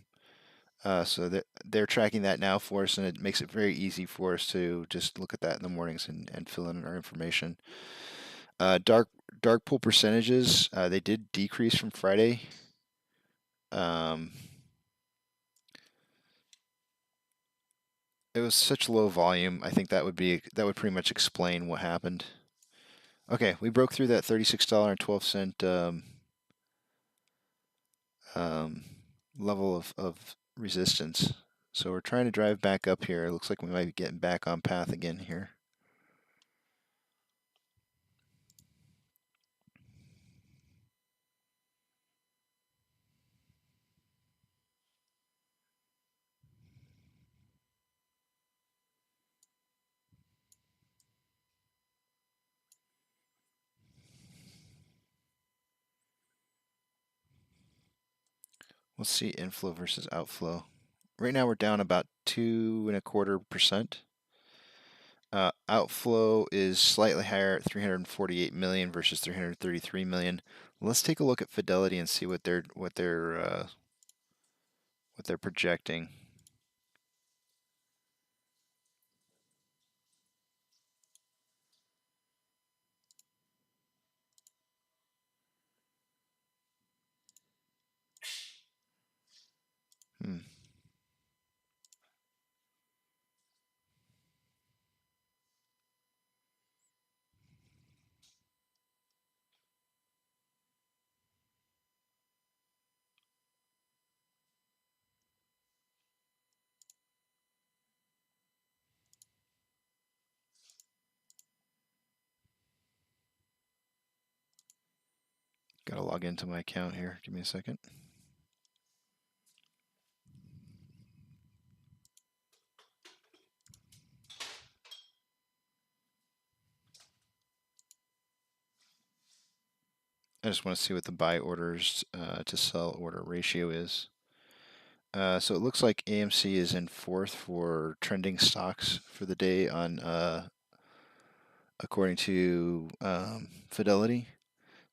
So they're tracking that now for us, and it makes it very easy for us to just look at that in the mornings and fill in our information. Dark pool percentages, they did decrease from Friday. It was such low volume. I think that would pretty much explain what happened. Okay, we broke through that $36.12 level of resistance. So we're trying to drive back up here. It looks like we might be getting back on path again here. Let's see inflow versus outflow. Right now we're down about 2.25%. Outflow is slightly higher at 348 million versus 333 million. Let's take a look at Fidelity and see what they're projecting. Gotta log into my account here. Give me a second. I just want to see what the buy orders to sell order ratio is. So it looks like AMC is in fourth for trending stocks for the day on according to Fidelity.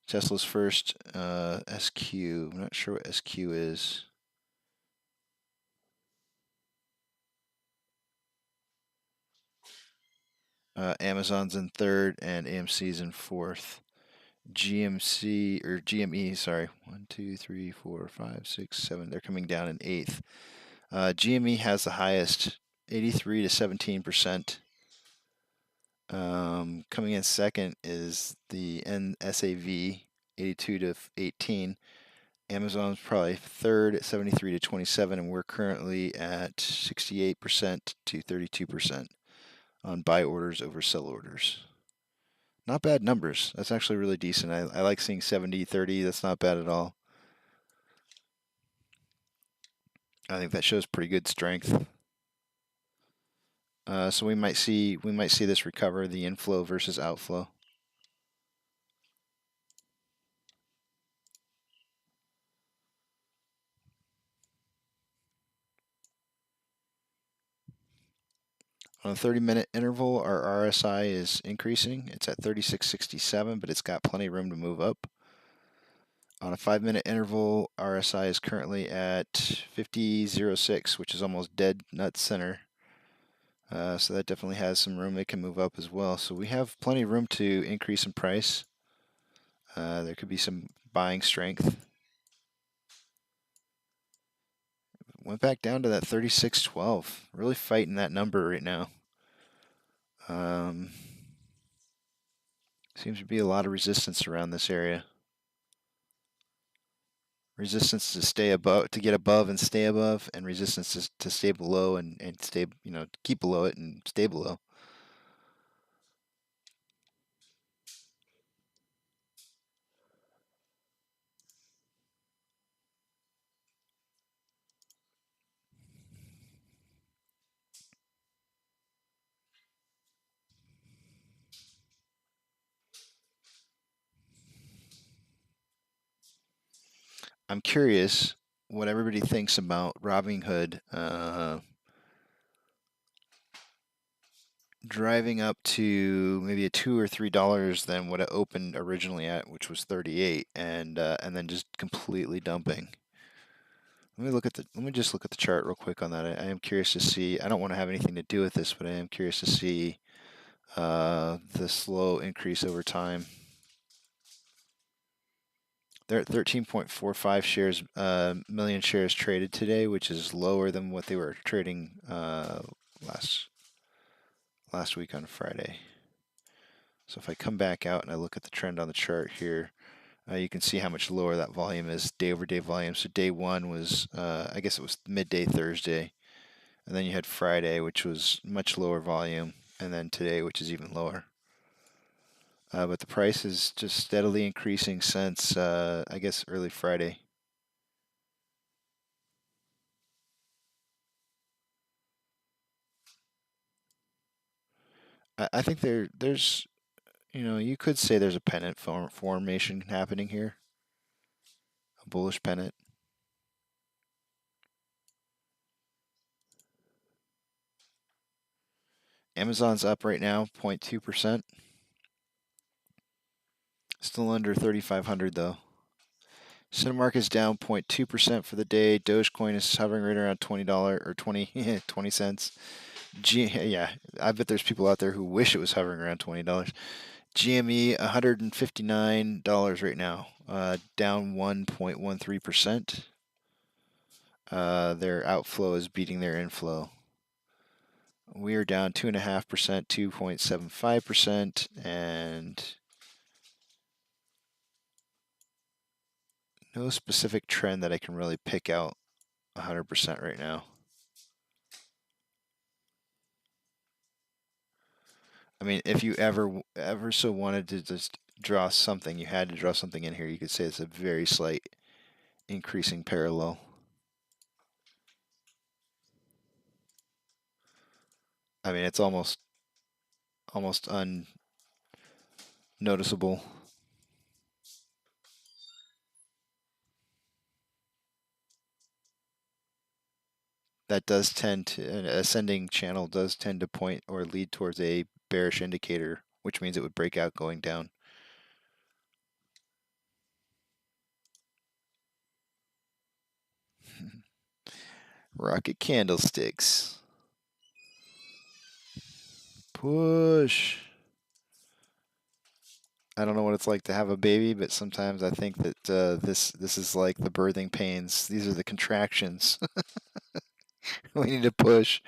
Tesla's first. SQ. I'm not sure what SQ is. Amazon's in third and AMC's in fourth. GME, sorry, 1, 2, 3, 4, 5, 6, 7. They're coming down in eighth. GME has the highest, 83 to 17%. Coming in second is the NSAV, 82 to 18. Amazon's probably third at 73 to 27, and we're currently at 68% to 32% on buy orders over sell orders. Not bad numbers. That's actually really decent. I like seeing 70-30. That's not bad at all. I think that shows pretty good strength. So we might see this recover, the inflow versus outflow. On a 30-minute interval, our RSI is increasing. It's at 3667, but it's got plenty of room to move up. On a 5-minute interval, RSI is currently at 50.06, which is almost dead nut center. So that definitely has some room. It can move up as well. So we have plenty of room to increase in price. There could be some buying strength. Went back down to that 36.12. Really fighting that number right now. Seems to be a lot of resistance around this area. Resistance to stay above, to get above and stay above, and resistance to stay below and stay, keep below it and stay below. I'm curious what everybody thinks about Robinhood driving up to maybe a $2 or $3 than what it opened originally at, which was 38, and then just completely dumping. Let me just look at the chart real quick on that. I am curious to see. I don't want to have anything to do with this, but I am curious to see the slow increase over time. They're at 13.45 million shares traded today, which is lower than what they were trading last week on Friday. So if I come back out and I look at the trend on the chart here, you can see how much lower that volume is, day over day volume. So day one was, I guess it was midday Thursday. And then you had Friday, which was much lower volume. And then today, which is even lower. But the price is just steadily increasing since, I guess, early Friday. I think there's, you could say there's a pennant formation happening here. A bullish pennant. Amazon's up right now, 0.2%. Still under 3,500 though. Cinemark is down 0.2% for the day. Dogecoin is hovering right around $20 or 20 cents. Yeah, I bet there's people out there who wish it was hovering around $20. GME $159 right now, down 1.13%. Their outflow is beating their inflow. We are down 2.5%, 2.75%, and no specific trend that I can really pick out 100% right now. I mean, if you ever so wanted to just draw something, you had to draw something in here, you could say it's a very slight increasing parallel. I mean, it's almost unnoticeable. That does tend to, an ascending channel does tend to point or lead towards a bearish indicator, which means it would break out going down. Rocket candlesticks. Push. I don't know what it's like to have a baby, but sometimes I think that this is like the birthing pains. These are the contractions. We need to push.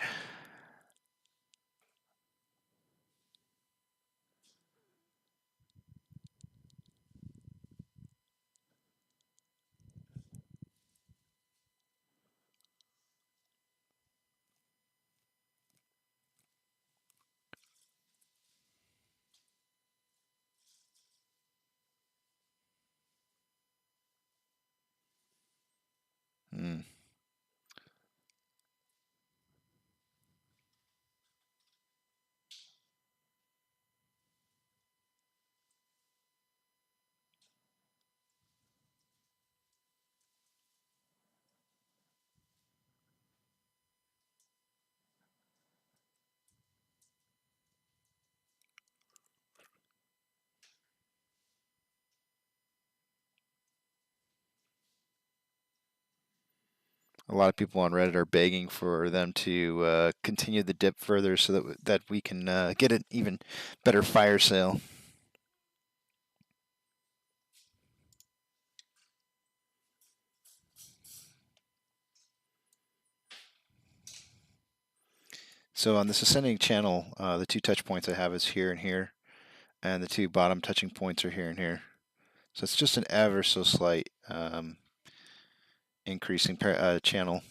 A lot of people on Reddit are begging for them to continue the dip further so that we can get an even better fire sale. So on this ascending channel, the two touch points I have is here and here, and the two bottom touching points are here and here. So it's just an ever so slight increasing channel.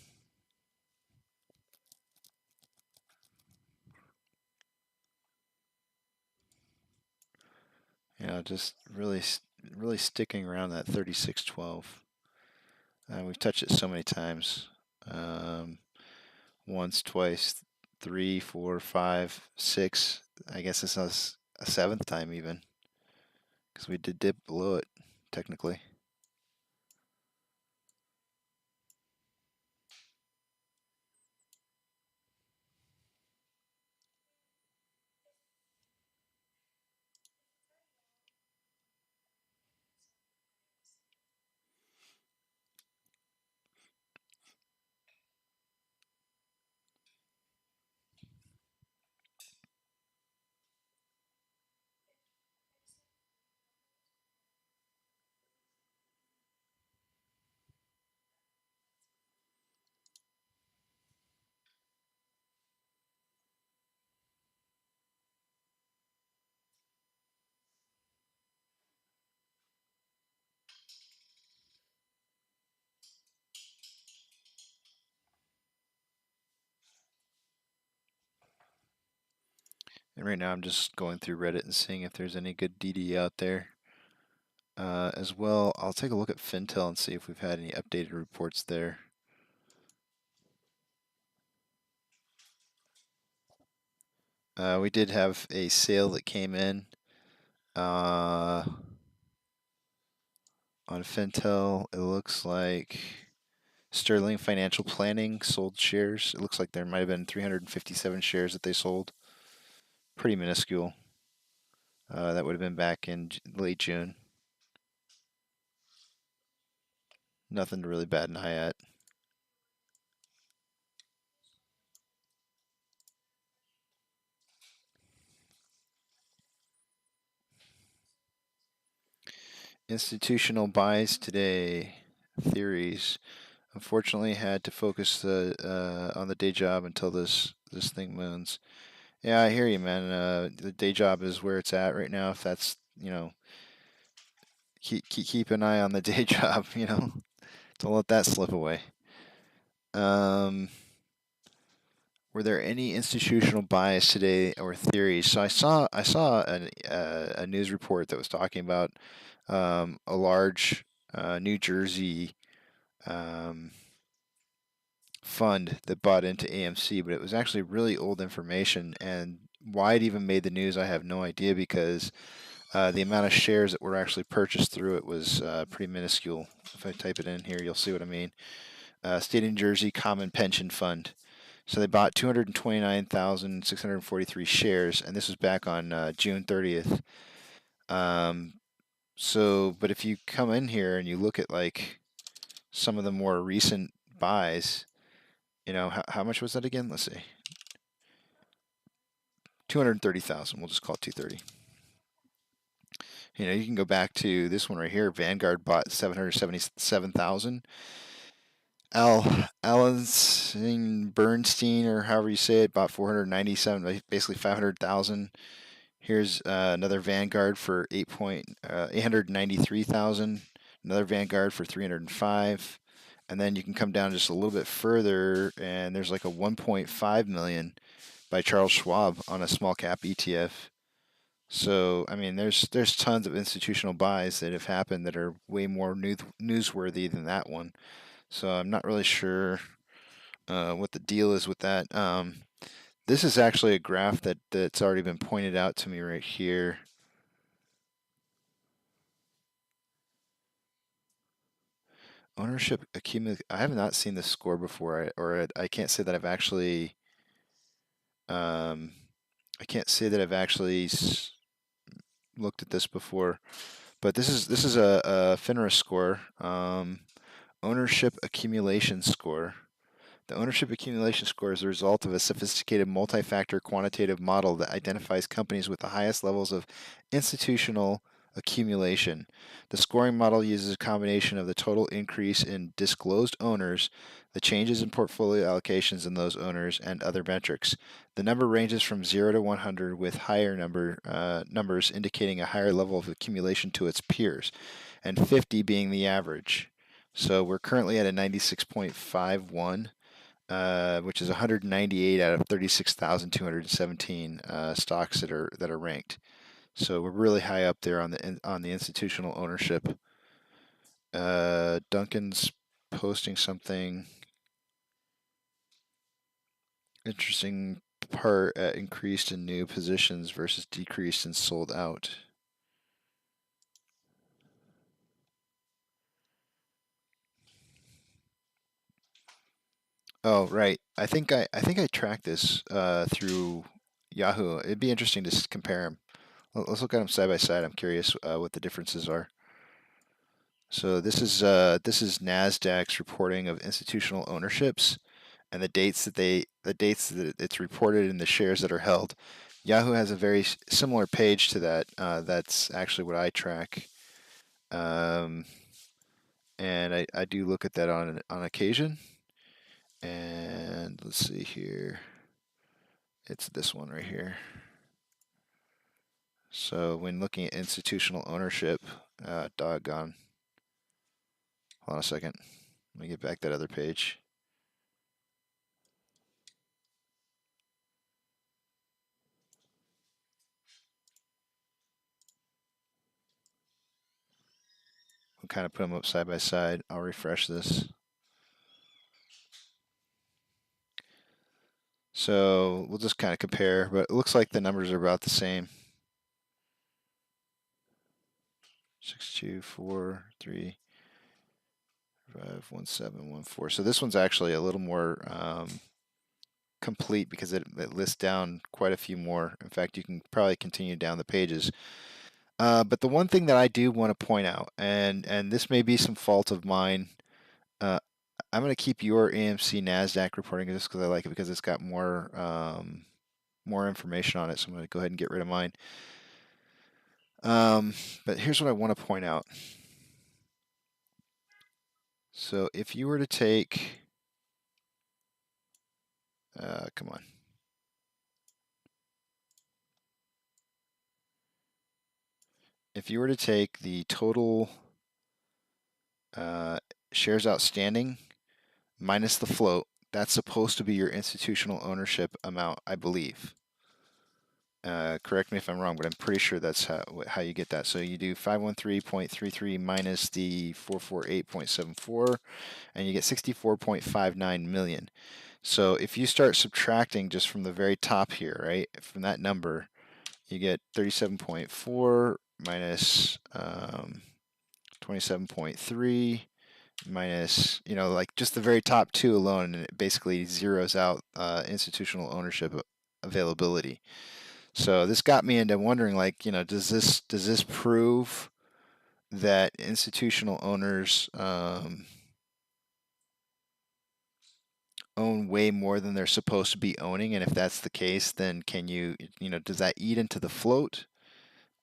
Just really sticking around that 36.12. We've touched it so many times. Once, twice, 3, 4, 5, 6. I guess this is a 7th time even, because we did dip below it, technically. And right now I'm just going through Reddit and seeing if there's any good DD out there. As well, I'll take a look at Fintel and see if we've had any updated reports there. We did have a sale that came in on Fintel. It looks like Sterling Financial Planning sold shares. It looks like there might have been 357 shares that they sold. Pretty minuscule. That would have been back in late June. Nothing to really bat an eye at. Institutional buys today. Theories. Unfortunately, had to focus on the day job until this thing moons. Yeah, I hear you, man. The day job is where it's at right now. If that's, you know, keep an eye on the day job. You know, don't let that slip away. Were there any institutional buys today or theories? So I saw a news report that was talking about a large New Jersey fund that bought into AMC, but it was actually really old information. And why it even made the news, I have no idea, because the amount of shares that were actually purchased through it was pretty minuscule. If I type it in here, you'll see what I mean. State of New Jersey Common Pension Fund. So they bought 229,643 shares, and this was back on June 30th. But if you come in here and you look at like some of the more recent buys, you know, how much was that again? Let's see. 230,000. We'll just call it 230. You know, you can go back to this one right here. Vanguard bought 777,000. Alan Bernstein, or however you say it, bought 497, basically 500,000. Here's another Vanguard for 893,000. Another Vanguard for 305. And then you can come down just a little bit further, and there's like a 1.5 million by Charles Schwab on a small cap ETF. So, I mean, there's tons of institutional buys that have happened that are way more newsworthy than that one. So I'm not really sure what the deal is with that. This is actually a graph that's already been pointed out to me right here. Ownership accumulate. I have not seen this score before, I can't say that I've actually. I can't say that I've actually looked at this before, but this is a FINRA score. Ownership accumulation score. The ownership accumulation score is the result of a sophisticated multi-factor quantitative model that identifies companies with the highest levels of institutional accumulation. The scoring model uses a combination of the total increase in disclosed owners, the changes in portfolio allocations in those owners, and other metrics. The number ranges from 0 to 100, with higher numbers indicating a higher level of accumulation to its peers, and 50 being the average. So we're currently at a 96.51. Which is 198 out of 36,217 stocks that are ranked. So we're really high up there on the institutional ownership. Duncan's posting something interesting part at increased in new positions versus decreased in sold out. Oh, right. I think I tracked this through Yahoo. It'd be interesting to compare them. Let's look at them side by side. I'm curious what the differences are. So this is Nasdaq's reporting of institutional ownerships and the dates that it's reported in the shares that are held. Yahoo has a very similar page to that. That's actually what I track. And I do look at that on occasion. And let's see here. It's this one right here. So when looking at institutional ownership, doggone. Hold on a second. Let me get back that other page. kind of put them up side by side. I'll refresh this. So we'll just kind of compare, but it looks like the numbers are about the same. 6, 2, 4, 3, 5, 1, 7, 1, 4. So this one's actually a little more complete because it lists down quite a few more. In fact, you can probably continue down the pages. But the one thing that I do want to point out, and this may be some fault of mine, I'm going to keep your AMC NASDAQ reporting just because I like it because it's got more more information on it. So I'm going to go ahead and get rid of mine. But here's what I want to point out. So if you were to take, come on. If you were to take the total shares outstanding minus the float, that's supposed to be your institutional ownership amount, I believe. Correct me if I'm wrong, but I'm pretty sure that's how you get that. So you do 513.33 minus the 448.74, and you get 64.59 million. So if you start subtracting just from the very top here, right, from that number, you get 37.4 minus 27.3 minus, you know, like just the very top two alone, and it basically zeroes out institutional ownership availability. So this got me into wondering, like, you know, does this prove that institutional owners own way more than they're supposed to be owning? And if that's the case, then can you know, does that eat into the float?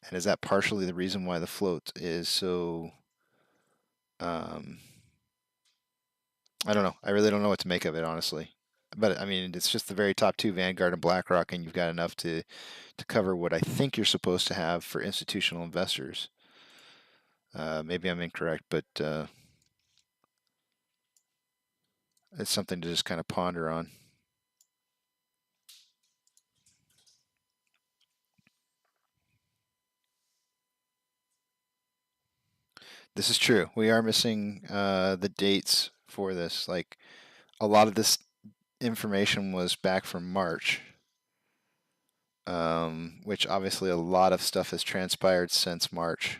And is that partially the reason why the float is so I don't know. I really don't know what to make of it, honestly. But I mean, it's just the very top two, Vanguard and BlackRock, and you've got enough to cover what I think you're supposed to have for institutional investors. Maybe I'm incorrect, but it's something to just kind of ponder on. This is true. We are missing the dates for this. Like, a lot of this information was back from March, which obviously a lot of stuff has transpired since March.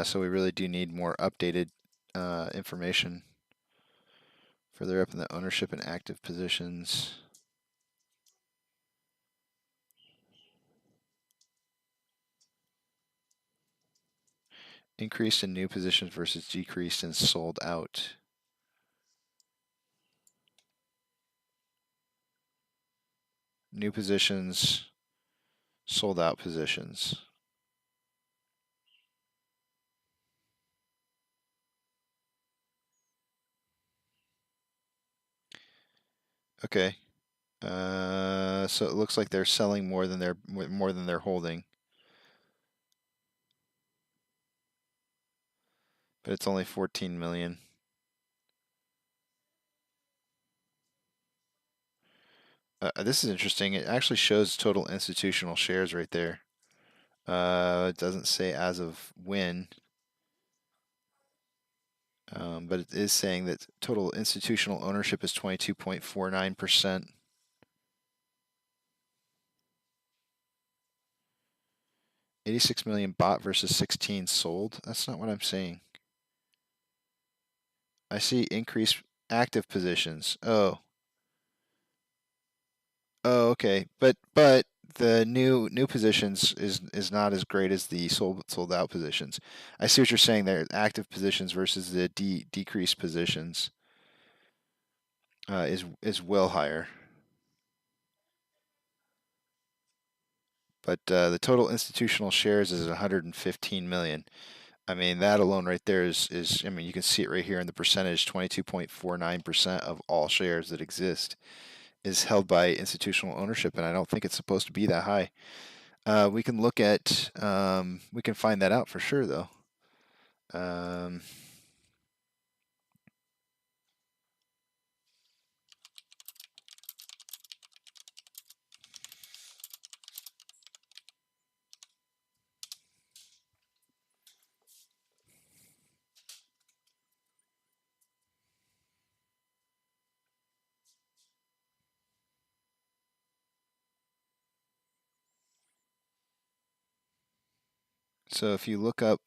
So we really do need more updated information. Further up in the ownership and active positions. Increased in new positions versus decreased in sold out. New positions, sold out positions. Okay. So it looks like they're selling more than they're holding. But it's only 14 million. This is interesting. It actually shows total institutional shares right there. It doesn't say as of when. But it is saying that total institutional ownership is 22.49%. $86 million bought versus 16 sold. That's not what I'm saying. I see increased active positions. Oh, okay. But the new positions is not as great as the sold out positions. I see what you're saying there. Active positions versus the decreased positions is well higher. But the total institutional shares is 115 million. I mean, that alone right there is I mean, you can see it right here in the percentage. 22.49% of all shares that exist is held by institutional ownership, and I don't think it's supposed to be that high. We can look at, we can find that out for sure, though. So if you look up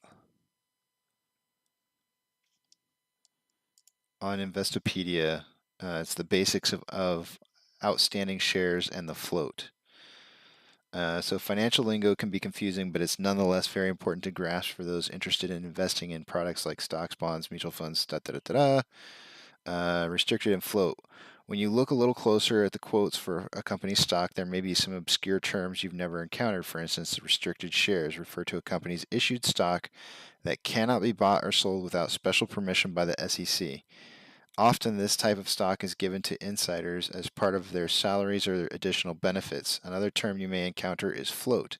on Investopedia, it's the basics of outstanding shares and the float. So financial lingo can be confusing, but it's nonetheless very important to grasp for those interested in investing in products like stocks, bonds, mutual funds, restricted and float. When you look a little closer at the quotes for a company's stock, there may be some obscure terms you've never encountered. For instance, restricted shares refer to a company's issued stock that cannot be bought or sold without special permission by the SEC. Often this type of stock is given to insiders as part of their salaries or additional benefits. Another term you may encounter is float.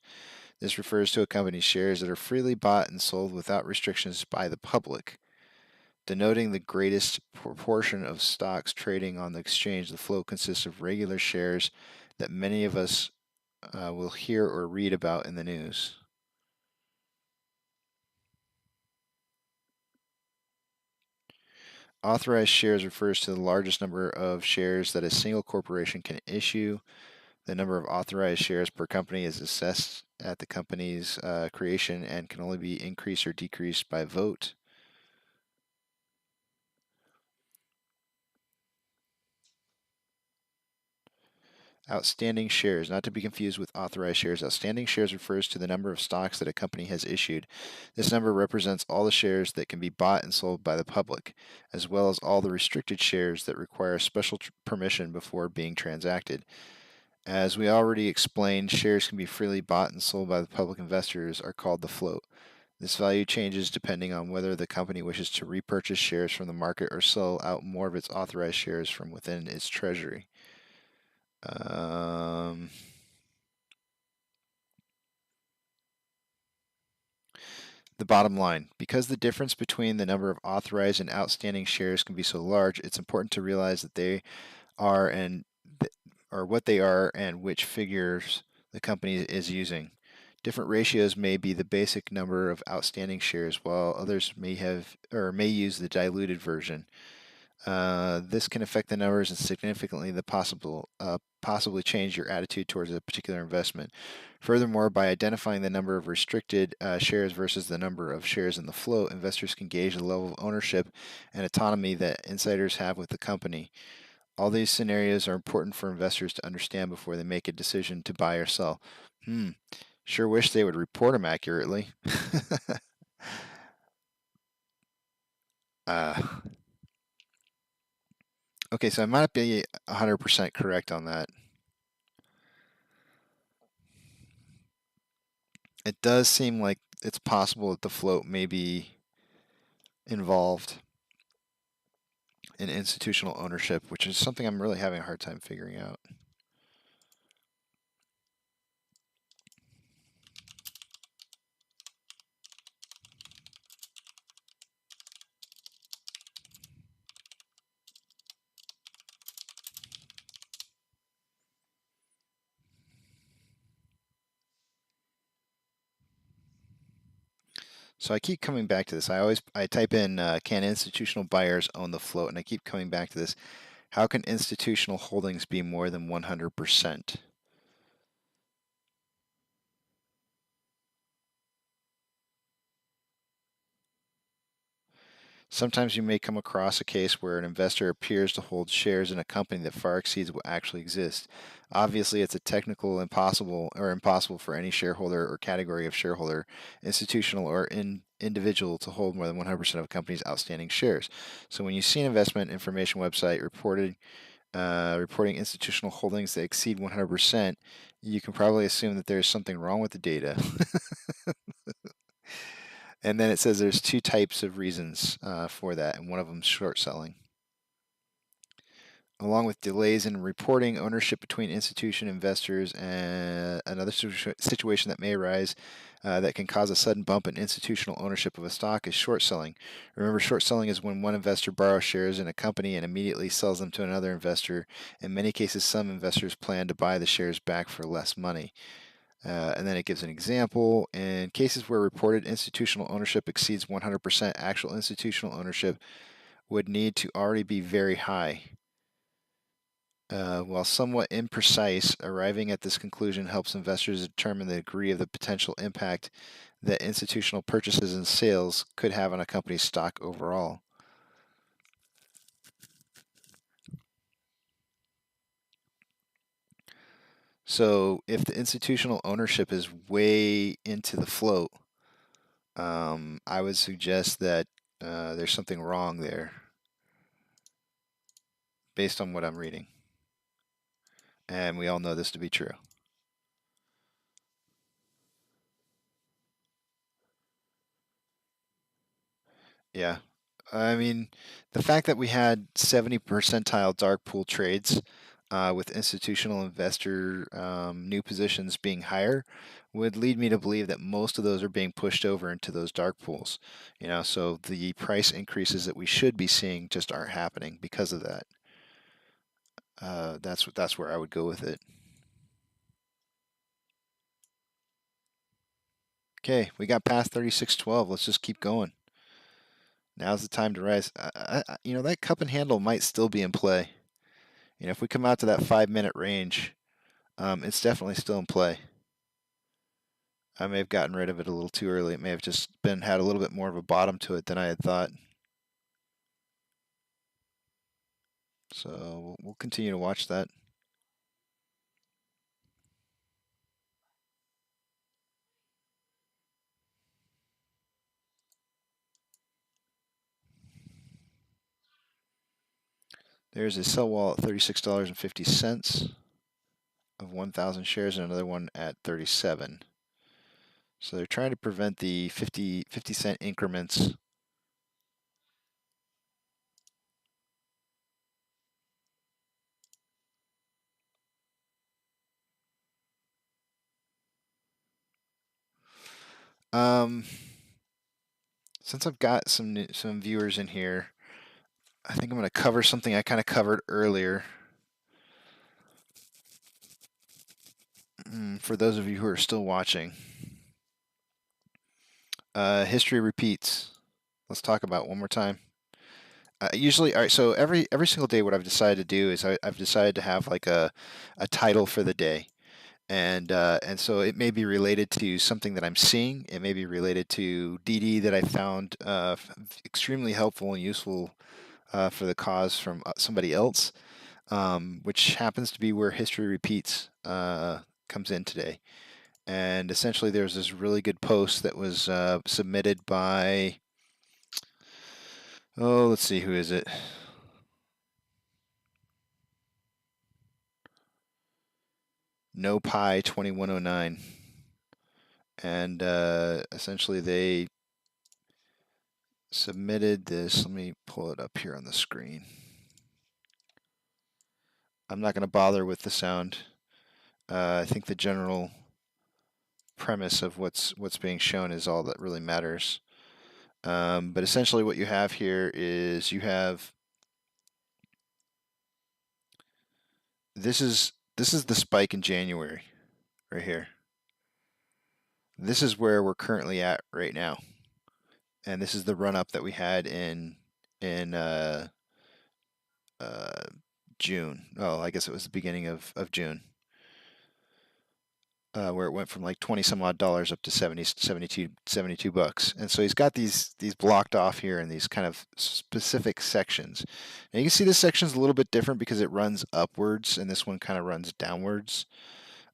This refers to a company's shares that are freely bought and sold without restrictions by the public. Denoting the greatest proportion of stocks trading on the exchange, the float consists of regular shares that many of us will hear or read about in the news. Authorized shares refers to the largest number of shares that a single corporation can issue. The number of authorized shares per company is assessed at the company's creation and can only be increased or decreased by vote. Outstanding shares, not to be confused with authorized shares. Outstanding shares refers to the number of stocks that a company has issued. This number represents all the shares that can be bought and sold by the public, as well as all the restricted shares that require special permission before being transacted. As we already explained, shares can be freely bought and sold by the public. Investors are called the float. This value changes depending on whether the company wishes to repurchase shares from the market or sell out more of its authorized shares from within its treasury. The bottom line, because the difference between the number of authorized and outstanding shares can be so large, it's important to realize that they are or what they are and which figures the company is using. Different ratios may be the basic number of outstanding shares, while others may may use the diluted version. This can affect the numbers and significantly possibly change your attitude towards a particular investment. Furthermore, by identifying the number of restricted shares versus the number of shares in the float, investors can gauge the level of ownership and autonomy that insiders have with the company. All these scenarios are important for investors to understand before they make a decision to buy or sell. Sure wish they would report them accurately. Okay, so I might be 100% correct on that. It does seem like it's possible that the float may be involved in institutional ownership, which is something I'm really having a hard time figuring out. So I keep coming back to this. I type in, can institutional buyers own the float? And I keep coming back to this. How can institutional holdings be more than 100%? Sometimes you may come across a case where an investor appears to hold shares in a company that far exceeds what actually exists. Obviously, it's a technical impossible for any shareholder or category of shareholder, institutional or individual, to hold more than 100% of a company's outstanding shares. So when you see an investment information website reporting institutional holdings that exceed 100%, you can probably assume that there's something wrong with the data. And then it says there's two types of reasons for that, and one of them is short selling. Along with delays in reporting ownership between institution investors, and another situation that may arise that can cause a sudden bump in institutional ownership of a stock is short selling. Remember, short selling is when one investor borrows shares in a company and immediately sells them to another investor. In many cases, some investors plan to buy the shares back for less money. And then it gives an example. In cases where reported institutional ownership exceeds 100%, actual institutional ownership would need to already be very high. While somewhat imprecise, arriving at this conclusion helps investors determine the degree of the potential impact that institutional purchases and sales could have on a company's stock overall. So if the institutional ownership is way into the float, I would suggest that there's something wrong there based on what I'm reading. And we all know this to be true. Yeah. I mean, the fact that we had 70 percentile dark pool trades with institutional investor new positions being higher would lead me to believe that most of those are being pushed over into those dark pools. You know, so the price increases that we should be seeing just aren't happening because of that. That's where I would go with it. Okay, we got past 36.12. Let's just keep going. Now's the time to rise. You know, that cup and handle might still be in play. You know, if we come out to that 5-minute range, it's definitely still in play. I may have gotten rid of it a little too early. It may have just had a little bit more of a bottom to it than I had thought. So we'll continue to watch that. There's a sell wall at $36.50 of 1,000 shares and another one at 37. So they're trying to prevent the 50 cent increments. Since I've got some viewers in here, I think I'm going to cover something I kind of covered earlier. For those of you who are still watching, history repeats. Let's talk about it one more time. Usually, all right. So every single day, what I've decided to do is I've decided to have like a title for the day, and so it may be related to something that I'm seeing. It may be related to DD that I found extremely helpful and useful for the cause from somebody else, which happens to be where history repeats comes in today. And essentially, there's this really good post that was submitted by, oh, let's see, who is it? No Pi 2109. And essentially, they submitted this. Let me pull it up here on the screen. I'm not going to bother with the sound. I think the general premise of what's being shown is all that really matters. But essentially what you have here is you have this is the spike in January right here. This is where we're currently at right now. And this is the run up that we had in June. Oh, I guess it was the beginning of June. Where it went from like 20 some odd dollars up to 72 bucks. And so he's got these blocked off here in these kind of specific sections. Now you can see this section's a little bit different because it runs upwards and this one kind of runs downwards.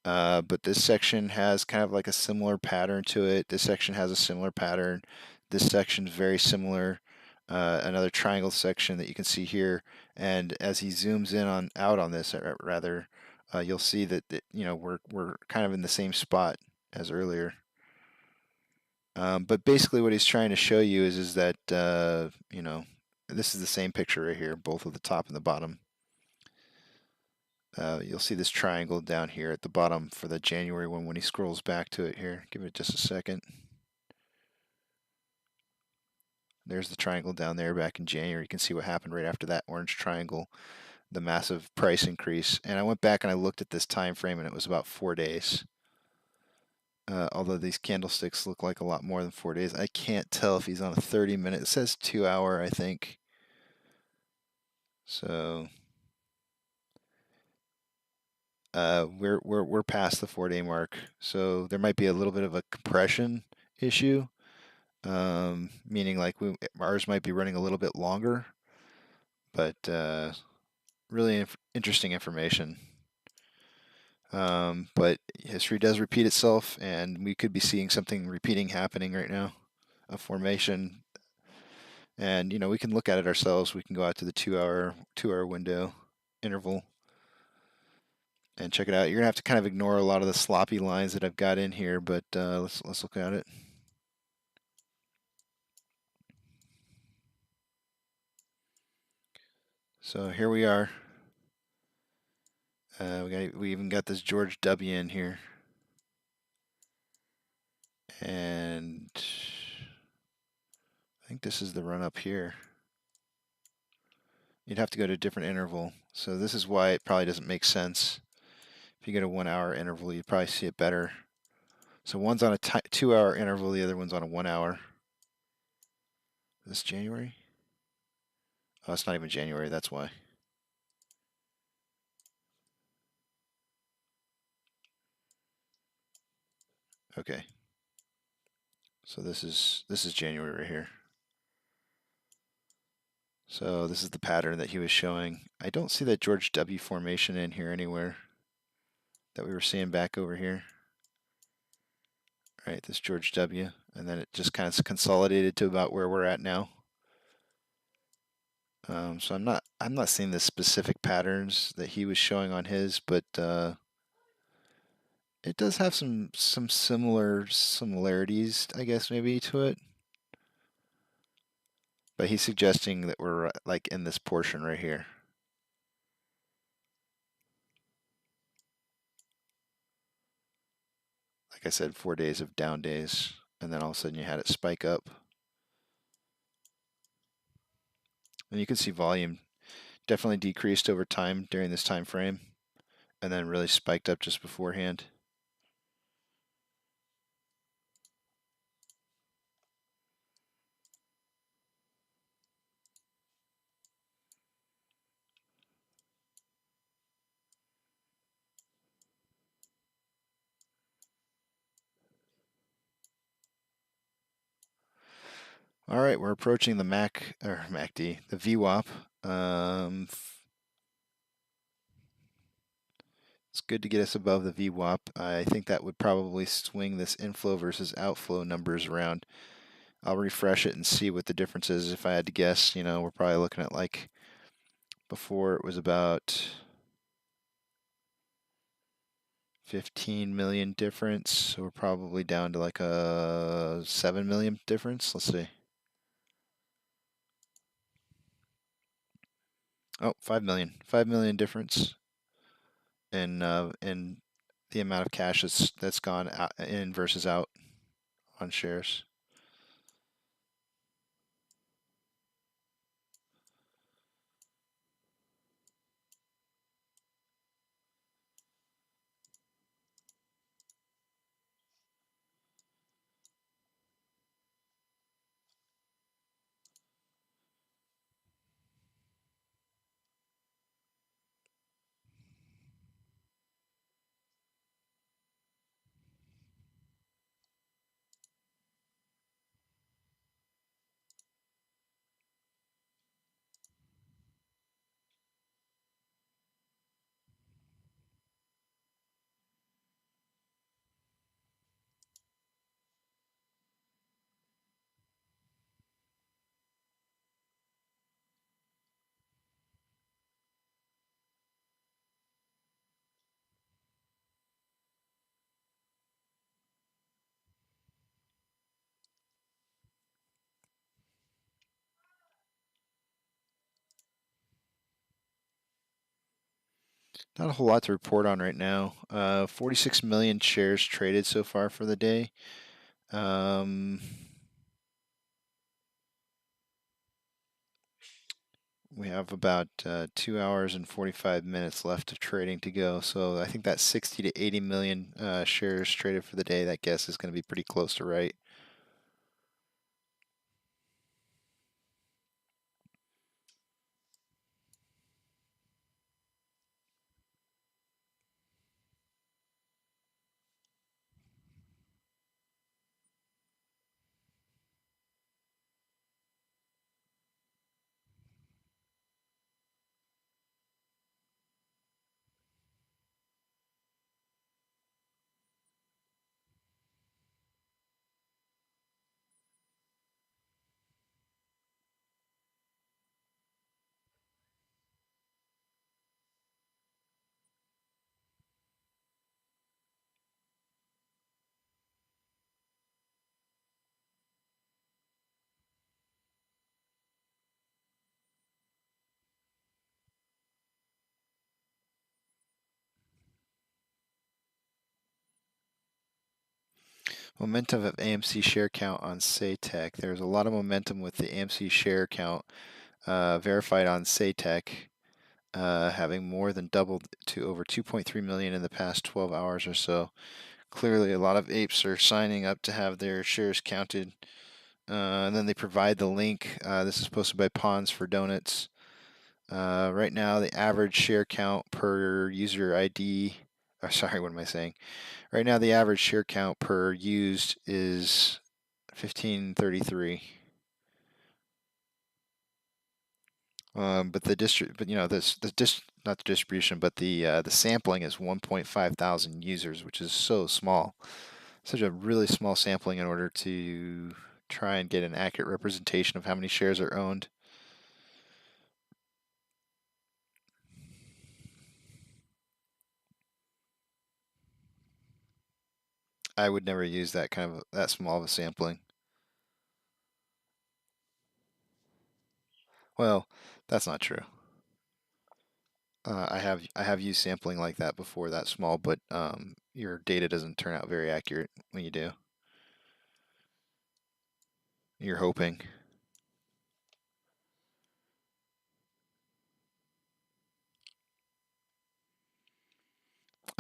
But this section has kind of like a similar pattern to it. This section has a similar pattern. This section's very similar. Another triangle section that you can see here. And as he zooms in out on this, rather, you'll see that you know we're kind of in the same spot as earlier. But basically, what he's trying to show you is that you know, this is the same picture right here, both at the top and the bottom. You'll see this triangle down here at the bottom for the January one when he scrolls back to it here. Give it just a second. There's the triangle down there back in January. You can see what happened right after that orange triangle, the massive price increase. And I went back and I looked at this time frame and it was about 4 days. Although these candlesticks look like a lot more than 4 days. I can't tell if he's on a 30-minute. It says 2 hour, I think. So we're past the 4-day mark, so there might be a little bit of a compression issue, meaning like ours might be running a little bit longer, but really interesting information. But history does repeat itself, and we could be seeing something repeating happening right now, a formation. And you know, we can look at it ourselves. We can go out to the 2-hour window interval and check it out. You're gonna have to kind of ignore a lot of the sloppy lines that I've got in here, but let's look at it. So here we are. We even got this George W in here, and I think this is the run up here. You'd have to go to a different interval. So this is why it probably doesn't make sense. If you get a 1-hour interval, you'd probably see it better. So one's on a 2-hour interval, the other one's on a 1-hour. Is this January? Oh, it's not even January, that's why. Okay. So this is January right here. So this is the pattern that he was showing. I don't see that George W formation in here anywhere that we were seeing back over here. Right, this George W, and then it just kind of consolidated to about where we're at now. So I'm not seeing the specific patterns that he was showing on his, but it does have some similarities, I guess, maybe to it. But he's suggesting that we're like in this portion right here. Like I said, 4 days of down days, and then all of a sudden you had it spike up. And you can see volume definitely decreased over time during this time frame, and then really spiked up just beforehand. All right, we're approaching the MACD, the VWAP. It's good to get us above the VWAP. I think that would probably swing this inflow versus outflow numbers around. I'll refresh it and see what the difference is. If I had to guess, you know, we're probably looking at like before it was about 15 million difference. So we're probably down to like a 7 million difference. Let's see. Oh, 5 million. 5 million difference in the amount of cash that's gone out, in versus out on shares. Not a whole lot to report on right now. 46 million shares traded so far for the day. We have about 2 hours and 45 minutes left of trading to go. So I think that 60 to 80 million shares traded for the day, that guess is going to be pretty close to right. Momentum of AMC share count on SayTech. There's a lot of momentum with the AMC share count verified on SayTech, having more than doubled to over 2.3 million in the past 12 hours or so. Clearly, a lot of apes are signing up to have their shares counted. And then they provide the link. This is posted by Pawns for Donuts. Right now, the average share count per user ID. Oh, sorry, what am I saying? Right now, the average share count per used is 1533. But not the distribution, but the sampling is 1.5 thousand users, which is so small. Such a really small sampling in order to try and get an accurate representation of how many shares are owned. I would never use that small of a sampling. Well, that's not true. I have used sampling like that before, that small, but your data doesn't turn out very accurate when you do. You're hoping.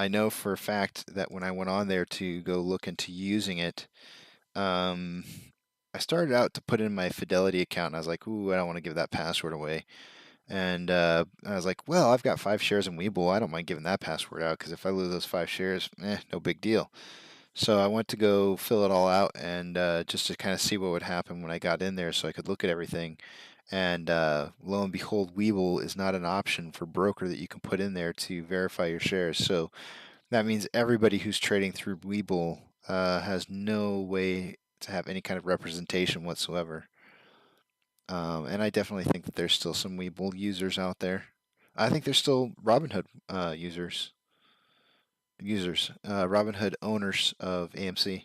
I know for a fact that when I went on there to go look into using it, I started out to put in my Fidelity account, and I was like, ooh, I don't want to give that password away. And I was like, well, I've got 5 shares in Webull. I don't mind giving that password out, because if I lose those 5 shares, no big deal. So I went to go fill it all out, and just to kind of see what would happen when I got in there so I could look at everything. And lo and behold, Webull is not an option for broker that you can put in there to verify your shares. So that means everybody who's trading through Webull has no way to have any kind of representation whatsoever. And I definitely think that there's still some Webull users out there. I think there's still Robinhood users. Robinhood owners of AMC.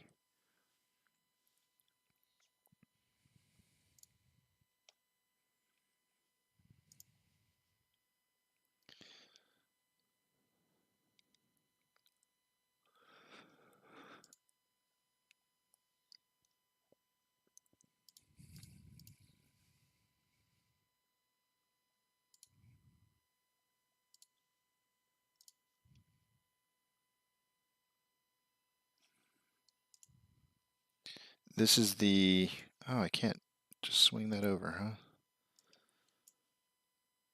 This is the... Oh, I can't just swing that over,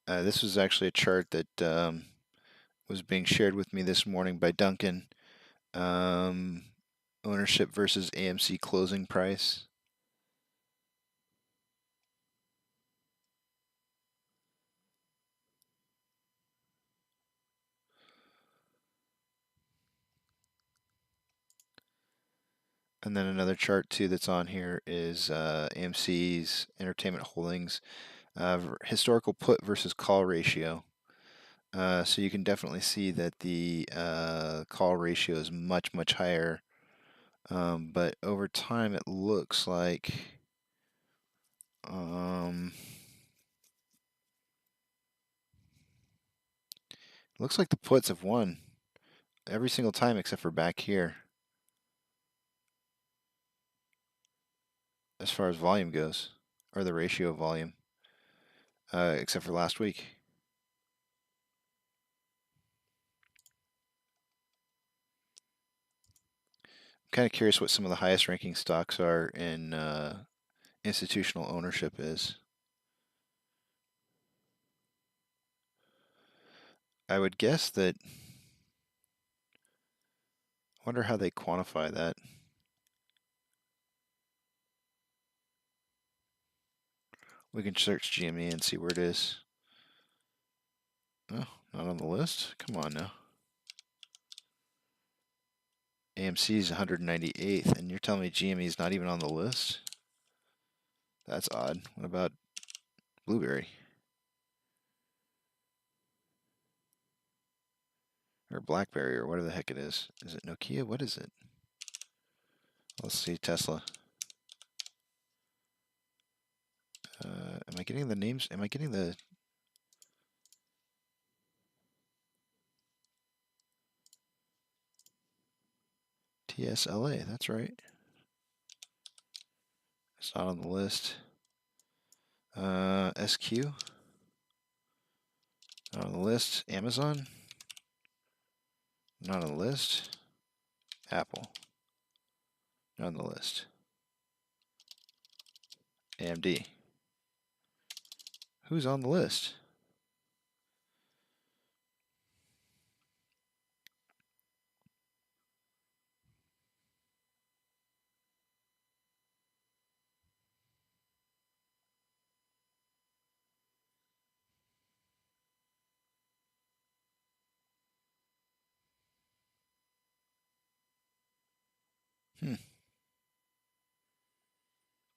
huh? This was actually a chart that was being shared with me this morning by Duncan. Ownership versus AMC closing price. And then another chart too that's on here is AMC's Entertainment Holdings historical put versus call ratio. So you can definitely see that the call ratio is much, much higher. But over time, it looks like the puts have won every single time except for back here, as far as volume goes, or the ratio of volume, except for last week. I'm kind of curious what some of the highest ranking stocks are in institutional ownership is. I would guess that. I wonder how they quantify that. We can search GME and see where it is. Oh, not on the list? Come on now. AMC is 198th, and you're telling me GME is not even on the list? That's odd. What about Blueberry? Or BlackBerry, or whatever the heck it is. Is it Nokia? What is it? Let's see, Tesla. Am I getting the names? Am I getting the... TSLA, that's right. It's not on the list. SQ. Not on the list. Amazon. Not on the list. Apple. Not on the list. AMD. Who's on the list?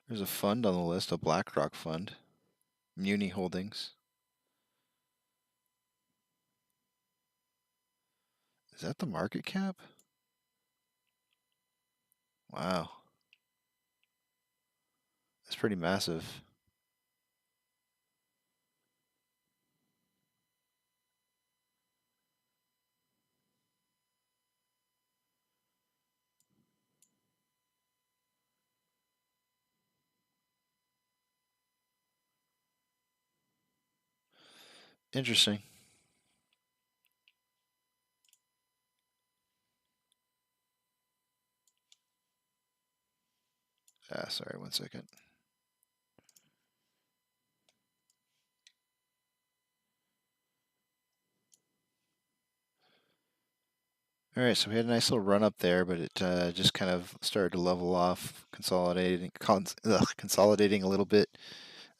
There's a fund on the list, a BlackRock fund. Muni Holdings. Is that the market cap? Wow. That's pretty massive. Interesting. Sorry, 1 second. All right, so we had a nice little run up there, but it just kind of started to level off, consolidating a little bit.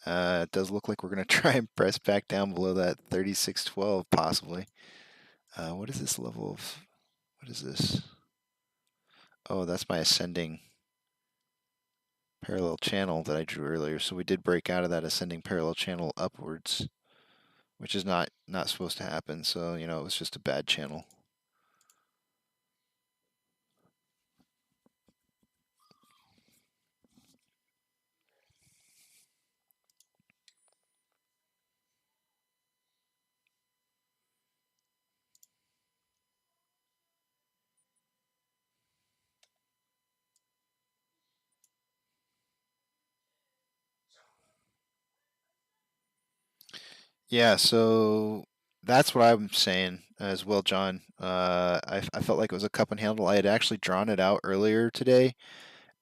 It does look like we're going to try and press back down below that 36.12 possibly. What is this level of, what is this? Oh, that's my ascending parallel channel that I drew earlier. So we did break out of that ascending parallel channel upwards, which is not supposed to happen. So, you know, it was just a bad channel. Yeah, so that's what I'm saying as well, John. I felt like it was a cup and handle. I had actually drawn it out earlier today,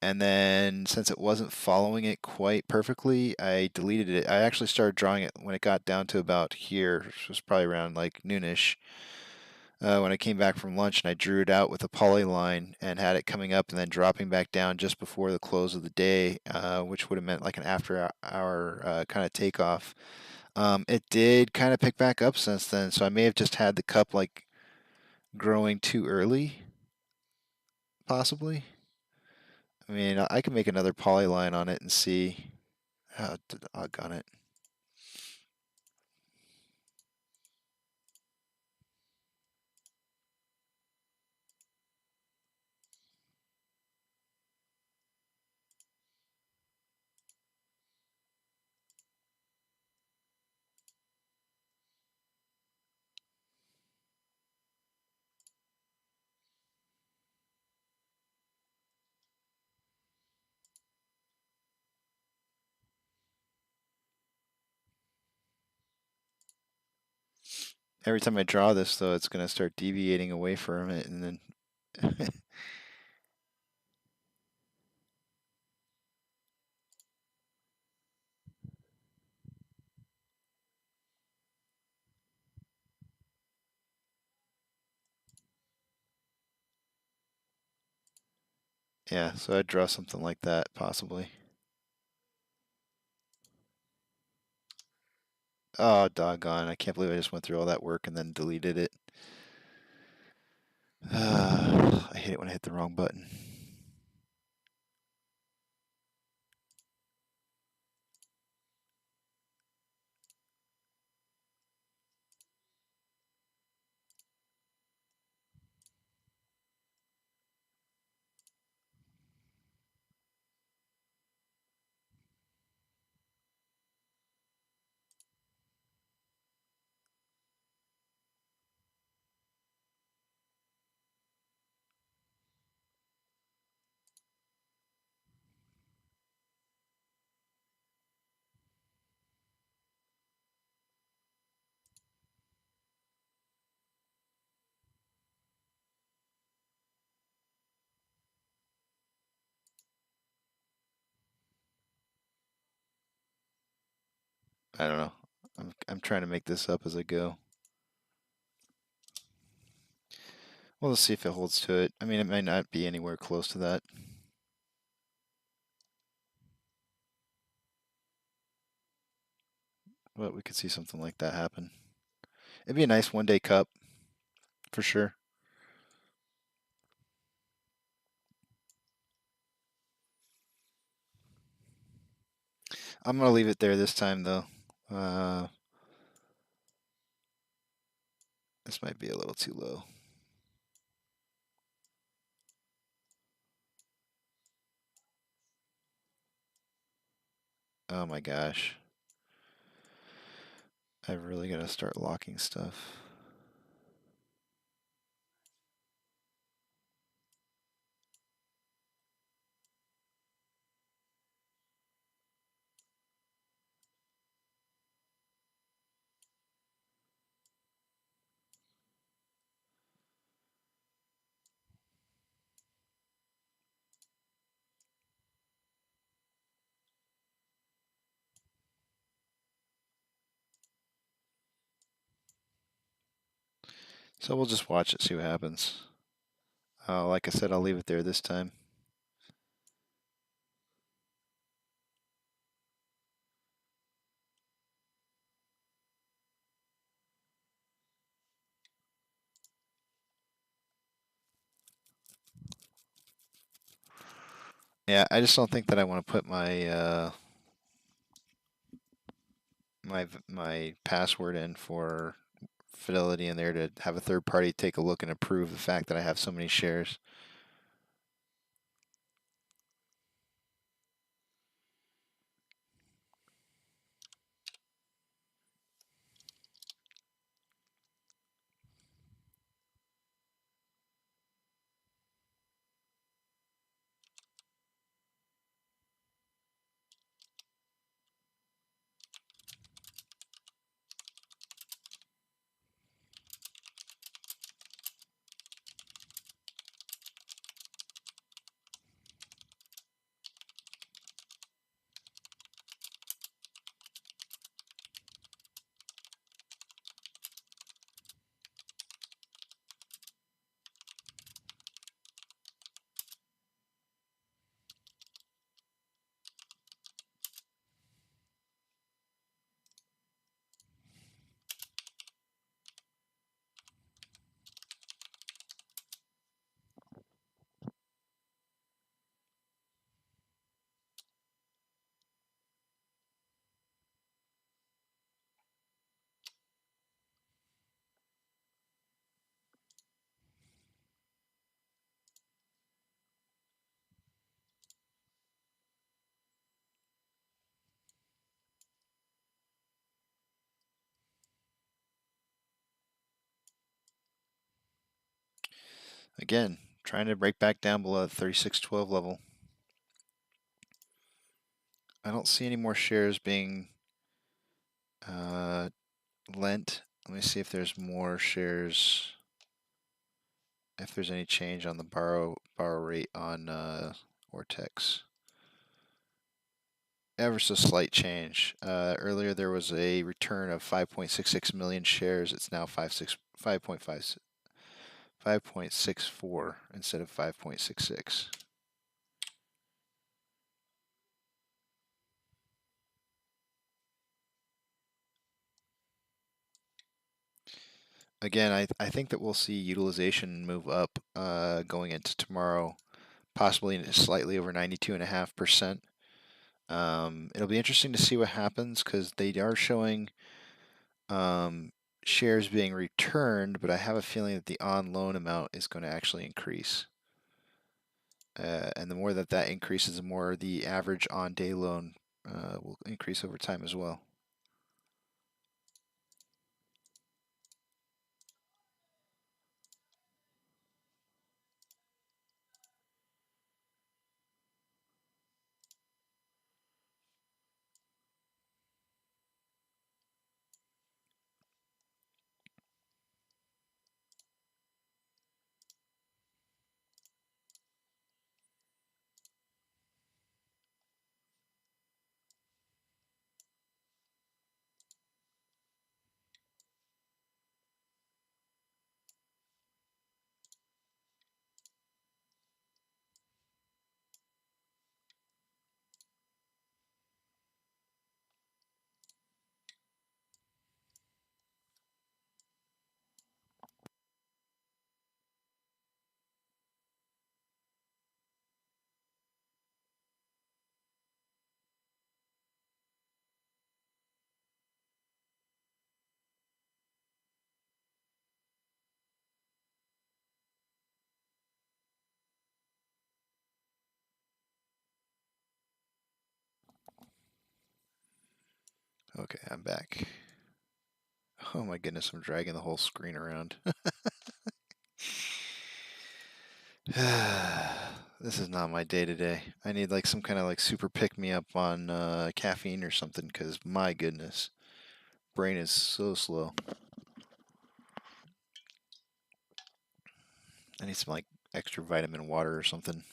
and then since it wasn't following it quite perfectly, I deleted it. I actually started drawing it when it got down to about here, which was probably around like noonish. When I came back from lunch, and I drew it out with a poly line and had it coming up and then dropping back down just before the close of the day, which would have meant like an after hour kind of takeoff. It did kind of pick back up since then, so I may have just had the cup like growing too early, possibly. I mean, I can make another polyline on it and see. Oh, doggone it. Every time I draw this, though, it's going to start deviating away from it, and then yeah, so I'd draw something like that, possibly. Oh, doggone. I can't believe I just went through all that work and then deleted it. I hate it when I hit the wrong button. I don't know. I'm trying to make this up as I go. Well, let's see if it holds to it. I mean, it might not be anywhere close to that. But we could see something like that happen. It'd be a nice one-day cup, for sure. I'm going to leave it there this time, though. This might be a little too low. Oh my gosh. I've really got to start locking stuff. So we'll just watch it, see what happens. Like I said, I'll leave it there this time. Yeah, I just don't think that I want to put my my password in for Fidelity in there to have a third party take a look and approve the fact that I have so many shares. Again, trying to break back down below the 3612 level. I don't see any more shares being lent. Let me see if there's more shares, if there's any change on the borrow rate on Ortex. Ever so slight change. Earlier there was a return of 5.66 million shares. It's now 5.64 instead of 5.66. Again, I think that we'll see utilization move up going into tomorrow, possibly slightly over 92.5%. It'll be interesting to see what happens because they are showing shares being returned, but I have a feeling that the on loan amount is going to actually increase. And the more that increases, the more the average on day loan will increase over time as well. Okay, I'm back. Oh my goodness, I'm dragging the whole screen around. This is not my day today. I need like some kind of like super pick me up on caffeine or something, because my goodness, brain is so slow. I need some like extra vitamin water or something.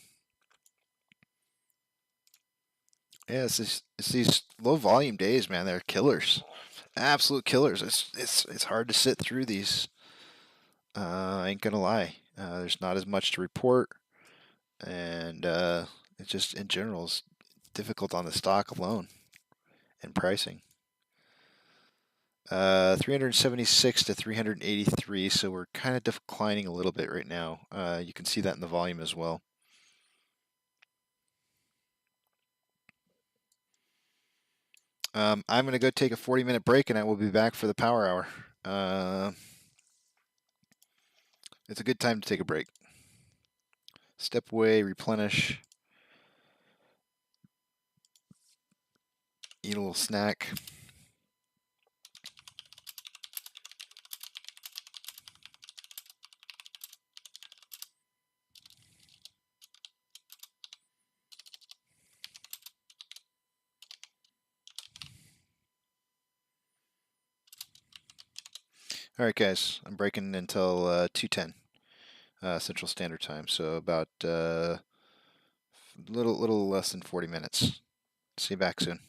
Yeah, it's these low volume days, man. They're killers, absolute killers. It's hard to sit through these. I ain't gonna lie. There's not as much to report, and it just in general is difficult on the stock alone and pricing. 376 to 383, so we're kind of declining a little bit right now. You can see that in the volume as well. I'm going to go take a 40-minute break, and I will be back for the power hour. It's a good time to take a break. Step away, replenish, eat a little snack. All right, guys, I'm breaking until 2:10 Central Standard Time, so about little less than 40 minutes. See you back soon.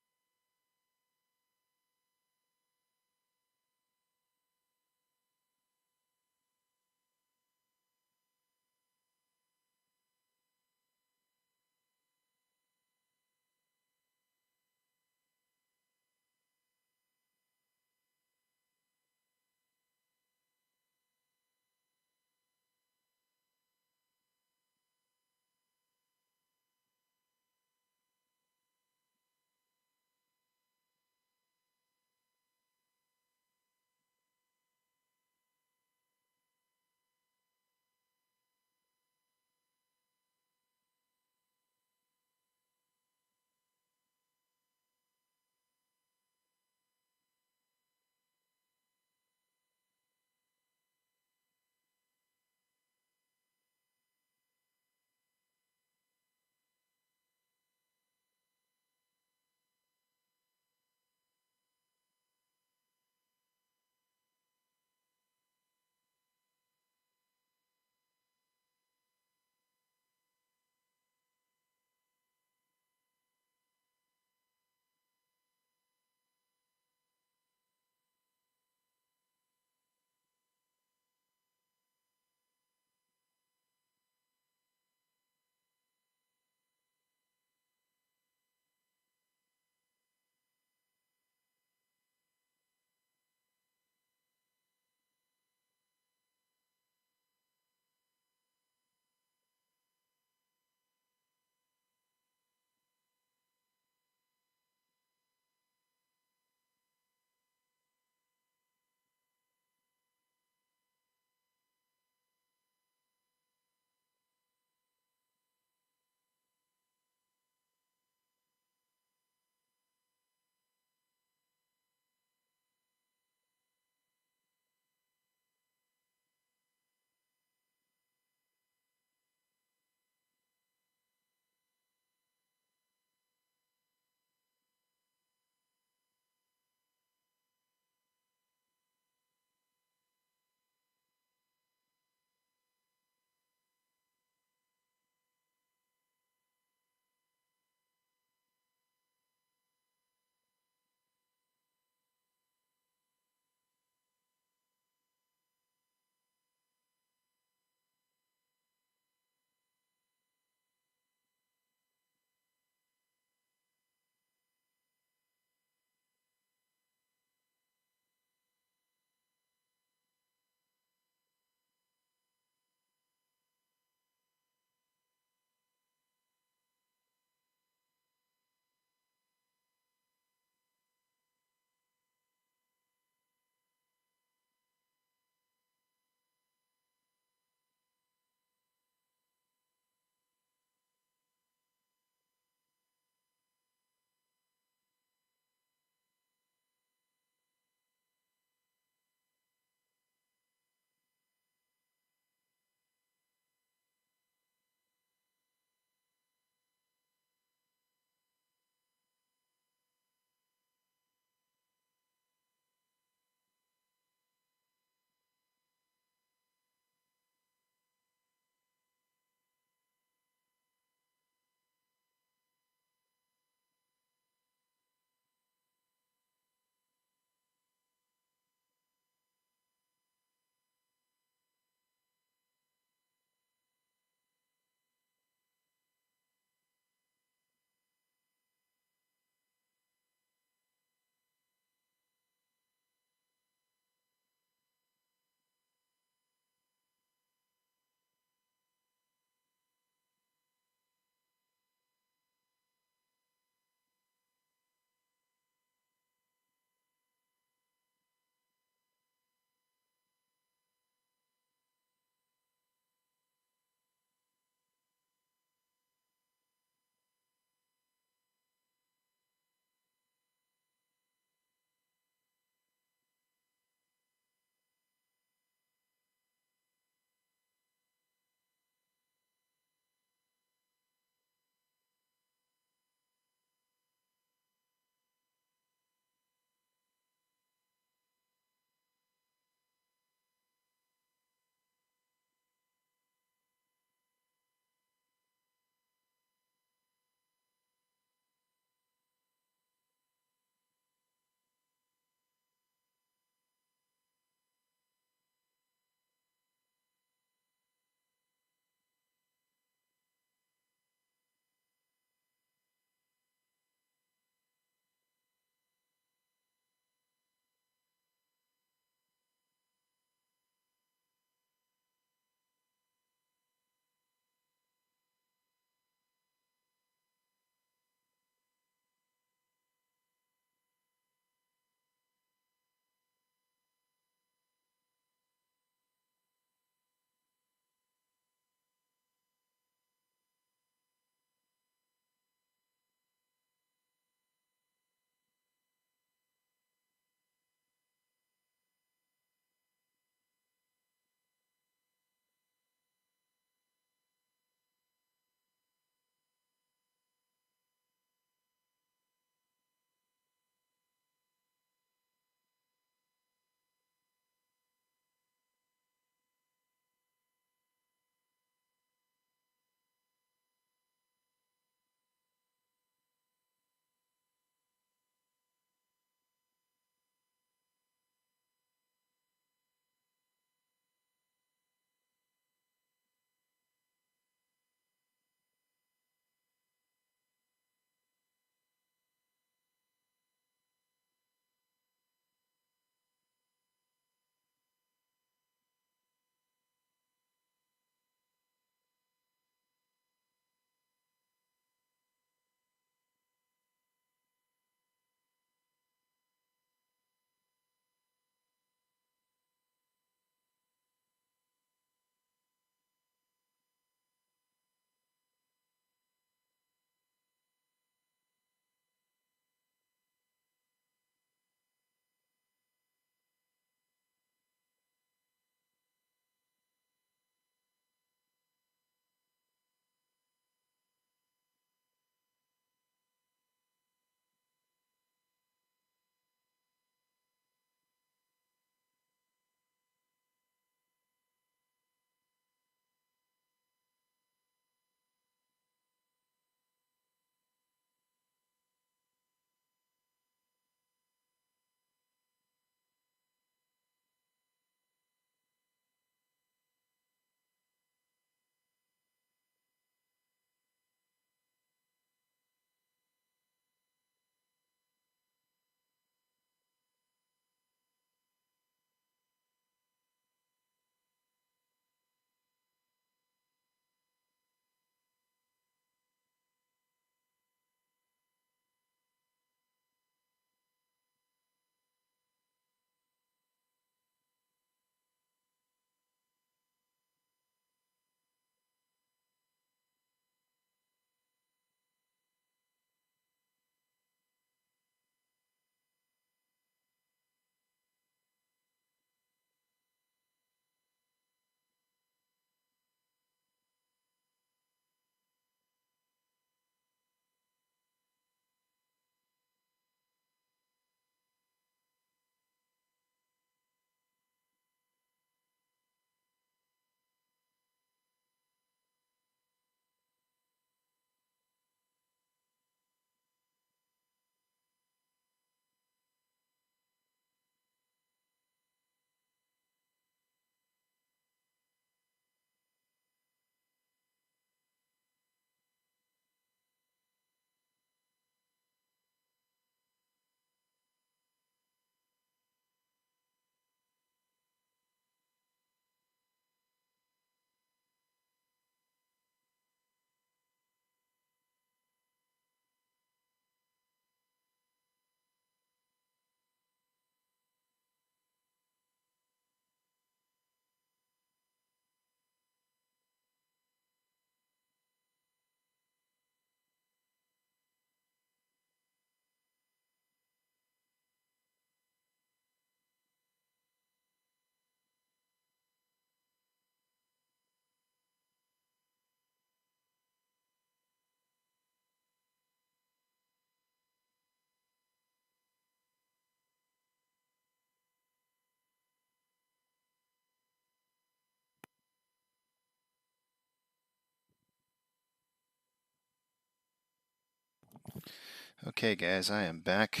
Okay, guys, I am back.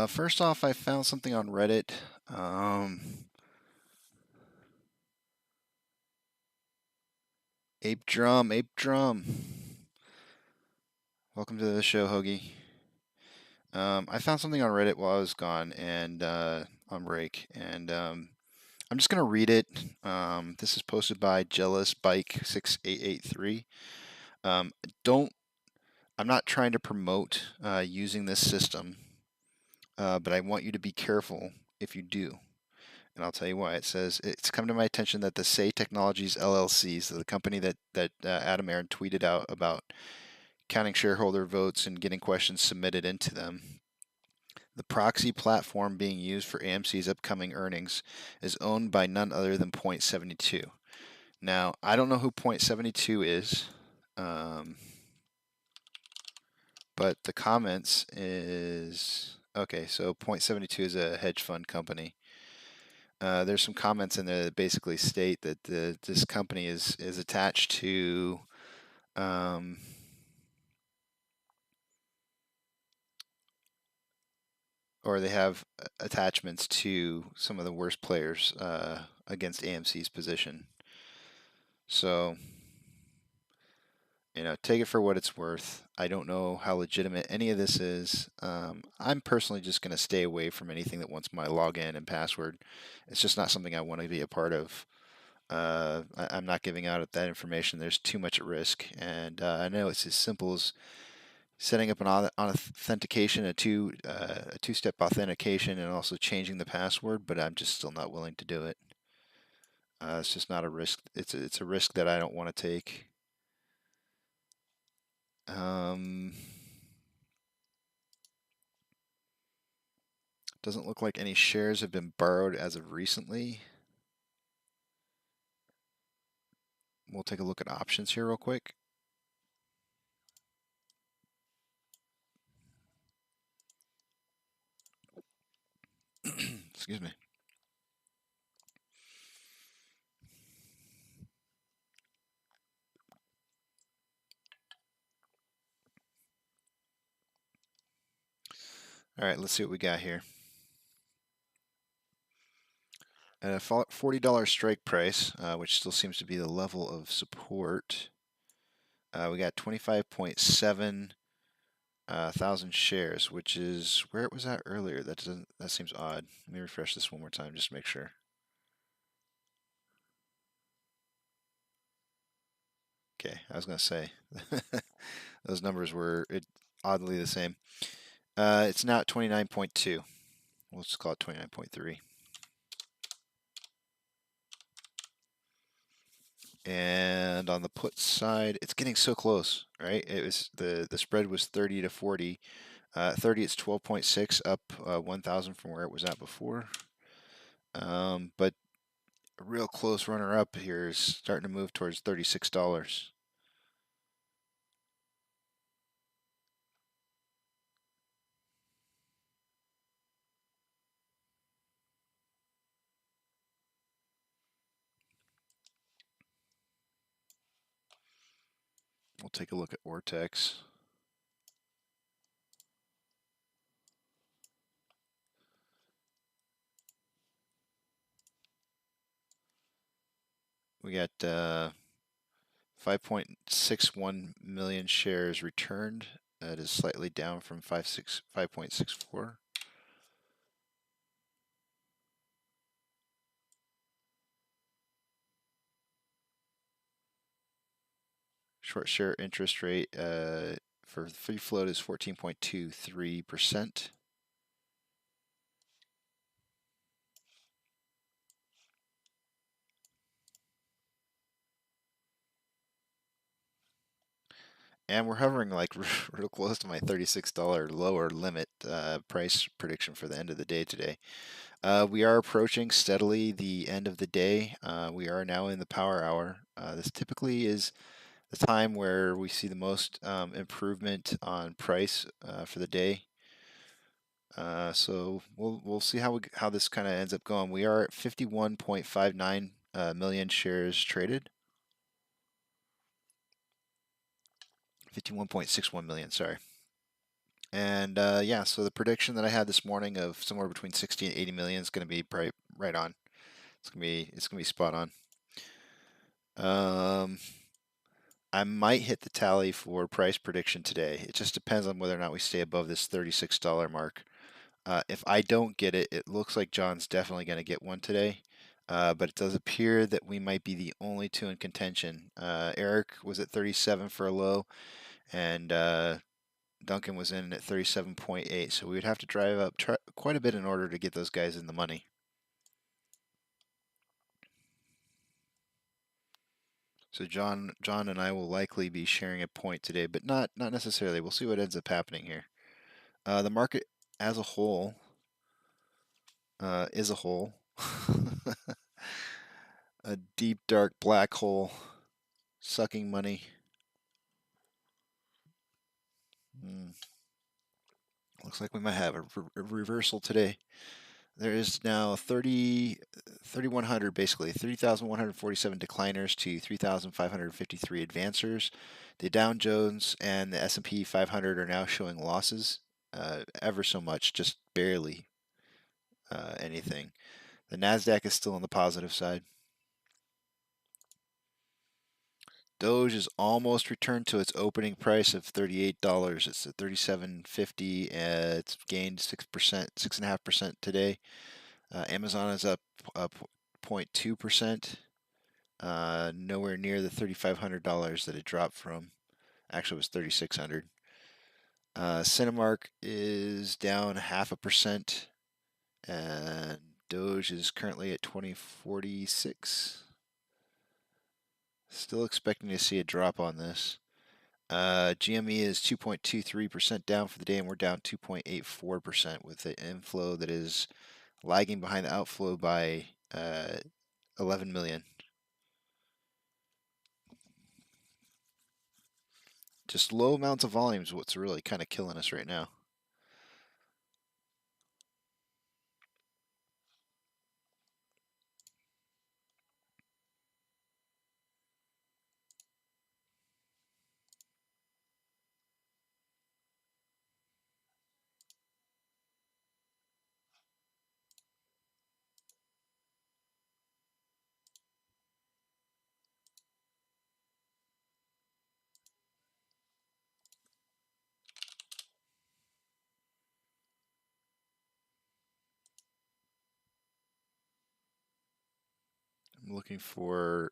First off, I found something on Reddit. Ape Drum. Welcome to the show, Hoagie. I found something on Reddit while I was gone and on break, and I'm just gonna read it. This is posted by Jealous Bike 6883. I'm not trying to promote using this system, but I want you to be careful if you do. And I'll tell you why. It says, it's come to my attention that the Say Technologies LLC, so the company that Adam Aaron tweeted out about counting shareholder votes and getting questions submitted into them. The proxy platform being used for AMC's upcoming earnings is owned by none other than Point72. Now, I don't know who Point72 is, but the comments is, okay, so Point72 is a hedge fund company. There's some comments in there that basically state that this company is attached to or they have attachments to some of the worst players against AMC's position. So, take it for what it's worth. I don't know how legitimate any of this is. I'm personally just going to stay away from anything that wants my login and password. It's just not something I want to be a part of. I'm not giving out that information. There's too much at risk, and I know it's as simple as setting up an authentication, a two-step authentication, and also changing the password. But I'm just still not willing to do it. It's just not a risk. It's a risk that I don't want to take. Doesn't look like any shares have been borrowed as of recently. We'll take a look at options here real quick. Excuse me. All right, let's see what we got here. At a $40 strike price, which still seems to be the level of support, we got 25.7 thousand shares, which is where it was at earlier. That seems odd. Let me refresh this one more time just to make sure. Okay, I was gonna say those numbers were oddly the same. It's now at 29.2. We'll just call it 29.3. And on the put side, it's getting so close, right? It was the spread was 30 to 40. 30, it's 12.6, up 1,000 from where it was at before. But a real close runner-up here is starting to move towards $36. We'll take a look at Ortex. We got 5.61 million shares returned. That is slightly down from 5.64. Short share interest rate for free float is 14.23%. And we're hovering like real close to my $36 lower limit price prediction for the end of the day today. We are approaching steadily the end of the day. We are now in the power hour. This typically is the time where we see the most improvement on price for the day. So we'll see how this kind of ends up going. We are at 51.59 million shares traded. 51.61 million, sorry. And yeah, so the prediction that I had this morning of somewhere between 60 and 80 million is going to be right on. It's gonna be spot on. I might hit the tally for price prediction today. It just depends on whether or not we stay above this $36 mark. If I don't get it, it looks like John's definitely going to get one today. But it does appear that we might be the only two in contention. Eric was at 37 for a low, and Duncan was in at 37.8. So we would have to drive up quite a bit in order to get those guys in the money. So John and I will likely be sharing a point today, but not necessarily. We'll see what ends up happening here. The market as a whole is a hole. A deep, dark black hole sucking money. Looks like we might have a reversal today. There is now 3,100, basically 3,147 decliners to 3,553 advancers. The Dow Jones and the S&P 500 are now showing losses, ever so much, just barely anything. The Nasdaq is still on the positive side. Doge is almost returned to its opening price of $38. It's at $37.50. It's gained 6%, 6.5% today. Amazon is up 0.2%. Nowhere near the $3,500 that it dropped from. Actually, it was $3,600. Cinemark is down 0.5%, and Doge is currently at 2046. Still expecting to see a drop on this. GME is 2.23% down for the day, and we're down 2.84% with the inflow that is lagging behind the outflow by 11 million. Just low amounts of volume is what's really kind of killing us right now. I'm looking for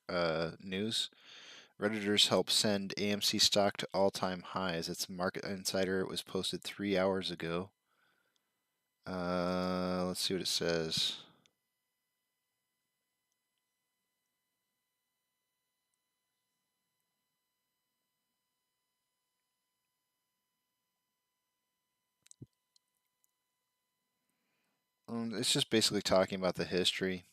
news. Redditors help send AMC stock to all-time highs. It's Market Insider. It was posted 3 hours ago. Let's see what it says. It's just basically talking about the history.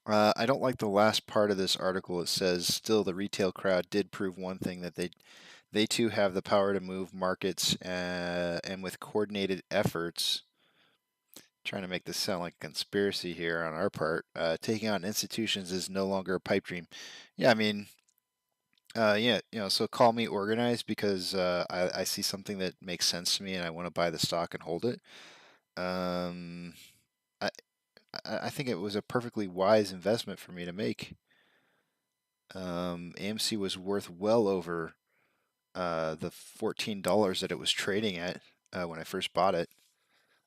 I don't like the last part of this article. It says, still the retail crowd did prove one thing, that they too have the power to move markets, and with coordinated efforts, trying to make this sound like a conspiracy here on our part, taking on institutions is no longer a pipe dream. Yeah, I mean, yeah, so call me organized because I see something that makes sense to me and I want to buy the stock and hold it. I think it was a perfectly wise investment for me to make. AMC was worth well over the $14 that it was trading at when I first bought it.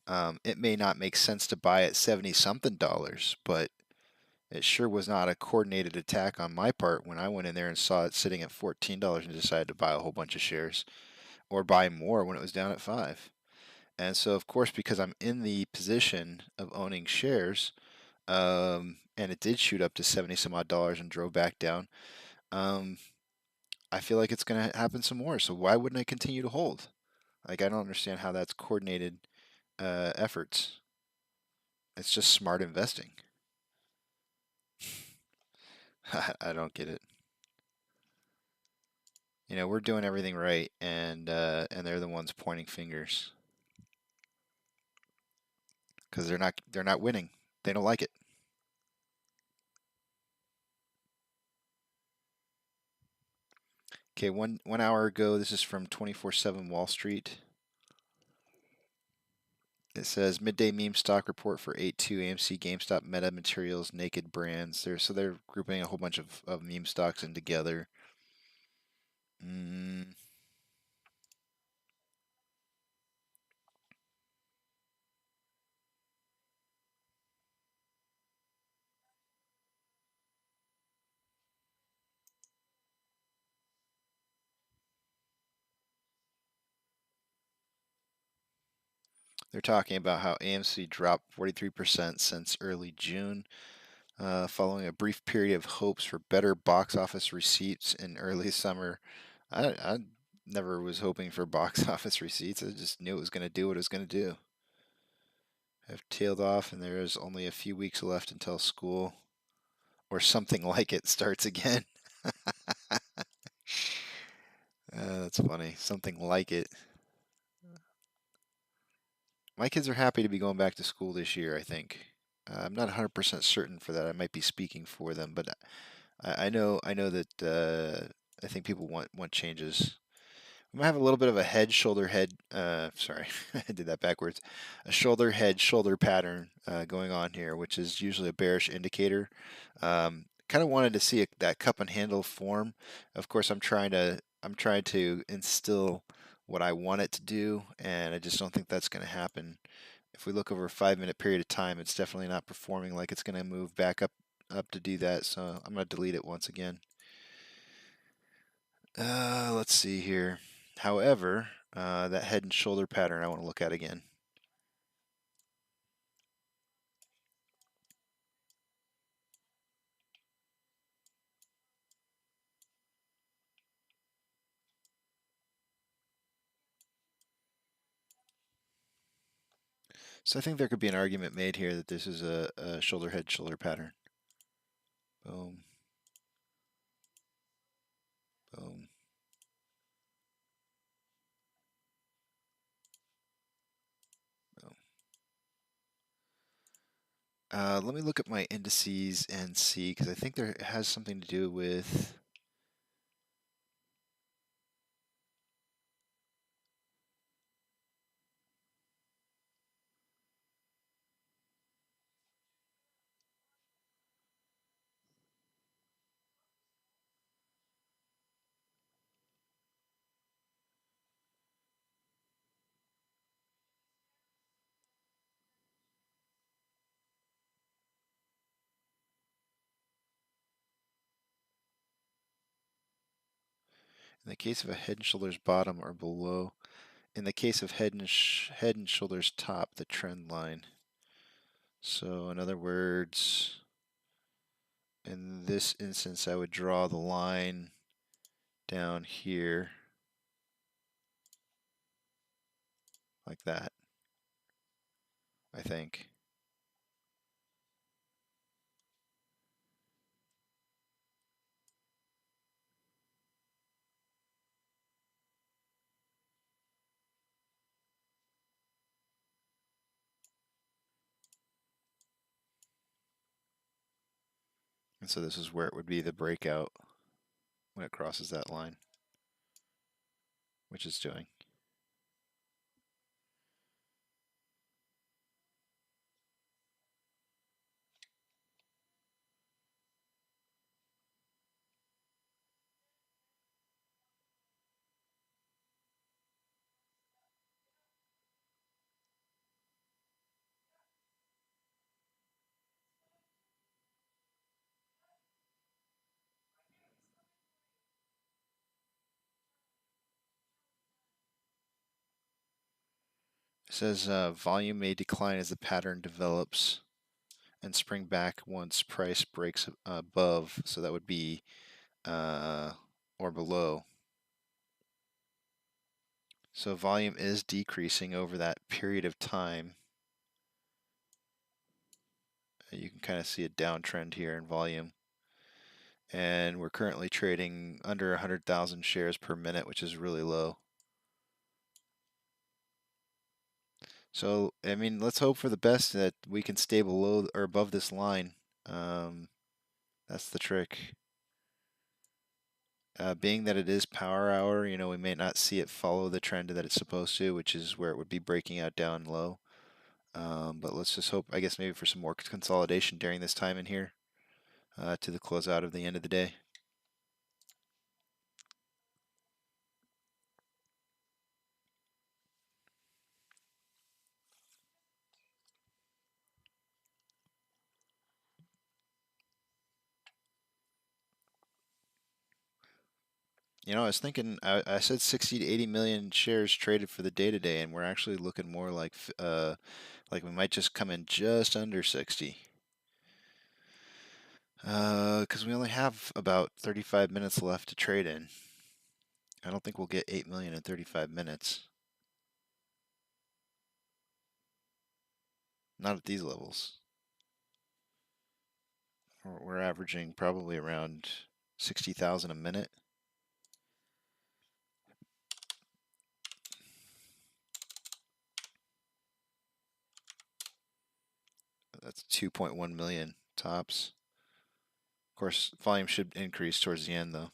It may not make sense to buy at 70-something dollars, but it sure was not a coordinated attack on my part when I went in there and saw it sitting at $14 and decided to buy a whole bunch of shares, or buy more when it was down at $5. And so, of course, because I'm in the position of owning shares, and it did shoot up to 70-some odd dollars and drove back down, I feel like it's going to happen some more. So why wouldn't I continue to hold? Like, I don't understand how that's coordinated efforts. It's just smart investing. I don't get it. You know, we're doing everything right, and they're the ones pointing fingers because they're not winning. They don't like it. Okay, one hour ago. This is from 24/7 Wall Street. It says midday meme stock report for 8/2 AMC, GameStop, Meta, Materials, Naked Brands. So they're grouping a whole bunch of meme stocks in together. They're talking about how AMC dropped 43% since early June, following a brief period of hopes for better box office receipts in early summer. I never was hoping for box office receipts. I just knew it was going to do what it was going to do. Have tailed off, and there is only a few weeks left until school or something like it starts again. That's funny. Something like it. My kids are happy to be going back to school this year, I think. I'm not 100% certain for that. I might be speaking for them, but I know that I think people want changes. We might have a little bit of a head, shoulder, head. Sorry, I did that backwards. A shoulder, head, shoulder pattern going on here, which is usually a bearish indicator. Kind of wanted to see that cup and handle form. Of course, I'm trying to instill what I want it to do, and I just don't think that's going to happen. If we look over a 5-minute period of time, it's definitely not performing like it's going to move back up to do that. So I'm going to delete it once again. Let's see here. However, that head and shoulder pattern I want to look at again. So I think there could be an argument made here that this is a shoulder head shoulder pattern. Boom. Boom. Boom. Let me look at my indices and see, because I think there has something to do with in the case of a head and shoulders bottom or below. In the case of head and shoulders top, the trend line. So in other words, in this instance, I would draw the line down here like that, I think. And so this is where it would be the breakout when it crosses that line, which it's doing. It says volume may decline as the pattern develops and spring back once price breaks above. So that would be or below. So volume is decreasing over that period of time. You can kind of see a downtrend here in volume. And we're currently trading under 100,000 shares per minute, which is really low. So, I mean, let's hope for the best that we can stay below or above this line. That's the trick. Being that it is power hour, you know, we may not see it follow the trend that it's supposed to, which is where it would be breaking out down low. But let's just hope, I guess, maybe for some more consolidation during this time in here to the closeout of the end of the day. You know, I was thinking, I said 60 to 80 million shares traded for the day today, and we're actually looking more like we might just come in just under 60. Because we only have about 35 minutes left to trade in. I don't think we'll get 8 million in 35 minutes. Not at these levels. We're averaging probably around 60,000 a minute. That's 2.1 million tops. Of course, volume should increase towards the end, though.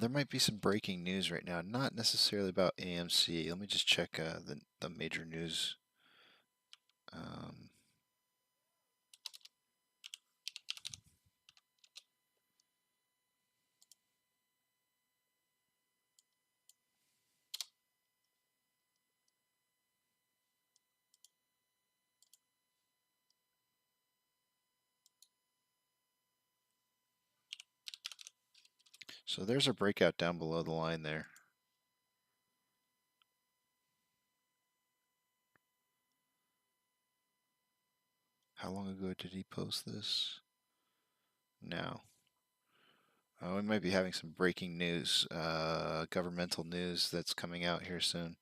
There might be some breaking news right now, not necessarily about AMC. Let me just check the major news. So there's a breakout down below the line there. How long ago did he post this? Now. Oh, we might be having some breaking news, governmental news that's coming out here soon.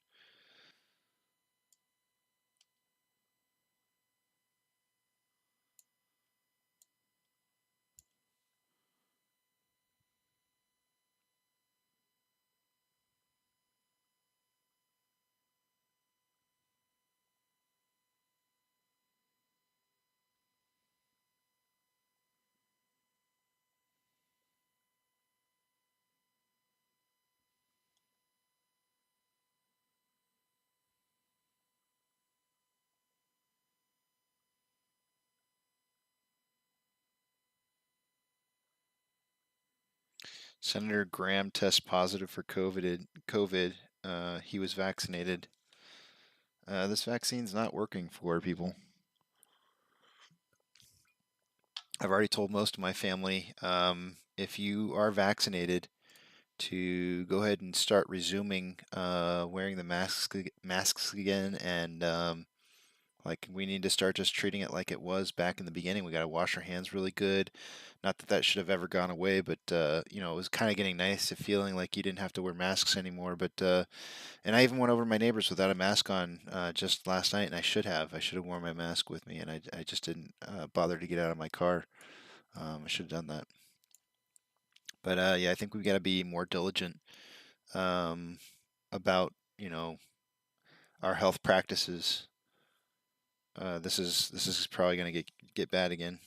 Senator Graham tests positive for COVID. He was vaccinated. This vaccine's not working for people. I've already told most of my family, if you are vaccinated, to go ahead and start resuming wearing the masks again, and like we need to start just treating it like it was back in the beginning. We got to wash our hands really good. Not that that should have ever gone away, but you know, it was kind of getting nice to feeling like you didn't have to wear masks anymore. But and I even went over to my neighbors without a mask on just last night, and I should have. I should have worn my mask with me, and I just didn't bother to get out of my car. I should have done that. But yeah, I think we've got to be more diligent. about, our health practices. This is probably going to get bad again.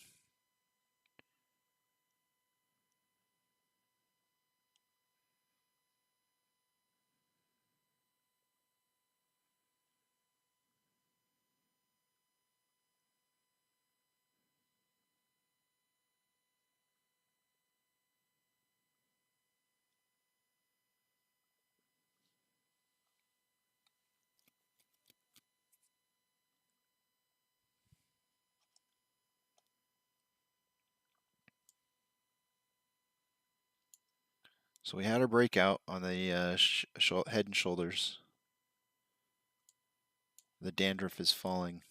So we had our breakout on the head and shoulders. The dandruff is falling.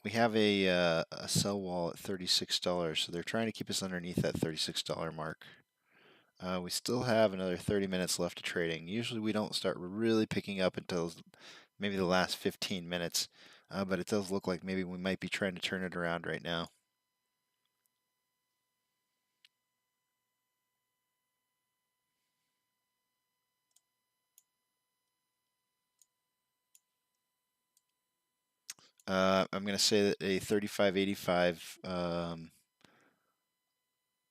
We have a sell wall at $36, so they're trying to keep us underneath that $36 mark. We still have another 30 minutes left of trading. Usually we don't start really picking up until maybe the last 15 minutes, but it does look like maybe we might be trying to turn it around right now. I'm going to say that a 35.85.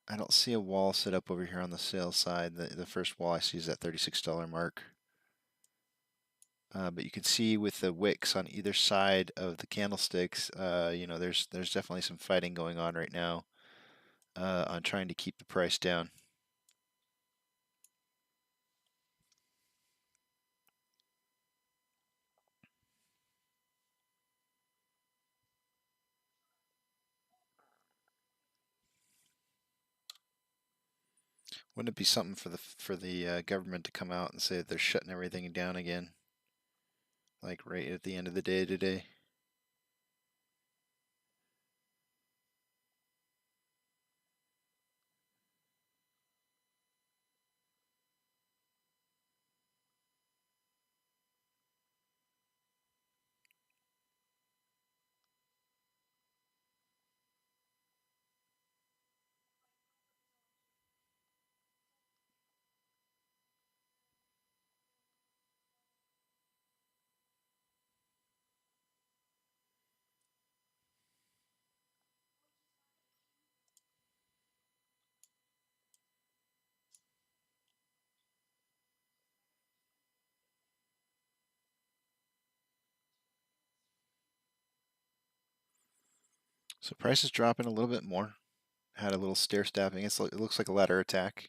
I don't see a wall set up over here on the sales side. The first wall I see is that $36 mark. But you can see with the wicks on either side of the candlesticks, there's definitely some fighting going on right now on trying to keep the price down. Wouldn't it be something for the government to come out and say that they're shutting everything down again, like right at the end of the day today? So price is dropping a little bit more. Had a little stair stepping. It looks like a ladder attack.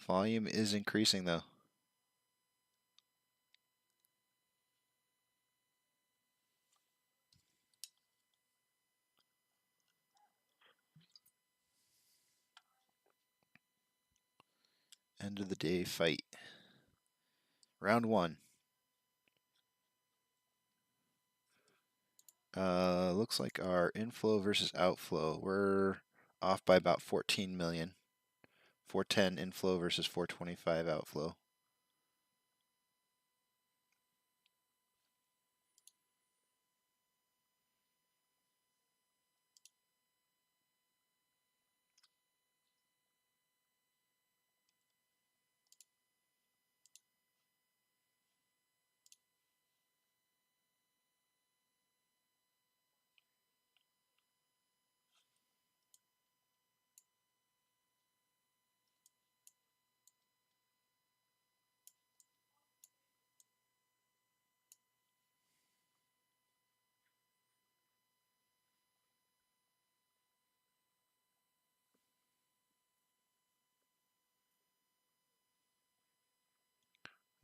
Volume is increasing though. End of the day fight. Round one. Looks like our inflow versus outflow. We're off by about 14 million. 410 inflow versus 425 outflow.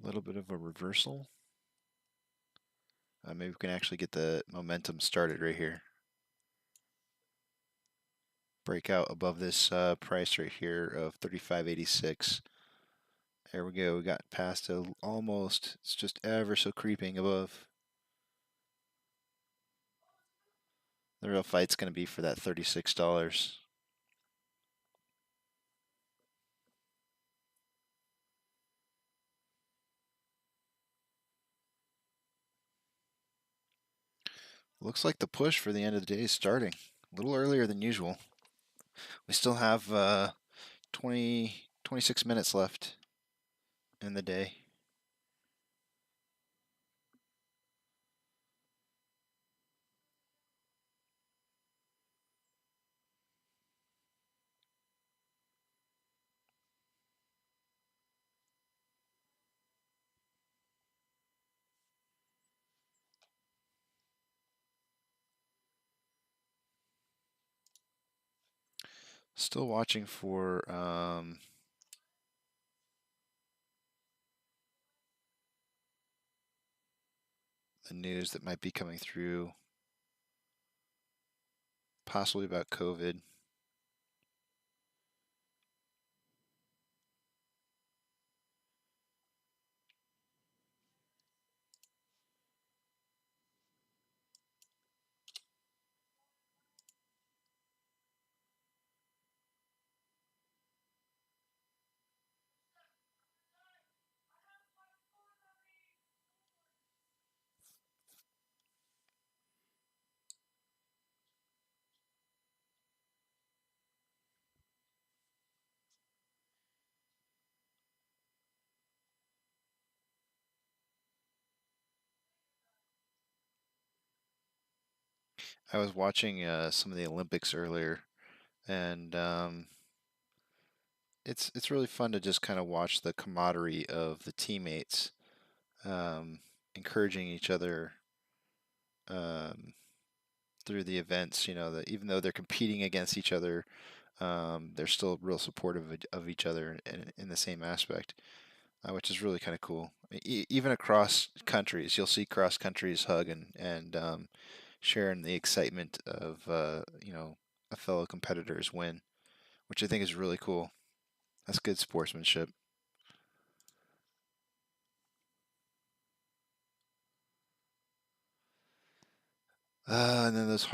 A little bit of a reversal. Maybe we can actually get the momentum started right here. Breakout above this price right here of 35.86. There we go. We got past almost. It's just ever so creeping above. The real fight's going to be for that $36. Looks like the push for the end of the day is starting a little earlier than usual. We still have 26 minutes left in the day. Still watching for the news that might be coming through, possibly about COVID. I was watching some of the Olympics earlier, and it's really fun to just kind of watch the camaraderie of the teammates, encouraging each other through the events. You know, that even though they're competing against each other, they're still real supportive of each other in the same aspect, which is really kind of cool. Even across countries, you'll see cross countries hug and sharing the excitement of a fellow competitor's win, which I think is really cool. That's good sportsmanship. And then those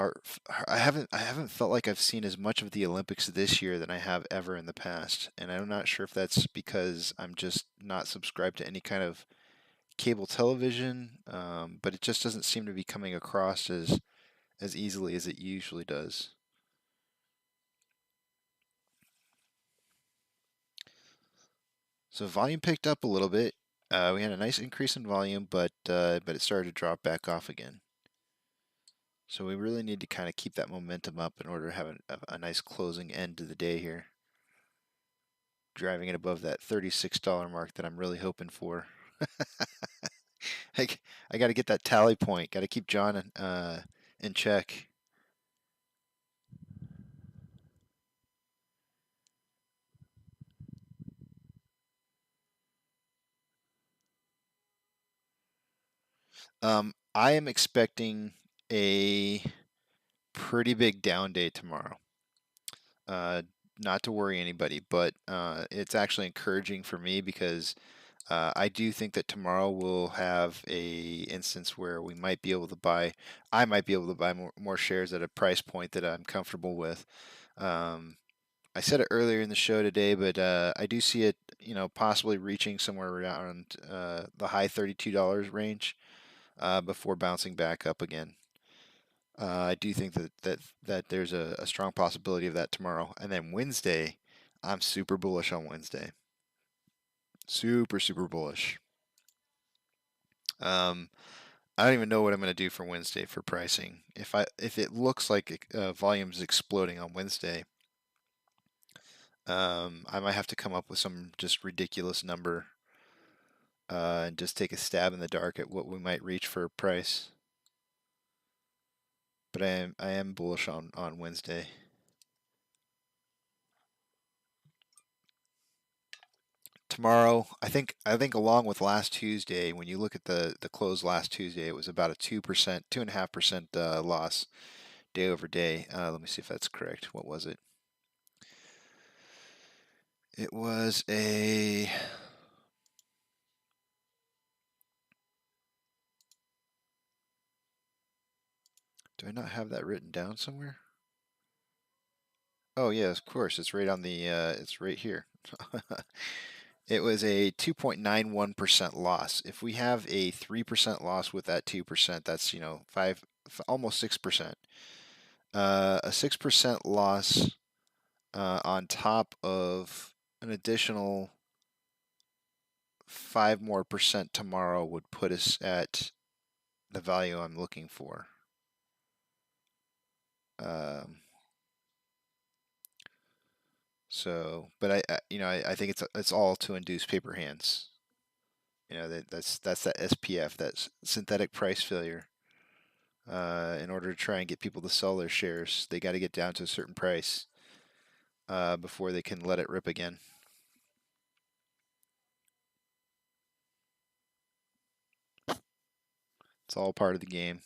I haven't felt like I've seen as much of the Olympics this year than I have ever in the past, and I'm not sure if that's because I'm just not subscribed to any kind of cable television, but it just doesn't seem to be coming across as easily as it usually does. So volume picked up a little bit. We had a nice increase in volume, but it started to drop back off again. So we really need to kind of keep that momentum up in order to have a nice closing end to the day here. Driving it above that $36 mark that I'm really hoping for. I got to get that tally point. Got to keep John in check. I am expecting a pretty big down day tomorrow. Not to worry anybody, but it's actually encouraging for me because I do think that tomorrow we'll have a instance where I might be able to buy more shares at a price point that I'm comfortable with. I said it earlier in the show today, but I do see it, possibly reaching somewhere around the high $32 range before bouncing back up again. I do think that there's a strong possibility of that tomorrow. And then Wednesday, I'm super bullish on Wednesday. Super, super bullish. I don't even know what I'm going to do for Wednesday for pricing. If it looks like volume's exploding on Wednesday, I might have to come up with some just ridiculous number and just take a stab in the dark at what we might reach for a price. But I am bullish on Wednesday. Tomorrow, I think along with last Tuesday, when you look at the close last Tuesday, it was about a 2.5% loss day over day. Let me see if that's correct. What was it? It was a Do I not have that written down somewhere? Oh yeah, of course. It's right on the. It's right here. It was a 2.91% loss. If we have a 3% loss with that 2%, that's almost 6%. A 6% loss on top of an additional 5% more tomorrow would put us at the value I'm looking for. But I think it's all to induce paper hands. That's that SPF, that's synthetic price failure. In order to try and get people to sell their shares, they got to get down to a certain price before they can let it rip again. It's all part of the game.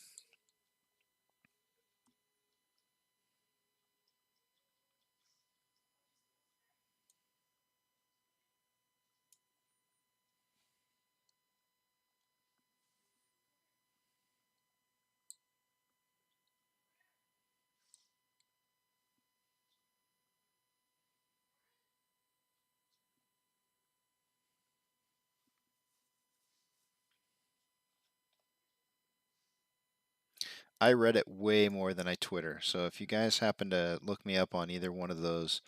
I read it way more than I Twitter. So if you guys happen to look me up on either one of those,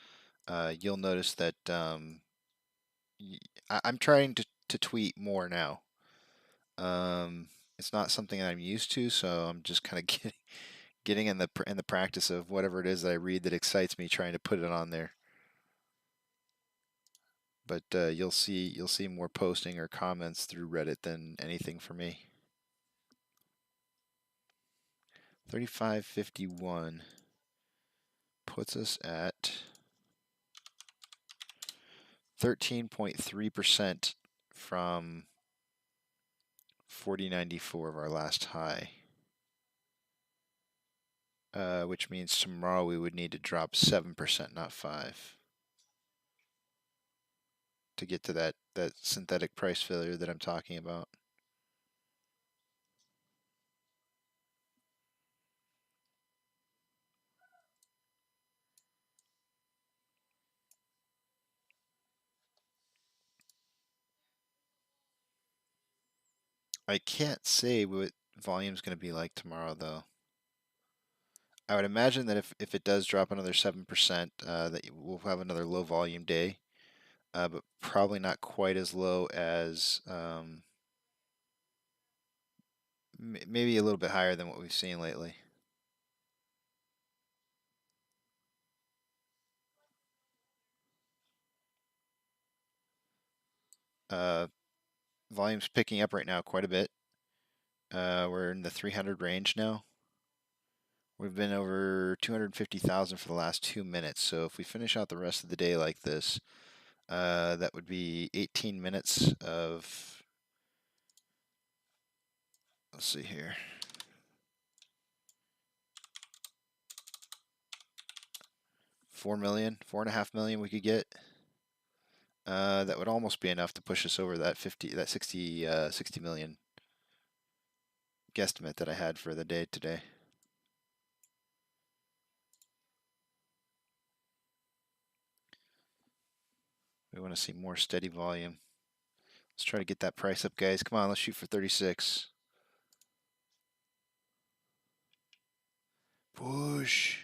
you'll notice that I'm trying to tweet more now. It's not something that I'm used to, so I'm just kind of getting in the practice of whatever it is that I read that excites me, trying to put it on there. But you'll see more posting or comments through Reddit than anything for me. 35.51 puts us at 13.3% from 40.94 of our last high, which means tomorrow we would need to drop 7%, not 5%, to get to that synthetic price failure that I'm talking about. I can't say what volume's going to be like tomorrow, though. I would imagine that if it does drop another 7%, that we'll have another low volume day, but probably not quite as low as maybe a little bit higher than what we've seen lately. Volume's picking up right now quite a bit. We're in the 300 range now. We've been over 250,000 for the last 2 minutes. So if we finish out the rest of the day like this, that would be 18 minutes of, let's see here. $4.5 million we could get. That would almost be enough to push us over that 60 million guesstimate that I had for the day today. We want to see more steady volume. Let's try to get that price up, guys. Come on, let's shoot for 36. Push.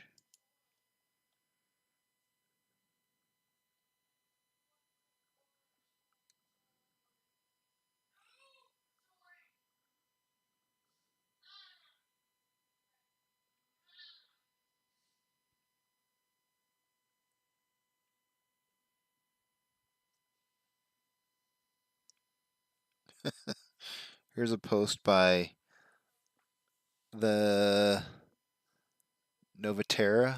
Here's a post by the Novaterra.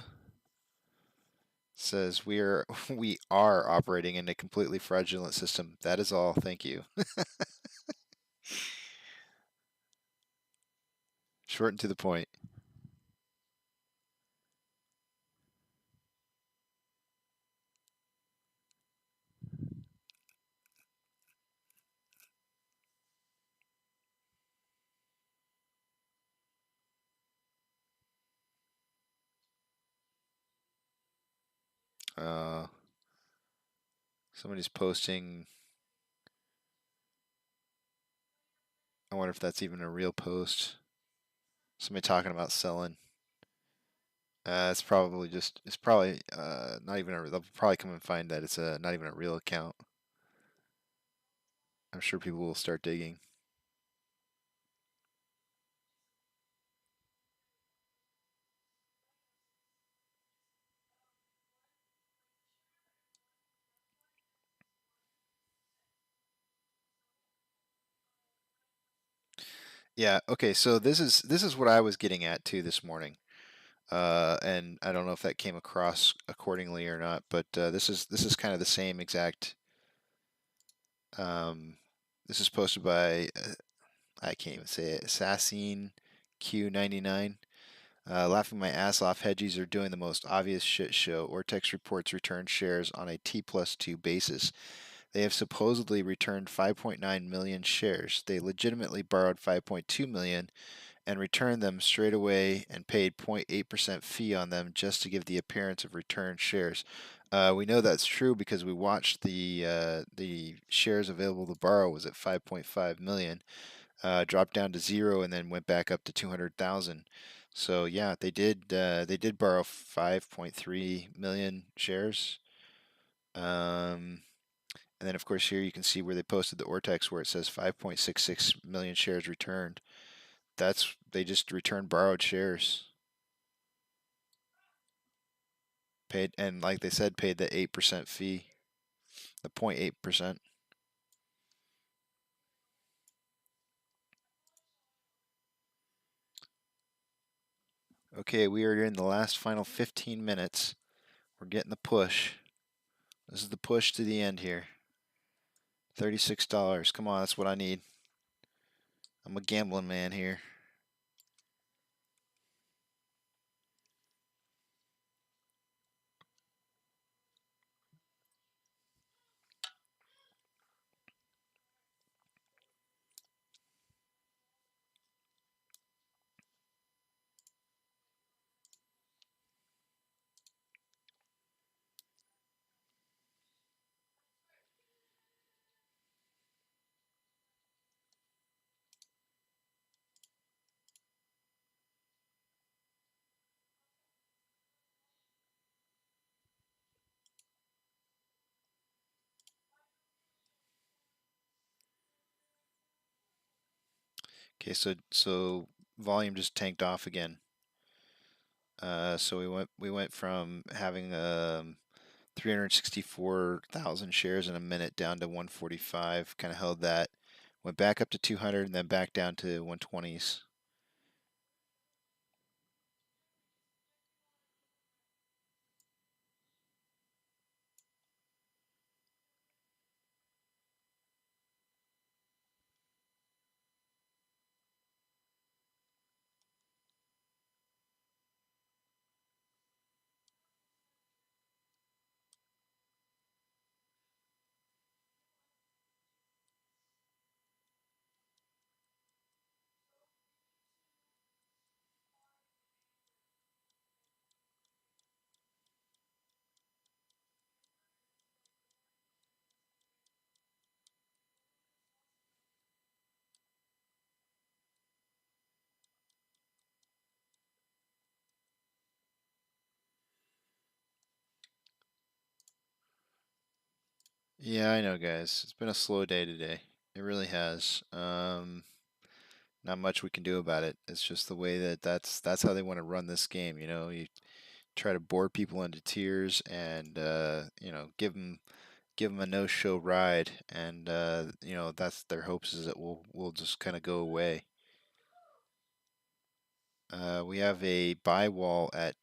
Says we are operating in a completely fraudulent system. That is all. Thank you. Short and to the point. Somebody's posting. I wonder if that's even a real post. Somebody talking about selling. It's probably not even a. They'll probably come and find that it's not even a real account. I'm sure people will start digging. Yeah. Okay. So this is what I was getting at too this morning. And I don't know if that came across accordingly or not, but this is kind of the same exact. This is posted by I can't even say it. Assassin Q99. Laughing my ass off. Hedgies are doing the most obvious shit show. Ortex reports returned shares on a T+2 basis. They have supposedly returned 5.9 million shares. They legitimately borrowed 5.2 million and returned them straight away and paid 0.8% fee on them just to give the appearance of returned shares. We know that's true because we watched the shares available to borrow was at 5.5 million, dropped down to 0, and then went back up to 200,000. So yeah, they did borrow 5.3 million shares. And then of course here you can see where they posted the Ortex where it says 5.66 million shares returned. They just returned borrowed shares. Paid, and like they said, paid the 8% fee, the 0.8%. Okay, we are in the last final 15 minutes. We're getting the push. This is the push to the end here. $36. Come on, that's what I need. I'm a gambling man here. Okay, so volume just tanked off again. So we went from having 364,000 shares in a minute down to 145. Kind of held that, went back up to 200, and then back down to 120s. Yeah, I know, guys. It's been a slow day today. It really has. Not much we can do about it. It's just the way that's how they want to run this game. You know, you try to bore people into tears and give them a no-show ride, and that's their hopes is that we'll just kind of go away. We have a buy wall at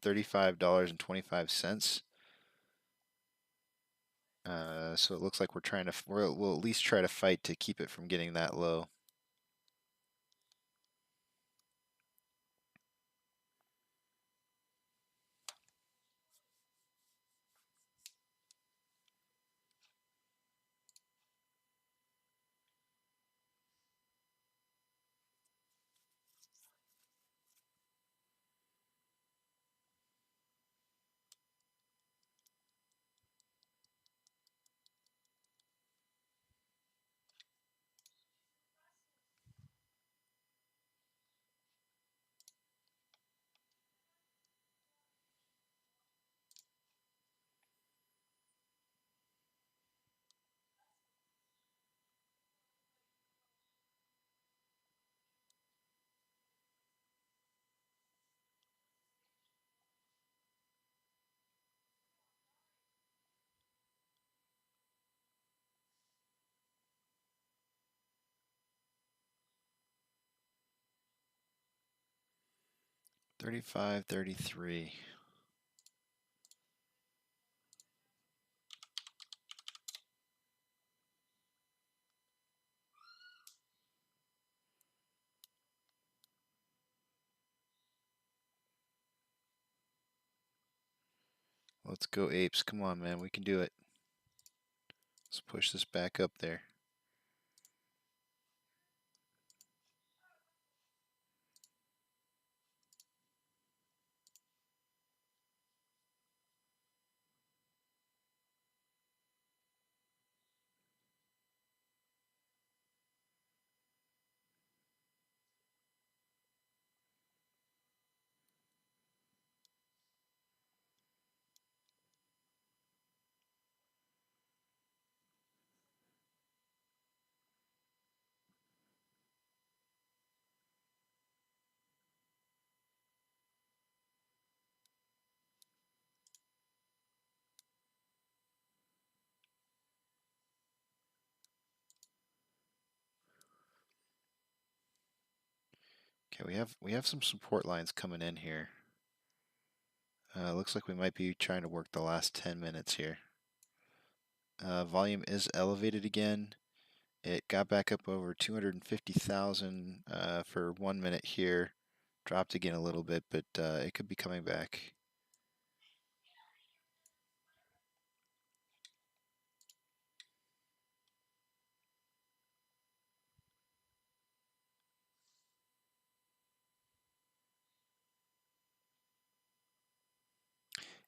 $35.25. So it looks like we'll at least try to fight to keep it from getting that low. 35.33. Let's go Apes. Come on, man. We can do it. Let's push this back up there. Okay, we have some support lines coming in here. Looks like we might be trying to work the last 10 minutes here. Volume is elevated again. It got back up over 250,000 for 1 minute here. Dropped again a little bit, but it could be coming back.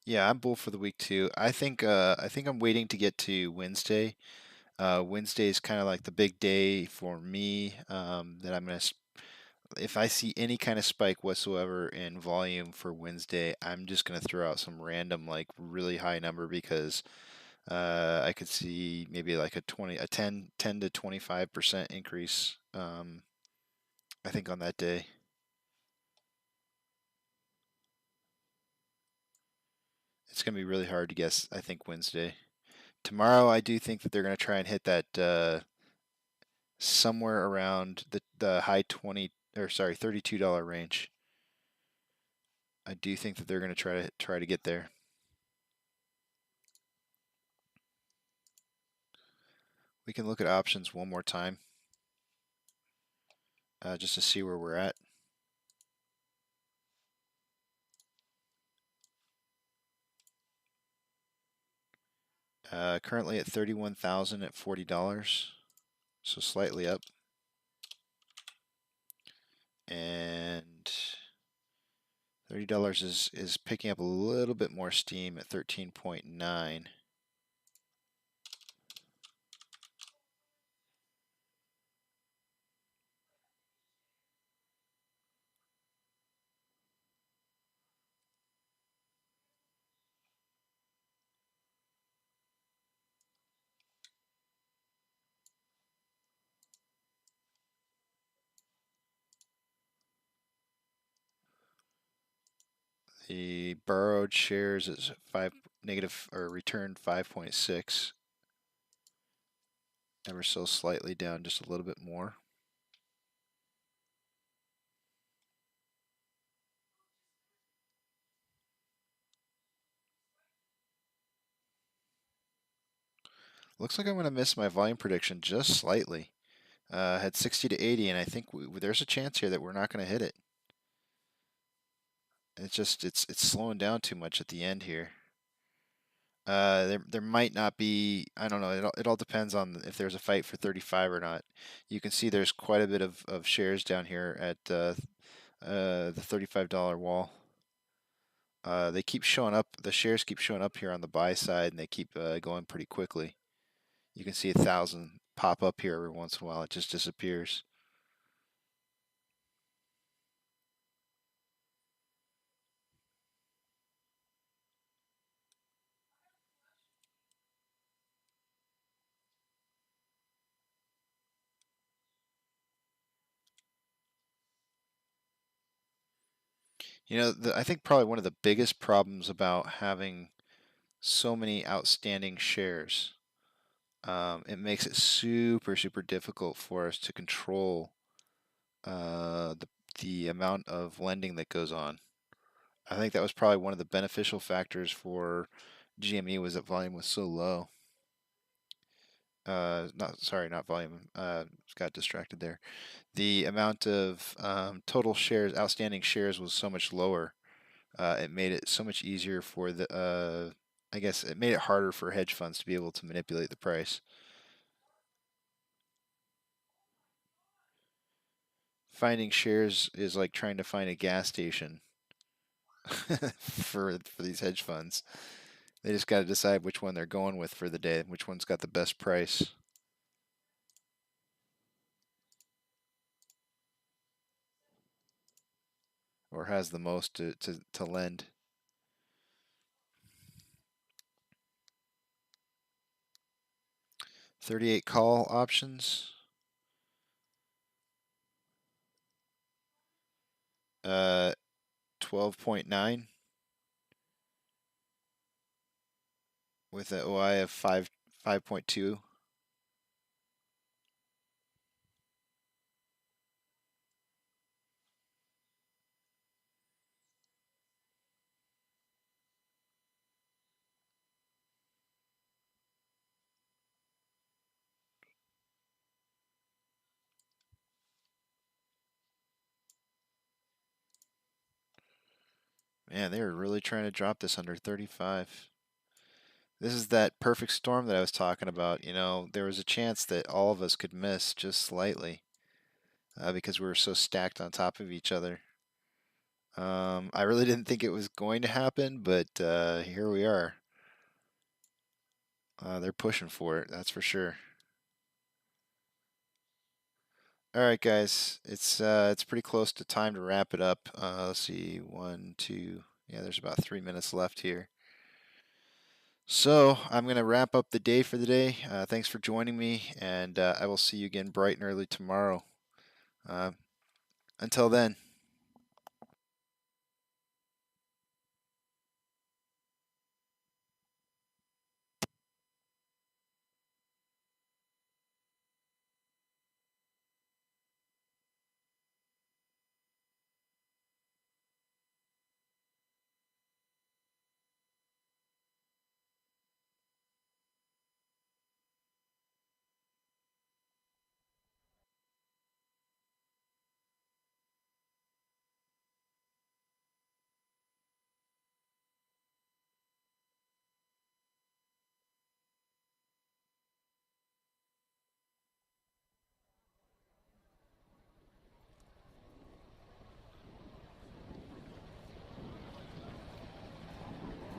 Yeah, I'm bull for the week too. I think I'm waiting to get to Wednesday. Wednesday is kind of like the big day for me. That I'm gonna, if I see any kind of spike whatsoever in volume for Wednesday, I'm just gonna throw out some random like really high number because I could see maybe like a 10 to 25% increase. I think on that day. It's going to be really hard to guess, I think, Wednesday. Tomorrow, I do think that they're going to try and hit that somewhere around the high 20, or sorry, $32 range. I do think that they're going to try to get there. We can look at options one more time, just to see where we're at. Currently at 31,000 at $40, so slightly up. And $30 is picking up a little bit more steam at 13.9. The borrowed shares is negative or returned 5.6. Ever so slightly down, just a little bit more. Looks like I'm going to miss my volume prediction just slightly. Had 60 to 80, and I think there's a chance here that we're not going to hit it. It's just it's slowing down too much at the end here. There might not be, I don't know, it all depends on if there's a fight for 35 or not. You can see there's quite a bit of shares down here at the $35 wall. They keep showing up, the shares keep showing up here on the buy side, and they keep going pretty quickly. You can see 1,000 pop up here every once in a while. It just disappears. You know, I think probably one of the biggest problems about having so many outstanding shares, it makes it super difficult for us to control the amount of lending that goes on. I think that was probably one of the beneficial factors for GME was that volume was so low. Not volume. Got distracted there. The amount of total shares, outstanding shares, was so much lower. It made it so much easier for the. I guess it made it harder for hedge funds to be able to manipulate the price. Finding shares is like trying to find a gas station for these hedge funds. They just got to decide which one they're going with for the day, which one's got the best price. Or has the most to lend. $38 call options. 12.9 with an OI of 5.2. Man, they were really trying to drop this under 35. This is that perfect storm that I was talking about. You know, there was a chance that all of us could miss just slightly because we were so stacked on top of each other. I really didn't think it was going to happen, but here we are. They're pushing for it, that's for sure. All right, guys, it's pretty close to time to wrap it up. Let's see, 1, 2, yeah, there's about 3 minutes left here. So I'm going to wrap up the day for the day. Thanks for joining me, and I will see you again bright and early tomorrow. Until then.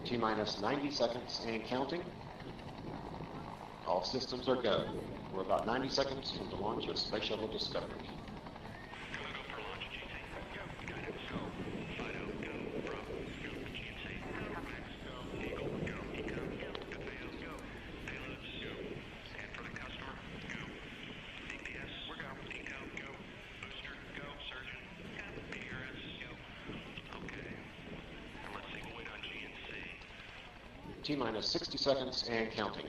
T-minus 90 seconds and counting. All systems are go. We're about 90 seconds from the launch of Space Shuttle Discovery. T-minus 60 seconds and counting.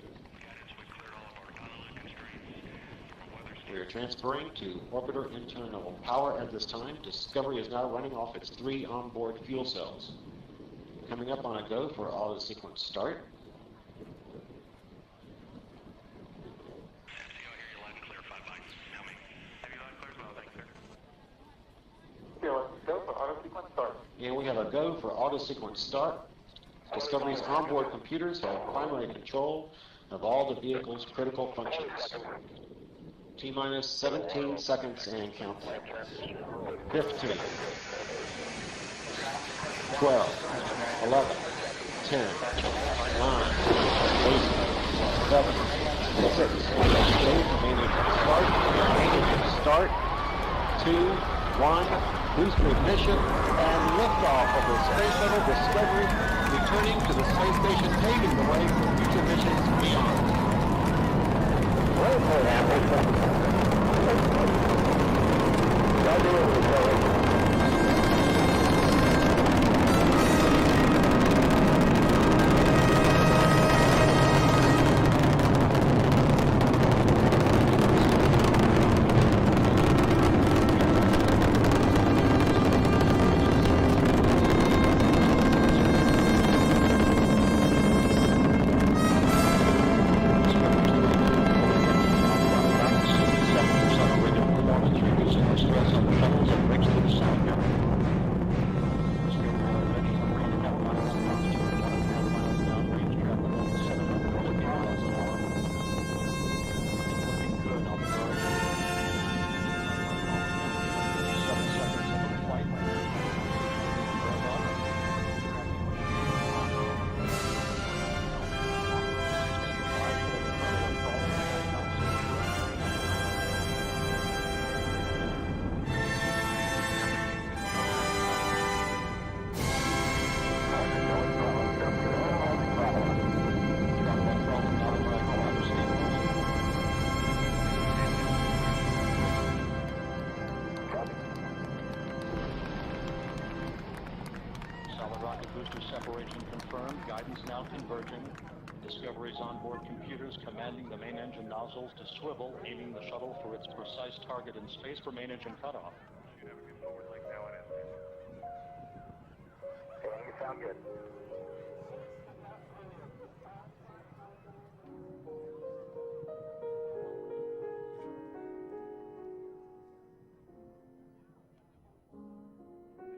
We are transferring to orbiter internal power at this time. Discovery is now running off its 3 onboard fuel cells. Coming up on a go for auto sequence start. And we have a go for auto sequence start. Discovery's onboard computers have primary control of all the vehicle's critical functions. T-minus 17 seconds and counting. 15, 12, 11, 10, 9, 8, 7, 6, 5, start, 2, 1, booster ignition, and liftoff of the Space Shuttle Discovery, returning to the space station, paving the way for future missions beyond. booster separation confirmed. Guidance now converging. Discovery's onboard computers commanding the main engine nozzles to swivel, aiming the shuttle for its precise target in space for main engine cutoff. Should have a good forward leg now at end. Okay, you sound good.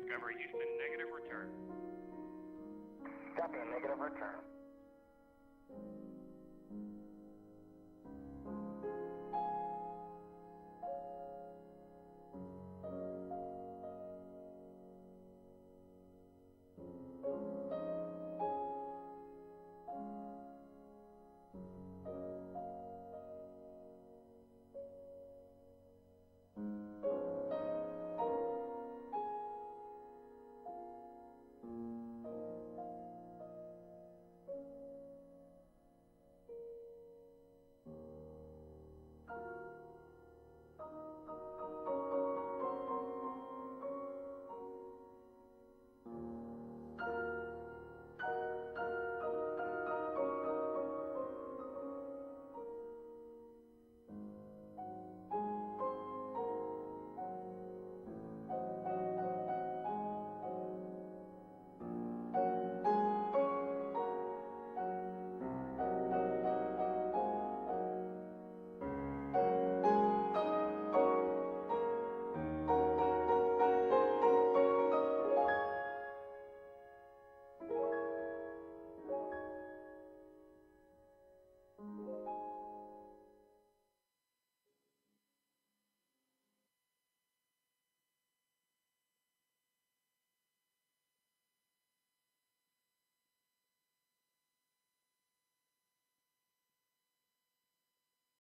Discovery Houston, negative return. Copy, negative return.